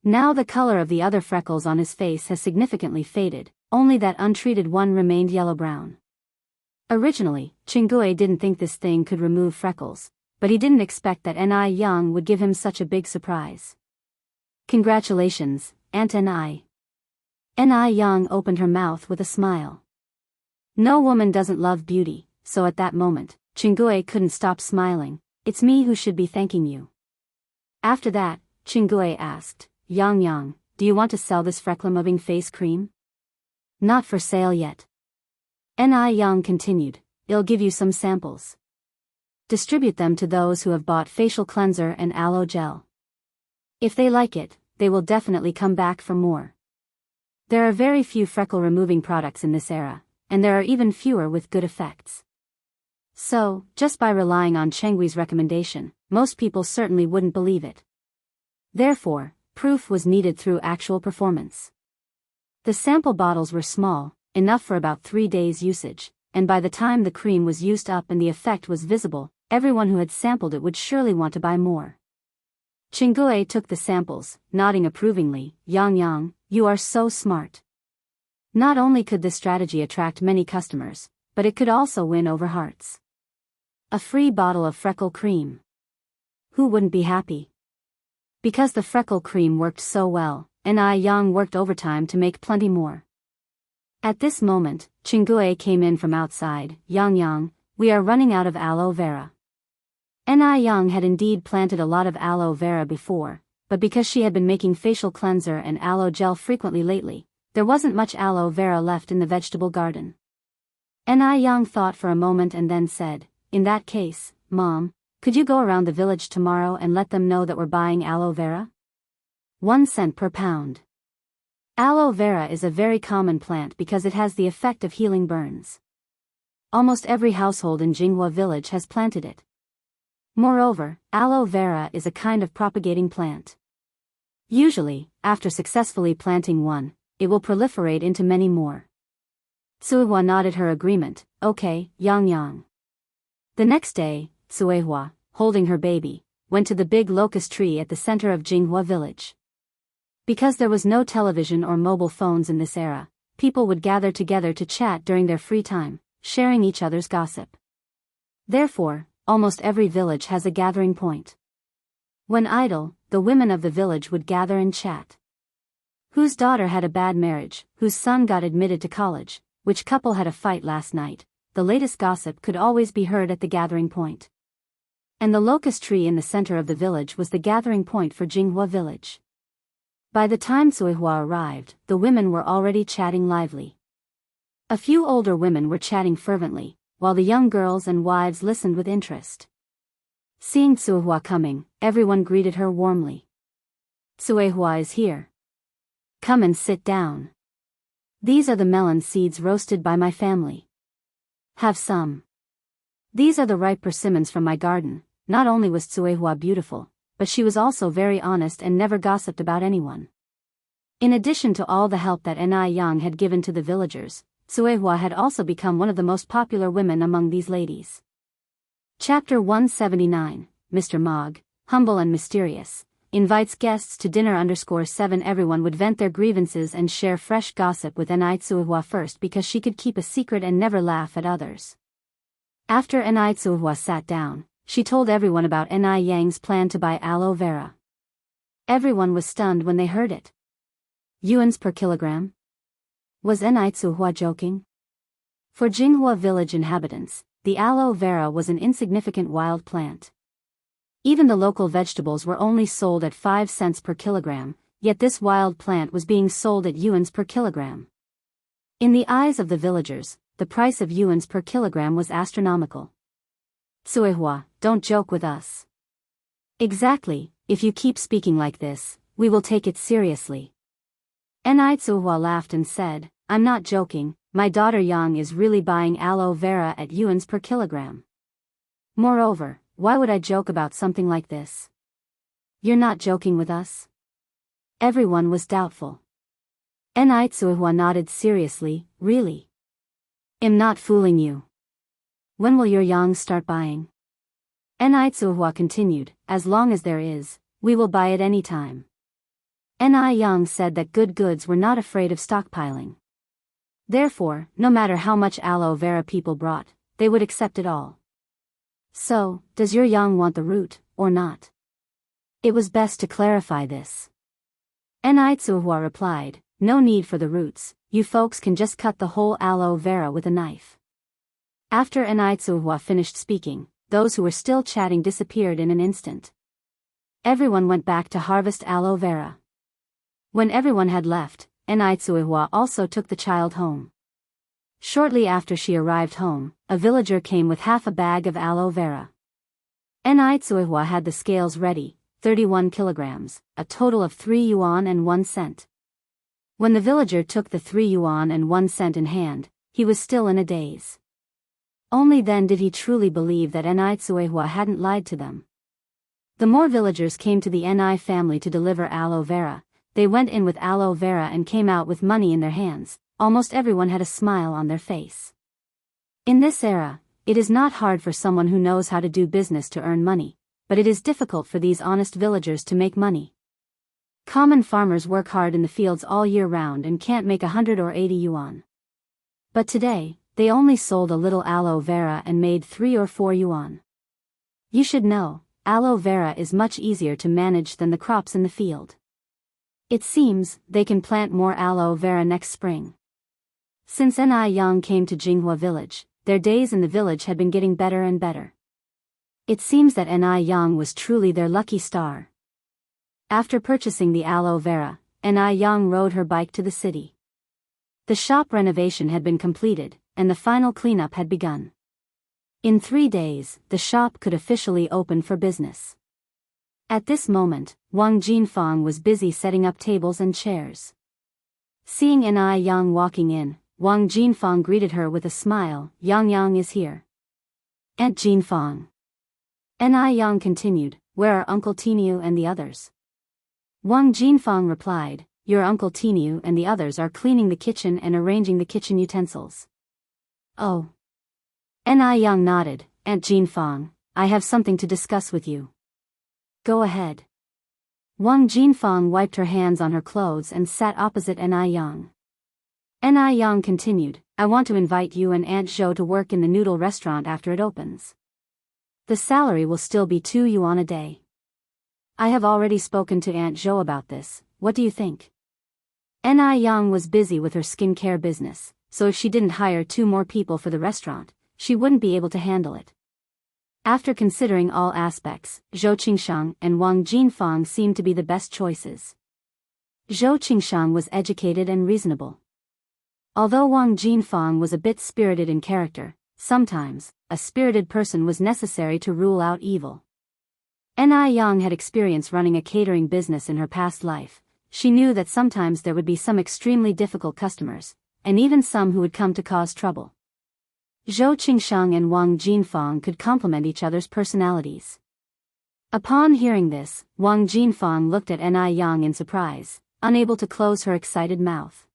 Now the color of the other freckles on his face has significantly faded, only that untreated one remained yellow-brown. Originally, Chingue didn't think this thing could remove freckles, but he didn't expect that Yang would give him such a big surprise. Congratulations, Aunt Yang. Yang opened her mouth with a smile. No woman doesn't love beauty, so at that moment, Chingue couldn't stop smiling. It's me who should be thanking you. After that, Chingue asked, Yang, do you want to sell this freckle-removing face cream? Not for sale yet. Yang continued, I'll give you some samples. Distribute them to those who have bought facial cleanser and aloe gel. If they like it, they will definitely come back for more. There are very few freckle-removing products in this era, and there are even fewer with good effects. So, just by relying on Chingui's recommendation, most people certainly wouldn't believe it. Therefore, proof was needed through actual performance. The sample bottles were small, enough for about 3 days' usage, and by the time the cream was used up and the effect was visible, everyone who had sampled it would surely want to buy more. Chingue took the samples, nodding approvingly. Yang, you are so smart. Not only could this strategy attract many customers, but it could also win over hearts. A free bottle of freckle cream. Who wouldn't be happy? Because the freckle cream worked so well, Yang worked overtime to make plenty more. At this moment, Chingue came in from outside. Yang, we are running out of aloe vera. Yang had indeed planted a lot of aloe vera before, but because she had been making facial cleanser and aloe gel frequently lately, there wasn't much aloe vera left in the vegetable garden. Yang thought for a moment and then said, in that case, Mom, could you go around the village tomorrow and let them know that we're buying aloe vera? 1 cent per pound. Aloe vera is a very common plant because it has the effect of healing burns. Almost every household in Jinghua village has planted it. Moreover, aloe vera is a kind of propagating plant. Usually, after successfully planting one, it will proliferate into many more. Tsuehua nodded her agreement. Okay, Yang. The next day, Tsuehua, holding her baby, went to the big locust tree at the center of Jinghua village. Because there was no television or mobile phones in this era, people would gather together to chat during their free time, sharing each other's gossip. Therefore, almost every village has a gathering point. When idle, the women of the village would gather and chat. Whose daughter had a bad marriage, whose son got admitted to college, which couple had a fight last night, the latest gossip could always be heard at the gathering point. And the locust tree in the center of the village was the gathering point for Jinghua village. By the time Tsuehua arrived, the women were already chatting lively. A few older women were chatting fervently, while the young girls and wives listened with interest. Seeing Tsuehua coming, everyone greeted her warmly. Tsuehua is here. Come and sit down. These are the melon seeds roasted by my family. Have some. These are the ripe persimmons from my garden. Not only was Tsuehua beautiful, but she was also very honest and never gossiped about anyone. In addition to all the help that Yang had given to the villagers, Tsuehua had also become one of the most popular women among these ladies. Chapter 179, Mr. Mogg, humble and mysterious, invites guests to dinner. 7 Everyone would vent their grievances and share fresh gossip with Tsuehua first because she could keep a secret and never laugh at others. After Tsuehua sat down, she told everyone about Yang's plan to buy aloe vera. Everyone was stunned when they heard it. Yuans per kilogram? Was Tsuehua joking? For Jinghua village inhabitants, the aloe vera was an insignificant wild plant. Even the local vegetables were only sold at 5 cents per kilogram, yet this wild plant was being sold at yuans per kilogram. In the eyes of the villagers, the price of yuans per kilogram was astronomical. Tsuehua, don't joke with us. Exactly, if you keep speaking like this, we will take it seriously. Tsuehua laughed and said, I'm not joking, my daughter Yang is really buying aloe vera at yuans per kilogram. Moreover, why would I joke about something like this? You're not joking with us? Everyone was doubtful. Tsuehua nodded seriously, really? I'm not fooling you. When will your Yang start buying? Tsuehua continued, as long as there is, we will buy it any time. Yang said that good goods were not afraid of stockpiling. Therefore, no matter how much aloe vera people brought, they would accept it all. So, does your Yang want the root, or not? It was best to clarify this. Tsuehua replied, no need for the roots, you folks can just cut the whole aloe vera with a knife. After Tsuehua finished speaking, those who were still chatting disappeared in an instant. Everyone went back to harvest aloe vera. When everyone had left, Tsuehua also took the child home. Shortly after she arrived home, a villager came with half a bag of aloe vera. Tsuehua had the scales ready, 31 kilograms, a total of 3 yuan and 1 cent. When the villager took the 3 yuan and 1 cent in hand, he was still in a daze. Only then did he truly believe that Tsuehua hadn't lied to them. The more villagers came to the family to deliver aloe vera, they went in with aloe vera and came out with money in their hands. Almost everyone had a smile on their face. In this era, it is not hard for someone who knows how to do business to earn money, but it is difficult for these honest villagers to make money. Common farmers work hard in the fields all year round and can't make 100 or 80 yuan. But today, they only sold a little aloe vera and made 3 or 4 yuan. You should know, aloe vera is much easier to manage than the crops in the field. It seems they can plant more aloe vera next spring. Since Yang came to Jinghua village, their days in the village had been getting better and better. It seems that Yang was truly their lucky star. After purchasing the aloe vera, Yang rode her bike to the city. The shop renovation had been completed, and the final cleanup had begun. In 3 days, the shop could officially open for business. At this moment, Wang Jinfang was busy setting up tables and chairs. Seeing Yang walking in, Wang Jinfang greeted her with a smile. Yang is here. Aunt Jinfang. Yang continued, where are Uncle Tinu and the others? Wang Jinfang replied, your Uncle Tinu and the others are cleaning the kitchen and arranging the kitchen utensils. Oh. Yang nodded, Aunt Jinfang, I have something to discuss with you. Go ahead. Wang Jinfang wiped her hands on her clothes and sat opposite Yang. Yang continued, I want to invite you and Aunt Zhou to work in the noodle restaurant after it opens. The salary will still be 2 yuan a day. I have already spoken to Aunt Zhou about this, what do you think? Yang was busy with her skincare business, so if she didn't hire 2 more people for the restaurant, she wouldn't be able to handle it. After considering all aspects, Zhou Qingshang and Wang Jinfang seemed to be the best choices. Zhou Qingshang was educated and reasonable. Although Wang Jinfang was a bit spirited in character, sometimes, a spirited person was necessary to rule out evil. Yang had experience running a catering business in her past life. She knew that sometimes there would be some extremely difficult customers, and even some who would come to cause trouble. Zhou Qingshang and Wang Jinfang could complement each other's personalities. Upon hearing this, Wang Jinfang looked at Yang in surprise, unable to close her excited mouth.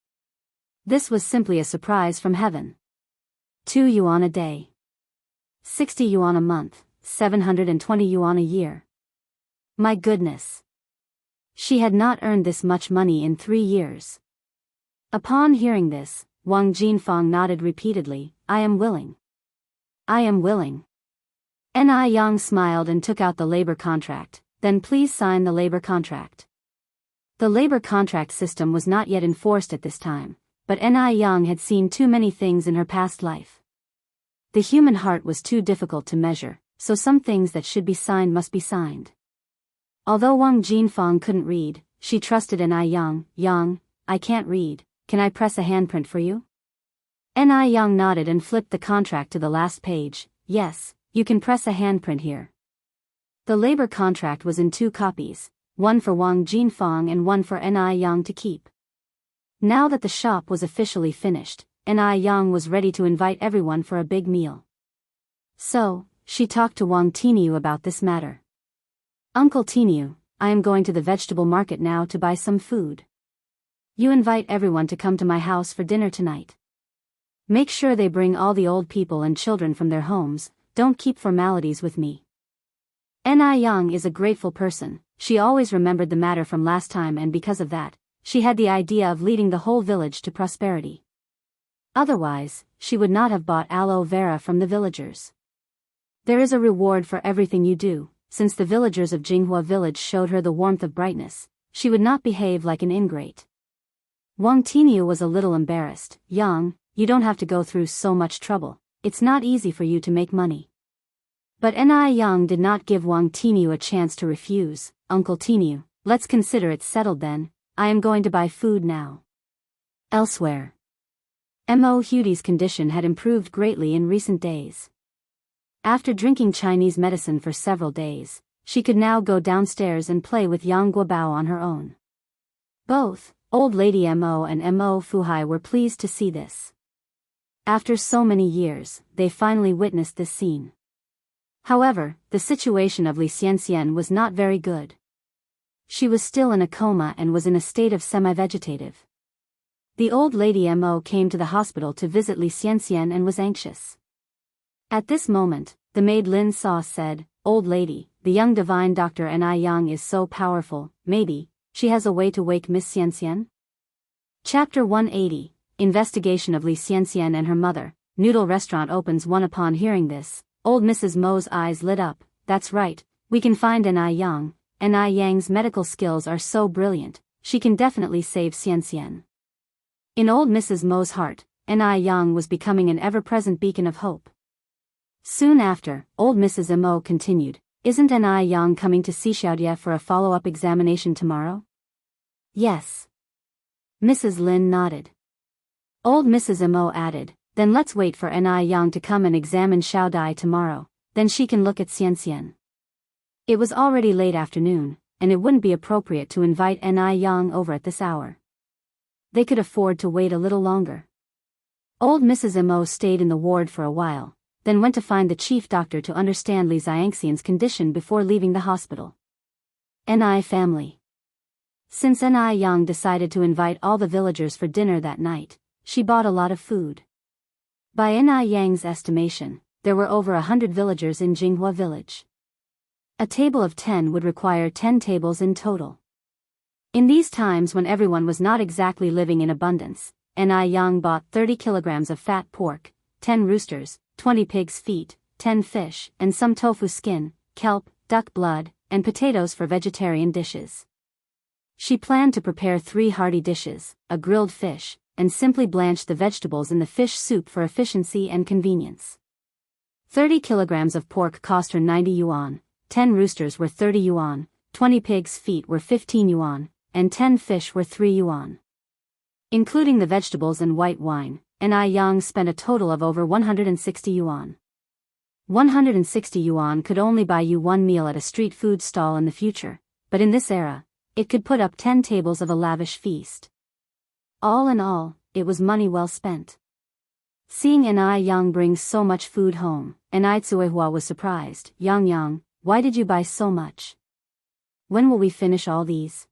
This was simply a surprise from heaven. 2 yuan a day. 60 yuan a month, 720 yuan a year. My goodness. She had not earned this much money in 3 years. Upon hearing this, Wang Jinfang nodded repeatedly, I am willing. I am willing. Yang smiled and took out the labor contract, then please sign the labor contract. The labor contract system was not yet enforced at this time, but Yang had seen too many things in her past life. The human heart was too difficult to measure, so some things that should be signed must be signed. Although Wang Jinfeng couldn't read, she trusted Yang. Yang, I can't read, can I press a handprint for you? Yang nodded and flipped the contract to the last page. Yes, you can press a handprint here. The labor contract was in 2 copies, one for Wang Jinfeng and one for Yang to keep. Now that the shop was officially finished, Yang was ready to invite everyone for a big meal. So, she talked to Wang Tiniu about this matter. Uncle Tiniu, I am going to the vegetable market now to buy some food. You invite everyone to come to my house for dinner tonight. Make sure they bring all the old people and children from their homes, don't keep formalities with me. Yang is a grateful person, she always remembered the matter from last time, and because of that, she had the idea of leading the whole village to prosperity. Otherwise, she would not have bought aloe vera from the villagers. There is a reward for everything you do. Since the villagers of Jinghua village showed her the warmth of brightness, she would not behave like an ingrate. Wang Tiniu was a little embarrassed. Yang, you don't have to go through so much trouble, it's not easy for you to make money. But Yang did not give Wang Tiniu a chance to refuse. Uncle Tiniu, let's consider it settled then, I am going to buy food now. Elsewhere. Mo Hudi's condition had improved greatly in recent days. After drinking Chinese medicine for several days, she could now go downstairs and play with Yang Guobao on her own. Both, old lady Mo and Mo Fuhai, were pleased to see this. After so many years, they finally witnessed this scene. However, the situation of Li Xianxian was not very good. She was still in a coma and was in a state of semi-vegetative. The old lady Mo came to the hospital to visit Li Xianxian and was anxious. At this moment, the maid Lin Sa said, Old lady, the young divine Dr. Yang is so powerful, maybe, she has a way to wake Miss Xianxian? Chapter 180, Investigation of Li Xianxian and her mother. Noodle restaurant opens. One. Upon hearing this, old Mrs. Mo's eyes lit up. That's right, we can find Yang. Yang's medical skills are so brilliant, she can definitely save Xianxian. In old Mrs. Mo's heart, Yang was becoming an ever-present beacon of hope. Soon after, old Mrs. Mo continued, Isn't Yang coming to Xiaodia for a follow-up examination tomorrow? Yes. Mrs. Lin nodded. Old Mrs. Mo added, Then let's wait for Yang to come and examine Xiaodai tomorrow, then she can look at Xianxian. It was already late afternoon, and it wouldn't be appropriate to invite Yang over at this hour. They could afford to wait a little longer. Old Mrs. Mo stayed in the ward for a while, then went to find the chief doctor to understand Li Xianxian's condition before leaving the hospital. Family. Since Yang decided to invite all the villagers for dinner that night, she bought a lot of food. By Yang's estimation, there were over 100 villagers in Jinghua village. A table of 10 would require 10 tables in total. In these times when everyone was not exactly living in abundance, Yang bought 30 kilograms of fat pork, 10 roosters, 20 pig's feet, 10 fish, and some tofu skin, kelp, duck blood, and potatoes for vegetarian dishes. She planned to prepare 3 hearty dishes, a grilled fish, and simply blanched the vegetables in the fish soup for efficiency and convenience. 30 kilograms of pork cost her 90 yuan, 10 roosters were 30 yuan, 20 pig's feet were 15 yuan, and 10 fish were 3 yuan. Including the vegetables and white wine, Yang spent a total of over 160 yuan. 160 yuan could only buy you one meal at a street food stall in the future, but in this era, it could put up 10 tables of a lavish feast. All in all, it was money well spent. Seeing Yang bring so much food home, Tsuehua was surprised. Yang, why did you buy so much? When will we finish all these?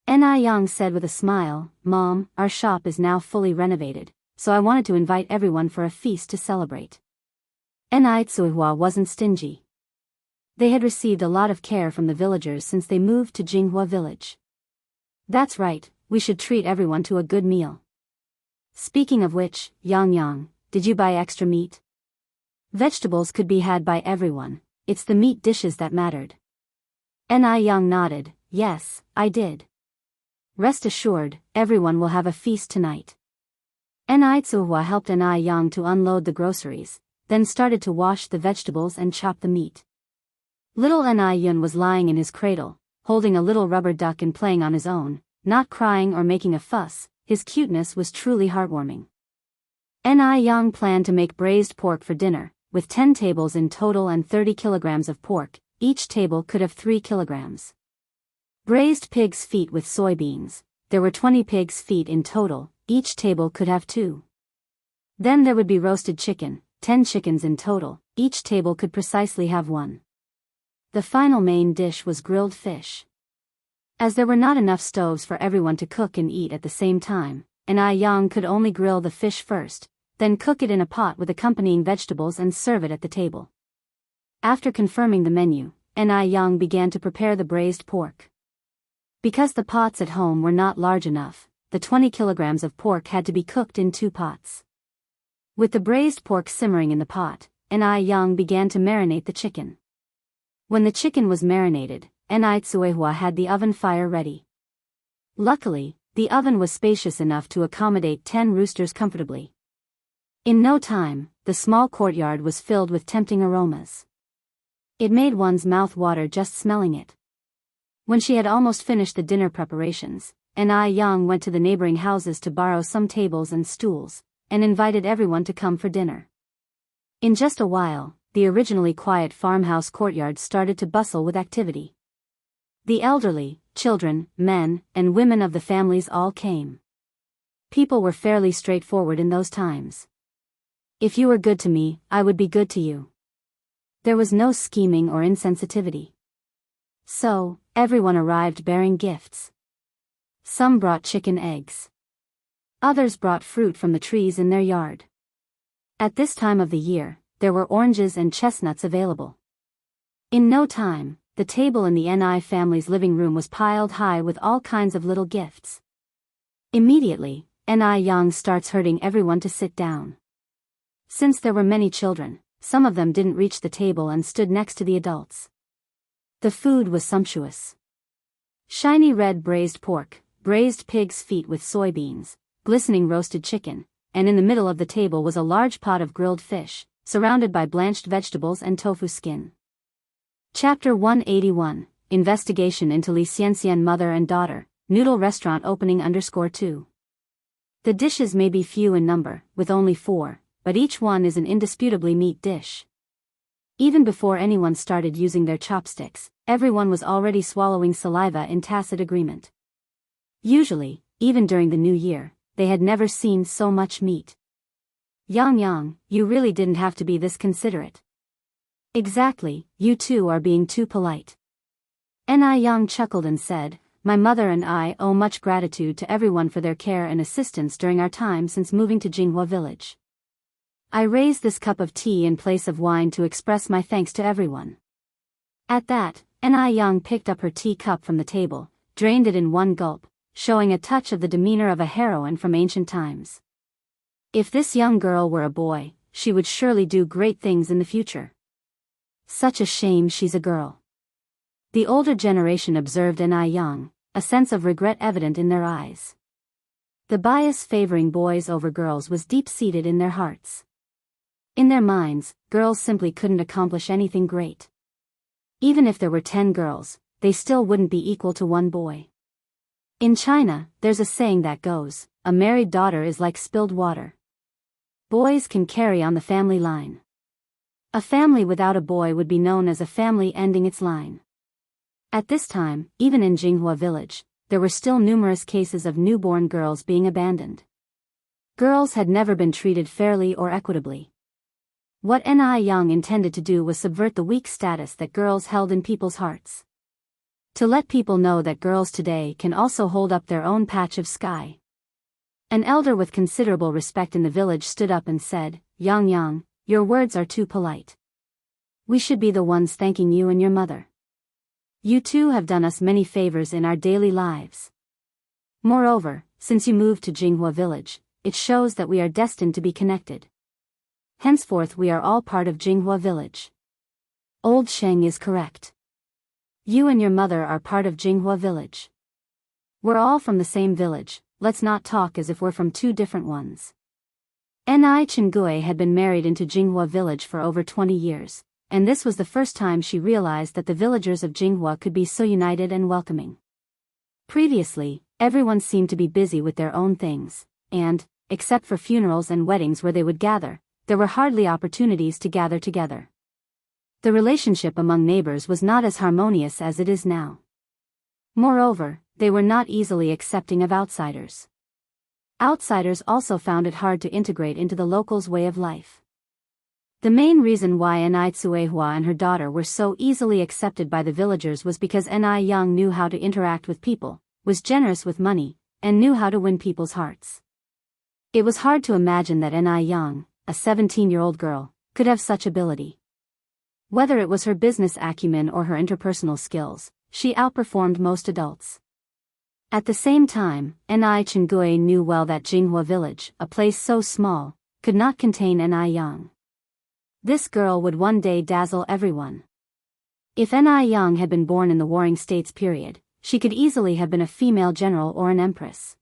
Yang said with a smile, Mom, our shop is now fully renovated, so I wanted to invite everyone for a feast to celebrate. Tsuehua wasn't stingy. They had received a lot of care from the villagers since they moved to Jinghua village. That's right, we should treat everyone to a good meal. Speaking of which, Yang, did you buy extra meat? Vegetables could be had by everyone, it's the meat dishes that mattered. Yang nodded, yes, I did. Rest assured, everyone will have a feast tonight. Tsuehua helped Yang to unload the groceries, then started to wash the vegetables and chop the meat. Little Ni Yun was lying in his cradle, holding a little rubber duck and playing on his own, not crying or making a fuss. His cuteness was truly heartwarming. Ni Yang planned to make braised pork for dinner, with 10 tables in total and 30 kilograms of pork. Each table could have 3 kilograms. Braised pig's feet with soybeans. There were 20 pig's feet in total, each table could have 2. Then there would be roasted chicken, 10 chickens in total, each table could precisely have 1. The final main dish was grilled fish. As there were not enough stoves for everyone to cook and eat at the same time, Ni Yang could only grill the fish first, then cook it in a pot with accompanying vegetables and serve it at the table. After confirming the menu, Ni Yang began to prepare the braised pork. Because the pots at home were not large enough, the 20 kilograms of pork had to be cooked in 2 pots. With the braised pork simmering in the pot, Ni Yang began to marinate the chicken. When the chicken was marinated, Ni Tsuehua had the oven fire ready. Luckily, the oven was spacious enough to accommodate 10 roosters comfortably. In no time, the small courtyard was filled with tempting aromas. It made one's mouth water just smelling it. When she had almost finished the dinner preparations, Ni Yang went to the neighboring houses to borrow some tables and stools, and invited everyone to come for dinner. In just a while, the originally quiet farmhouse courtyard started to bustle with activity. The elderly, children, men, and women of the families all came. People were fairly straightforward in those times. If you were good to me, I would be good to you. There was no scheming or insensitivity. So, everyone arrived bearing gifts. Some brought chicken eggs. Others brought fruit from the trees in their yard. At this time of the year, there were oranges and chestnuts available. In no time, the table in the Ni family's living room was piled high with all kinds of little gifts. Immediately, Ni Yang starts herding everyone to sit down. Since there were many children, some of them didn't reach the table and stood next to the adults. The food was sumptuous. Shiny red braised pork, braised pig's feet with soybeans, glistening roasted chicken, and in the middle of the table was a large pot of grilled fish, surrounded by blanched vegetables and tofu skin. Chapter 181, Investigation into Li Xianxian Mother and Daughter, Noodle Restaurant Opening _2. The dishes may be few in number, with only 4, but each one is an indisputably meat dish. Even before anyone started using their chopsticks, everyone was already swallowing saliva in tacit agreement. Usually, even during the new year, they had never seen so much meat. Yang, you really didn't have to be this considerate. Exactly, you two are being too polite. Ni Yang chuckled and said, my mother and I owe much gratitude to everyone for their care and assistance during our time since moving to Jinghua village. I raise this cup of tea in place of wine to express my thanks to everyone. At that, Ni Yang picked up her tea cup from the table, drained it in one gulp, showing a touch of the demeanor of a heroine from ancient times. If this young girl were a boy, she would surely do great things in the future. Such a shame she's a girl. The older generation observed Ni Yang, a sense of regret evident in their eyes. The bias favoring boys over girls was deep-seated in their hearts. In their minds, girls simply couldn't accomplish anything great. Even if there were 10 girls, they still wouldn't be equal to one boy. In China, there's a saying that goes, a married daughter is like spilled water. Boys can carry on the family line. A family without a boy would be known as a family ending its line. At this time, even in Jinghua village, there were still numerous cases of newborn girls being abandoned. Girls had never been treated fairly or equitably. What Ni Yang intended to do was subvert the weak status that girls held in people's hearts. To let people know that girls today can also hold up their own patch of sky. An elder with considerable respect in the village stood up and said, Yang, your words are too polite. We should be the ones thanking you and your mother. You two have done us many favors in our daily lives. Moreover, since you moved to Jinghua village, it shows that we are destined to be connected. Henceforth we are all part of Jinghua village. Old Sheng is correct. You and your mother are part of Jinghua village. We're all from the same village, let's not talk as if we're from 2 different ones. Ni Chingui had been married into Jinghua village for over 20 years, and this was the first time she realized that the villagers of Jinghua could be so united and welcoming. Previously, everyone seemed to be busy with their own things, and, except for funerals and weddings where they would gather, there were hardly opportunities to gather together. The relationship among neighbors was not as harmonious as it is now. Moreover, they were not easily accepting of outsiders. Outsiders also found it hard to integrate into the locals' way of life. The main reason why Ni Tsuehua and her daughter were so easily accepted by the villagers was because Ni Yang knew how to interact with people, was generous with money, and knew how to win people's hearts. It was hard to imagine that Ni Yang, a 17-year-old girl, could have such ability. Whether it was her business acumen or her interpersonal skills, she outperformed most adults. At the same time, Ni Chingui knew well that Jinghua village, a place so small, could not contain Ni Yang. This girl would one day dazzle everyone. If Ni Yang had been born in the Warring States period, she could easily have been a female general or an empress.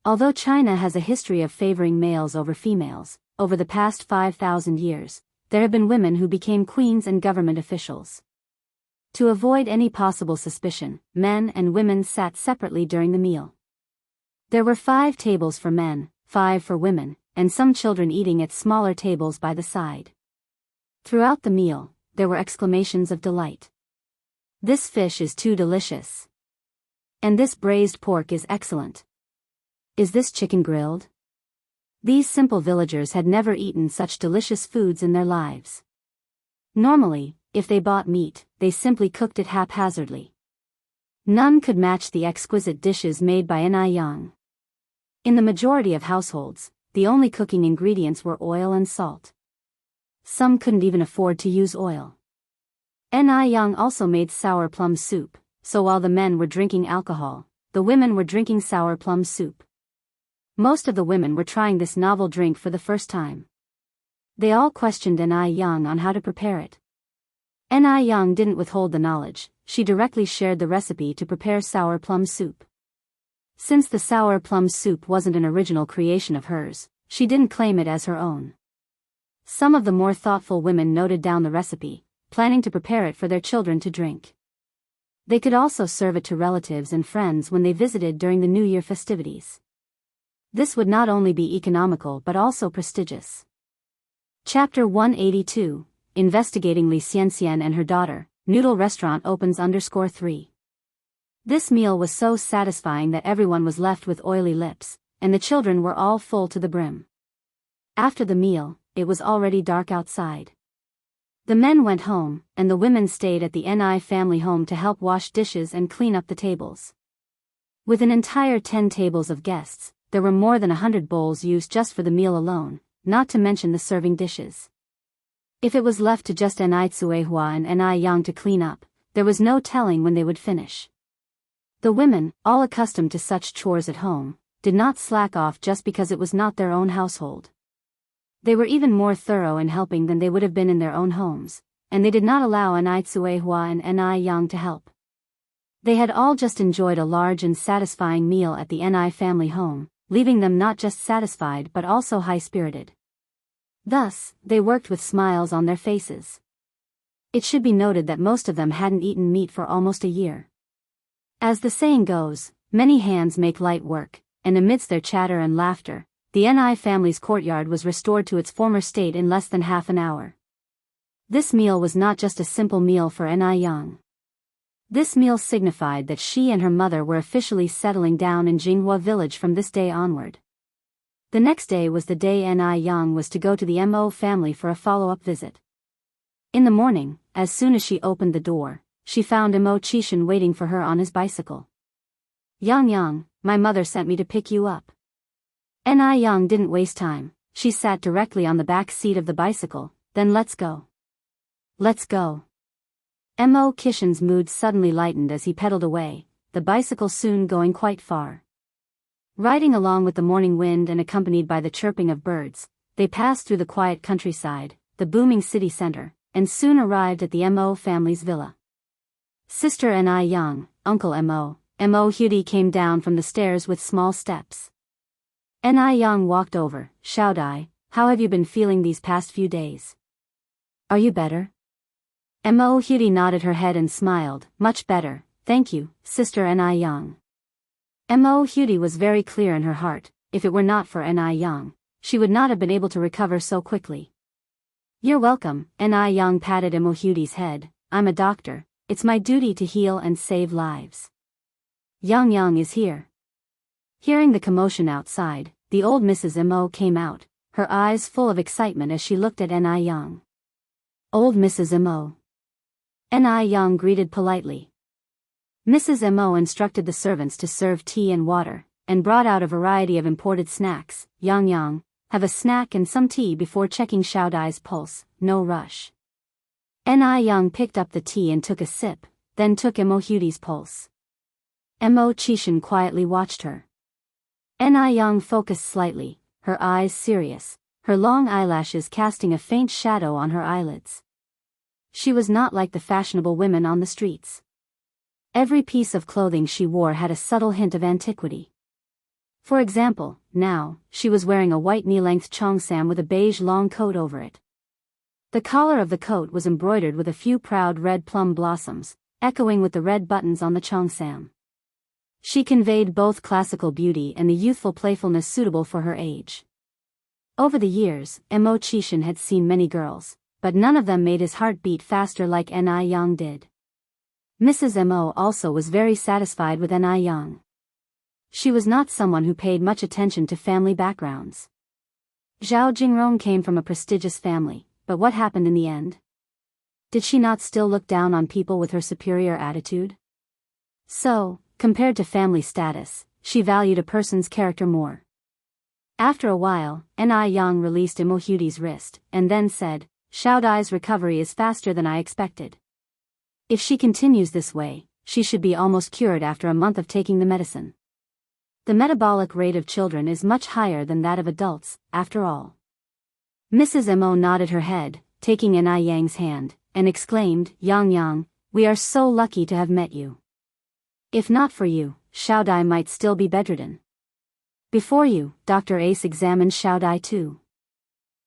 Although China has a history of favoring males over females, over the past 5,000 years, there have been women who became queens and government officials. To avoid any possible suspicion, men and women sat separately during the meal. There were 5 tables for men, 5 for women, and some children eating at smaller tables by the side. Throughout the meal, there were exclamations of delight. "This fish is too delicious." "And this braised pork is excellent." "Is this chicken grilled?" These simple villagers had never eaten such delicious foods in their lives. Normally, if they bought meat, they simply cooked it haphazardly. None could match the exquisite dishes made by Ni Yang. In the majority of households, the only cooking ingredients were oil and salt. Some couldn't even afford to use oil. Ni Yang also made sour plum soup, so while the men were drinking alcohol, the women were drinking sour plum soup. Most of the women were trying this novel drink for the first time. They all questioned Ni Yang on how to prepare it. Ni Yang didn't withhold the knowledge, she directly shared the recipe to prepare sour plum soup. Since the sour plum soup wasn't an original creation of hers, she didn't claim it as her own. Some of the more thoughtful women noted down the recipe, planning to prepare it for their children to drink. They could also serve it to relatives and friends when they visited during the New Year festivities. This would not only be economical but also prestigious. Chapter 182, Investigating Li Xianxian and her daughter, Noodle Restaurant opens _3. This meal was so satisfying that everyone was left with oily lips, and the children were all full to the brim. After the meal, it was already dark outside. The men went home, and the women stayed at the Ni family home to help wash dishes and clean up the tables. With an entire 10 tables of guests, there were more than 100 bowls used just for the meal alone, not to mention the serving dishes. If it was left to just Ni Tsuehua and Ni Yang to clean up, there was no telling when they would finish. The women, all accustomed to such chores at home, did not slack off just because it was not their own household. They were even more thorough in helping than they would have been in their own homes, and they did not allow Ni Tsuehua and Ni Yang to help. They had all just enjoyed a large and satisfying meal at the Ni family home, leaving them not just satisfied but also high-spirited. Thus, they worked with smiles on their faces. It should be noted that most of them hadn't eaten meat for almost a year. As the saying goes, many hands make light work, and amidst their chatter and laughter, the Ni family's courtyard was restored to its former state in less than half an hour. This meal was not just a simple meal for Ni Yang. This meal signified that she and her mother were officially settling down in Jinghua village from this day onward. The next day was the day Ni Yang was to go to the Mo family for a follow-up visit. In the morning, as soon as she opened the door, she found Mo Chishan waiting for her on his bicycle. "Yang, my mother sent me to pick you up." Ni Yang didn't waste time, she sat directly on the back seat of the bicycle. "Then let's go." "Let's go." Mo Chishan's mood suddenly lightened as he pedaled away, the bicycle soon going quite far. Riding along with the morning wind and accompanied by the chirping of birds, they passed through the quiet countryside, the booming city center, and soon arrived at the Mo family's villa. Sister Ni Yang, Uncle Mo Hudi came down from the stairs with small steps. Ni Yang walked over. Xiaodai, how have you been feeling these past few days? Are you better? Mo Hudi nodded her head and smiled. Much better, thank you, Sister Ni Yang. Mo Hudi was very clear in her heart, if it were not for Ni Yang, she would not have been able to recover so quickly. You're welcome, Ni Yang patted Mo Hudi's head. I'm a doctor, it's my duty to heal and save lives. Yang Yang is here. Hearing the commotion outside, the old Mrs. Mo came out, her eyes full of excitement as she looked at Ni Yang. Old Mrs. Mo. Ni Yang greeted politely. Mrs. Mo instructed the servants to serve tea and water, and brought out a variety of imported snacks. Yang Yang, have a snack and some tea before checking Xiaodai's pulse, no rush. Ni Yang picked up the tea and took a sip, then took Mo Hudi's pulse. Mo Chishan quietly watched her. Ni Yang focused slightly, her eyes serious, her long eyelashes casting a faint shadow on her eyelids. She was not like the fashionable women on the streets. Every piece of clothing she wore had a subtle hint of antiquity. For example, now, she was wearing a white knee-length cheongsam with a beige long coat over it. The collar of the coat was embroidered with a few proud red plum blossoms, echoing with the red buttons on the cheongsam. She conveyed both classical beauty and the youthful playfulness suitable for her age. Over the years, Mo Chishan had seen many girls, but none of them made his heart beat faster like Ni Yang did. Mrs. Mo also was very satisfied with Ni Yang. She was not someone who paid much attention to family backgrounds. Zhao Jingrong came from a prestigious family, but what happened in the end? Did she not still look down on people with her superior attitude? So, compared to family status, she valued a person's character more. After a while, Ni Yang released Mo Hudi's wrist, and then said, Xiaodai's recovery is faster than I expected. If she continues this way, she should be almost cured after a month of taking the medicine. The metabolic rate of children is much higher than that of adults, after all. Mrs. Mo nodded her head, taking Ni Yang's hand, and exclaimed, Yang Yang, we are so lucky to have met you. If not for you, Xiaodai might still be bedridden. Before you, Dr. Ace examined Xiaodai too.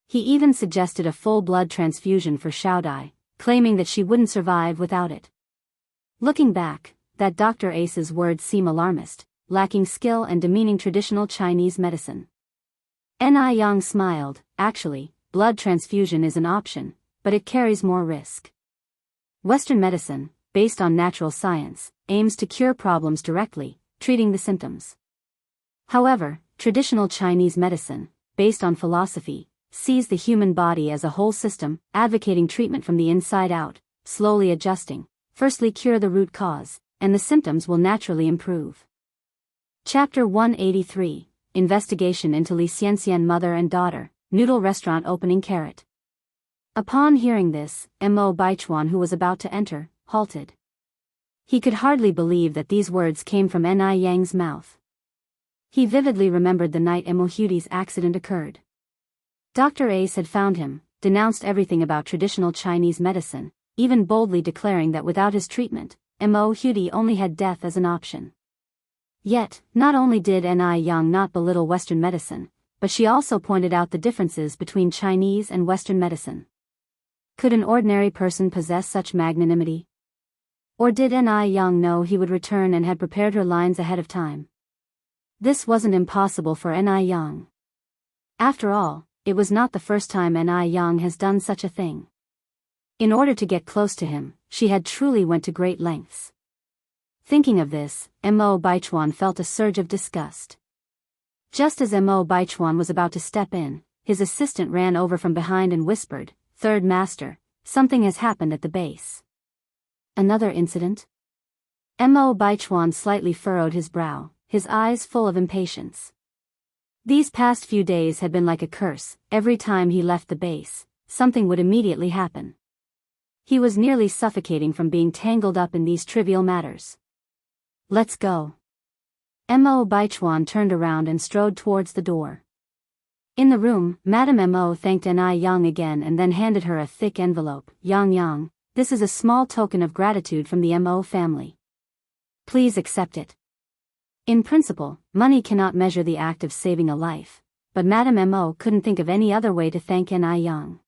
He even suggested a full blood transfusion for Xiaodai, claiming that she wouldn't survive without it. Looking back, that Dr. Ace's words seem alarmist, lacking skill and demeaning traditional Chinese medicine. Ni Yang smiled. Actually, blood transfusion is an option, but it carries more risk. Western medicine, based on natural science, aims to cure problems directly, treating the symptoms. However, traditional Chinese medicine, based on philosophy, sees the human body as a whole system, advocating treatment from the inside out, slowly adjusting, firstly cure the root cause, and the symptoms will naturally improve. Chapter 183, Investigation into Li Xianxian Mother and Daughter, Noodle Restaurant Opening Carrot. Upon hearing this, Mo Baichuan, who was about to enter, halted. He could hardly believe that these words came from Ni Yang's mouth. He vividly remembered the night Mo Hudi's accident occurred. Dr. Ace had found him, denounced everything about traditional Chinese medicine, even boldly declaring that without his treatment, Mo Hudi only had death as an option. Yet, not only did Ni Yang not belittle Western medicine, but she also pointed out the differences between Chinese and Western medicine. Could an ordinary person possess such magnanimity? Or did Ni Yang know he would return and had prepared her lines ahead of time? This wasn't impossible for Ni Yang. After all, it was not the first time Ni Yang has done such a thing. In order to get close to him, she had truly went to great lengths. Thinking of this, Mo Baichuan felt a surge of disgust. Just as Mo Baichuan was about to step in, his assistant ran over from behind and whispered, Third Master, something has happened at the base. Another incident? Mo Baichuan slightly furrowed his brow, his eyes full of impatience. These past few days had been like a curse. Every time he left the base, something would immediately happen. He was nearly suffocating from being tangled up in these trivial matters. Let's go. Mo Baichuan turned around and strode towards the door. In the room, Madame Mo thanked Ni Yang again and then handed her a thick envelope. Yang Yang, this is a small token of gratitude from the Mo family. Please accept it. In principle, money cannot measure the act of saving a life, but Madame Mo couldn't think of any other way to thank Ni Yang.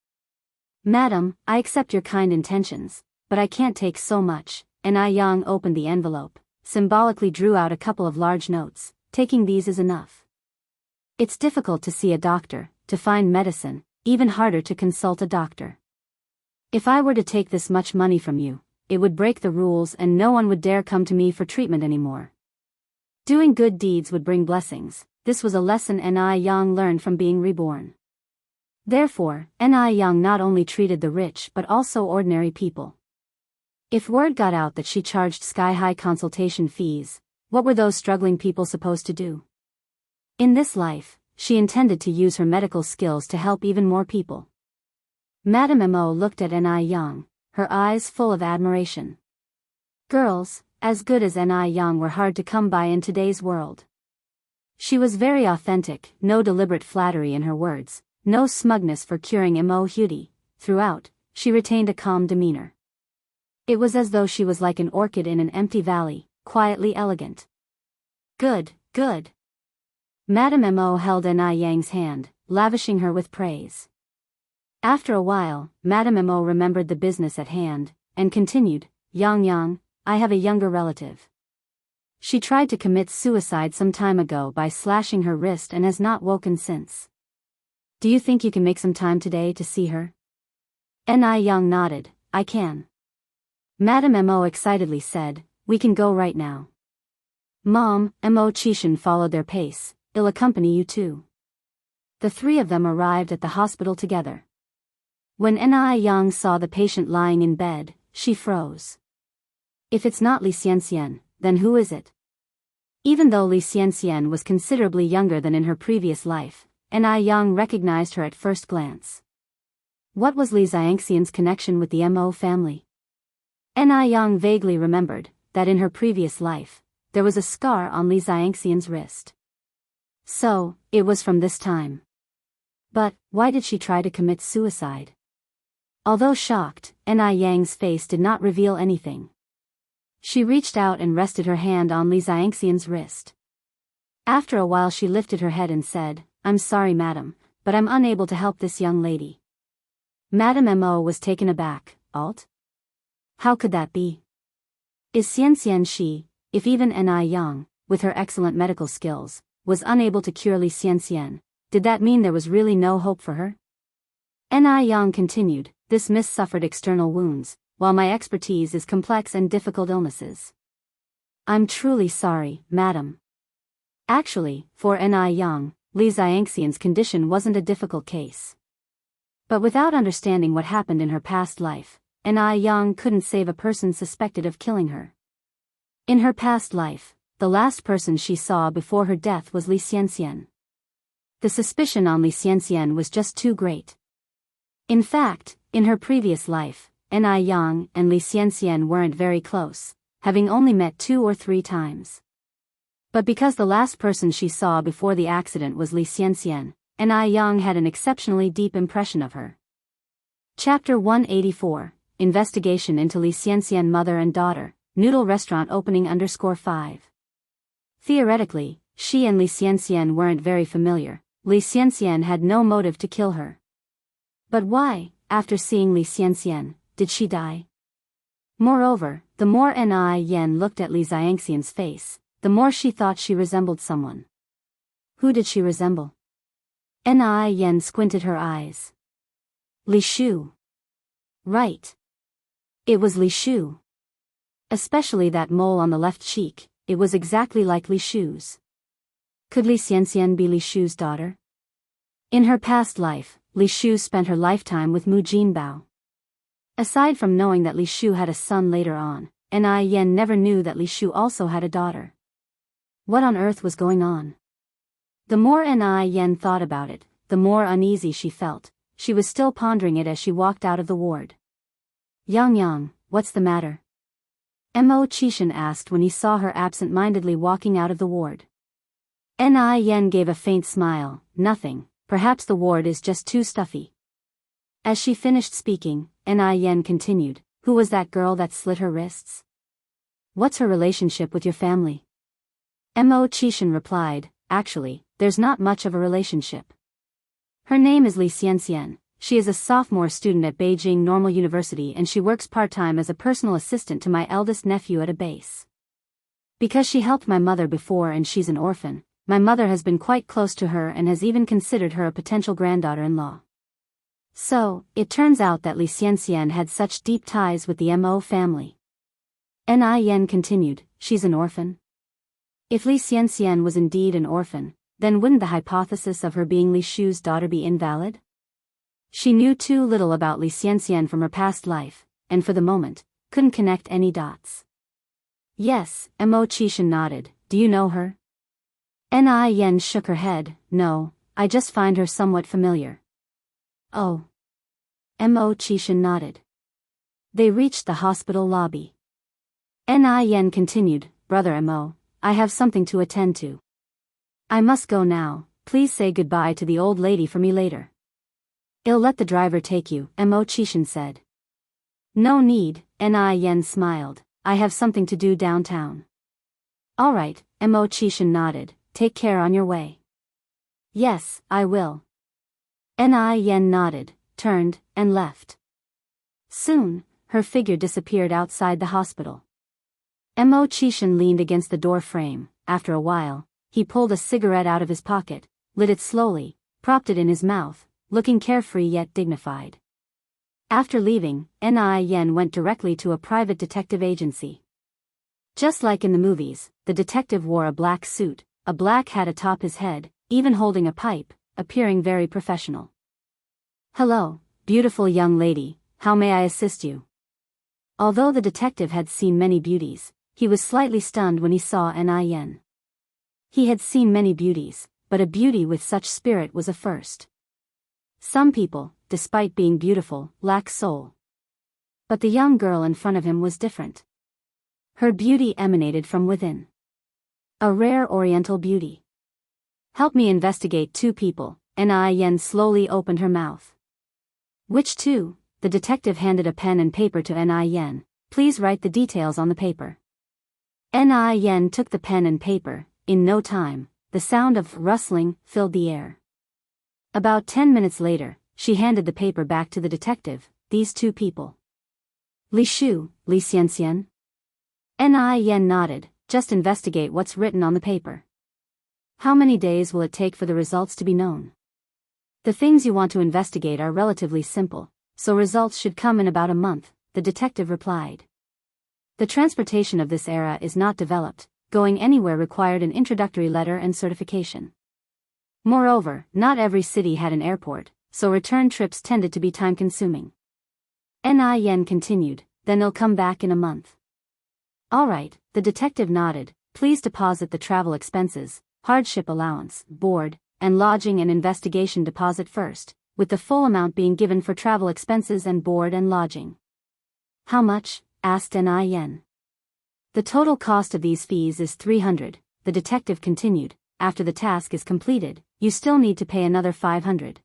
Madam, I accept your kind intentions, but I can't take so much. Ni Yang opened the envelope, symbolically drew out a couple of large notes. Taking these is enough. It's difficult to see a doctor, to find medicine, even harder to consult a doctor. If I were to take this much money from you, it would break the rules and no one would dare come to me for treatment anymore. Doing good deeds would bring blessings. This was a lesson Ni Yang learned from being reborn. Therefore, Ni Yang not only treated the rich but also ordinary people. If word got out that she charged sky-high consultation fees, what were those struggling people supposed to do? In this life, she intended to use her medical skills to help even more people. Madame Mo looked at Ni Yang, her eyes full of admiration. Girls, as good as Ni Yang were hard to come by in today's world. She was very authentic, no deliberate flattery in her words, no smugness for curing Mo Hudi. Throughout, she retained a calm demeanor. It was as though she was like an orchid in an empty valley, quietly elegant. Good, good. Madame Mo held Ni Yang's hand, lavishing her with praise. After a while, Madame Mo remembered the business at hand, and continued, Yang, I have a younger relative. She tried to commit suicide some time ago by slashing her wrist and has not woken since. Do you think you can make some time today to see her? Ni Yang nodded, I can. Madame Mo excitedly said, we can go right now. Mom, Mo Chishan followed their pace, I'll accompany you too. The three of them arrived at the hospital together. When Ni Yang saw the patient lying in bed, she froze. If it's not Li Xianxian, then who is it? Even though Li Xianxian was considerably younger than in her previous life, Ni Yang recognized her at first glance. What was Li Xianxian's connection with the Mo family? Ni Yang vaguely remembered that in her previous life, there was a scar on Li Xianxian's wrist. So, it was from this time. But, why did she try to commit suicide? Although shocked, Ni Yang's face did not reveal anything. She reached out and rested her hand on Li Xianxian's wrist. After a while she lifted her head and said, I'm sorry madam, but I'm unable to help this young lady. Madame Mo was taken aback. Alt? How could that be? Is Xianxian she, if even Ni Yang, with her excellent medical skills, was unable to cure Li Xianxian, did that mean there was really no hope for her? Ni Yang continued, this miss suffered external wounds, while my expertise is complex and difficult illnesses. I'm truly sorry, madam. Actually, for Ni Yang, Li Xianxian's condition wasn't a difficult case. But without understanding what happened in her past life, Ni Yang couldn't save a person suspected of killing her. In her past life, the last person she saw before her death was Li Xianxian. The suspicion on Li Xianxian was just too great. In fact, in her previous life, Ni Yang and Li Xianxian weren't very close, having only met 2 or 3 times. But because the last person she saw before the accident was Li Xianxian, Ni Yang had an exceptionally deep impression of her. Chapter 184, Investigation into Li Xianxian Mother and Daughter, Noodle Restaurant Opening _5. Theoretically, she and Li Xianxian weren't very familiar. Li Xianxian had no motive to kill her. But why, after seeing Li Xianxian, did she die? Moreover, the more Ni Yen looked at Li Xianxian's face, the more she thought she resembled someone. Who did she resemble? Ni Yen squinted her eyes. Li Shu. Right. It was Li Shu. Especially that mole on the left cheek, it was exactly like Li Shu's. Could Li Xianxian be Li Shu's daughter? In her past life, Li Shu spent her lifetime with Mu Jinbao. Aside from knowing that Li Shu had a son later on, Ni Yen never knew that Li Shu also had a daughter. What on earth was going on? The more Ni Yen thought about it, the more uneasy she felt. She was still pondering it as she walked out of the ward. Yang, what's the matter? Mo Chishan asked when he saw her absent-mindedly walking out of the ward. Ni Yen gave a faint smile, nothing, perhaps the ward is just too stuffy. As she finished speaking, Ni Yen continued, who was that girl that slit her wrists? What's her relationship with your family? Mo Chishan replied, actually, there's not much of a relationship. Her name is Li Xianxian. She is a sophomore student at Beijing Normal University and she works part-time as a personal assistant to my eldest nephew at a base. Because she helped my mother before and she's an orphan, my mother has been quite close to her and has even considered her a potential granddaughter-in-law. So, it turns out that Li Xianxian had such deep ties with the Mo family. Nin continued, she's an orphan? If Li Xianxian was indeed an orphan, then wouldn't the hypothesis of her being Li Shu's daughter be invalid? She knew too little about Li Xianxian from her past life, and for the moment, couldn't connect any dots. Yes, Mo Chishan nodded, do you know her? Nin shook her head, no, I just find her somewhat familiar. Oh. Mo Chishan nodded. They reached the hospital lobby. Nin continued, Brother Mo, I have something to attend to. I must go now, please say goodbye to the old lady for me later. I'll let the driver take you, Mo Chishan said. No need, Nin smiled, I have something to do downtown. Alright, Mo Chishan nodded, take care on your way. Yes, I will. Nin nodded, turned, and left. Soon, her figure disappeared outside the hospital. Mo Chishan leaned against the door frame. After a while, he pulled a cigarette out of his pocket, lit it slowly, propped it in his mouth, looking carefree yet dignified. After leaving, Nin went directly to a private detective agency. Just like in the movies, the detective wore a black suit, a black hat atop his head, even holding a pipe, appearing very professional. Hello, beautiful young lady, how may I assist you? Although the detective had seen many beauties, he was slightly stunned when he saw Nin. He had seen many beauties, but a beauty with such spirit was a first. Some people, despite being beautiful, lack soul. But the young girl in front of him was different. Her beauty emanated from within. A rare oriental beauty. Help me investigate two people, Nin slowly opened her mouth. Which two? The detective handed a pen and paper to Nin, please write the details on the paper. Nin took the pen and paper, in no time, the sound of rustling filled the air. About 10 minutes later, she handed the paper back to the detective, these two people. Li Shu, Li Xianxian? Nin nodded, just investigate what's written on the paper. How many days will it take for the results to be known? The things you want to investigate are relatively simple, so results should come in about a month, the detective replied. The transportation of this era is not developed, going anywhere required an introductory letter and certification. Moreover, not every city had an airport, so return trips tended to be time-consuming. Nin continued, then they'll come back in a month. Alright, the detective nodded, please deposit the travel expenses, hardship allowance, board, and lodging and investigation deposit first, with the full amount being given for travel expenses and board and lodging. How much? Asked Nin. The total cost of these fees is 300, the detective continued, after the task is completed, you still need to pay another 500.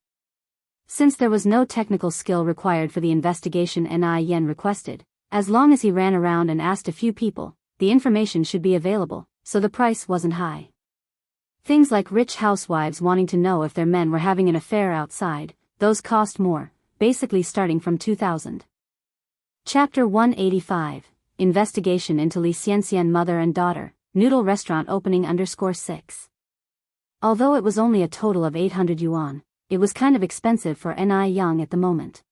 Since there was no technical skill required for the investigation Nin requested, as long as he ran around and asked a few people, the information should be available, so the price wasn't high. Things like rich housewives wanting to know if their men were having an affair outside, those cost more, basically starting from 2000. Chapter 185, Investigation into Li Xianxian Mother and Daughter, Noodle Restaurant opening _6. Although it was only a total of 800 yuan, it was kind of expensive for Nin at the moment.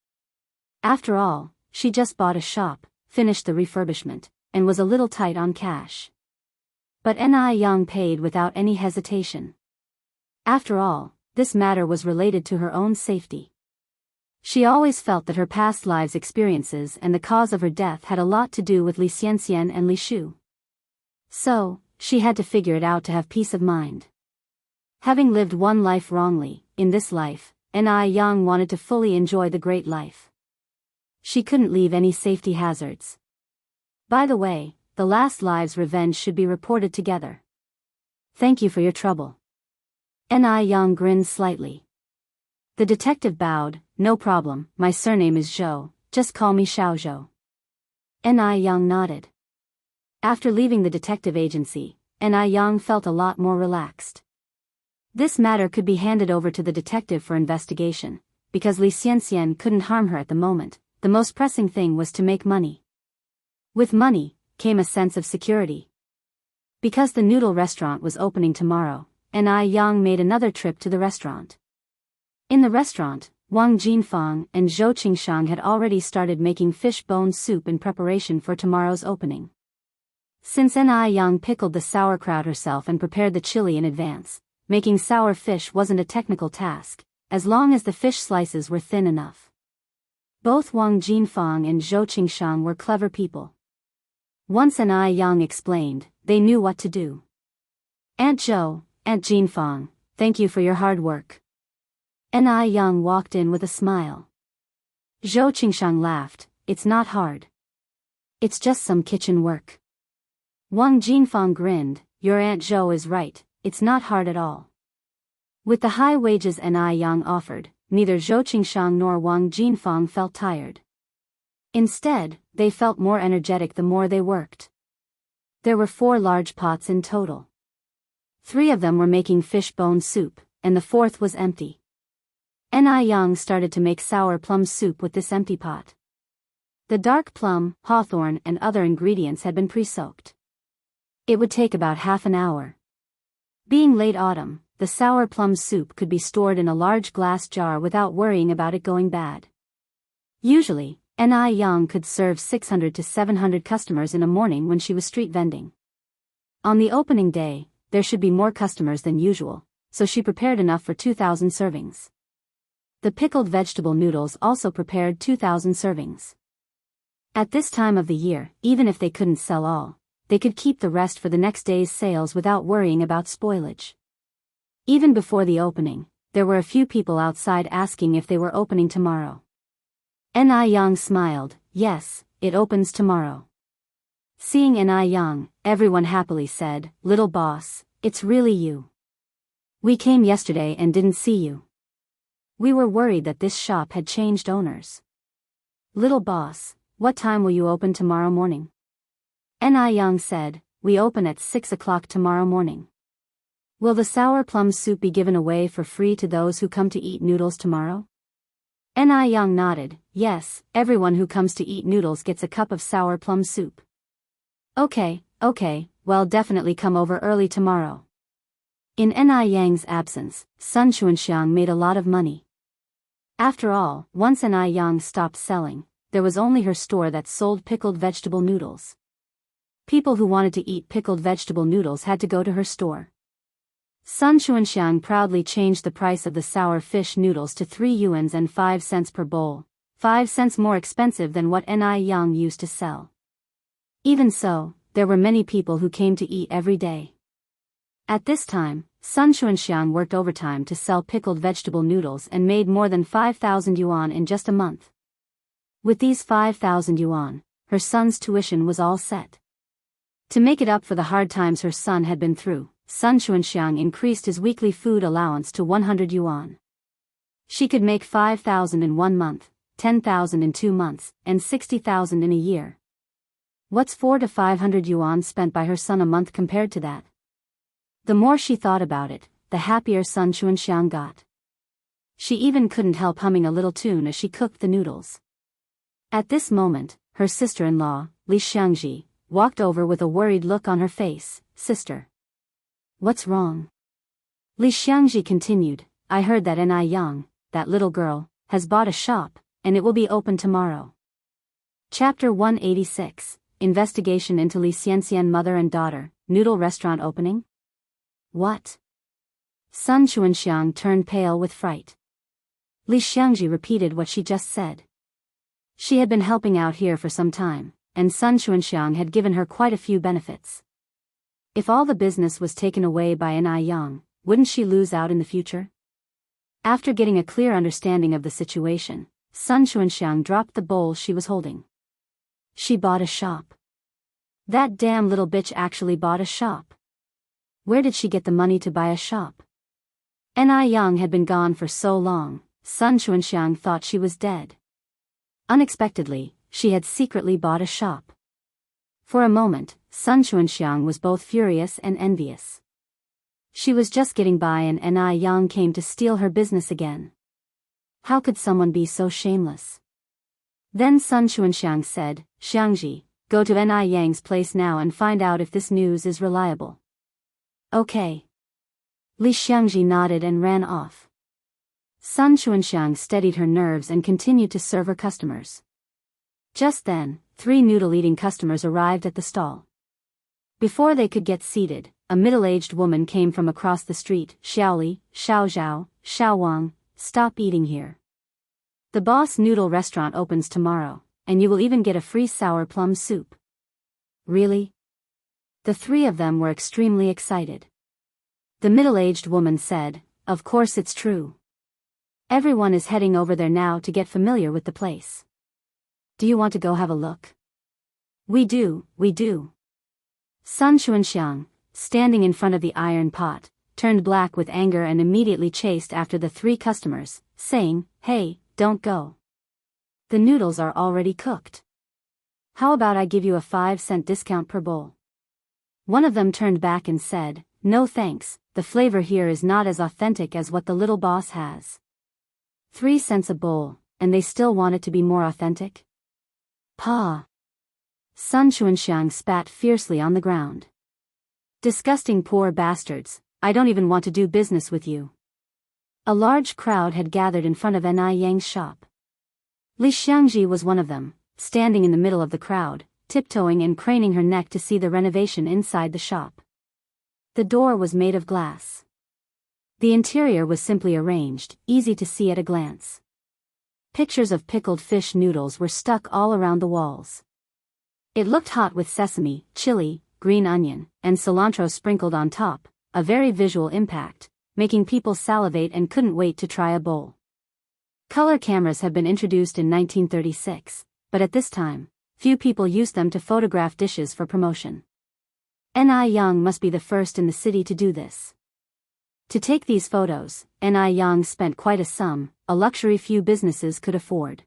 After all, she just bought a shop, finished the refurbishment, and was a little tight on cash. But Nin paid without any hesitation. After all, this matter was related to her own safety. She always felt that her past lives' experiences and the cause of her death had a lot to do with Li Xianxian and Li Shu. So, she had to figure it out to have peace of mind. Having lived one life wrongly, in this life, Nin wanted to fully enjoy the great life. She couldn't leave any safety hazards. By the way, the last live's revenge should be reported together. Thank you for your trouble. Nin grinned slightly. The detective bowed, no problem, my surname is Zhou, just call me Xiaozhou. Nin nodded. After leaving the detective agency, and Ai Yang felt a lot more relaxed. This matter could be handed over to the detective for investigation, because Li Xianxian couldn't harm her at the moment. The most pressing thing was to make money. With money came a sense of security. Because the noodle restaurant was opening tomorrow, and Ai Yang made another trip to the restaurant. In the restaurant, Wang Jinfang and Zhou Qingshang had already started making fish bone soup in preparation for tomorrow's opening. Since Ai Yang pickled the sauerkraut herself and prepared the chili in advance, making sour fish wasn't a technical task, as long as the fish slices were thin enough. Both Wang Jinfang and Zhou Qingshang were clever people. Once Ai Yang explained, they knew what to do. Aunt Zhou, Aunt Jinfang, thank you for your hard work. Ai Yang walked in with a smile. Zhou Qingshang laughed, it's not hard. It's just some kitchen work. Wang Jinfang grinned, your Aunt Zhou is right, it's not hard at all. With the high wages Ai Yang offered, neither Zhou Qingshang nor Wang Jinfang felt tired. Instead, they felt more energetic the more they worked. There were 4 large pots in total. 3 of them were making fish bone soup, and the 4th was empty. Ai Yang started to make sour plum soup with this empty pot. The dark plum, hawthorn and other ingredients had been pre-soaked. It would take about half an hour. Being late autumn, the sour plum soup could be stored in a large glass jar without worrying about it going bad. Usually, Ai Yang could serve 600 to 700 customers in a morning when she was street vending. On the opening day, there should be more customers than usual, so she prepared enough for 2,000 servings. The pickled vegetable noodles also prepared 2,000 servings. At this time of the year, even if they couldn't sell all, they could keep the rest for the next day's sales without worrying about spoilage. Even before the opening, there were a few people outside asking if they were opening tomorrow. Ai Yang smiled, yes, it opens tomorrow. Seeing Ai Yang, everyone happily said, little boss, it's really you. We came yesterday and didn't see you. We were worried that this shop had changed owners. Little boss, what time will you open tomorrow morning? Ai Yang said, we open at 6 o'clock tomorrow morning. Will the sour plum soup be given away for free to those who come to eat noodles tomorrow? Ai Yang nodded, yes, everyone who comes to eat noodles gets a cup of sour plum soup. Okay, well definitely come over early tomorrow. In Ai Yang's absence, Sun Xuanxiang made a lot of money. After all, once Ai Yang stopped selling, there was only her store that sold pickled vegetable noodles. People who wanted to eat pickled vegetable noodles had to go to her store. Sun Xuanxiang proudly changed the price of the sour fish noodles to 3 yuans and 5 cents per bowl, 5 cents more expensive than what Ai Yang used to sell. Even so, there were many people who came to eat every day. At this time, Sun Xuanxiang worked overtime to sell pickled vegetable noodles and made more than 5,000 yuan in just a month. With these 5,000 yuan, her son's tuition was all set. To make it up for the hard times her son had been through, Sun Xuanxiang increased his weekly food allowance to 100 yuan. She could make 5,000 in 1 month, 10,000 in 2 months, and 60,000 in a year. What's 400 to 500 yuan spent by her son a month compared to that? The more she thought about it, the happier Sun Xuanxiang got. She even couldn't help humming a little tune as she cooked the noodles. At this moment, her sister-in-law, Li Xiangji, walked over with a worried look on her face. Sister. What's wrong? Li Xiangji continued, I heard that Ai Yang, that little girl, has bought a shop, and it will be open tomorrow. Chapter 186, Investigation into Li Xianxian mother and daughter, noodle restaurant opening? What? Sun Xuanxiang turned pale with fright. Li Xiangji repeated what she just said. She had been helping out here for some time, and Sun Xuanxiang had given her quite a few benefits. If all the business was taken away by Ai Yang, wouldn't she lose out in the future? After getting a clear understanding of the situation, Sun Xuanxiang dropped the bowl she was holding. She bought a shop. That damn little bitch actually bought a shop. Where did she get the money to buy a shop? Ai Yang had been gone for so long, Sun Xuanxiang thought she was dead. Unexpectedly, she had secretly bought a shop. For a moment, Sun Xuanxiang was both furious and envious. She was just getting by and Ni Yang came to steal her business again. How could someone be so shameless? Then Sun Xuanxiang said, Xiangji, go to Ni Yang's place now and find out if this news is reliable. Okay. Li Xiangji nodded and ran off. Sun Xuanxiang steadied her nerves and continued to serve her customers. Just then, 3 noodle-eating customers arrived at the stall. Before they could get seated, a middle-aged woman came from across the street. Xiaoli, Xiaozhao, Xiaowang, stop eating here. The Boss Noodle restaurant opens tomorrow, and you will even get a free sour plum soup. Really? The 3 of them were extremely excited. The middle-aged woman said, of course it's true. Everyone is heading over there now to get familiar with the place. Do you want to go have a look? We do. Sun Xuanxiang, standing in front of the iron pot, turned black with anger and immediately chased after the 3 customers, saying, hey, don't go. The noodles are already cooked. How about I give you a 5-cent discount per bowl? One of them turned back and said, no thanks, the flavor here is not as authentic as what the little boss has. 3 cents a bowl, and they still want it to be more authentic? Pa! Sun Xuanxiang spat fiercely on the ground. Disgusting poor bastards, I don't even want to do business with you. A large crowd had gathered in front of Ni Yang's shop. Li Xiangji was one of them, standing in the middle of the crowd, tiptoeing and craning her neck to see the renovation inside the shop. The door was made of glass. The interior was simply arranged, easy to see at a glance. Pictures of pickled fish noodles were stuck all around the walls. It looked hot with sesame, chili, green onion, and cilantro sprinkled on top, a very visual impact, making people salivate and couldn't wait to try a bowl. Color cameras have been introduced in 1936, but at this time, few people used them to photograph dishes for promotion. Ni Yang must be the first in the city to do this. To take these photos, Ni Yang spent quite a sum, a luxury few businesses could afford.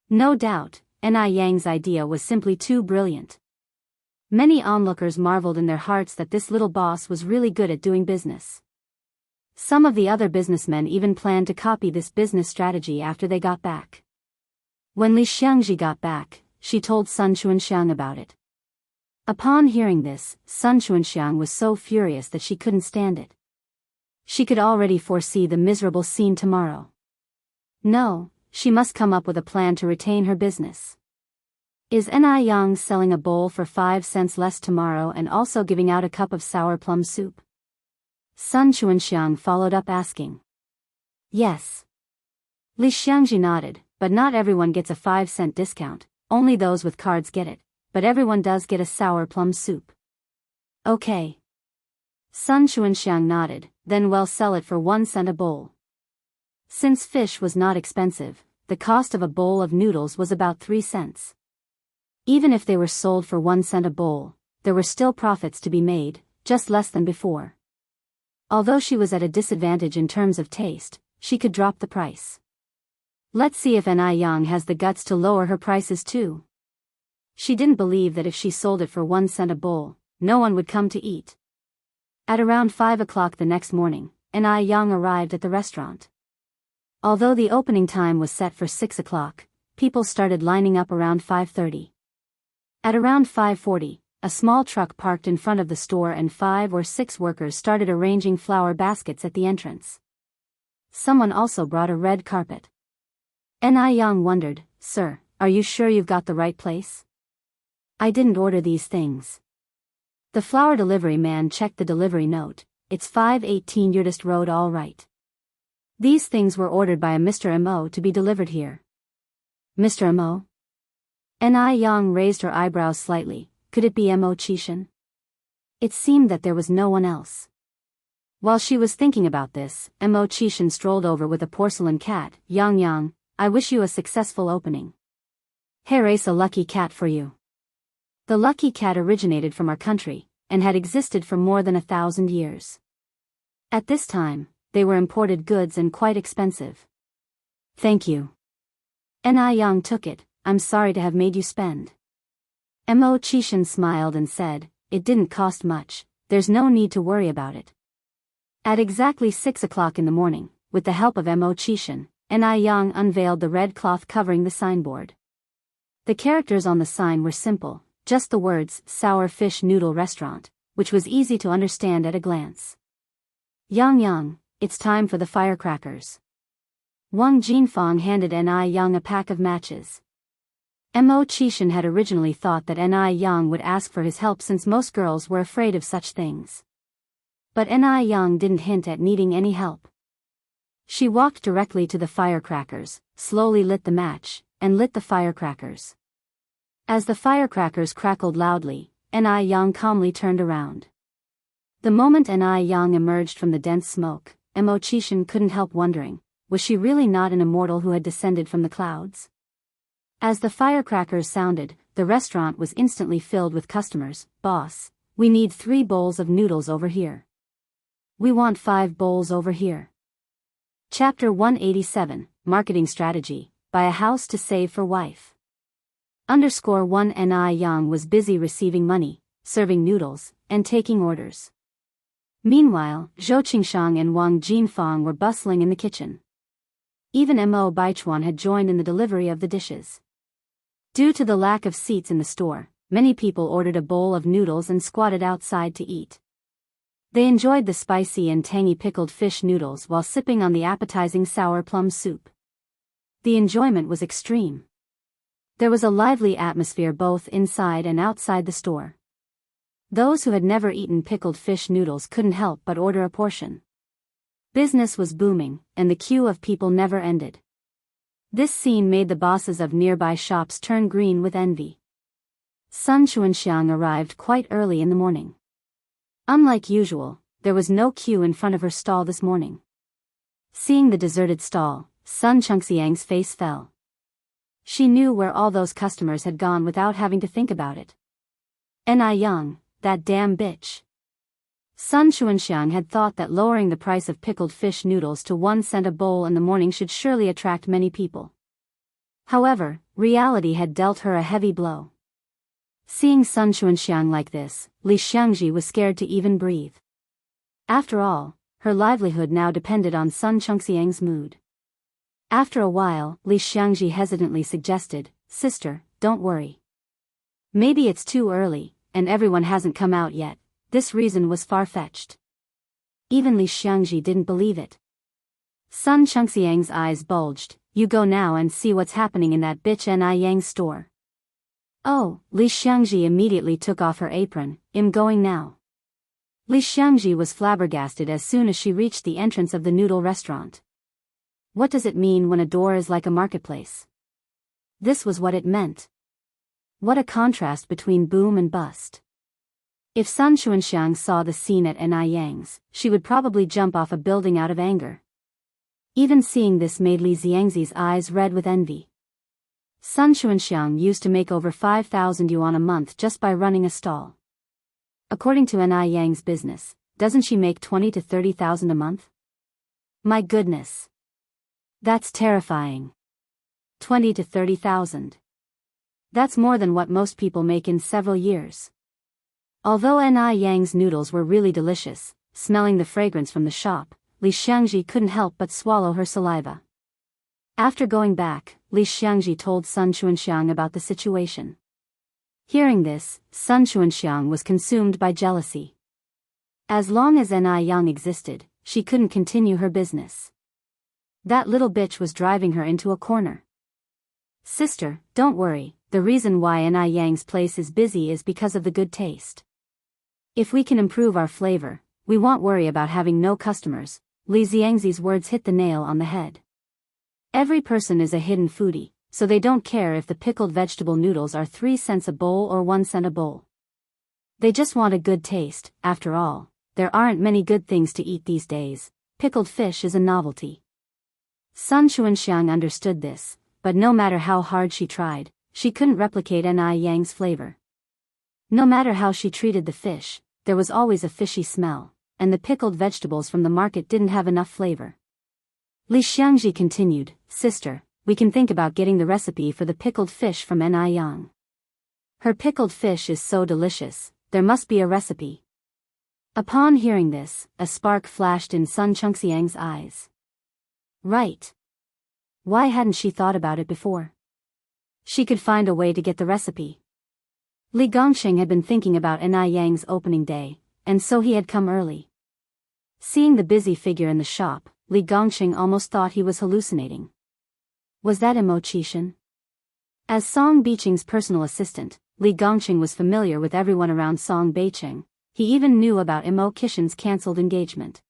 No doubt, Ni Yang's idea was simply too brilliant. Many onlookers marveled in their hearts that this little boss was really good at doing business. Some of the other businessmen even planned to copy this business strategy after they got back. When Li Xiangji got back, she told Sun Xuanxiang about it. Upon hearing this, Sun Xuanxiang was so furious that she couldn't stand it. She could already foresee the miserable scene tomorrow. No, she must come up with a plan to retain her business. Is Ni Yang selling a bowl for 5 cents less tomorrow and also giving out a cup of sour plum soup? Sun Xuanxiang followed up asking. Yes. Li Xiangji nodded, but not everyone gets a 5-cent discount, only those with cards get it, but everyone does get a sour plum soup. Okay. Sun Xuanxiang nodded, then we'll sell it for 1 cent a bowl. Since fish was not expensive, the cost of a bowl of noodles was about 3 cents. Even if they were sold for 1 cent a bowl, there were still profits to be made, just less than before. Although she was at a disadvantage in terms of taste, she could drop the price. Let's see if Ni Yang has the guts to lower her prices too. She didn't believe that if she sold it for 1 cent a bowl, no one would come to eat. At around 5 o'clock the next morning, Ni Yang arrived at the restaurant. Although the opening time was set for 6 o'clock, people started lining up around 5:30. At around 5:40, a small truck parked in front of the store and 5 or 6 workers started arranging flower baskets at the entrance. Someone also brought a red carpet. Ni Yang wondered, Sir, are you sure you've got the right place? I didn't order these things. The flower delivery man checked the delivery note. It's 518 Yurtist Road, all right. These things were ordered by a Mr. Mo to be delivered here. Mr. Mo? Ni Yang raised her eyebrows slightly. Could it be Mo Chishan? It seemed that there was no one else. While she was thinking about this, Mo Chishan strolled over with a porcelain cat. Yang Yang, I wish you a successful opening. Here's a lucky cat for you. The lucky cat originated from our country, and had existed for more than 1,000 years. At this time, they were imported goods and quite expensive. Thank you. Ni Yang took it. I'm sorry to have made you spend. Mo Chishan smiled and said, "It didn't cost much, there's no need to worry about it." At exactly 6 o'clock in the morning, with the help of Mo Chishan, Yang unveiled the red cloth covering the signboard. The characters on the sign were simple, just the words, "Sour Fish Noodle Restaurant," which was easy to understand at a glance. "Yang, it's time for the firecrackers." Wang Jinfang handed Yang a pack of matches. Mo Chishan had originally thought that Yang would ask for his help since most girls were afraid of such things. But Yang didn't hint at needing any help. She walked directly to the firecrackers, slowly lit the match, and lit the firecrackers. As the firecrackers crackled loudly, Yang calmly turned around. The moment Yang emerged from the dense smoke, Mo Chishan couldn't help wondering, was she really not an immortal who had descended from the clouds? As the firecrackers sounded, the restaurant was instantly filled with customers. "Boss, we need 3 bowls of noodles over here." "We want 5 bowls over here." Chapter 187, Marketing Strategy, Buy a House to Save for Wife. _1 Yang was busy receiving money, serving noodles, and taking orders. Meanwhile, Zhou Qingshang and Wang Jinfang were bustling in the kitchen. Even Mo Baichuan had joined in the delivery of the dishes. Due to the lack of seats in the store, many people ordered a bowl of noodles and squatted outside to eat. They enjoyed the spicy and tangy pickled fish noodles while sipping on the appetizing sour plum soup. The enjoyment was extreme. There was a lively atmosphere both inside and outside the store. Those who had never eaten pickled fish noodles couldn't help but order a portion. Business was booming, and the queue of people never ended. This scene made the bosses of nearby shops turn green with envy. Sun Chuanxiang arrived quite early in the morning. Unlike usual, there was no queue in front of her stall this morning. Seeing the deserted stall, Sun Chengxiang's face fell. She knew where all those customers had gone without having to think about it. Yang, that damn bitch. Sun Chuanxiang had thought that lowering the price of pickled fish noodles to 1 cent a bowl in the morning should surely attract many people. However, reality had dealt her a heavy blow. Seeing Sun Chuanxiang like this, Li Xiangji was scared to even breathe. After all, her livelihood now depended on Sun Chengxiang's mood. After a while, Li Xiangji hesitantly suggested, "Sister, don't worry. Maybe it's too early, and everyone hasn't come out yet." This reason was far-fetched. Even Li Xiangji didn't believe it. Sun Chengxiang's eyes bulged. "You go now and see what's happening in that bitch Yang store." "Oh," Li Xiangji immediately took off her apron. "I'm going now." Li Xiangji was flabbergasted as soon as she reached the entrance of the noodle restaurant. What does it mean when a door is like a marketplace? This was what it meant. What a contrast between boom and bust. If Sun Chuanxiang saw the scene at Yang's, she would probably jump off a building out of anger. Even seeing this made Li Xiangzi's eyes red with envy. Sun Chuanxiang used to make over 5,000 yuan a month just by running a stall. According to Yang's business, doesn't she make 20 to 30,000 a month? My goodness. That's terrifying. 20 to 30,000. That's more than what most people make in several years. Although Yang's noodles were really delicious, smelling the fragrance from the shop, Li Xiangji couldn't help but swallow her saliva. After going back, Li Xiangji told Sun Chuanxiang about the situation. Hearing this, Sun Chuanxiang was consumed by jealousy. As long as Yang existed, she couldn't continue her business. That little bitch was driving her into a corner. "Sister, don't worry, the reason why Yang's place is busy is because of the good taste. If we can improve our flavor, we won't worry about having no customers." Li Xiangzi's words hit the nail on the head. Every person is a hidden foodie, so they don't care if the pickled vegetable noodles are 3 cents a bowl or 1 cent a bowl. They just want a good taste. After all, there aren't many good things to eat these days. Pickled fish is a novelty. Sun Chuanxiang understood this, but no matter how hard she tried, she couldn't replicate Yang's flavor. No matter how she treated the fish, there was always a fishy smell, and the pickled vegetables from the market didn't have enough flavor. Li Xiangji continued, "Sister, we can think about getting the recipe for the pickled fish from Yang. Her pickled fish is so delicious, there must be a recipe. Upon hearing this, a spark flashed in Sun Chungxiang's eyes. Right. Why hadn't she thought about it before? She could find a way to get the recipe. Li Gongsheng had been thinking about Enai Yang's opening day, and so he had come early. Seeing the busy figure in the shop, Li Gongsheng almost thought he was hallucinating. Was that Imo Qishan? As Song Beiqing's personal assistant, Li Gongsheng was familiar with everyone around Song Beiqing. He even knew about Imo Qishan's cancelled engagement.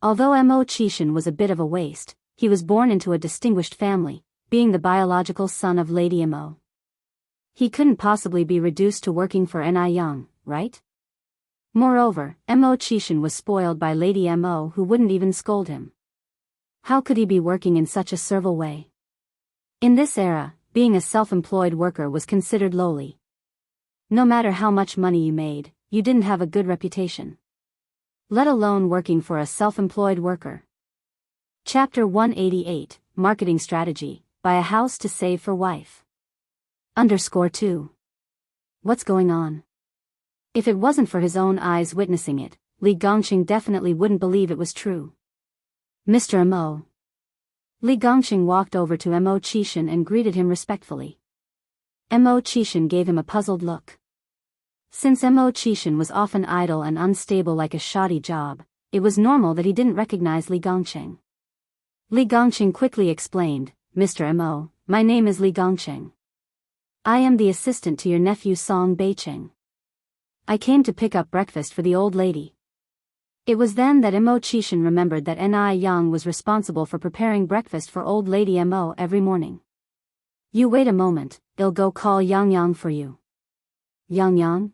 Although Imo Qishan was a bit of a waste, he was born into a distinguished family, being the biological son of Lady Imo. He couldn't possibly be reduced to working for Enai Yang, right? Moreover, Imo Qishan was spoiled by Lady Imo, who wouldn't even scold him. How could he be working in such a servile way? In this era, being a self-employed worker was considered lowly. No matter how much money you made, you didn't have a good reputation. Let alone working for a self-employed worker. Chapter 188, Marketing Strategy, Buy a House to Save for Wife. _2. What's going on? If it wasn't for his own eyes witnessing it, Li Gongsheng definitely wouldn't believe it was true. Mr. Imo. Li Gongsheng walked over to Imo Qishan and greeted him respectfully. Imo Qishan gave him a puzzled look. Since Imo Qishan was often idle and unstable like a shoddy job, it was normal that he didn't recognize Li Gongsheng. Li Gongsheng quickly explained, Mr. Imo, my name is Li Gongsheng. I am the assistant to your nephew Song Beiqing. I came to pick up breakfast for the old lady. It was then that Imo Qishan remembered that Enai Yang was responsible for preparing breakfast for old lady Imo every morning. You wait a moment, I'll go call Yang Yang for you. Yang Yang?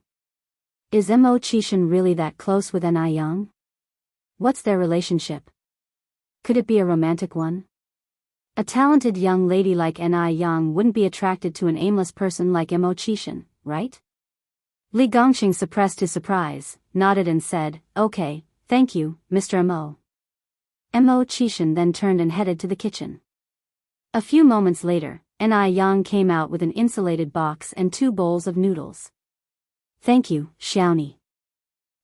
Is Imo Qishan really that close with Enai Yang? What's their relationship? Could it be a romantic one? A talented young lady like Enai Yang wouldn't be attracted to an aimless person like Imo Qishan, right? Li Gongsheng suppressed his surprise, nodded and said, Okay, thank you, Mr. Imo. Imo Qishan then turned and headed to the kitchen. A few moments later, Enai Yang came out with an insulated box and 2 bowls of noodles. Thank you, Xiaoni.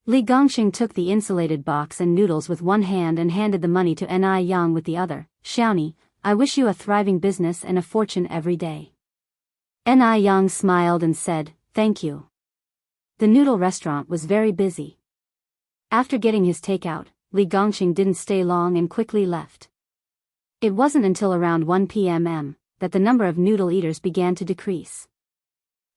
Li Gongsheng took the insulated box and noodles with one hand and handed the money to Enai Yang with the other. Xiaoni, I wish you a thriving business and a fortune every day. Enai Yang smiled and said, Thank you. The noodle restaurant was very busy. After getting his takeout, Li Gongsheng didn't stay long and quickly left. It wasn't until around 1 p.m. that the number of noodle eaters began to decrease.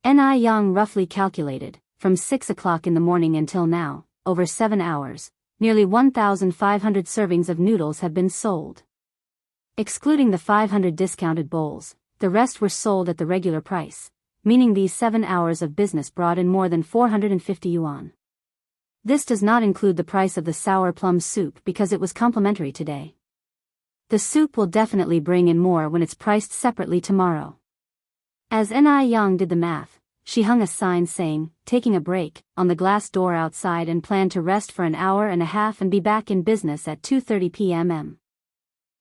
Enai Yang roughly calculated, from 6 o'clock in the morning until now, over 7 hours, nearly 1,500 servings of noodles have been sold. Excluding the 500 discounted bowls, the rest were sold at the regular price, meaning these 7 hours of business brought in more than 450 yuan. This does not include the price of the sour plum soup because it was complimentary today. The soup will definitely bring in more when it's priced separately tomorrow. As Enai Yang did the math, she hung a sign saying, taking a break, on the glass door outside and planned to rest for an hour and a half and be back in business at 2:30 p.m.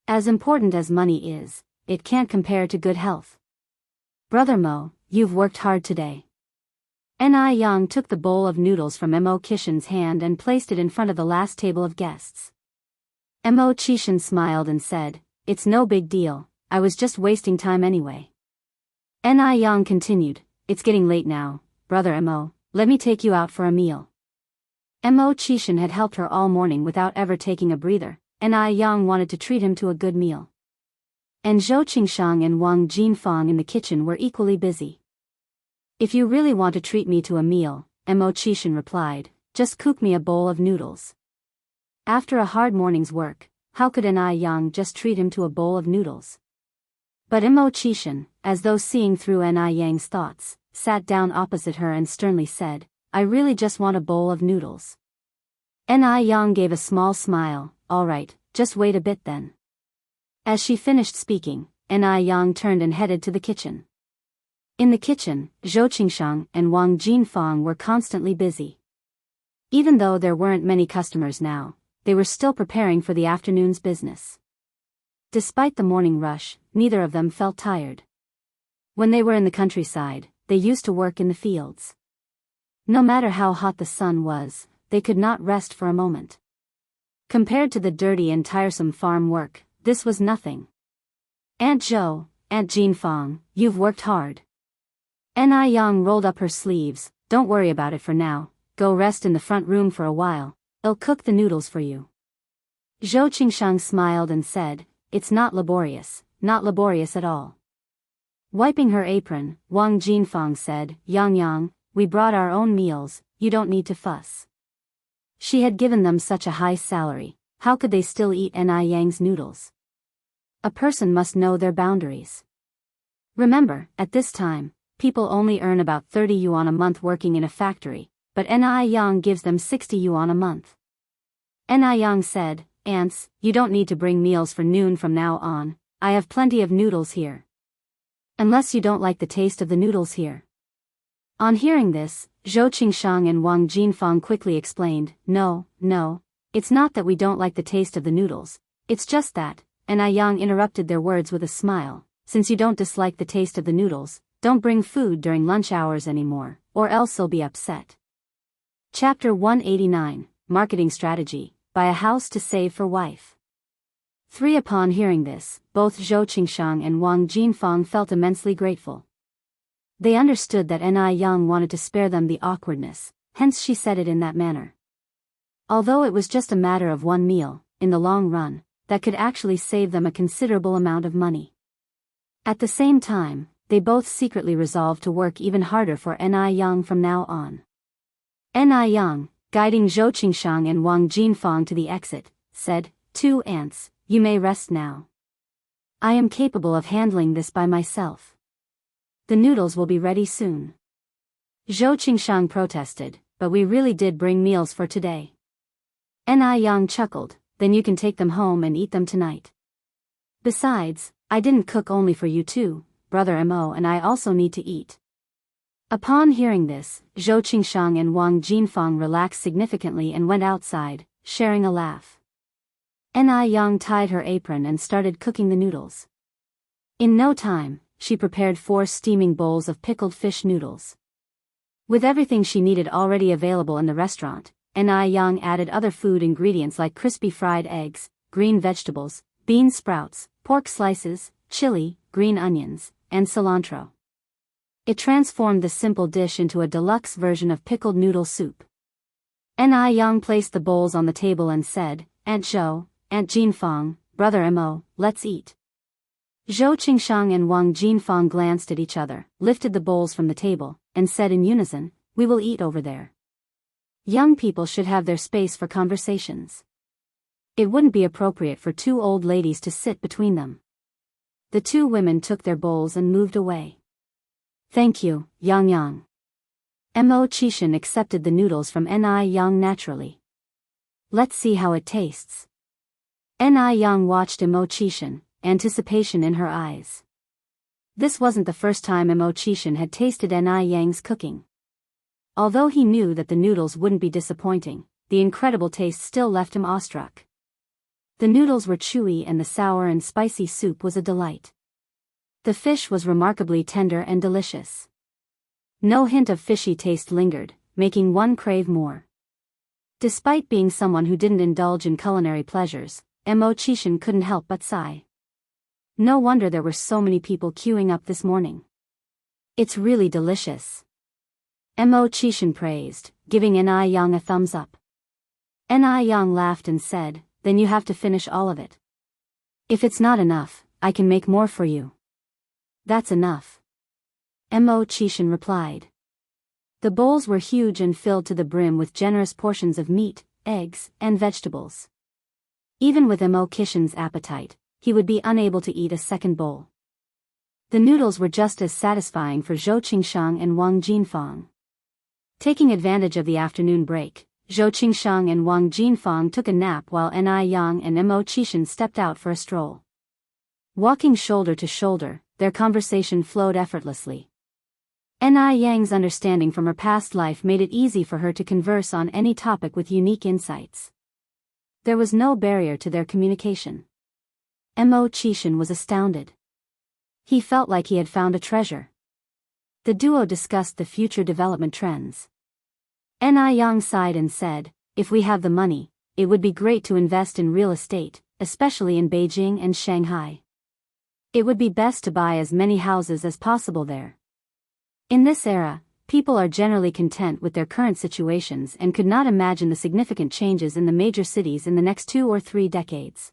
As important as money is, it can't compare to good health. Brother Mo, you've worked hard today. Enai Yang took the bowl of noodles from Imo Qishan's hand and placed it in front of the last table of guests. Imo Qishan smiled and said, It's no big deal, I was just wasting time anyway. Enai Yang continued, It's getting late now, brother Imo, let me take you out for a meal. Imo Qishan had helped her all morning without ever taking a breather. Enai Yang wanted to treat him to a good meal. And Zhou Qingshang and Wang Jinfang in the kitchen were equally busy. If you really want to treat me to a meal, Imo Qishan replied, just cook me a bowl of noodles. After a hard morning's work, how could Enai Yang just treat him to a bowl of noodles? But Imo Qishan, as though seeing through Enai Yang's thoughts, sat down opposite her and sternly said, I really just want a bowl of noodles. Enai Yang gave a small smile, all right, just wait a bit then. As she finished speaking, Enai Yang turned and headed to the kitchen. In the kitchen, Zhou Qingshang and Wang Jinfang were constantly busy. Even though there weren't many customers now, they were still preparing for the afternoon's business. Despite the morning rush, neither of them felt tired. When they were in the countryside, they used to work in the fields. No matter how hot the sun was, they could not rest for a moment. Compared to the dirty and tiresome farm work, this was nothing. Aunt Zhou, Aunt Jinfang, you've worked hard. Yang rolled up her sleeves. Don't worry about it for now, go rest in the front room for a while, I'll cook the noodles for you. Zhou Qingshang smiled and said, it's not laborious at all. Wiping her apron, Wang Jinfang said, Yang, we brought our own meals, you don't need to fuss. She had given them such a high salary, how could they still eat Yang's noodles? A person must know their boundaries. Remember, at this time, people only earn about 30 yuan a month working in a factory, but Yang gives them 60 yuan a month. Yang said, Aunts, you don't need to bring meals for noon from now on, I have plenty of noodles here. Unless you don't like the taste of the noodles here. On hearing this, Zhou Qingshang and Wang Jinfang quickly explained, No, it's not that we don't like the taste of the noodles, it's just that, Yang interrupted their words with a smile, since you don't dislike the taste of the noodles, don't bring food during lunch hours anymore, or else they'll be upset. Chapter 189, Marketing Strategy, Buy a House to Save for Wife. 3. Upon hearing this, both Zhou Qingshang and Wang Jinfang felt immensely grateful. They understood that Yang wanted to spare them the awkwardness, hence she said it in that manner. Although it was just a matter of one meal, in the long run, that could actually save them a considerable amount of money. At the same time, they both secretly resolved to work even harder for Yang from now on. Yang, guiding Zhou Qingshang and Wang Jinfang to the exit, said, 2 aunts, you may rest now. I am capable of handling this by myself. The noodles will be ready soon. Zhou Qingshang protested, but we really did bring meals for today. Yang chuckled, then you can take them home and eat them tonight. Besides, I didn't cook only for you too, Brother Mo and I also need to eat. Upon hearing this, Zhou Qingshang and Wang Jinfang relaxed significantly and went outside, sharing a laugh. Yang tied her apron and started cooking the noodles. In no time, she prepared 4 steaming bowls of pickled fish noodles. With everything she needed already available in the restaurant, Yang added other food ingredients like crispy fried eggs, green vegetables, bean sprouts, pork slices, chili, green onions, and cilantro. It transformed the simple dish into a deluxe version of pickled noodle soup. Yang placed the bowls on the table and said, Aunt Zhou, Aunt Jinfang, Brother Mo, let's eat. Zhou Qingshang and Wang Jinfang glanced at each other, lifted the bowls from the table, and said in unison, we will eat over there. Young people should have their space for conversations. It wouldn't be appropriate for 2 old ladies to sit between them. The 2 women took their bowls and moved away. Thank you, Yang. Mo Qishan accepted the noodles from Yang naturally. Let's see how it tastes. Yang watched Mo Qishan, anticipation in her eyes. This wasn't the first time Mo Qishan had tasted Yang's cooking. Although he knew that the noodles wouldn't be disappointing, the incredible taste still left him awestruck. The noodles were chewy and the sour and spicy soup was a delight. The fish was remarkably tender and delicious. No hint of fishy taste lingered, making one crave more. Despite being someone who didn't indulge in culinary pleasures, Mo Qishan couldn't help but sigh. No wonder there were so many people queuing up this morning. It's really delicious. Mo Qishan praised, giving Yang a thumbs up. Yang laughed and said, then you have to finish all of it. If it's not enough, I can make more for you. That's enough. Mo Qishan replied. The bowls were huge and filled to the brim with generous portions of meat, eggs, and vegetables. Even with Mo Qishan's appetite, he would be unable to eat a second bowl. The noodles were just as satisfying for Zhou Qingshang and Wang Jinfang. Taking advantage of the afternoon break, Zhou Qingshang and Wang Jinfang took a nap while Yang and Mo Qishan stepped out for a stroll. Walking shoulder to shoulder, their conversation flowed effortlessly. Yang's understanding from her past life made it easy for her to converse on any topic with unique insights. There was no barrier to their communication. Mo Qishan was astounded. He felt like he had found a treasure. The duo discussed the future development trends. Ni Yang sighed and said, "If we have the money, it would be great to invest in real estate, especially in Beijing and Shanghai. It would be best to buy as many houses as possible there. In this era, people are generally content with their current situations and could not imagine the significant changes in the major cities in the next 2 or 3 decades.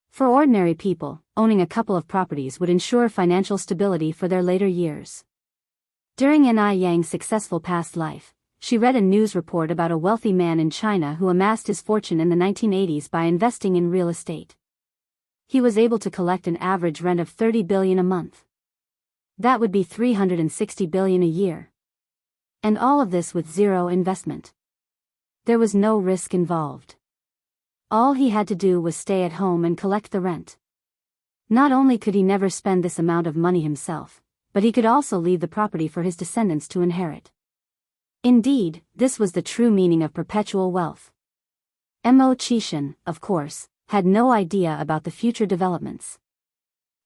For ordinary people, owning a couple of properties would ensure financial stability for their later years." During Ni Yang's successful past life, she read a news report about a wealthy man in China who amassed his fortune in the 1980s by investing in real estate. He was able to collect an average rent of 30 billion a month. That would be 360 billion a year. And all of this with zero investment. There was no risk involved. All he had to do was stay at home and collect the rent. Not only could he never spend this amount of money himself, but he could also leave the property for his descendants to inherit. Indeed, this was the true meaning of perpetual wealth. Mo Qishan, of course, had no idea about the future developments.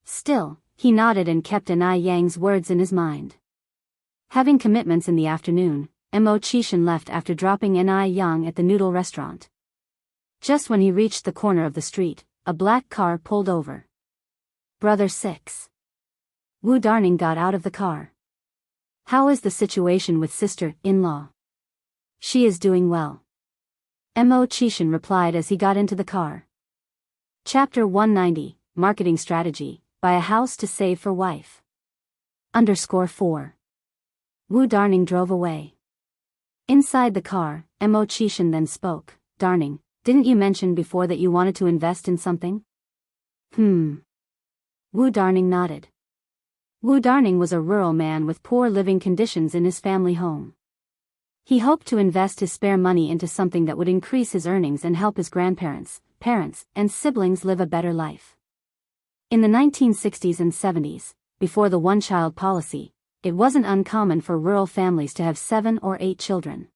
Still, he nodded and kept Ni Yang's words in his mind. Having commitments in the afternoon, Mo Qishan left after dropping Ni Yang at the noodle restaurant. Just when he reached the corner of the street, a black car pulled over. Brother 6. Wu Darning got out of the car. "How is the situation with sister-in-law?" "She is doing well," Mo Qishan replied as he got into the car. Chapter 190, Marketing Strategy, Buy a House to Save for Wife. _4. Wu Darning drove away. Inside the car, Mo Qishan then spoke. "Darning, didn't you mention before that you wanted to invest in something?" Wu Darning nodded. Wu Darning was a rural man with poor living conditions in his family home. He hoped to invest his spare money into something that would increase his earnings and help his grandparents, parents, and siblings live a better life. In the 1960s and 70s, before the one-child policy, it wasn't uncommon for rural families to have 7 or 8 children.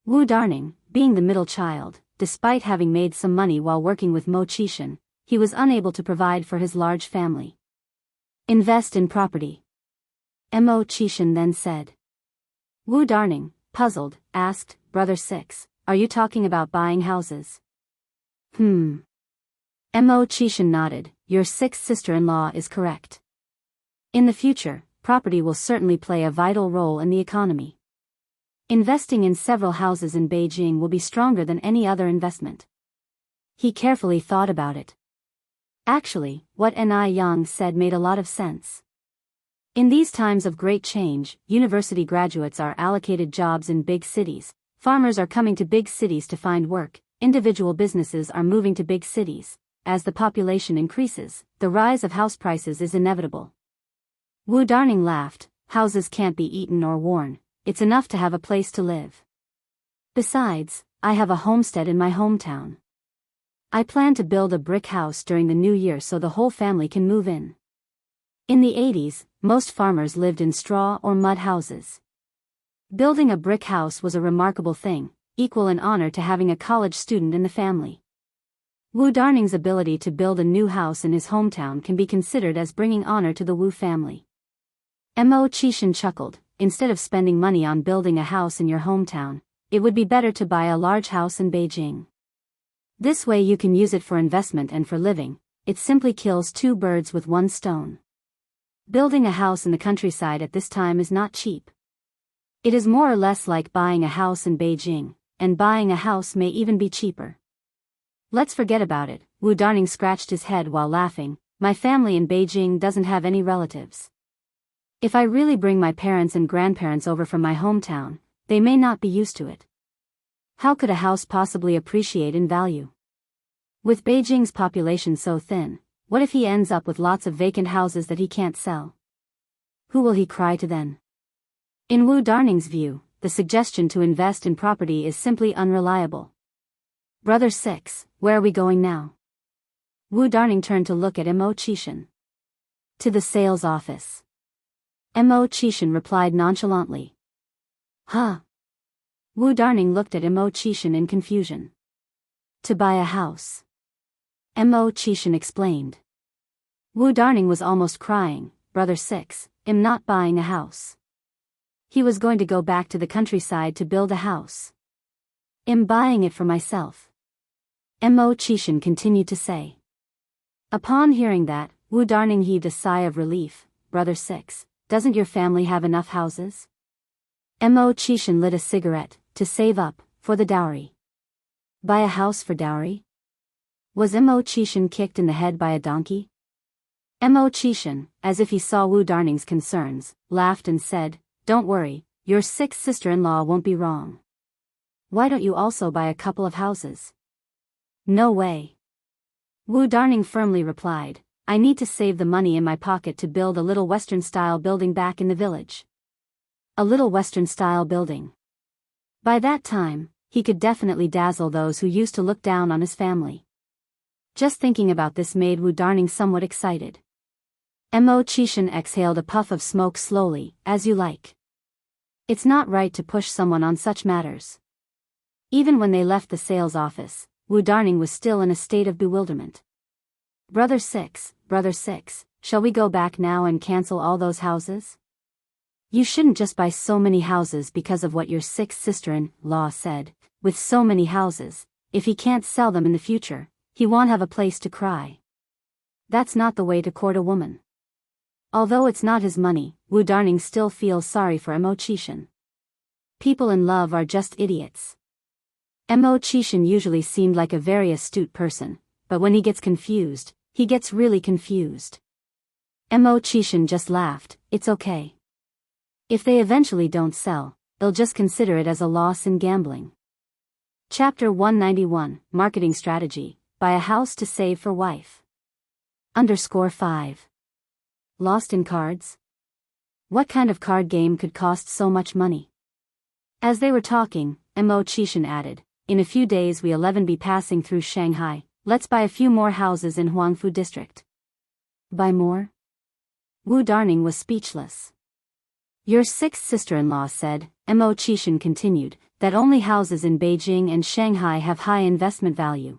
Wu Darning, being the middle child, despite having made some money while working with Mo Qishan, he was unable to provide for his large family. "Invest in property," Mo Qishan then said. Wu Darning, puzzled, asked, "Brother 6, are you talking about buying houses?" Mo Qishan nodded. "Your 6th sister-in-law is correct. In the future, property will certainly play a vital role in the economy. Investing in several houses in Beijing will be stronger than any other investment." He carefully thought about it. Actually, what Ni Yang said made a lot of sense. In these times of great change, university graduates are allocated jobs in big cities, farmers are coming to big cities to find work, individual businesses are moving to big cities. As the population increases, the rise of house prices is inevitable. Wu Darning laughed. "Houses can't be eaten or worn, it's enough to have a place to live. Besides, I have a homestead in my hometown. I plan to build a brick house during the new year so the whole family can move in." In the 80s, most farmers lived in straw or mud houses. Building a brick house was a remarkable thing, equal in honor to having a college student in the family. Wu Darning's ability to build a new house in his hometown can be considered as bringing honor to the Wu family. Mo Qishan chuckled. "Instead of spending money on building a house in your hometown, it would be better to buy a large house in Beijing. This way you can use it for investment and for living. It simply kills 2 birds with 1 stone. Building a house in the countryside at this time is not cheap. It is more or less like buying a house in Beijing, and buying a house may even be cheaper." "Let's forget about it," Wu Darning scratched his head while laughing. "My family in Beijing doesn't have any relatives. If I really bring my parents and grandparents over from my hometown, they may not be used to it. How could a house possibly appreciate in value? With Beijing's population so thin, what if he ends up with lots of vacant houses that he can't sell? Who will he cry to then?" In Wu Darning's view, the suggestion to invest in property is simply unreliable. "Brother 6, where are we going now?" Wu Darning turned to look at Mo Qishan. "To the sales office," Mo Qishan replied nonchalantly. "Huh?" Wu Darning looked at Mo Qishan in confusion. "To buy a house," Mo Qishan explained. Wu Darning was almost crying. "Brother 6, I'm not buying a house. He was going to go back to the countryside to build a house. I'm buying it for myself. Mo Chishan continued to say. Upon hearing that, Wu Darning heaved a sigh of relief. Brother 6, doesn't your family have enough houses? Mo Chishan lit a cigarette, to save up, for the dowry. Buy a house for dowry? Was Mo Chishan kicked in the head by a donkey? Mo Chishan, as if he saw Wu Darning's concerns, laughed and said, don't worry, your 6th sister-in-law won't be wrong. Why don't you also buy a couple of houses? No way. Wu Darning firmly replied, I need to save the money in my pocket to build a little Western-style building back in the village. A little Western-style building. By that time, he could definitely dazzle those who used to look down on his family. Just thinking about this made Wu Darning somewhat excited. Mo Chishan exhaled a puff of smoke slowly, as you like. It's not right to push someone on such matters. Even when they left the sales office, Wu Darning was still in a state of bewilderment. Brother 6, shall we go back now and cancel all those houses? You shouldn't just buy so many houses because of what your 6th sister-in-law said. With so many houses, if he can't sell them in the future, he won't have a place to cry. That's not the way to court a woman. Although it's not his money, Wu Darning still feels sorry for Mo Chishan. People in love are just idiots. Mo Chishan usually seemed like a very astute person, but when he gets confused, he gets really confused. Mo Chishan just laughed, it's okay. If they eventually don't sell, they'll just consider it as a loss in gambling. Chapter 191, Marketing Strategy, Buy a House to Save for Wife. _5. Lost in cards? What kind of card game could cost so much money? As they were talking, Mo Chishan added, in a few days we'll be passing through Shanghai, let's buy a few more houses in Huangfu district. Buy more? Wu Darning was speechless. Your 6th sister-in-law said, Mo Chishan continued, that only houses in Beijing and Shanghai have high investment value.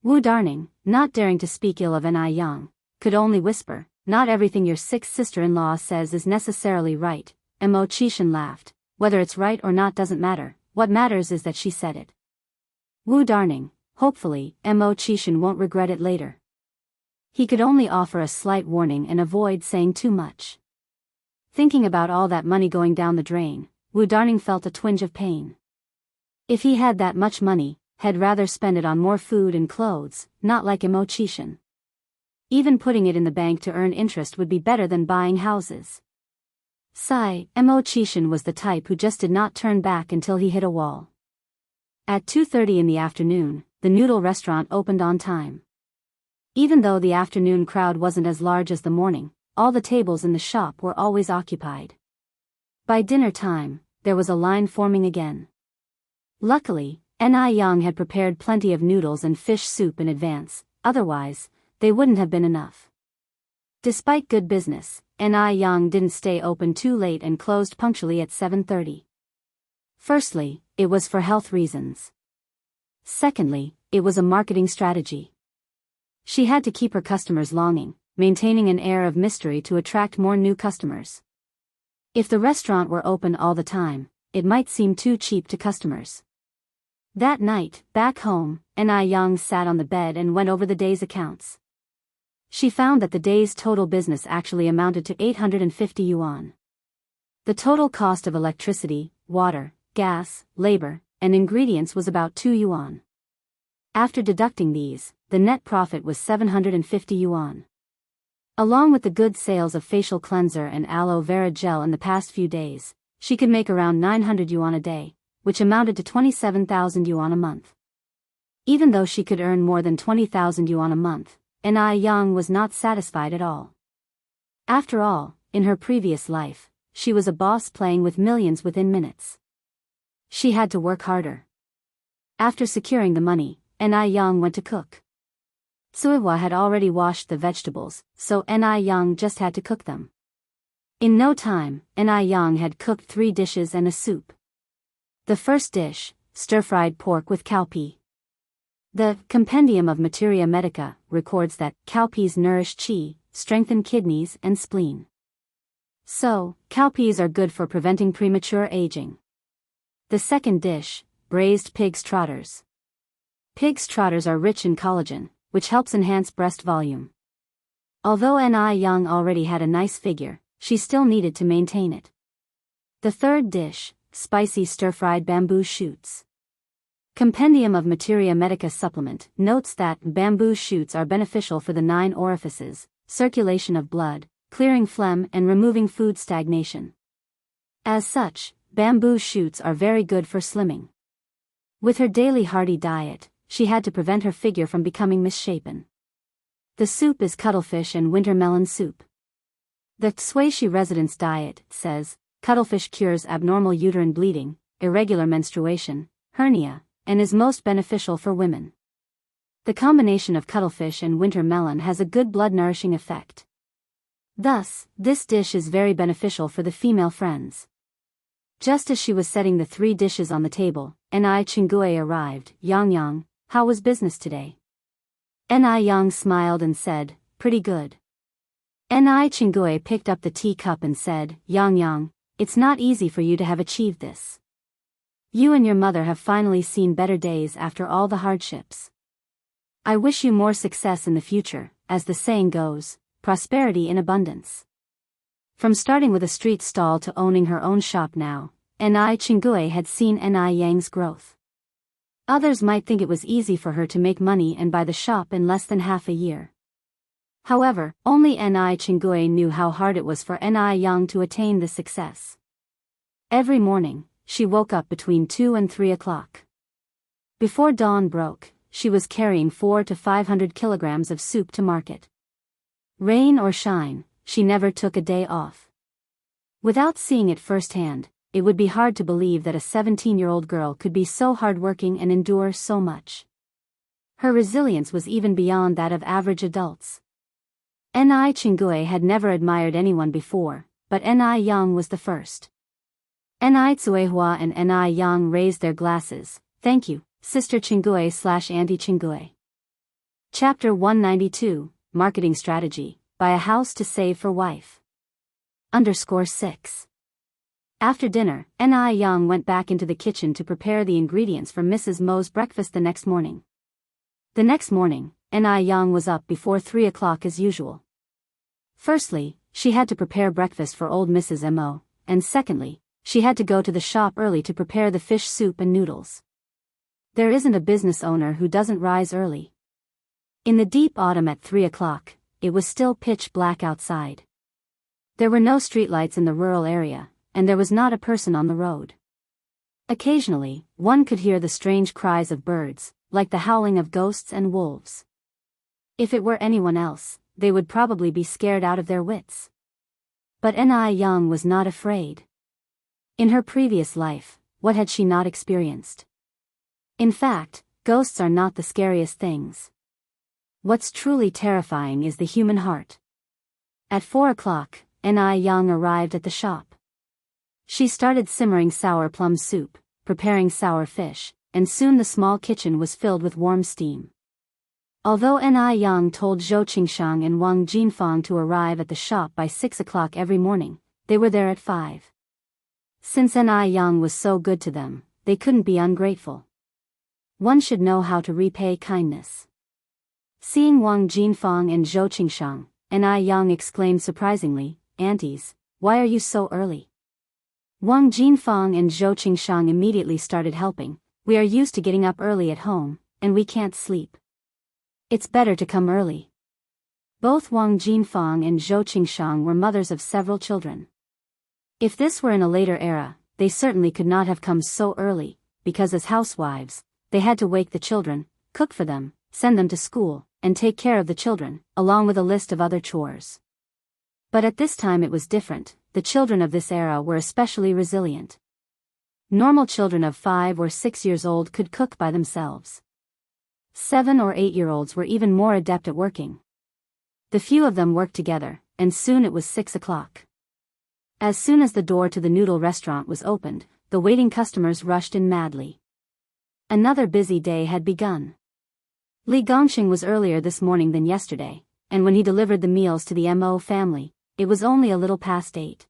Wu Darning, not daring to speak ill of Ni Yang, could only whisper, not everything your 6th sister-in-law says is necessarily right. Mo Chishan laughed, whether it's right or not doesn't matter, what matters is that she said it. Wu Darning, hopefully, Mo Chishan won't regret it later. He could only offer a slight warning and avoid saying too much. Thinking about all that money going down the drain, Wu Darning felt a twinge of pain. If he had that much money, he'd rather spend it on more food and clothes, not like Mo Chishan. Even putting it in the bank to earn interest would be better than buying houses. Mo Chishan was the type who just did not turn back until he hit a wall. At 2:30 in the afternoon, the noodle restaurant opened on time. Even though the afternoon crowd wasn't as large as the morning, all the tables in the shop were always occupied. By dinner time, there was a line forming again. Luckily, Ni Yang had prepared plenty of noodles and fish soup in advance, otherwise, they wouldn't have been enough. Despite good business, Ni Yang didn't stay open too late and closed punctually at 7:30. Firstly, it was for health reasons. Secondly, it was a marketing strategy. She had to keep her customers longing, maintaining an air of mystery to attract more new customers. If the restaurant were open all the time, it might seem too cheap to customers. That night, back home, Ni Yang sat on the bed and went over the day's accounts. She found that the day's total business actually amounted to 850 yuan. The total cost of electricity, water, gas, labor, and ingredients was about 2 yuan. After deducting these, the net profit was 750 yuan. Along with the good sales of facial cleanser and aloe vera gel in the past few days, she could make around 900 yuan a day, which amounted to 27,000 yuan a month. Even though she could earn more than 20,000 yuan a month, Ni Yang was not satisfied at all. After all, in her previous life, she was a boss playing with millions within minutes. She had to work harder. After securing the money, Ni Yang went to cook. Tsuiwa had already washed the vegetables, so Ni Yang just had to cook them. In no time, Ni Yang had cooked 3 dishes and a soup. The first dish, stir-fried pork with cowpea. The Compendium of Materia Medica records that cowpeas nourish qi, strengthen kidneys and spleen. So, cowpeas are good for preventing premature aging. The second dish, braised pig's trotters. Pig's trotters are rich in collagen, which helps enhance breast volume. Although Ni Young already had a nice figure, she still needed to maintain it. The third dish, spicy stir-fried bamboo shoots. Compendium of Materia Medica supplement notes that bamboo shoots are beneficial for the 9 orifices, circulation of blood, clearing phlegm and removing food stagnation. As such, bamboo shoots are very good for slimming. With her daily hearty diet, she had to prevent her figure from becoming misshapen. The soup is cuttlefish and winter melon soup. The Tsui residence diet says, cuttlefish cures abnormal uterine bleeding, irregular menstruation, hernia, and is most beneficial for women. The combination of cuttlefish and winter melon has a good blood-nourishing effect. Thus, this dish is very beneficial for the female friends. Just as she was setting the 3 dishes on the table, Ni Chingue arrived. Yang, how was business today? Ni Yang smiled and said, pretty good. Ni Chingue picked up the teacup and said, Yang, it's not easy for you to have achieved this. You and your mother have finally seen better days after all the hardships. I wish you more success in the future, as the saying goes, prosperity in abundance. From starting with a street stall to owning her own shop now, Ni Chingue had seen Ni Yang's growth. Others might think it was easy for her to make money and buy the shop in less than half a year. However, only Ni Chingue knew how hard it was for Ni Yang to attain this success. Every morning, she woke up between 2 and 3 o'clock. Before dawn broke, she was carrying 400 to 500 kilograms of soup to market. Rain or shine, she never took a day off. Without seeing it firsthand, it would be hard to believe that a 17-year-old girl could be so hardworking and endure so much. Her resilience was even beyond that of average adults. Ni Chingue had never admired anyone before, but Ni Yang was the first. Ni Tsuehua and Ni Yang raised their glasses. Thank you, Sister Chingue/Auntie Chingue. Chapter 192, Marketing Strategy, Buy a House to Save for Wife. _6. After dinner, Ni Yang went back into the kitchen to prepare the ingredients for Mrs. Mo's breakfast the next morning. The next morning, Ni Yang was up before 3 o'clock as usual. Firstly, she had to prepare breakfast for old Mrs. Mo, and secondly, she had to go to the shop early to prepare the fish soup and noodles. There isn't a business owner who doesn't rise early. In the deep autumn at 3 o'clock, it was still pitch black outside. There were no streetlights in the rural area, and there was not a person on the road. Occasionally, one could hear the strange cries of birds, like the howling of ghosts and wolves. If it were anyone else, they would probably be scared out of their wits. But Ni Yang was not afraid. In her previous life, what had she not experienced? In fact, ghosts are not the scariest things. What's truly terrifying is the human heart. At 4 o'clock, Ni Yang arrived at the shop. She started simmering sour plum soup, preparing sour fish, and soon the small kitchen was filled with warm steam. Although Ni Yang told Zhou Qingshang and Wang Jinfang to arrive at the shop by 6 o'clock every morning, they were there at 5. Since Ni Yang was so good to them, they couldn't be ungrateful. One should know how to repay kindness. Seeing Wang Jinfang and Zhou Qingshang, Ni Yang exclaimed surprisingly, "Aunties, why are you so early?" Wang Jinfang and Zhou Qingshang immediately started helping. "We are used to getting up early at home, and we can't sleep. It's better to come early." Both Wang Jinfang and Zhou Qingshang were mothers of several children. If this were in a later era, they certainly could not have come so early, because as housewives, they had to wake the children, cook for them, send them to school, and take care of the children, along with a list of other chores. But at this time it was different. The children of this era were especially resilient. Normal children of 5 or 6 years old could cook by themselves. 7 or 8-year-olds were even more adept at working. The few of them worked together, and soon it was 6 o'clock. As soon as the door to the noodle restaurant was opened, the waiting customers rushed in madly. Another busy day had begun. Li Gongxing was earlier this morning than yesterday, and when he delivered the meals to the Mo family, it was only a little past 8.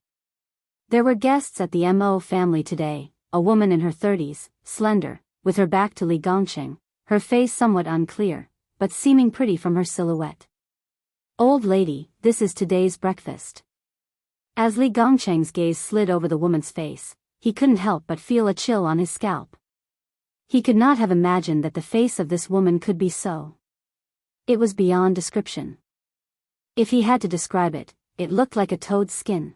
There were guests at the Mo family today, a woman in her 30s, slender, with her back to Li Gongqing, her face somewhat unclear, but seeming pretty from her silhouette. "Old lady, this is today's breakfast." As Li Gongqing's gaze slid over the woman's face, he couldn't help but feel a chill on his scalp. He could not have imagined that the face of this woman could be so. It was beyond description. If he had to describe it, it looked like a toad's skin.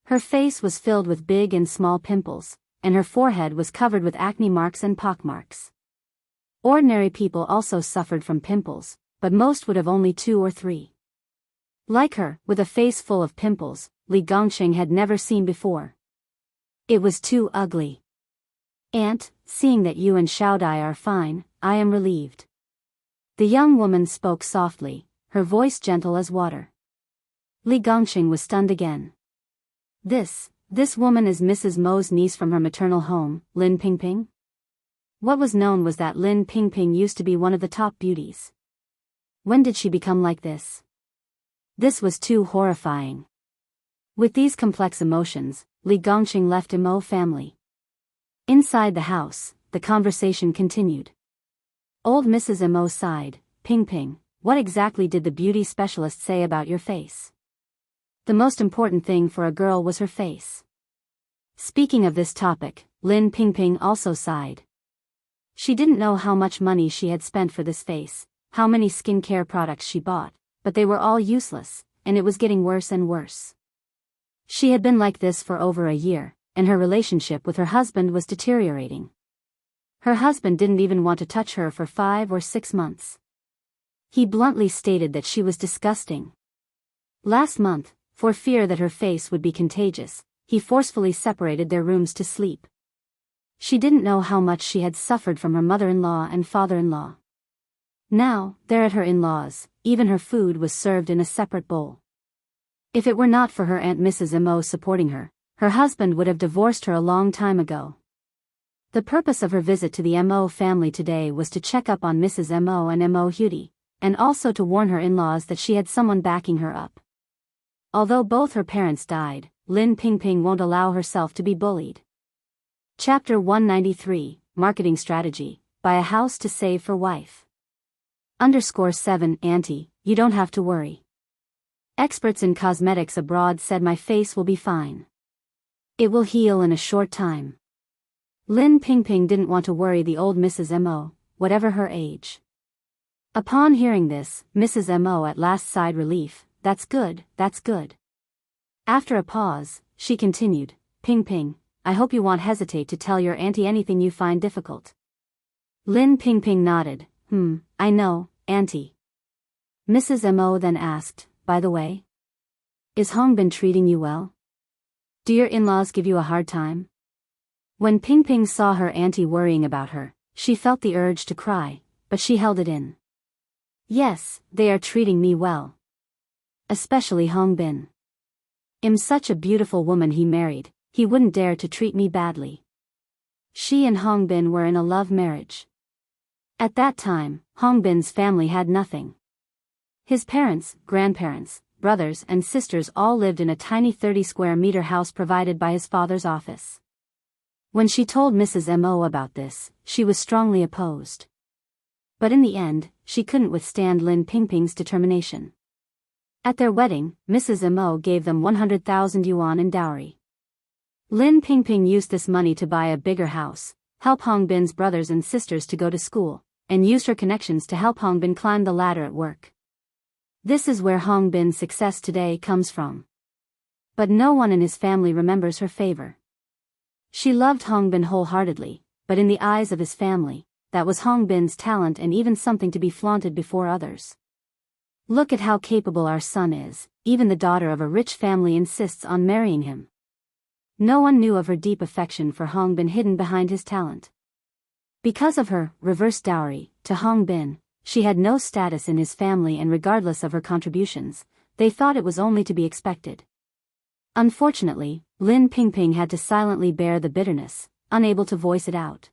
Her face was filled with big and small pimples, and her forehead was covered with acne marks and pockmarks. Ordinary people also suffered from pimples, but most would have only 2 or 3. Like her, with a face full of pimples, Li Gongqing had never seen before. It was too ugly. "Aunt, seeing that you and Xiaodai are fine, I am relieved." The young woman spoke softly, her voice gentle as water. Li Gongqing was stunned again. This woman is Mrs. Mo's niece from her maternal home, Lin Pingping? What was known was that Lin Pingping used to be one of the top beauties. When did she become like this? This was too horrifying. With these complex emotions, Li Gongqing left Mo family. Inside the house, the conversation continued. Old Mrs. Mo sighed. "Pingping, what exactly did the beauty specialist say about your face?" "The most important thing for a girl was her face." Speaking of this topic, Lin Pingping also sighed. She didn't know how much money she had spent for this face, how many skincare products she bought, but they were all useless, and it was getting worse and worse. She had been like this for over a year, and her relationship with her husband was deteriorating. Her husband didn't even want to touch her for 5 or 6 months. He bluntly stated that she was disgusting. Last month, for fear that her face would be contagious, he forcefully separated their rooms to sleep. She didn't know how much she had suffered from her mother-in-law and father-in-law. Now, there at her in-laws, even her food was served in a separate bowl. If it were not for her Aunt Mrs. Mo supporting her, her husband would have divorced her a long time ago. The purpose of her visit to the Mo family today was to check up on Mrs. Mo and Mo Hudy, and also to warn her in-laws that she had someone backing her up. Although both her parents died, Lin Pingping won't allow herself to be bullied. Chapter 193, Marketing Strategy, Buy a House to Save for Wife. _7 Auntie, you don't have to worry. Experts in cosmetics abroad said my face will be fine. It will heal in a short time. Lin Pingping didn't want to worry the old Mrs. Mo, whatever her age. Upon hearing this, Mrs. Mo at last sighed relief. That's good, that's good. After a pause, she continued, Pingping, I hope you won't hesitate to tell your auntie anything you find difficult. Lin Pingping nodded. I know, auntie. Mrs. Mo then asked, by the way, is Hongbin treating you well? Do your in-laws give you a hard time? When Pingping saw her auntie worrying about her, she felt the urge to cry, but she held it in. Yes, they are treating me well. Especially Hongbin. I'm such a beautiful woman he married, he wouldn't dare to treat me badly. She and Hongbin were in a love marriage. At that time, Hongbin's family had nothing. His parents, grandparents, brothers and sisters all lived in a tiny 30-square-meter house provided by his father's office. When she told Mrs. Mo about this, she was strongly opposed. But in the end, she couldn't withstand Lin Pingping's determination. At their wedding, Mrs. Mo gave them 100,000 yuan in dowry. Lin Pingping used this money to buy a bigger house, help Hongbin's brothers and sisters to go to school, and used her connections to help Hongbin climb the ladder at work. This is where Hongbin's success today comes from. But no one in his family remembers her favor. She loved Hongbin wholeheartedly, but in the eyes of his family, that was Hongbin's talent and even something to be flaunted before others. Look at how capable our son is, even the daughter of a rich family insists on marrying him. No one knew of her deep affection for Hongbin hidden behind his talent. Because of her reverse dowry to Hongbin, she had no status in his family, and regardless of her contributions, they thought it was only to be expected. Unfortunately, Lin Pingping had to silently bear the bitterness, unable to voice it out.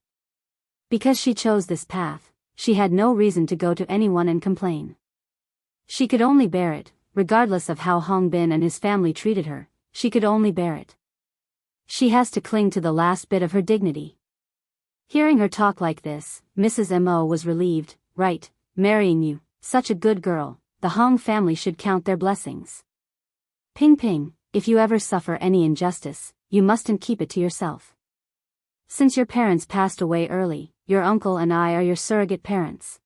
Because she chose this path, she had no reason to go to anyone and complain. She could only bear it, regardless of how Hongbin and his family treated her, she could only bear it. She has to cling to the last bit of her dignity. Hearing her talk like this, Mrs. Mo was relieved. Right, marrying you, such a good girl, the Hong family should count their blessings. Ping Ping, if you ever suffer any injustice, you mustn't keep it to yourself. Since your parents passed away early, your uncle and I are your surrogate parents.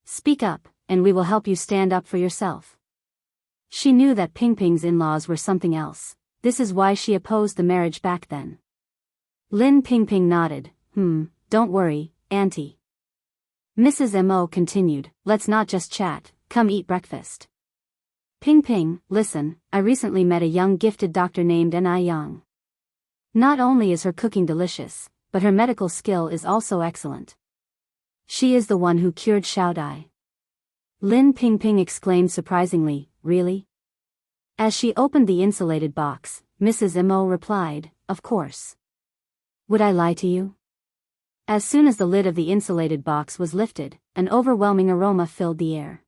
Speak up, and we will help you stand up for yourself. She knew that Ping Ping's in-laws were something else. This is why she opposed the marriage back then. Lin Ping Ping nodded. Don't worry, Auntie. Mrs. Mo continued, let's not just chat, come eat breakfast. Ping Ping, listen, I recently met a young gifted doctor named Ni Yang. Not only is her cooking delicious, but her medical skill is also excellent. She is the one who cured Xiao Dai. Lin Ping Ping exclaimed surprisingly, really? As she opened the insulated box, Mrs. Mo replied, of course. Would I lie to you? As soon as the lid of the insulated box was lifted, an overwhelming aroma filled the air.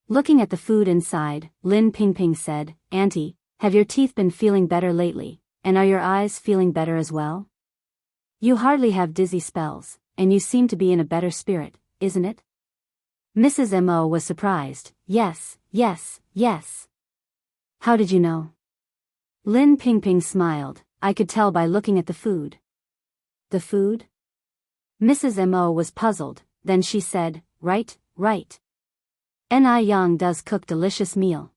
Looking at the food inside, Lin Ping Ping said, Auntie, have your teeth been feeling better lately, and are your eyes feeling better as well? You hardly have dizzy spells, and you seem to be in a better spirit, isn't it? Mrs. Mo was surprised. Yes. How did you know? Lin Ping Ping smiled. I could tell by looking at the food. The food? Mrs. Mo was puzzled, then she said, right. Ni Yang does cook delicious meal.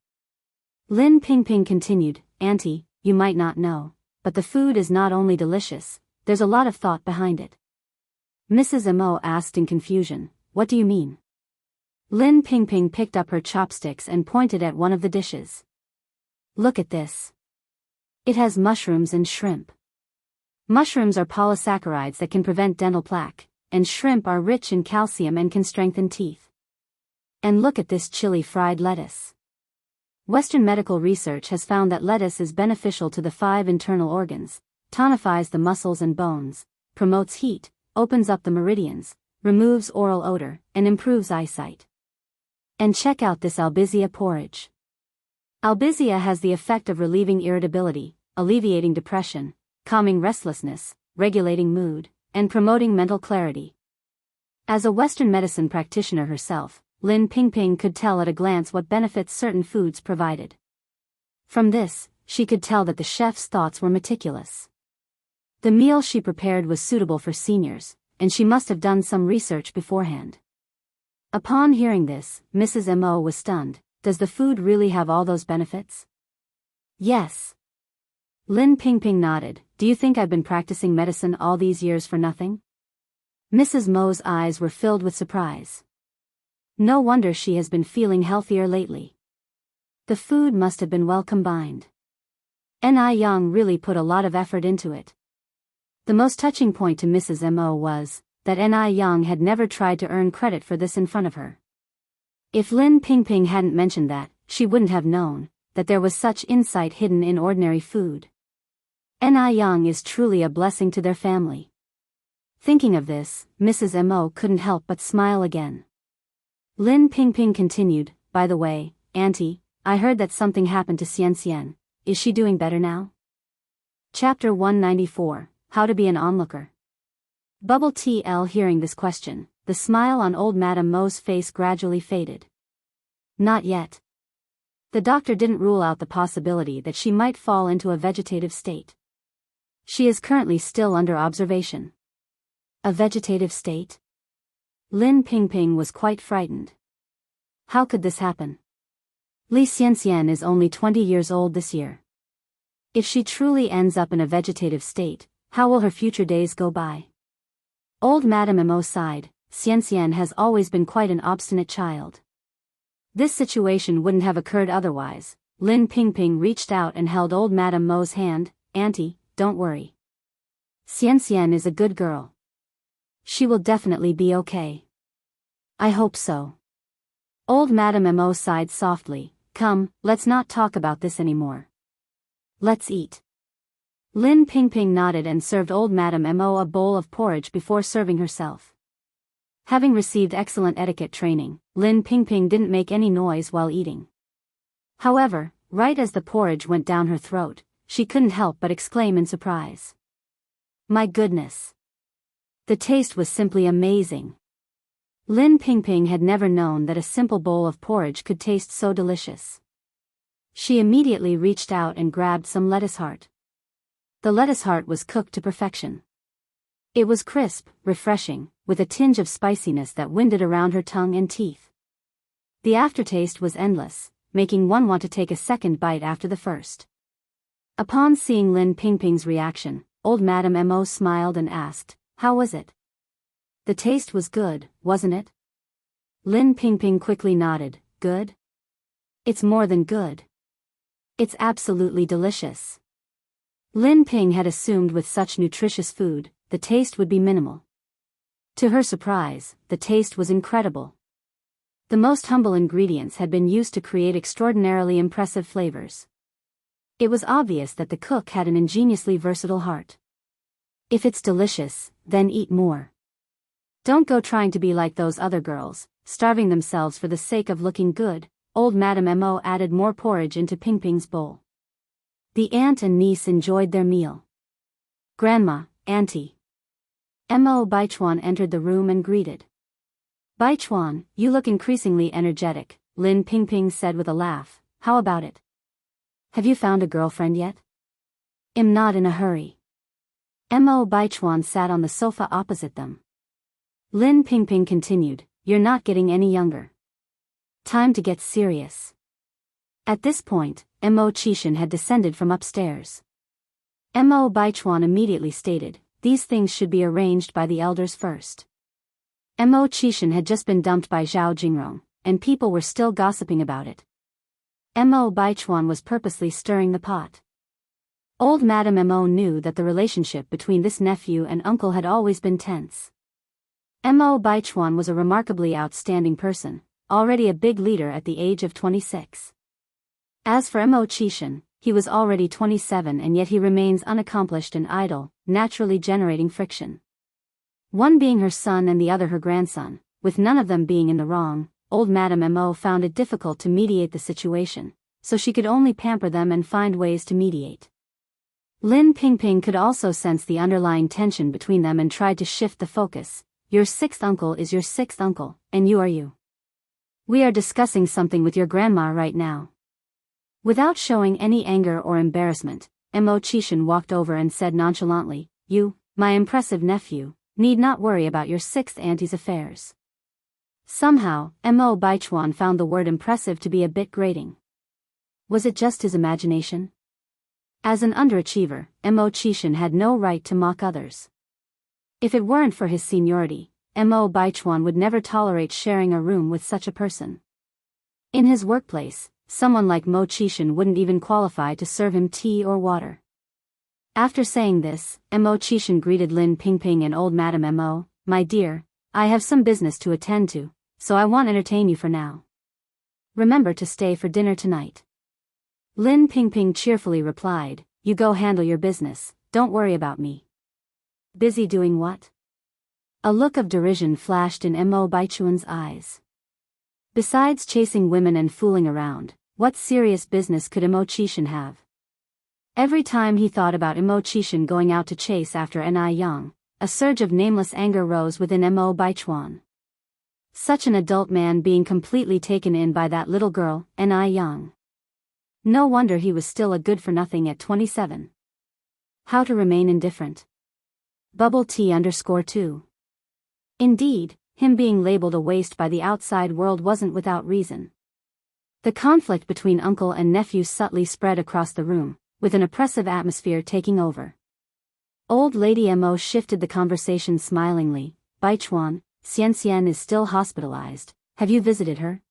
Lin Ping Ping continued, Auntie, you might not know, but the food is not only delicious, there's a lot of thought behind it. Mrs. Mo asked in confusion, what do you mean? Lin Ping Ping picked up her chopsticks and pointed at one of the dishes. Look at this. It has mushrooms and shrimp. Mushrooms are polysaccharides that can prevent dental plaque, and shrimp are rich in calcium and can strengthen teeth. And look at this chili fried lettuce. Western medical research has found that lettuce is beneficial to the 5 internal organs, tonifies the muscles and bones, promotes heat, opens up the meridians, removes oral odor, and improves eyesight. And check out this albizia porridge. Albizia has the effect of relieving irritability, alleviating depression, calming restlessness, regulating mood, and promoting mental clarity. As a Western medicine practitioner herself, Lin Ping Ping could tell at a glance what benefits certain foods provided. From this, she could tell that the chef's thoughts were meticulous. The meal she prepared was suitable for seniors, and she must have done some research beforehand. Upon hearing this, Mrs. Mo was stunned. Does the food really have all those benefits? Yes. Lin Ping Ping nodded. Do you think I've been practicing medicine all these years for nothing? Mrs. Mo's eyes were filled with surprise. No wonder she has been feeling healthier lately. The food must have been well combined. Ni Yang really put a lot of effort into it. The most touching point to Mrs. Mo was that Ni Yang had never tried to earn credit for this in front of her. If Lin Ping Ping hadn't mentioned that, she wouldn't have known that there was such insight hidden in ordinary food. Ni Yang is truly a blessing to their family. Thinking of this, Mrs. Mo couldn't help but smile again. Lin Ping Ping continued, by the way, Auntie, I heard that something happened to Xian Xian. Is she doing better now? Chapter 194, How to be an Onlooker. Bubble TL hearing this question, the smile on old Madame Mo's face gradually faded. Not yet. The doctor didn't rule out the possibility that she might fall into a vegetative state. She is currently still under observation. A vegetative state? Lin Ping Ping was quite frightened. How could this happen? Li Xianxian is only 20 years old this year. If she truly ends up in a vegetative state, how will her future days go by? Old Madame Mo sighed. Xianxian has always been quite an obstinate child. This situation wouldn't have occurred otherwise. Lin Ping Ping reached out and held old Madame Mo's hand. Auntie, don't worry. Xianxian is a good girl. She will definitely be okay. I hope so. Old Madame Mo sighed softly. Come, let's not talk about this anymore. Let's eat. Lin Ping Ping nodded and served old Madame Mo a bowl of porridge before serving herself. Having received excellent etiquette training, Lin Ping Ping didn't make any noise while eating. However, right as the porridge went down her throat, she couldn't help but exclaim in surprise. My goodness! The taste was simply amazing. Lin Pingping had never known that a simple bowl of porridge could taste so delicious. She immediately reached out and grabbed some lettuce heart. The lettuce heart was cooked to perfection. It was crisp, refreshing, with a tinge of spiciness that winded around her tongue and teeth. The aftertaste was endless, making one want to take a second bite after the first. Upon seeing Lin Pingping's reaction, old Madame Mo smiled and asked, "How was it?" "The taste was good, wasn't it?" Lin Pingping quickly nodded. "Good? It's more than good. It's absolutely delicious." Lin Ping had assumed with such nutritious food, the taste would be minimal. To her surprise, the taste was incredible. The most humble ingredients had been used to create extraordinarily impressive flavors. It was obvious that the cook had an ingeniously versatile heart. If it's delicious, then eat more. Don't go trying to be like those other girls, starving themselves for the sake of looking good. Old Madame Mo added more porridge into Pingping's bowl. The aunt and niece enjoyed their meal. "Grandma, Auntie." Mo Baichuan entered the room and greeted. "Baichuan, you look increasingly energetic," Lin Pingping said with a laugh. "How about it? Have you found a girlfriend yet?" "I'm not in a hurry." Mo Baichuan sat on the sofa opposite them. Lin Pingping continued, "You're not getting any younger. Time to get serious." At this point, Mo Qishan had descended from upstairs. Mo Baichuan immediately stated, "These things should be arranged by the elders first." Mo Qishan had just been dumped by Zhao Jingrong, and people were still gossiping about it. Mo Baichuan was purposely stirring the pot. Old Madame Mo knew that the relationship between this nephew and uncle had always been tense. Mo Baichuan was a remarkably outstanding person, already a big leader at the age of 26. As for Mo Qishan, he was already 27 and yet he remains unaccomplished and idle, naturally generating friction. One being her son and the other her grandson, with none of them being in the wrong, old Madame Mo found it difficult to mediate the situation, so she could only pamper them and find ways to mediate. Lin Pingping could also sense the underlying tension between them and tried to shift the focus. "Your sixth uncle is your sixth uncle, and you are you. We are discussing something with your grandma right now." Without showing any anger or embarrassment, Mo Qishan walked over and said nonchalantly, "You, my impressive nephew, need not worry about your sixth auntie's affairs." Somehow, Mo Baichuan found the word impressive to be a bit grating. Was it just his imagination? As an underachiever, Mo Qishan had no right to mock others. If it weren't for his seniority, Mo Baichuan would never tolerate sharing a room with such a person. In his workplace, someone like Mo Qishan wouldn't even qualify to serve him tea or water. After saying this, Mo Qishan greeted Lin Pingping and old Madame Mo, "My dear, I have some business to attend to, so I won't entertain you for now. Remember to stay for dinner tonight." Lin Pingping cheerfully replied, "You go handle your business, don't worry about me." "Busy doing what?" A look of derision flashed in Mo Baichuan's eyes. Besides chasing women and fooling around, what serious business could Mo Qishan have? Every time he thought about Mo Qishan going out to chase after Ni Yang, a surge of nameless anger rose within Mo Baichuan. Such an adult man being completely taken in by that little girl, Ni Yang. No wonder he was still a good-for-nothing at 27. How to remain indifferent? Bubble tea _2. Indeed, him being labeled a waste by the outside world wasn't without reason. The conflict between uncle and nephew subtly spread across the room, with an oppressive atmosphere taking over. Old Lady Mo shifted the conversation smilingly. "Baichuan, Xian is still hospitalized. Have you visited her?"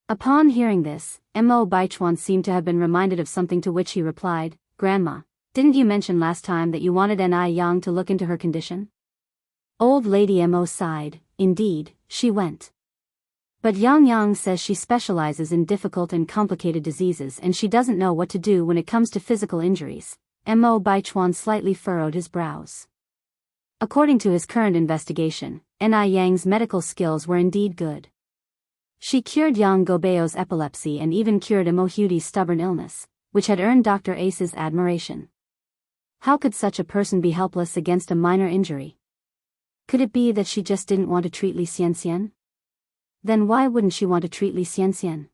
Upon hearing this, Mo Baichuan seemed to have been reminded of something, to which he replied, "Grandma, didn't you mention last time that you wanted Ni Yang to look into her condition?" Old Lady Mo sighed. "Indeed, she went. But Yang says she specializes in difficult and complicated diseases and she doesn't know what to do when it comes to physical injuries." Mo Baichuan slightly furrowed his brows. According to his current investigation, Ni Yang's medical skills were indeed good. She cured Yang Gobeo's epilepsy and even cured Mo Hudi's stubborn illness, which had earned Dr. Ace's admiration. How could such a person be helpless against a minor injury? Could it be that she just didn't want to treat Li Xianxian? Then why wouldn't she want to treat Li Xianxian?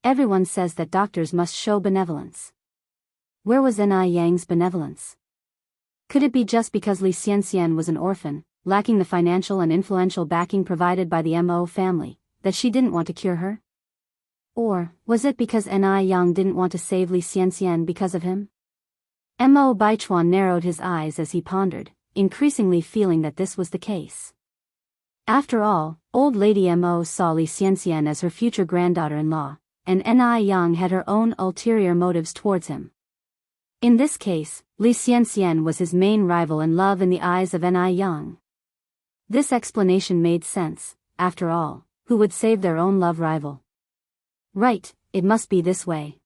Everyone says that doctors must show benevolence. Where was Ni Yang's benevolence? Could it be just because Li Xianxian was an orphan, lacking the financial and influential backing provided by the Mo family, that she didn't want to cure her? Or was it because Ni Yang didn't want to save Li Xianxian because of him? Mo Baichuan narrowed his eyes as he pondered, increasingly feeling that this was the case. After all, old lady Mo saw Li Xianxian as her future granddaughter-in-law, and Ni Yang had her own ulterior motives towards him. In this case, Li Xianxian was his main rival in love in the eyes of Ni Yang. This explanation made sense. After all, who would save their own love rival? Right, it must be this way.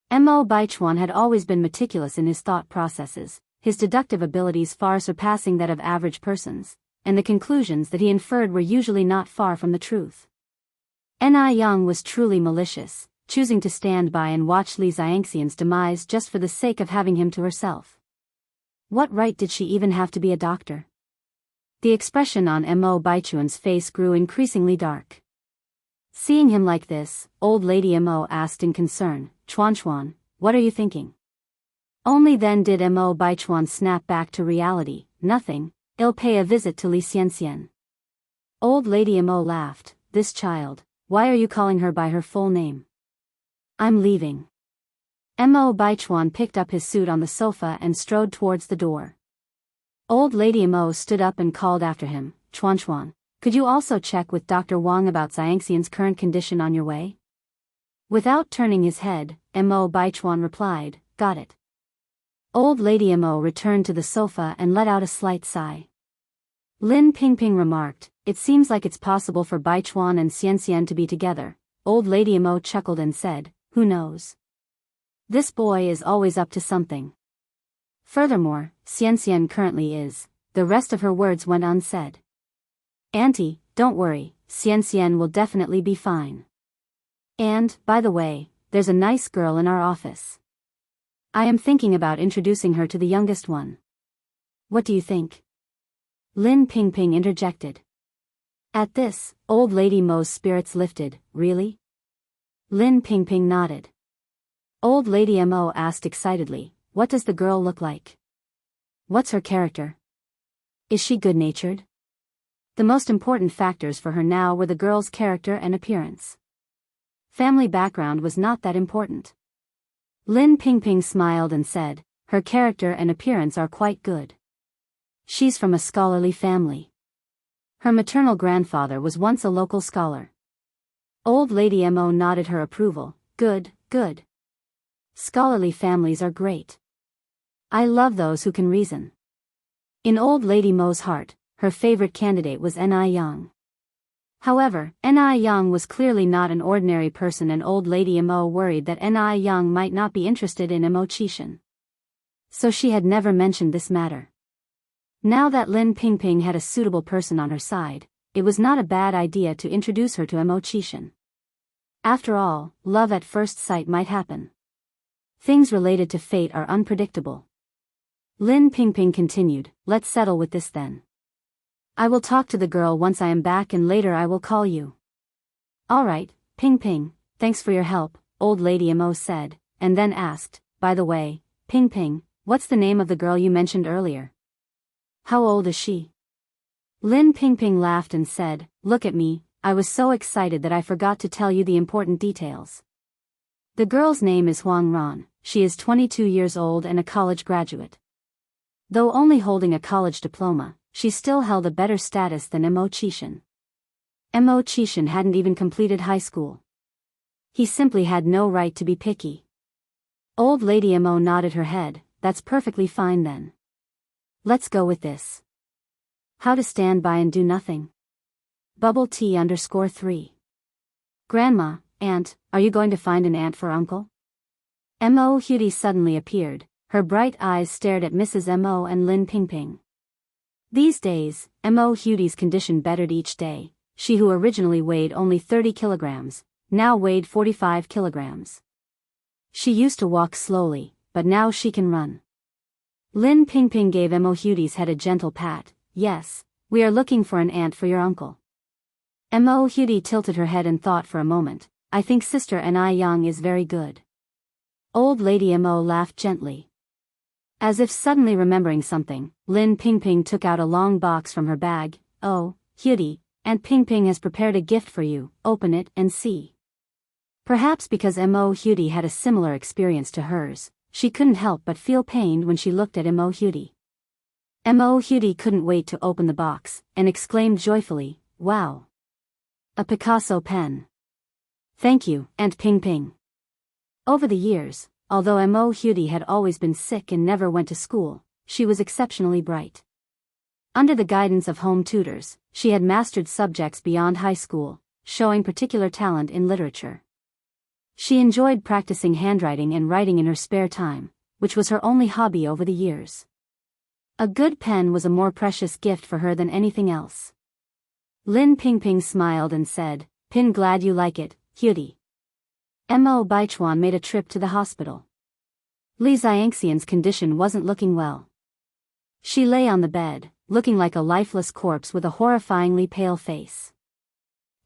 Mo Baichuan had always been meticulous in his thought processes, his deductive abilities far surpassing that of average persons, and the conclusions that he inferred were usually not far from the truth. Ni Yang was truly malicious, choosing to stand by and watch Li Xianxian's demise just for the sake of having him to herself. What right did she even have to be a doctor? The expression on Mo Baichuan's face grew increasingly dark. Seeing him like this, old lady Mo asked in concern, "Chuan, what are you thinking?" Only then did Mo Baichuan snap back to reality. "Nothing, I'll pay a visit to Li Xianxian." Old lady Mo laughed. "This child, why are you calling her by her full name?" "I'm leaving." Mo Baichuan picked up his suit on the sofa and strode towards the door. Old lady Mo stood up and called after him, "Chuan, could you also check with Dr. Wang about Xianxian's current condition on your way?" Without turning his head, Mo Baichuan replied, "Got it." Old lady Mo returned to the sofa and let out a slight sigh. Lin Pingping remarked, "It seems like it's possible for Baichuan and Xianxian to be together." Old lady Mo chuckled and said, "Who knows? This boy is always up to something. Furthermore, Xianxian currently is." The rest of her words went unsaid. "Auntie, don't worry, Xianxian will definitely be fine. And, by the way, there's a nice girl in our office. I am thinking about introducing her to the youngest one. What do you think?" Lin Pingping interjected. At this, old lady Mo's spirits lifted. "Really?" Lin Pingping nodded. Old lady Mo asked excitedly, "What does the girl look like? What's her character? Is she good-natured?" The most important factors for her now were the girl's character and appearance. Family background was not that important. Lin Pingping smiled and said, "Her character and appearance are quite good. She's from a scholarly family. Her maternal grandfather was once a local scholar." Old lady Mo nodded her approval. "Good, good. Scholarly families are great. I love those who can reason." In old lady Mo's heart, her favorite candidate was Ni Yang. However, Ni Yang was clearly not an ordinary person, and old lady Mo worried that Ni Yang might not be interested in Mo Qixin. So she had never mentioned this matter. Now that Lin Pingping had a suitable person on her side, it was not a bad idea to introduce her to Mo Qixin. After all, love at first sight might happen. Things related to fate are unpredictable. Lin Pingping continued, "Let's settle with this then. I will talk to the girl once I am back, and later I will call you." "All right, Pingping, thanks for your help," old lady Mo said, and then asked, "By the way, Pingping, what's the name of the girl you mentioned earlier? How old is she?" Lin Pingping laughed and said, "Look at me, I was so excited that I forgot to tell you the important details. The girl's name is Huang Ran. She is 22 years old and a college graduate. Though only holding a college diploma, she still held a better status than Mo Qixin. Mo Qixin hadn't even completed high school. He simply had no right to be picky." Old lady Mo nodded her head. "That's perfectly fine then. Let's go with this. How to stand by and do nothing. Bubble tea _3. Grandma, aunt, are you going to find an aunt for uncle?" Mo Hutie suddenly appeared. Her bright eyes stared at Mrs. Mo and Lin Pingping. These days, Mo Hutie's condition bettered each day. She, who originally weighed only 30 kilograms, now weighed 45 kilograms. She used to walk slowly, but now she can run. Lin Pingping gave Mo Hudie's head a gentle pat. Yes, we are looking for an aunt for your uncle. Mo Hudie tilted her head and thought for a moment. I think Sister Ni Yang is very good. Old Lady Mo laughed gently. As if suddenly remembering something, Lin Pingping took out a long box from her bag. Oh, Hudie, Aunt Pingping has prepared a gift for you, open it and see. Perhaps because Mo Hudie had a similar experience to hers, she couldn't help but feel pained when she looked at Mo Hudie. Mo Hudie couldn't wait to open the box, and exclaimed joyfully, wow! A Picasso pen. Thank you, Aunt Pingping. Over the years, although Mo Hudie had always been sick and never went to school, she was exceptionally bright. Under the guidance of home tutors, she had mastered subjects beyond high school, showing particular talent in literature. She enjoyed practicing handwriting and writing in her spare time, which was her only hobby over the years. A good pen was a more precious gift for her than anything else. Lin Pingping smiled and said, "Pin, glad you like it, Hudie." Mo Baichuan made a trip to the hospital. Li Xiangxian's condition wasn't looking well. She lay on the bed, looking like a lifeless corpse with a horrifyingly pale face.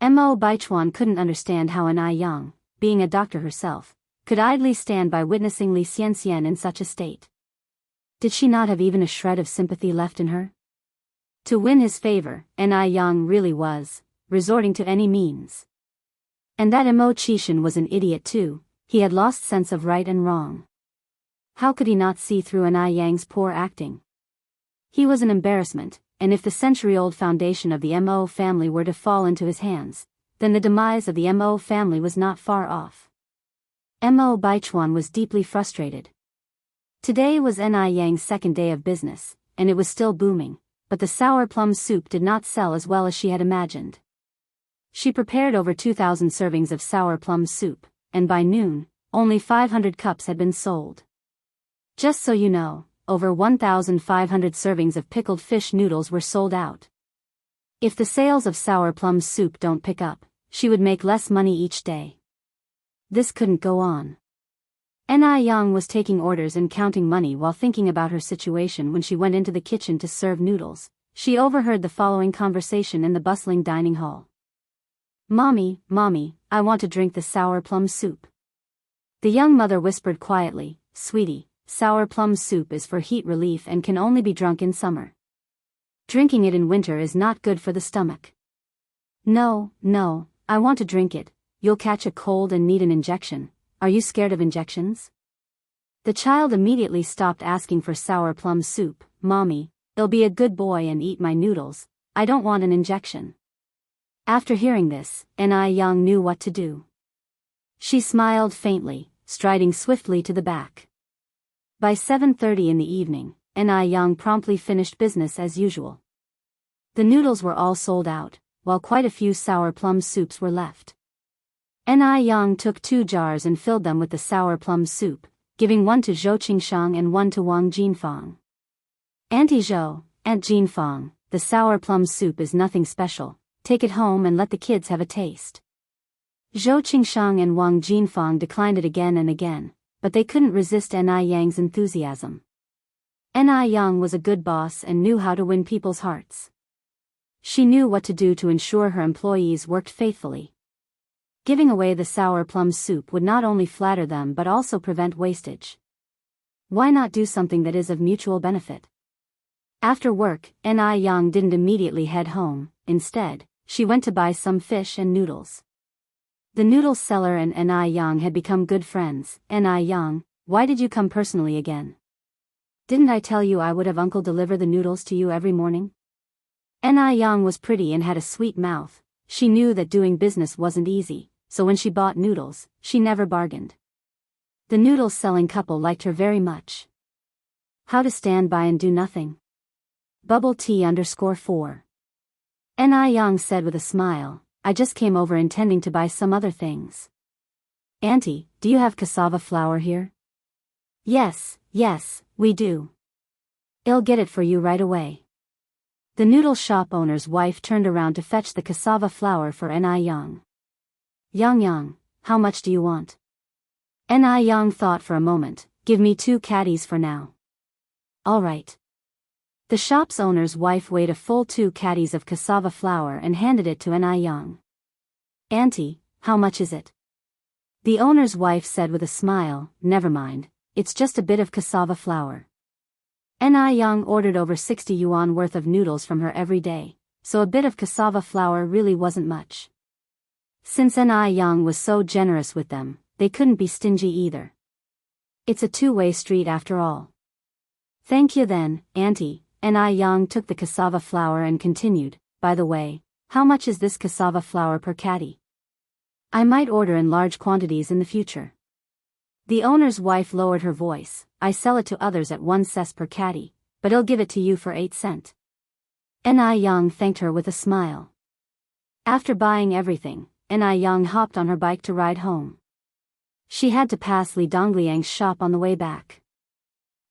Mo Baichuan couldn't understand how Ni Yang, being a doctor herself, could idly stand by witnessing Li Xiangxian in such a state. Did she not have even a shred of sympathy left in her? To win his favor, Ni Yang really was resorting to any means. And that Mo Qishan was an idiot too. He had lost sense of right and wrong. How could he not see through Ni Yang's poor acting? He was an embarrassment, and if the century-old foundation of the Mo family were to fall into his hands, then the demise of the Mo family was not far off. Mo Baichuan was deeply frustrated. Today was Ni Yang's second day of business, and it was still booming, but the sour plum soup did not sell as well as she had imagined. She prepared over 2,000 servings of sour plum soup, and by noon, only 500 cups had been sold. Just so you know, over 1,500 servings of pickled fish noodles were sold out. If the sales of sour plum soup don't pick up, she would make less money each day. This couldn't go on. Ni Yang was taking orders and counting money while thinking about her situation when she went into the kitchen to serve noodles. She overheard the following conversation in the bustling dining hall. Mommy, I want to drink the sour plum soup. The young mother whispered quietly, Sweetie, sour plum soup is for heat relief and can only be drunk in summer. Drinking it in winter is not good for the stomach. No, I want to drink it. You'll catch a cold and need an injection. Are you scared of injections? The child immediately stopped asking for sour plum soup. Mommy, I'll be a good boy and eat my noodles. I don't want an injection. After hearing this, Ni Yang knew what to do. She smiled faintly, striding swiftly to the back. By 7:30 in the evening, Ni Yang promptly finished business as usual. The noodles were all sold out, while quite a few sour plum soups were left. Ni Yang took 2 jars and filled them with the sour plum soup, giving one to Zhou Qingshang and one to Wang Jinfang. Auntie Zhou, Aunt Jinfang, the sour plum soup is nothing special. Take it home and let the kids have a taste. Zhou Qingshang and Wang Jinfang declined it again and again, but they couldn't resist Ni Yang's enthusiasm. Ni Yang was a good boss and knew how to win people's hearts. She knew what to do to ensure her employees worked faithfully. Giving away the sour plum soup would not only flatter them but also prevent wastage. Why not do something that is of mutual benefit? After work, Ni Yang didn't immediately head home. Instead, she went to buy some fish and noodles. The noodle seller and Ni Yang had become good friends. Ni Yang, why did you come personally again? Didn't I tell you I would have uncle deliver the noodles to you every morning? Ni Yang was pretty and had a sweet mouth. She knew that doing business wasn't easy, so when she bought noodles, she never bargained. The noodle selling couple liked her very much. How to stand by and do nothing. Bubble tea _4. Ni Yang said with a smile, I just came over intending to buy some other things. Auntie, do you have cassava flour here? Yes, we do. I'll get it for you right away. The noodle shop owner's wife turned around to fetch the cassava flour for Ni Yang. Yang, how much do you want? Ni Yang thought for a moment. Give me 2 caddies for now. All right. The shop's owner's wife weighed a full 2 caddies of cassava flour and handed it to Ni Yang. Auntie, how much is it? The owner's wife said with a smile. Never mind, it's just a bit of cassava flour. Ni Yang ordered over 60 yuan worth of noodles from her every day, so a bit of cassava flour really wasn't much. Since Ni Yang was so generous with them, they couldn't be stingy either. It's a two-way street after all. Thank you then, Auntie. Ni Yang took the cassava flour and continued, by the way, how much is this cassava flour per caddy? I might order in large quantities in the future. The owner's wife lowered her voice. I sell it to others at 1 cent per caddy, but I'll give it to you for 8 cents. Ni Yang thanked her with a smile. After buying everything, Ni Yang hopped on her bike to ride home. She had to pass Li Dongliang's shop on the way back.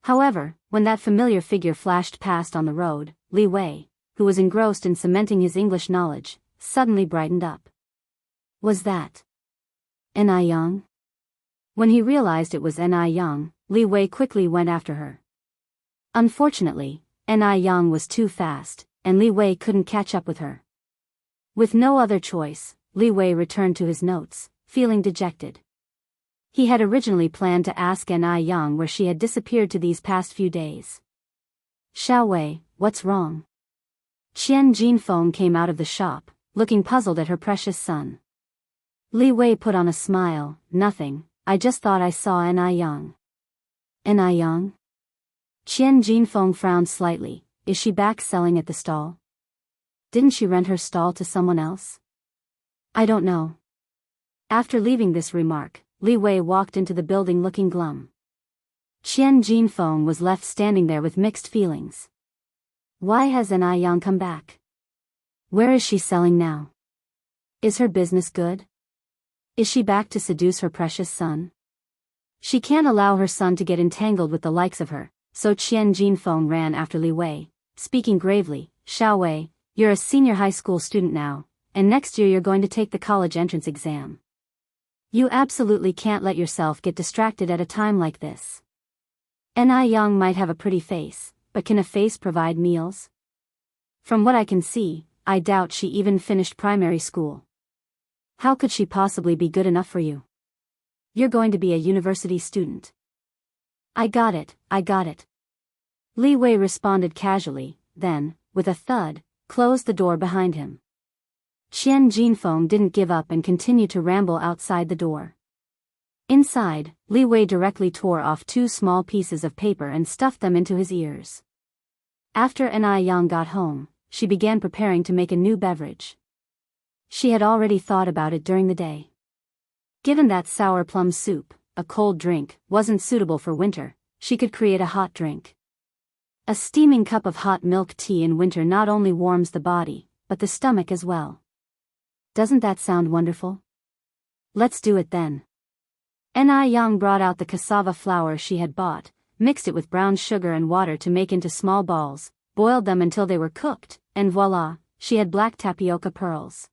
However, when that familiar figure flashed past on the road, Li Wei, who was engrossed in cementing his English knowledge, suddenly brightened up. Was that Ni Yang? When he realized it was Ni Yang, Li Wei quickly went after her. Unfortunately, Ni Yang was too fast, and Li Wei couldn't catch up with her. With no other choice, Li Wei returned to his notes, feeling dejected. He had originally planned to ask Ni Yang where she had disappeared to these past few days. Xiao Wei, what's wrong? Qian Jinfeng came out of the shop, looking puzzled at her precious son. Li Wei put on a smile. Nothing, I just thought I saw Ni Yang. Ni Yang? Qian Jinfeng frowned slightly. Is she back selling at the stall? Didn't she rent her stall to someone else? I don't know. After leaving this remark, Li Wei walked into the building looking glum. Qian Jinfeng was left standing there with mixed feelings. Why has Ni Yang come back? Where is she selling now? Is her business good? Is she back to seduce her precious son? She can't allow her son to get entangled with the likes of her, so Qian Jinfeng ran after Li Wei, speaking gravely. Xiao Wei, you're a senior high school student now, and next year you're going to take the college entrance exam. You absolutely can't let yourself get distracted at a time like this. Ni Yang might have a pretty face, but can a face provide meals? From what I can see, I doubt she even finished primary school. How could she possibly be good enough for you? You're going to be a university student. I got it. Li Wei responded casually, then, with a thud, closed the door behind him. Qian Jinfeng didn't give up and continued to ramble outside the door. Inside, Li Wei directly tore off 2 small pieces of paper and stuffed them into his ears. After Ni Yang got home, she began preparing to make a new beverage. She had already thought about it during the day. Given that sour plum soup, a cold drink, wasn't suitable for winter, she could create a hot drink. A steaming cup of hot milk tea in winter not only warms the body, but the stomach as well. Doesn't that sound wonderful? Let's do it then. Ni Yang brought out the cassava flour she had bought, mixed it with brown sugar and water to make into small balls, boiled them until they were cooked, and voila, she had black tapioca pearls.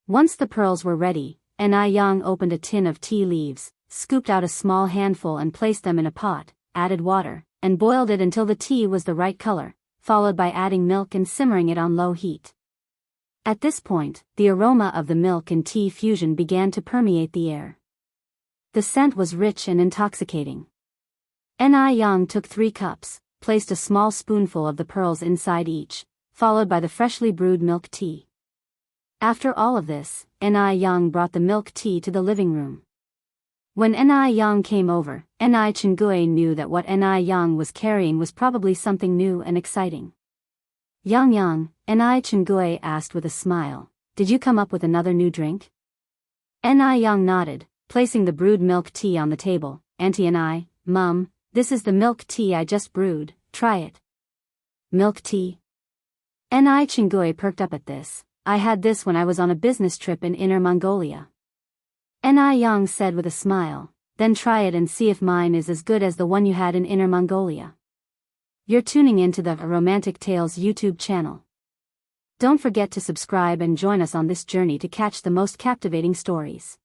Once the pearls were ready, Ni Yang opened a tin of tea leaves, scooped out a small handful and placed them in a pot, added water, and boiled it until the tea was the right color, followed by adding milk and simmering it on low heat. At this point, the aroma of the milk and tea fusion began to permeate the air. The scent was rich and intoxicating. Ni Yang took 3 cups, placed a small spoonful of the pearls inside each, followed by the freshly brewed milk tea. After all of this, Ni Yang brought the milk tea to the living room. When Ni Yang came over, Ni Chengue knew that what Ni Yang was carrying was probably something new and exciting. Yang, Ni Chengue asked with a smile, did you come up with another new drink? Ni Yang nodded, placing the brewed milk tea on the table. Auntie and I, Mum, this is the milk tea I just brewed, try it. Milk tea? Ni Chengue perked up at this. I had this when I was on a business trip in Inner Mongolia. Ni Yang said with a smile, then try it and see if mine is as good as the one you had in Inner Mongolia. You're tuning into the Romantic Tales YouTube channel. Don't forget to subscribe and join us on this journey to catch the most captivating stories.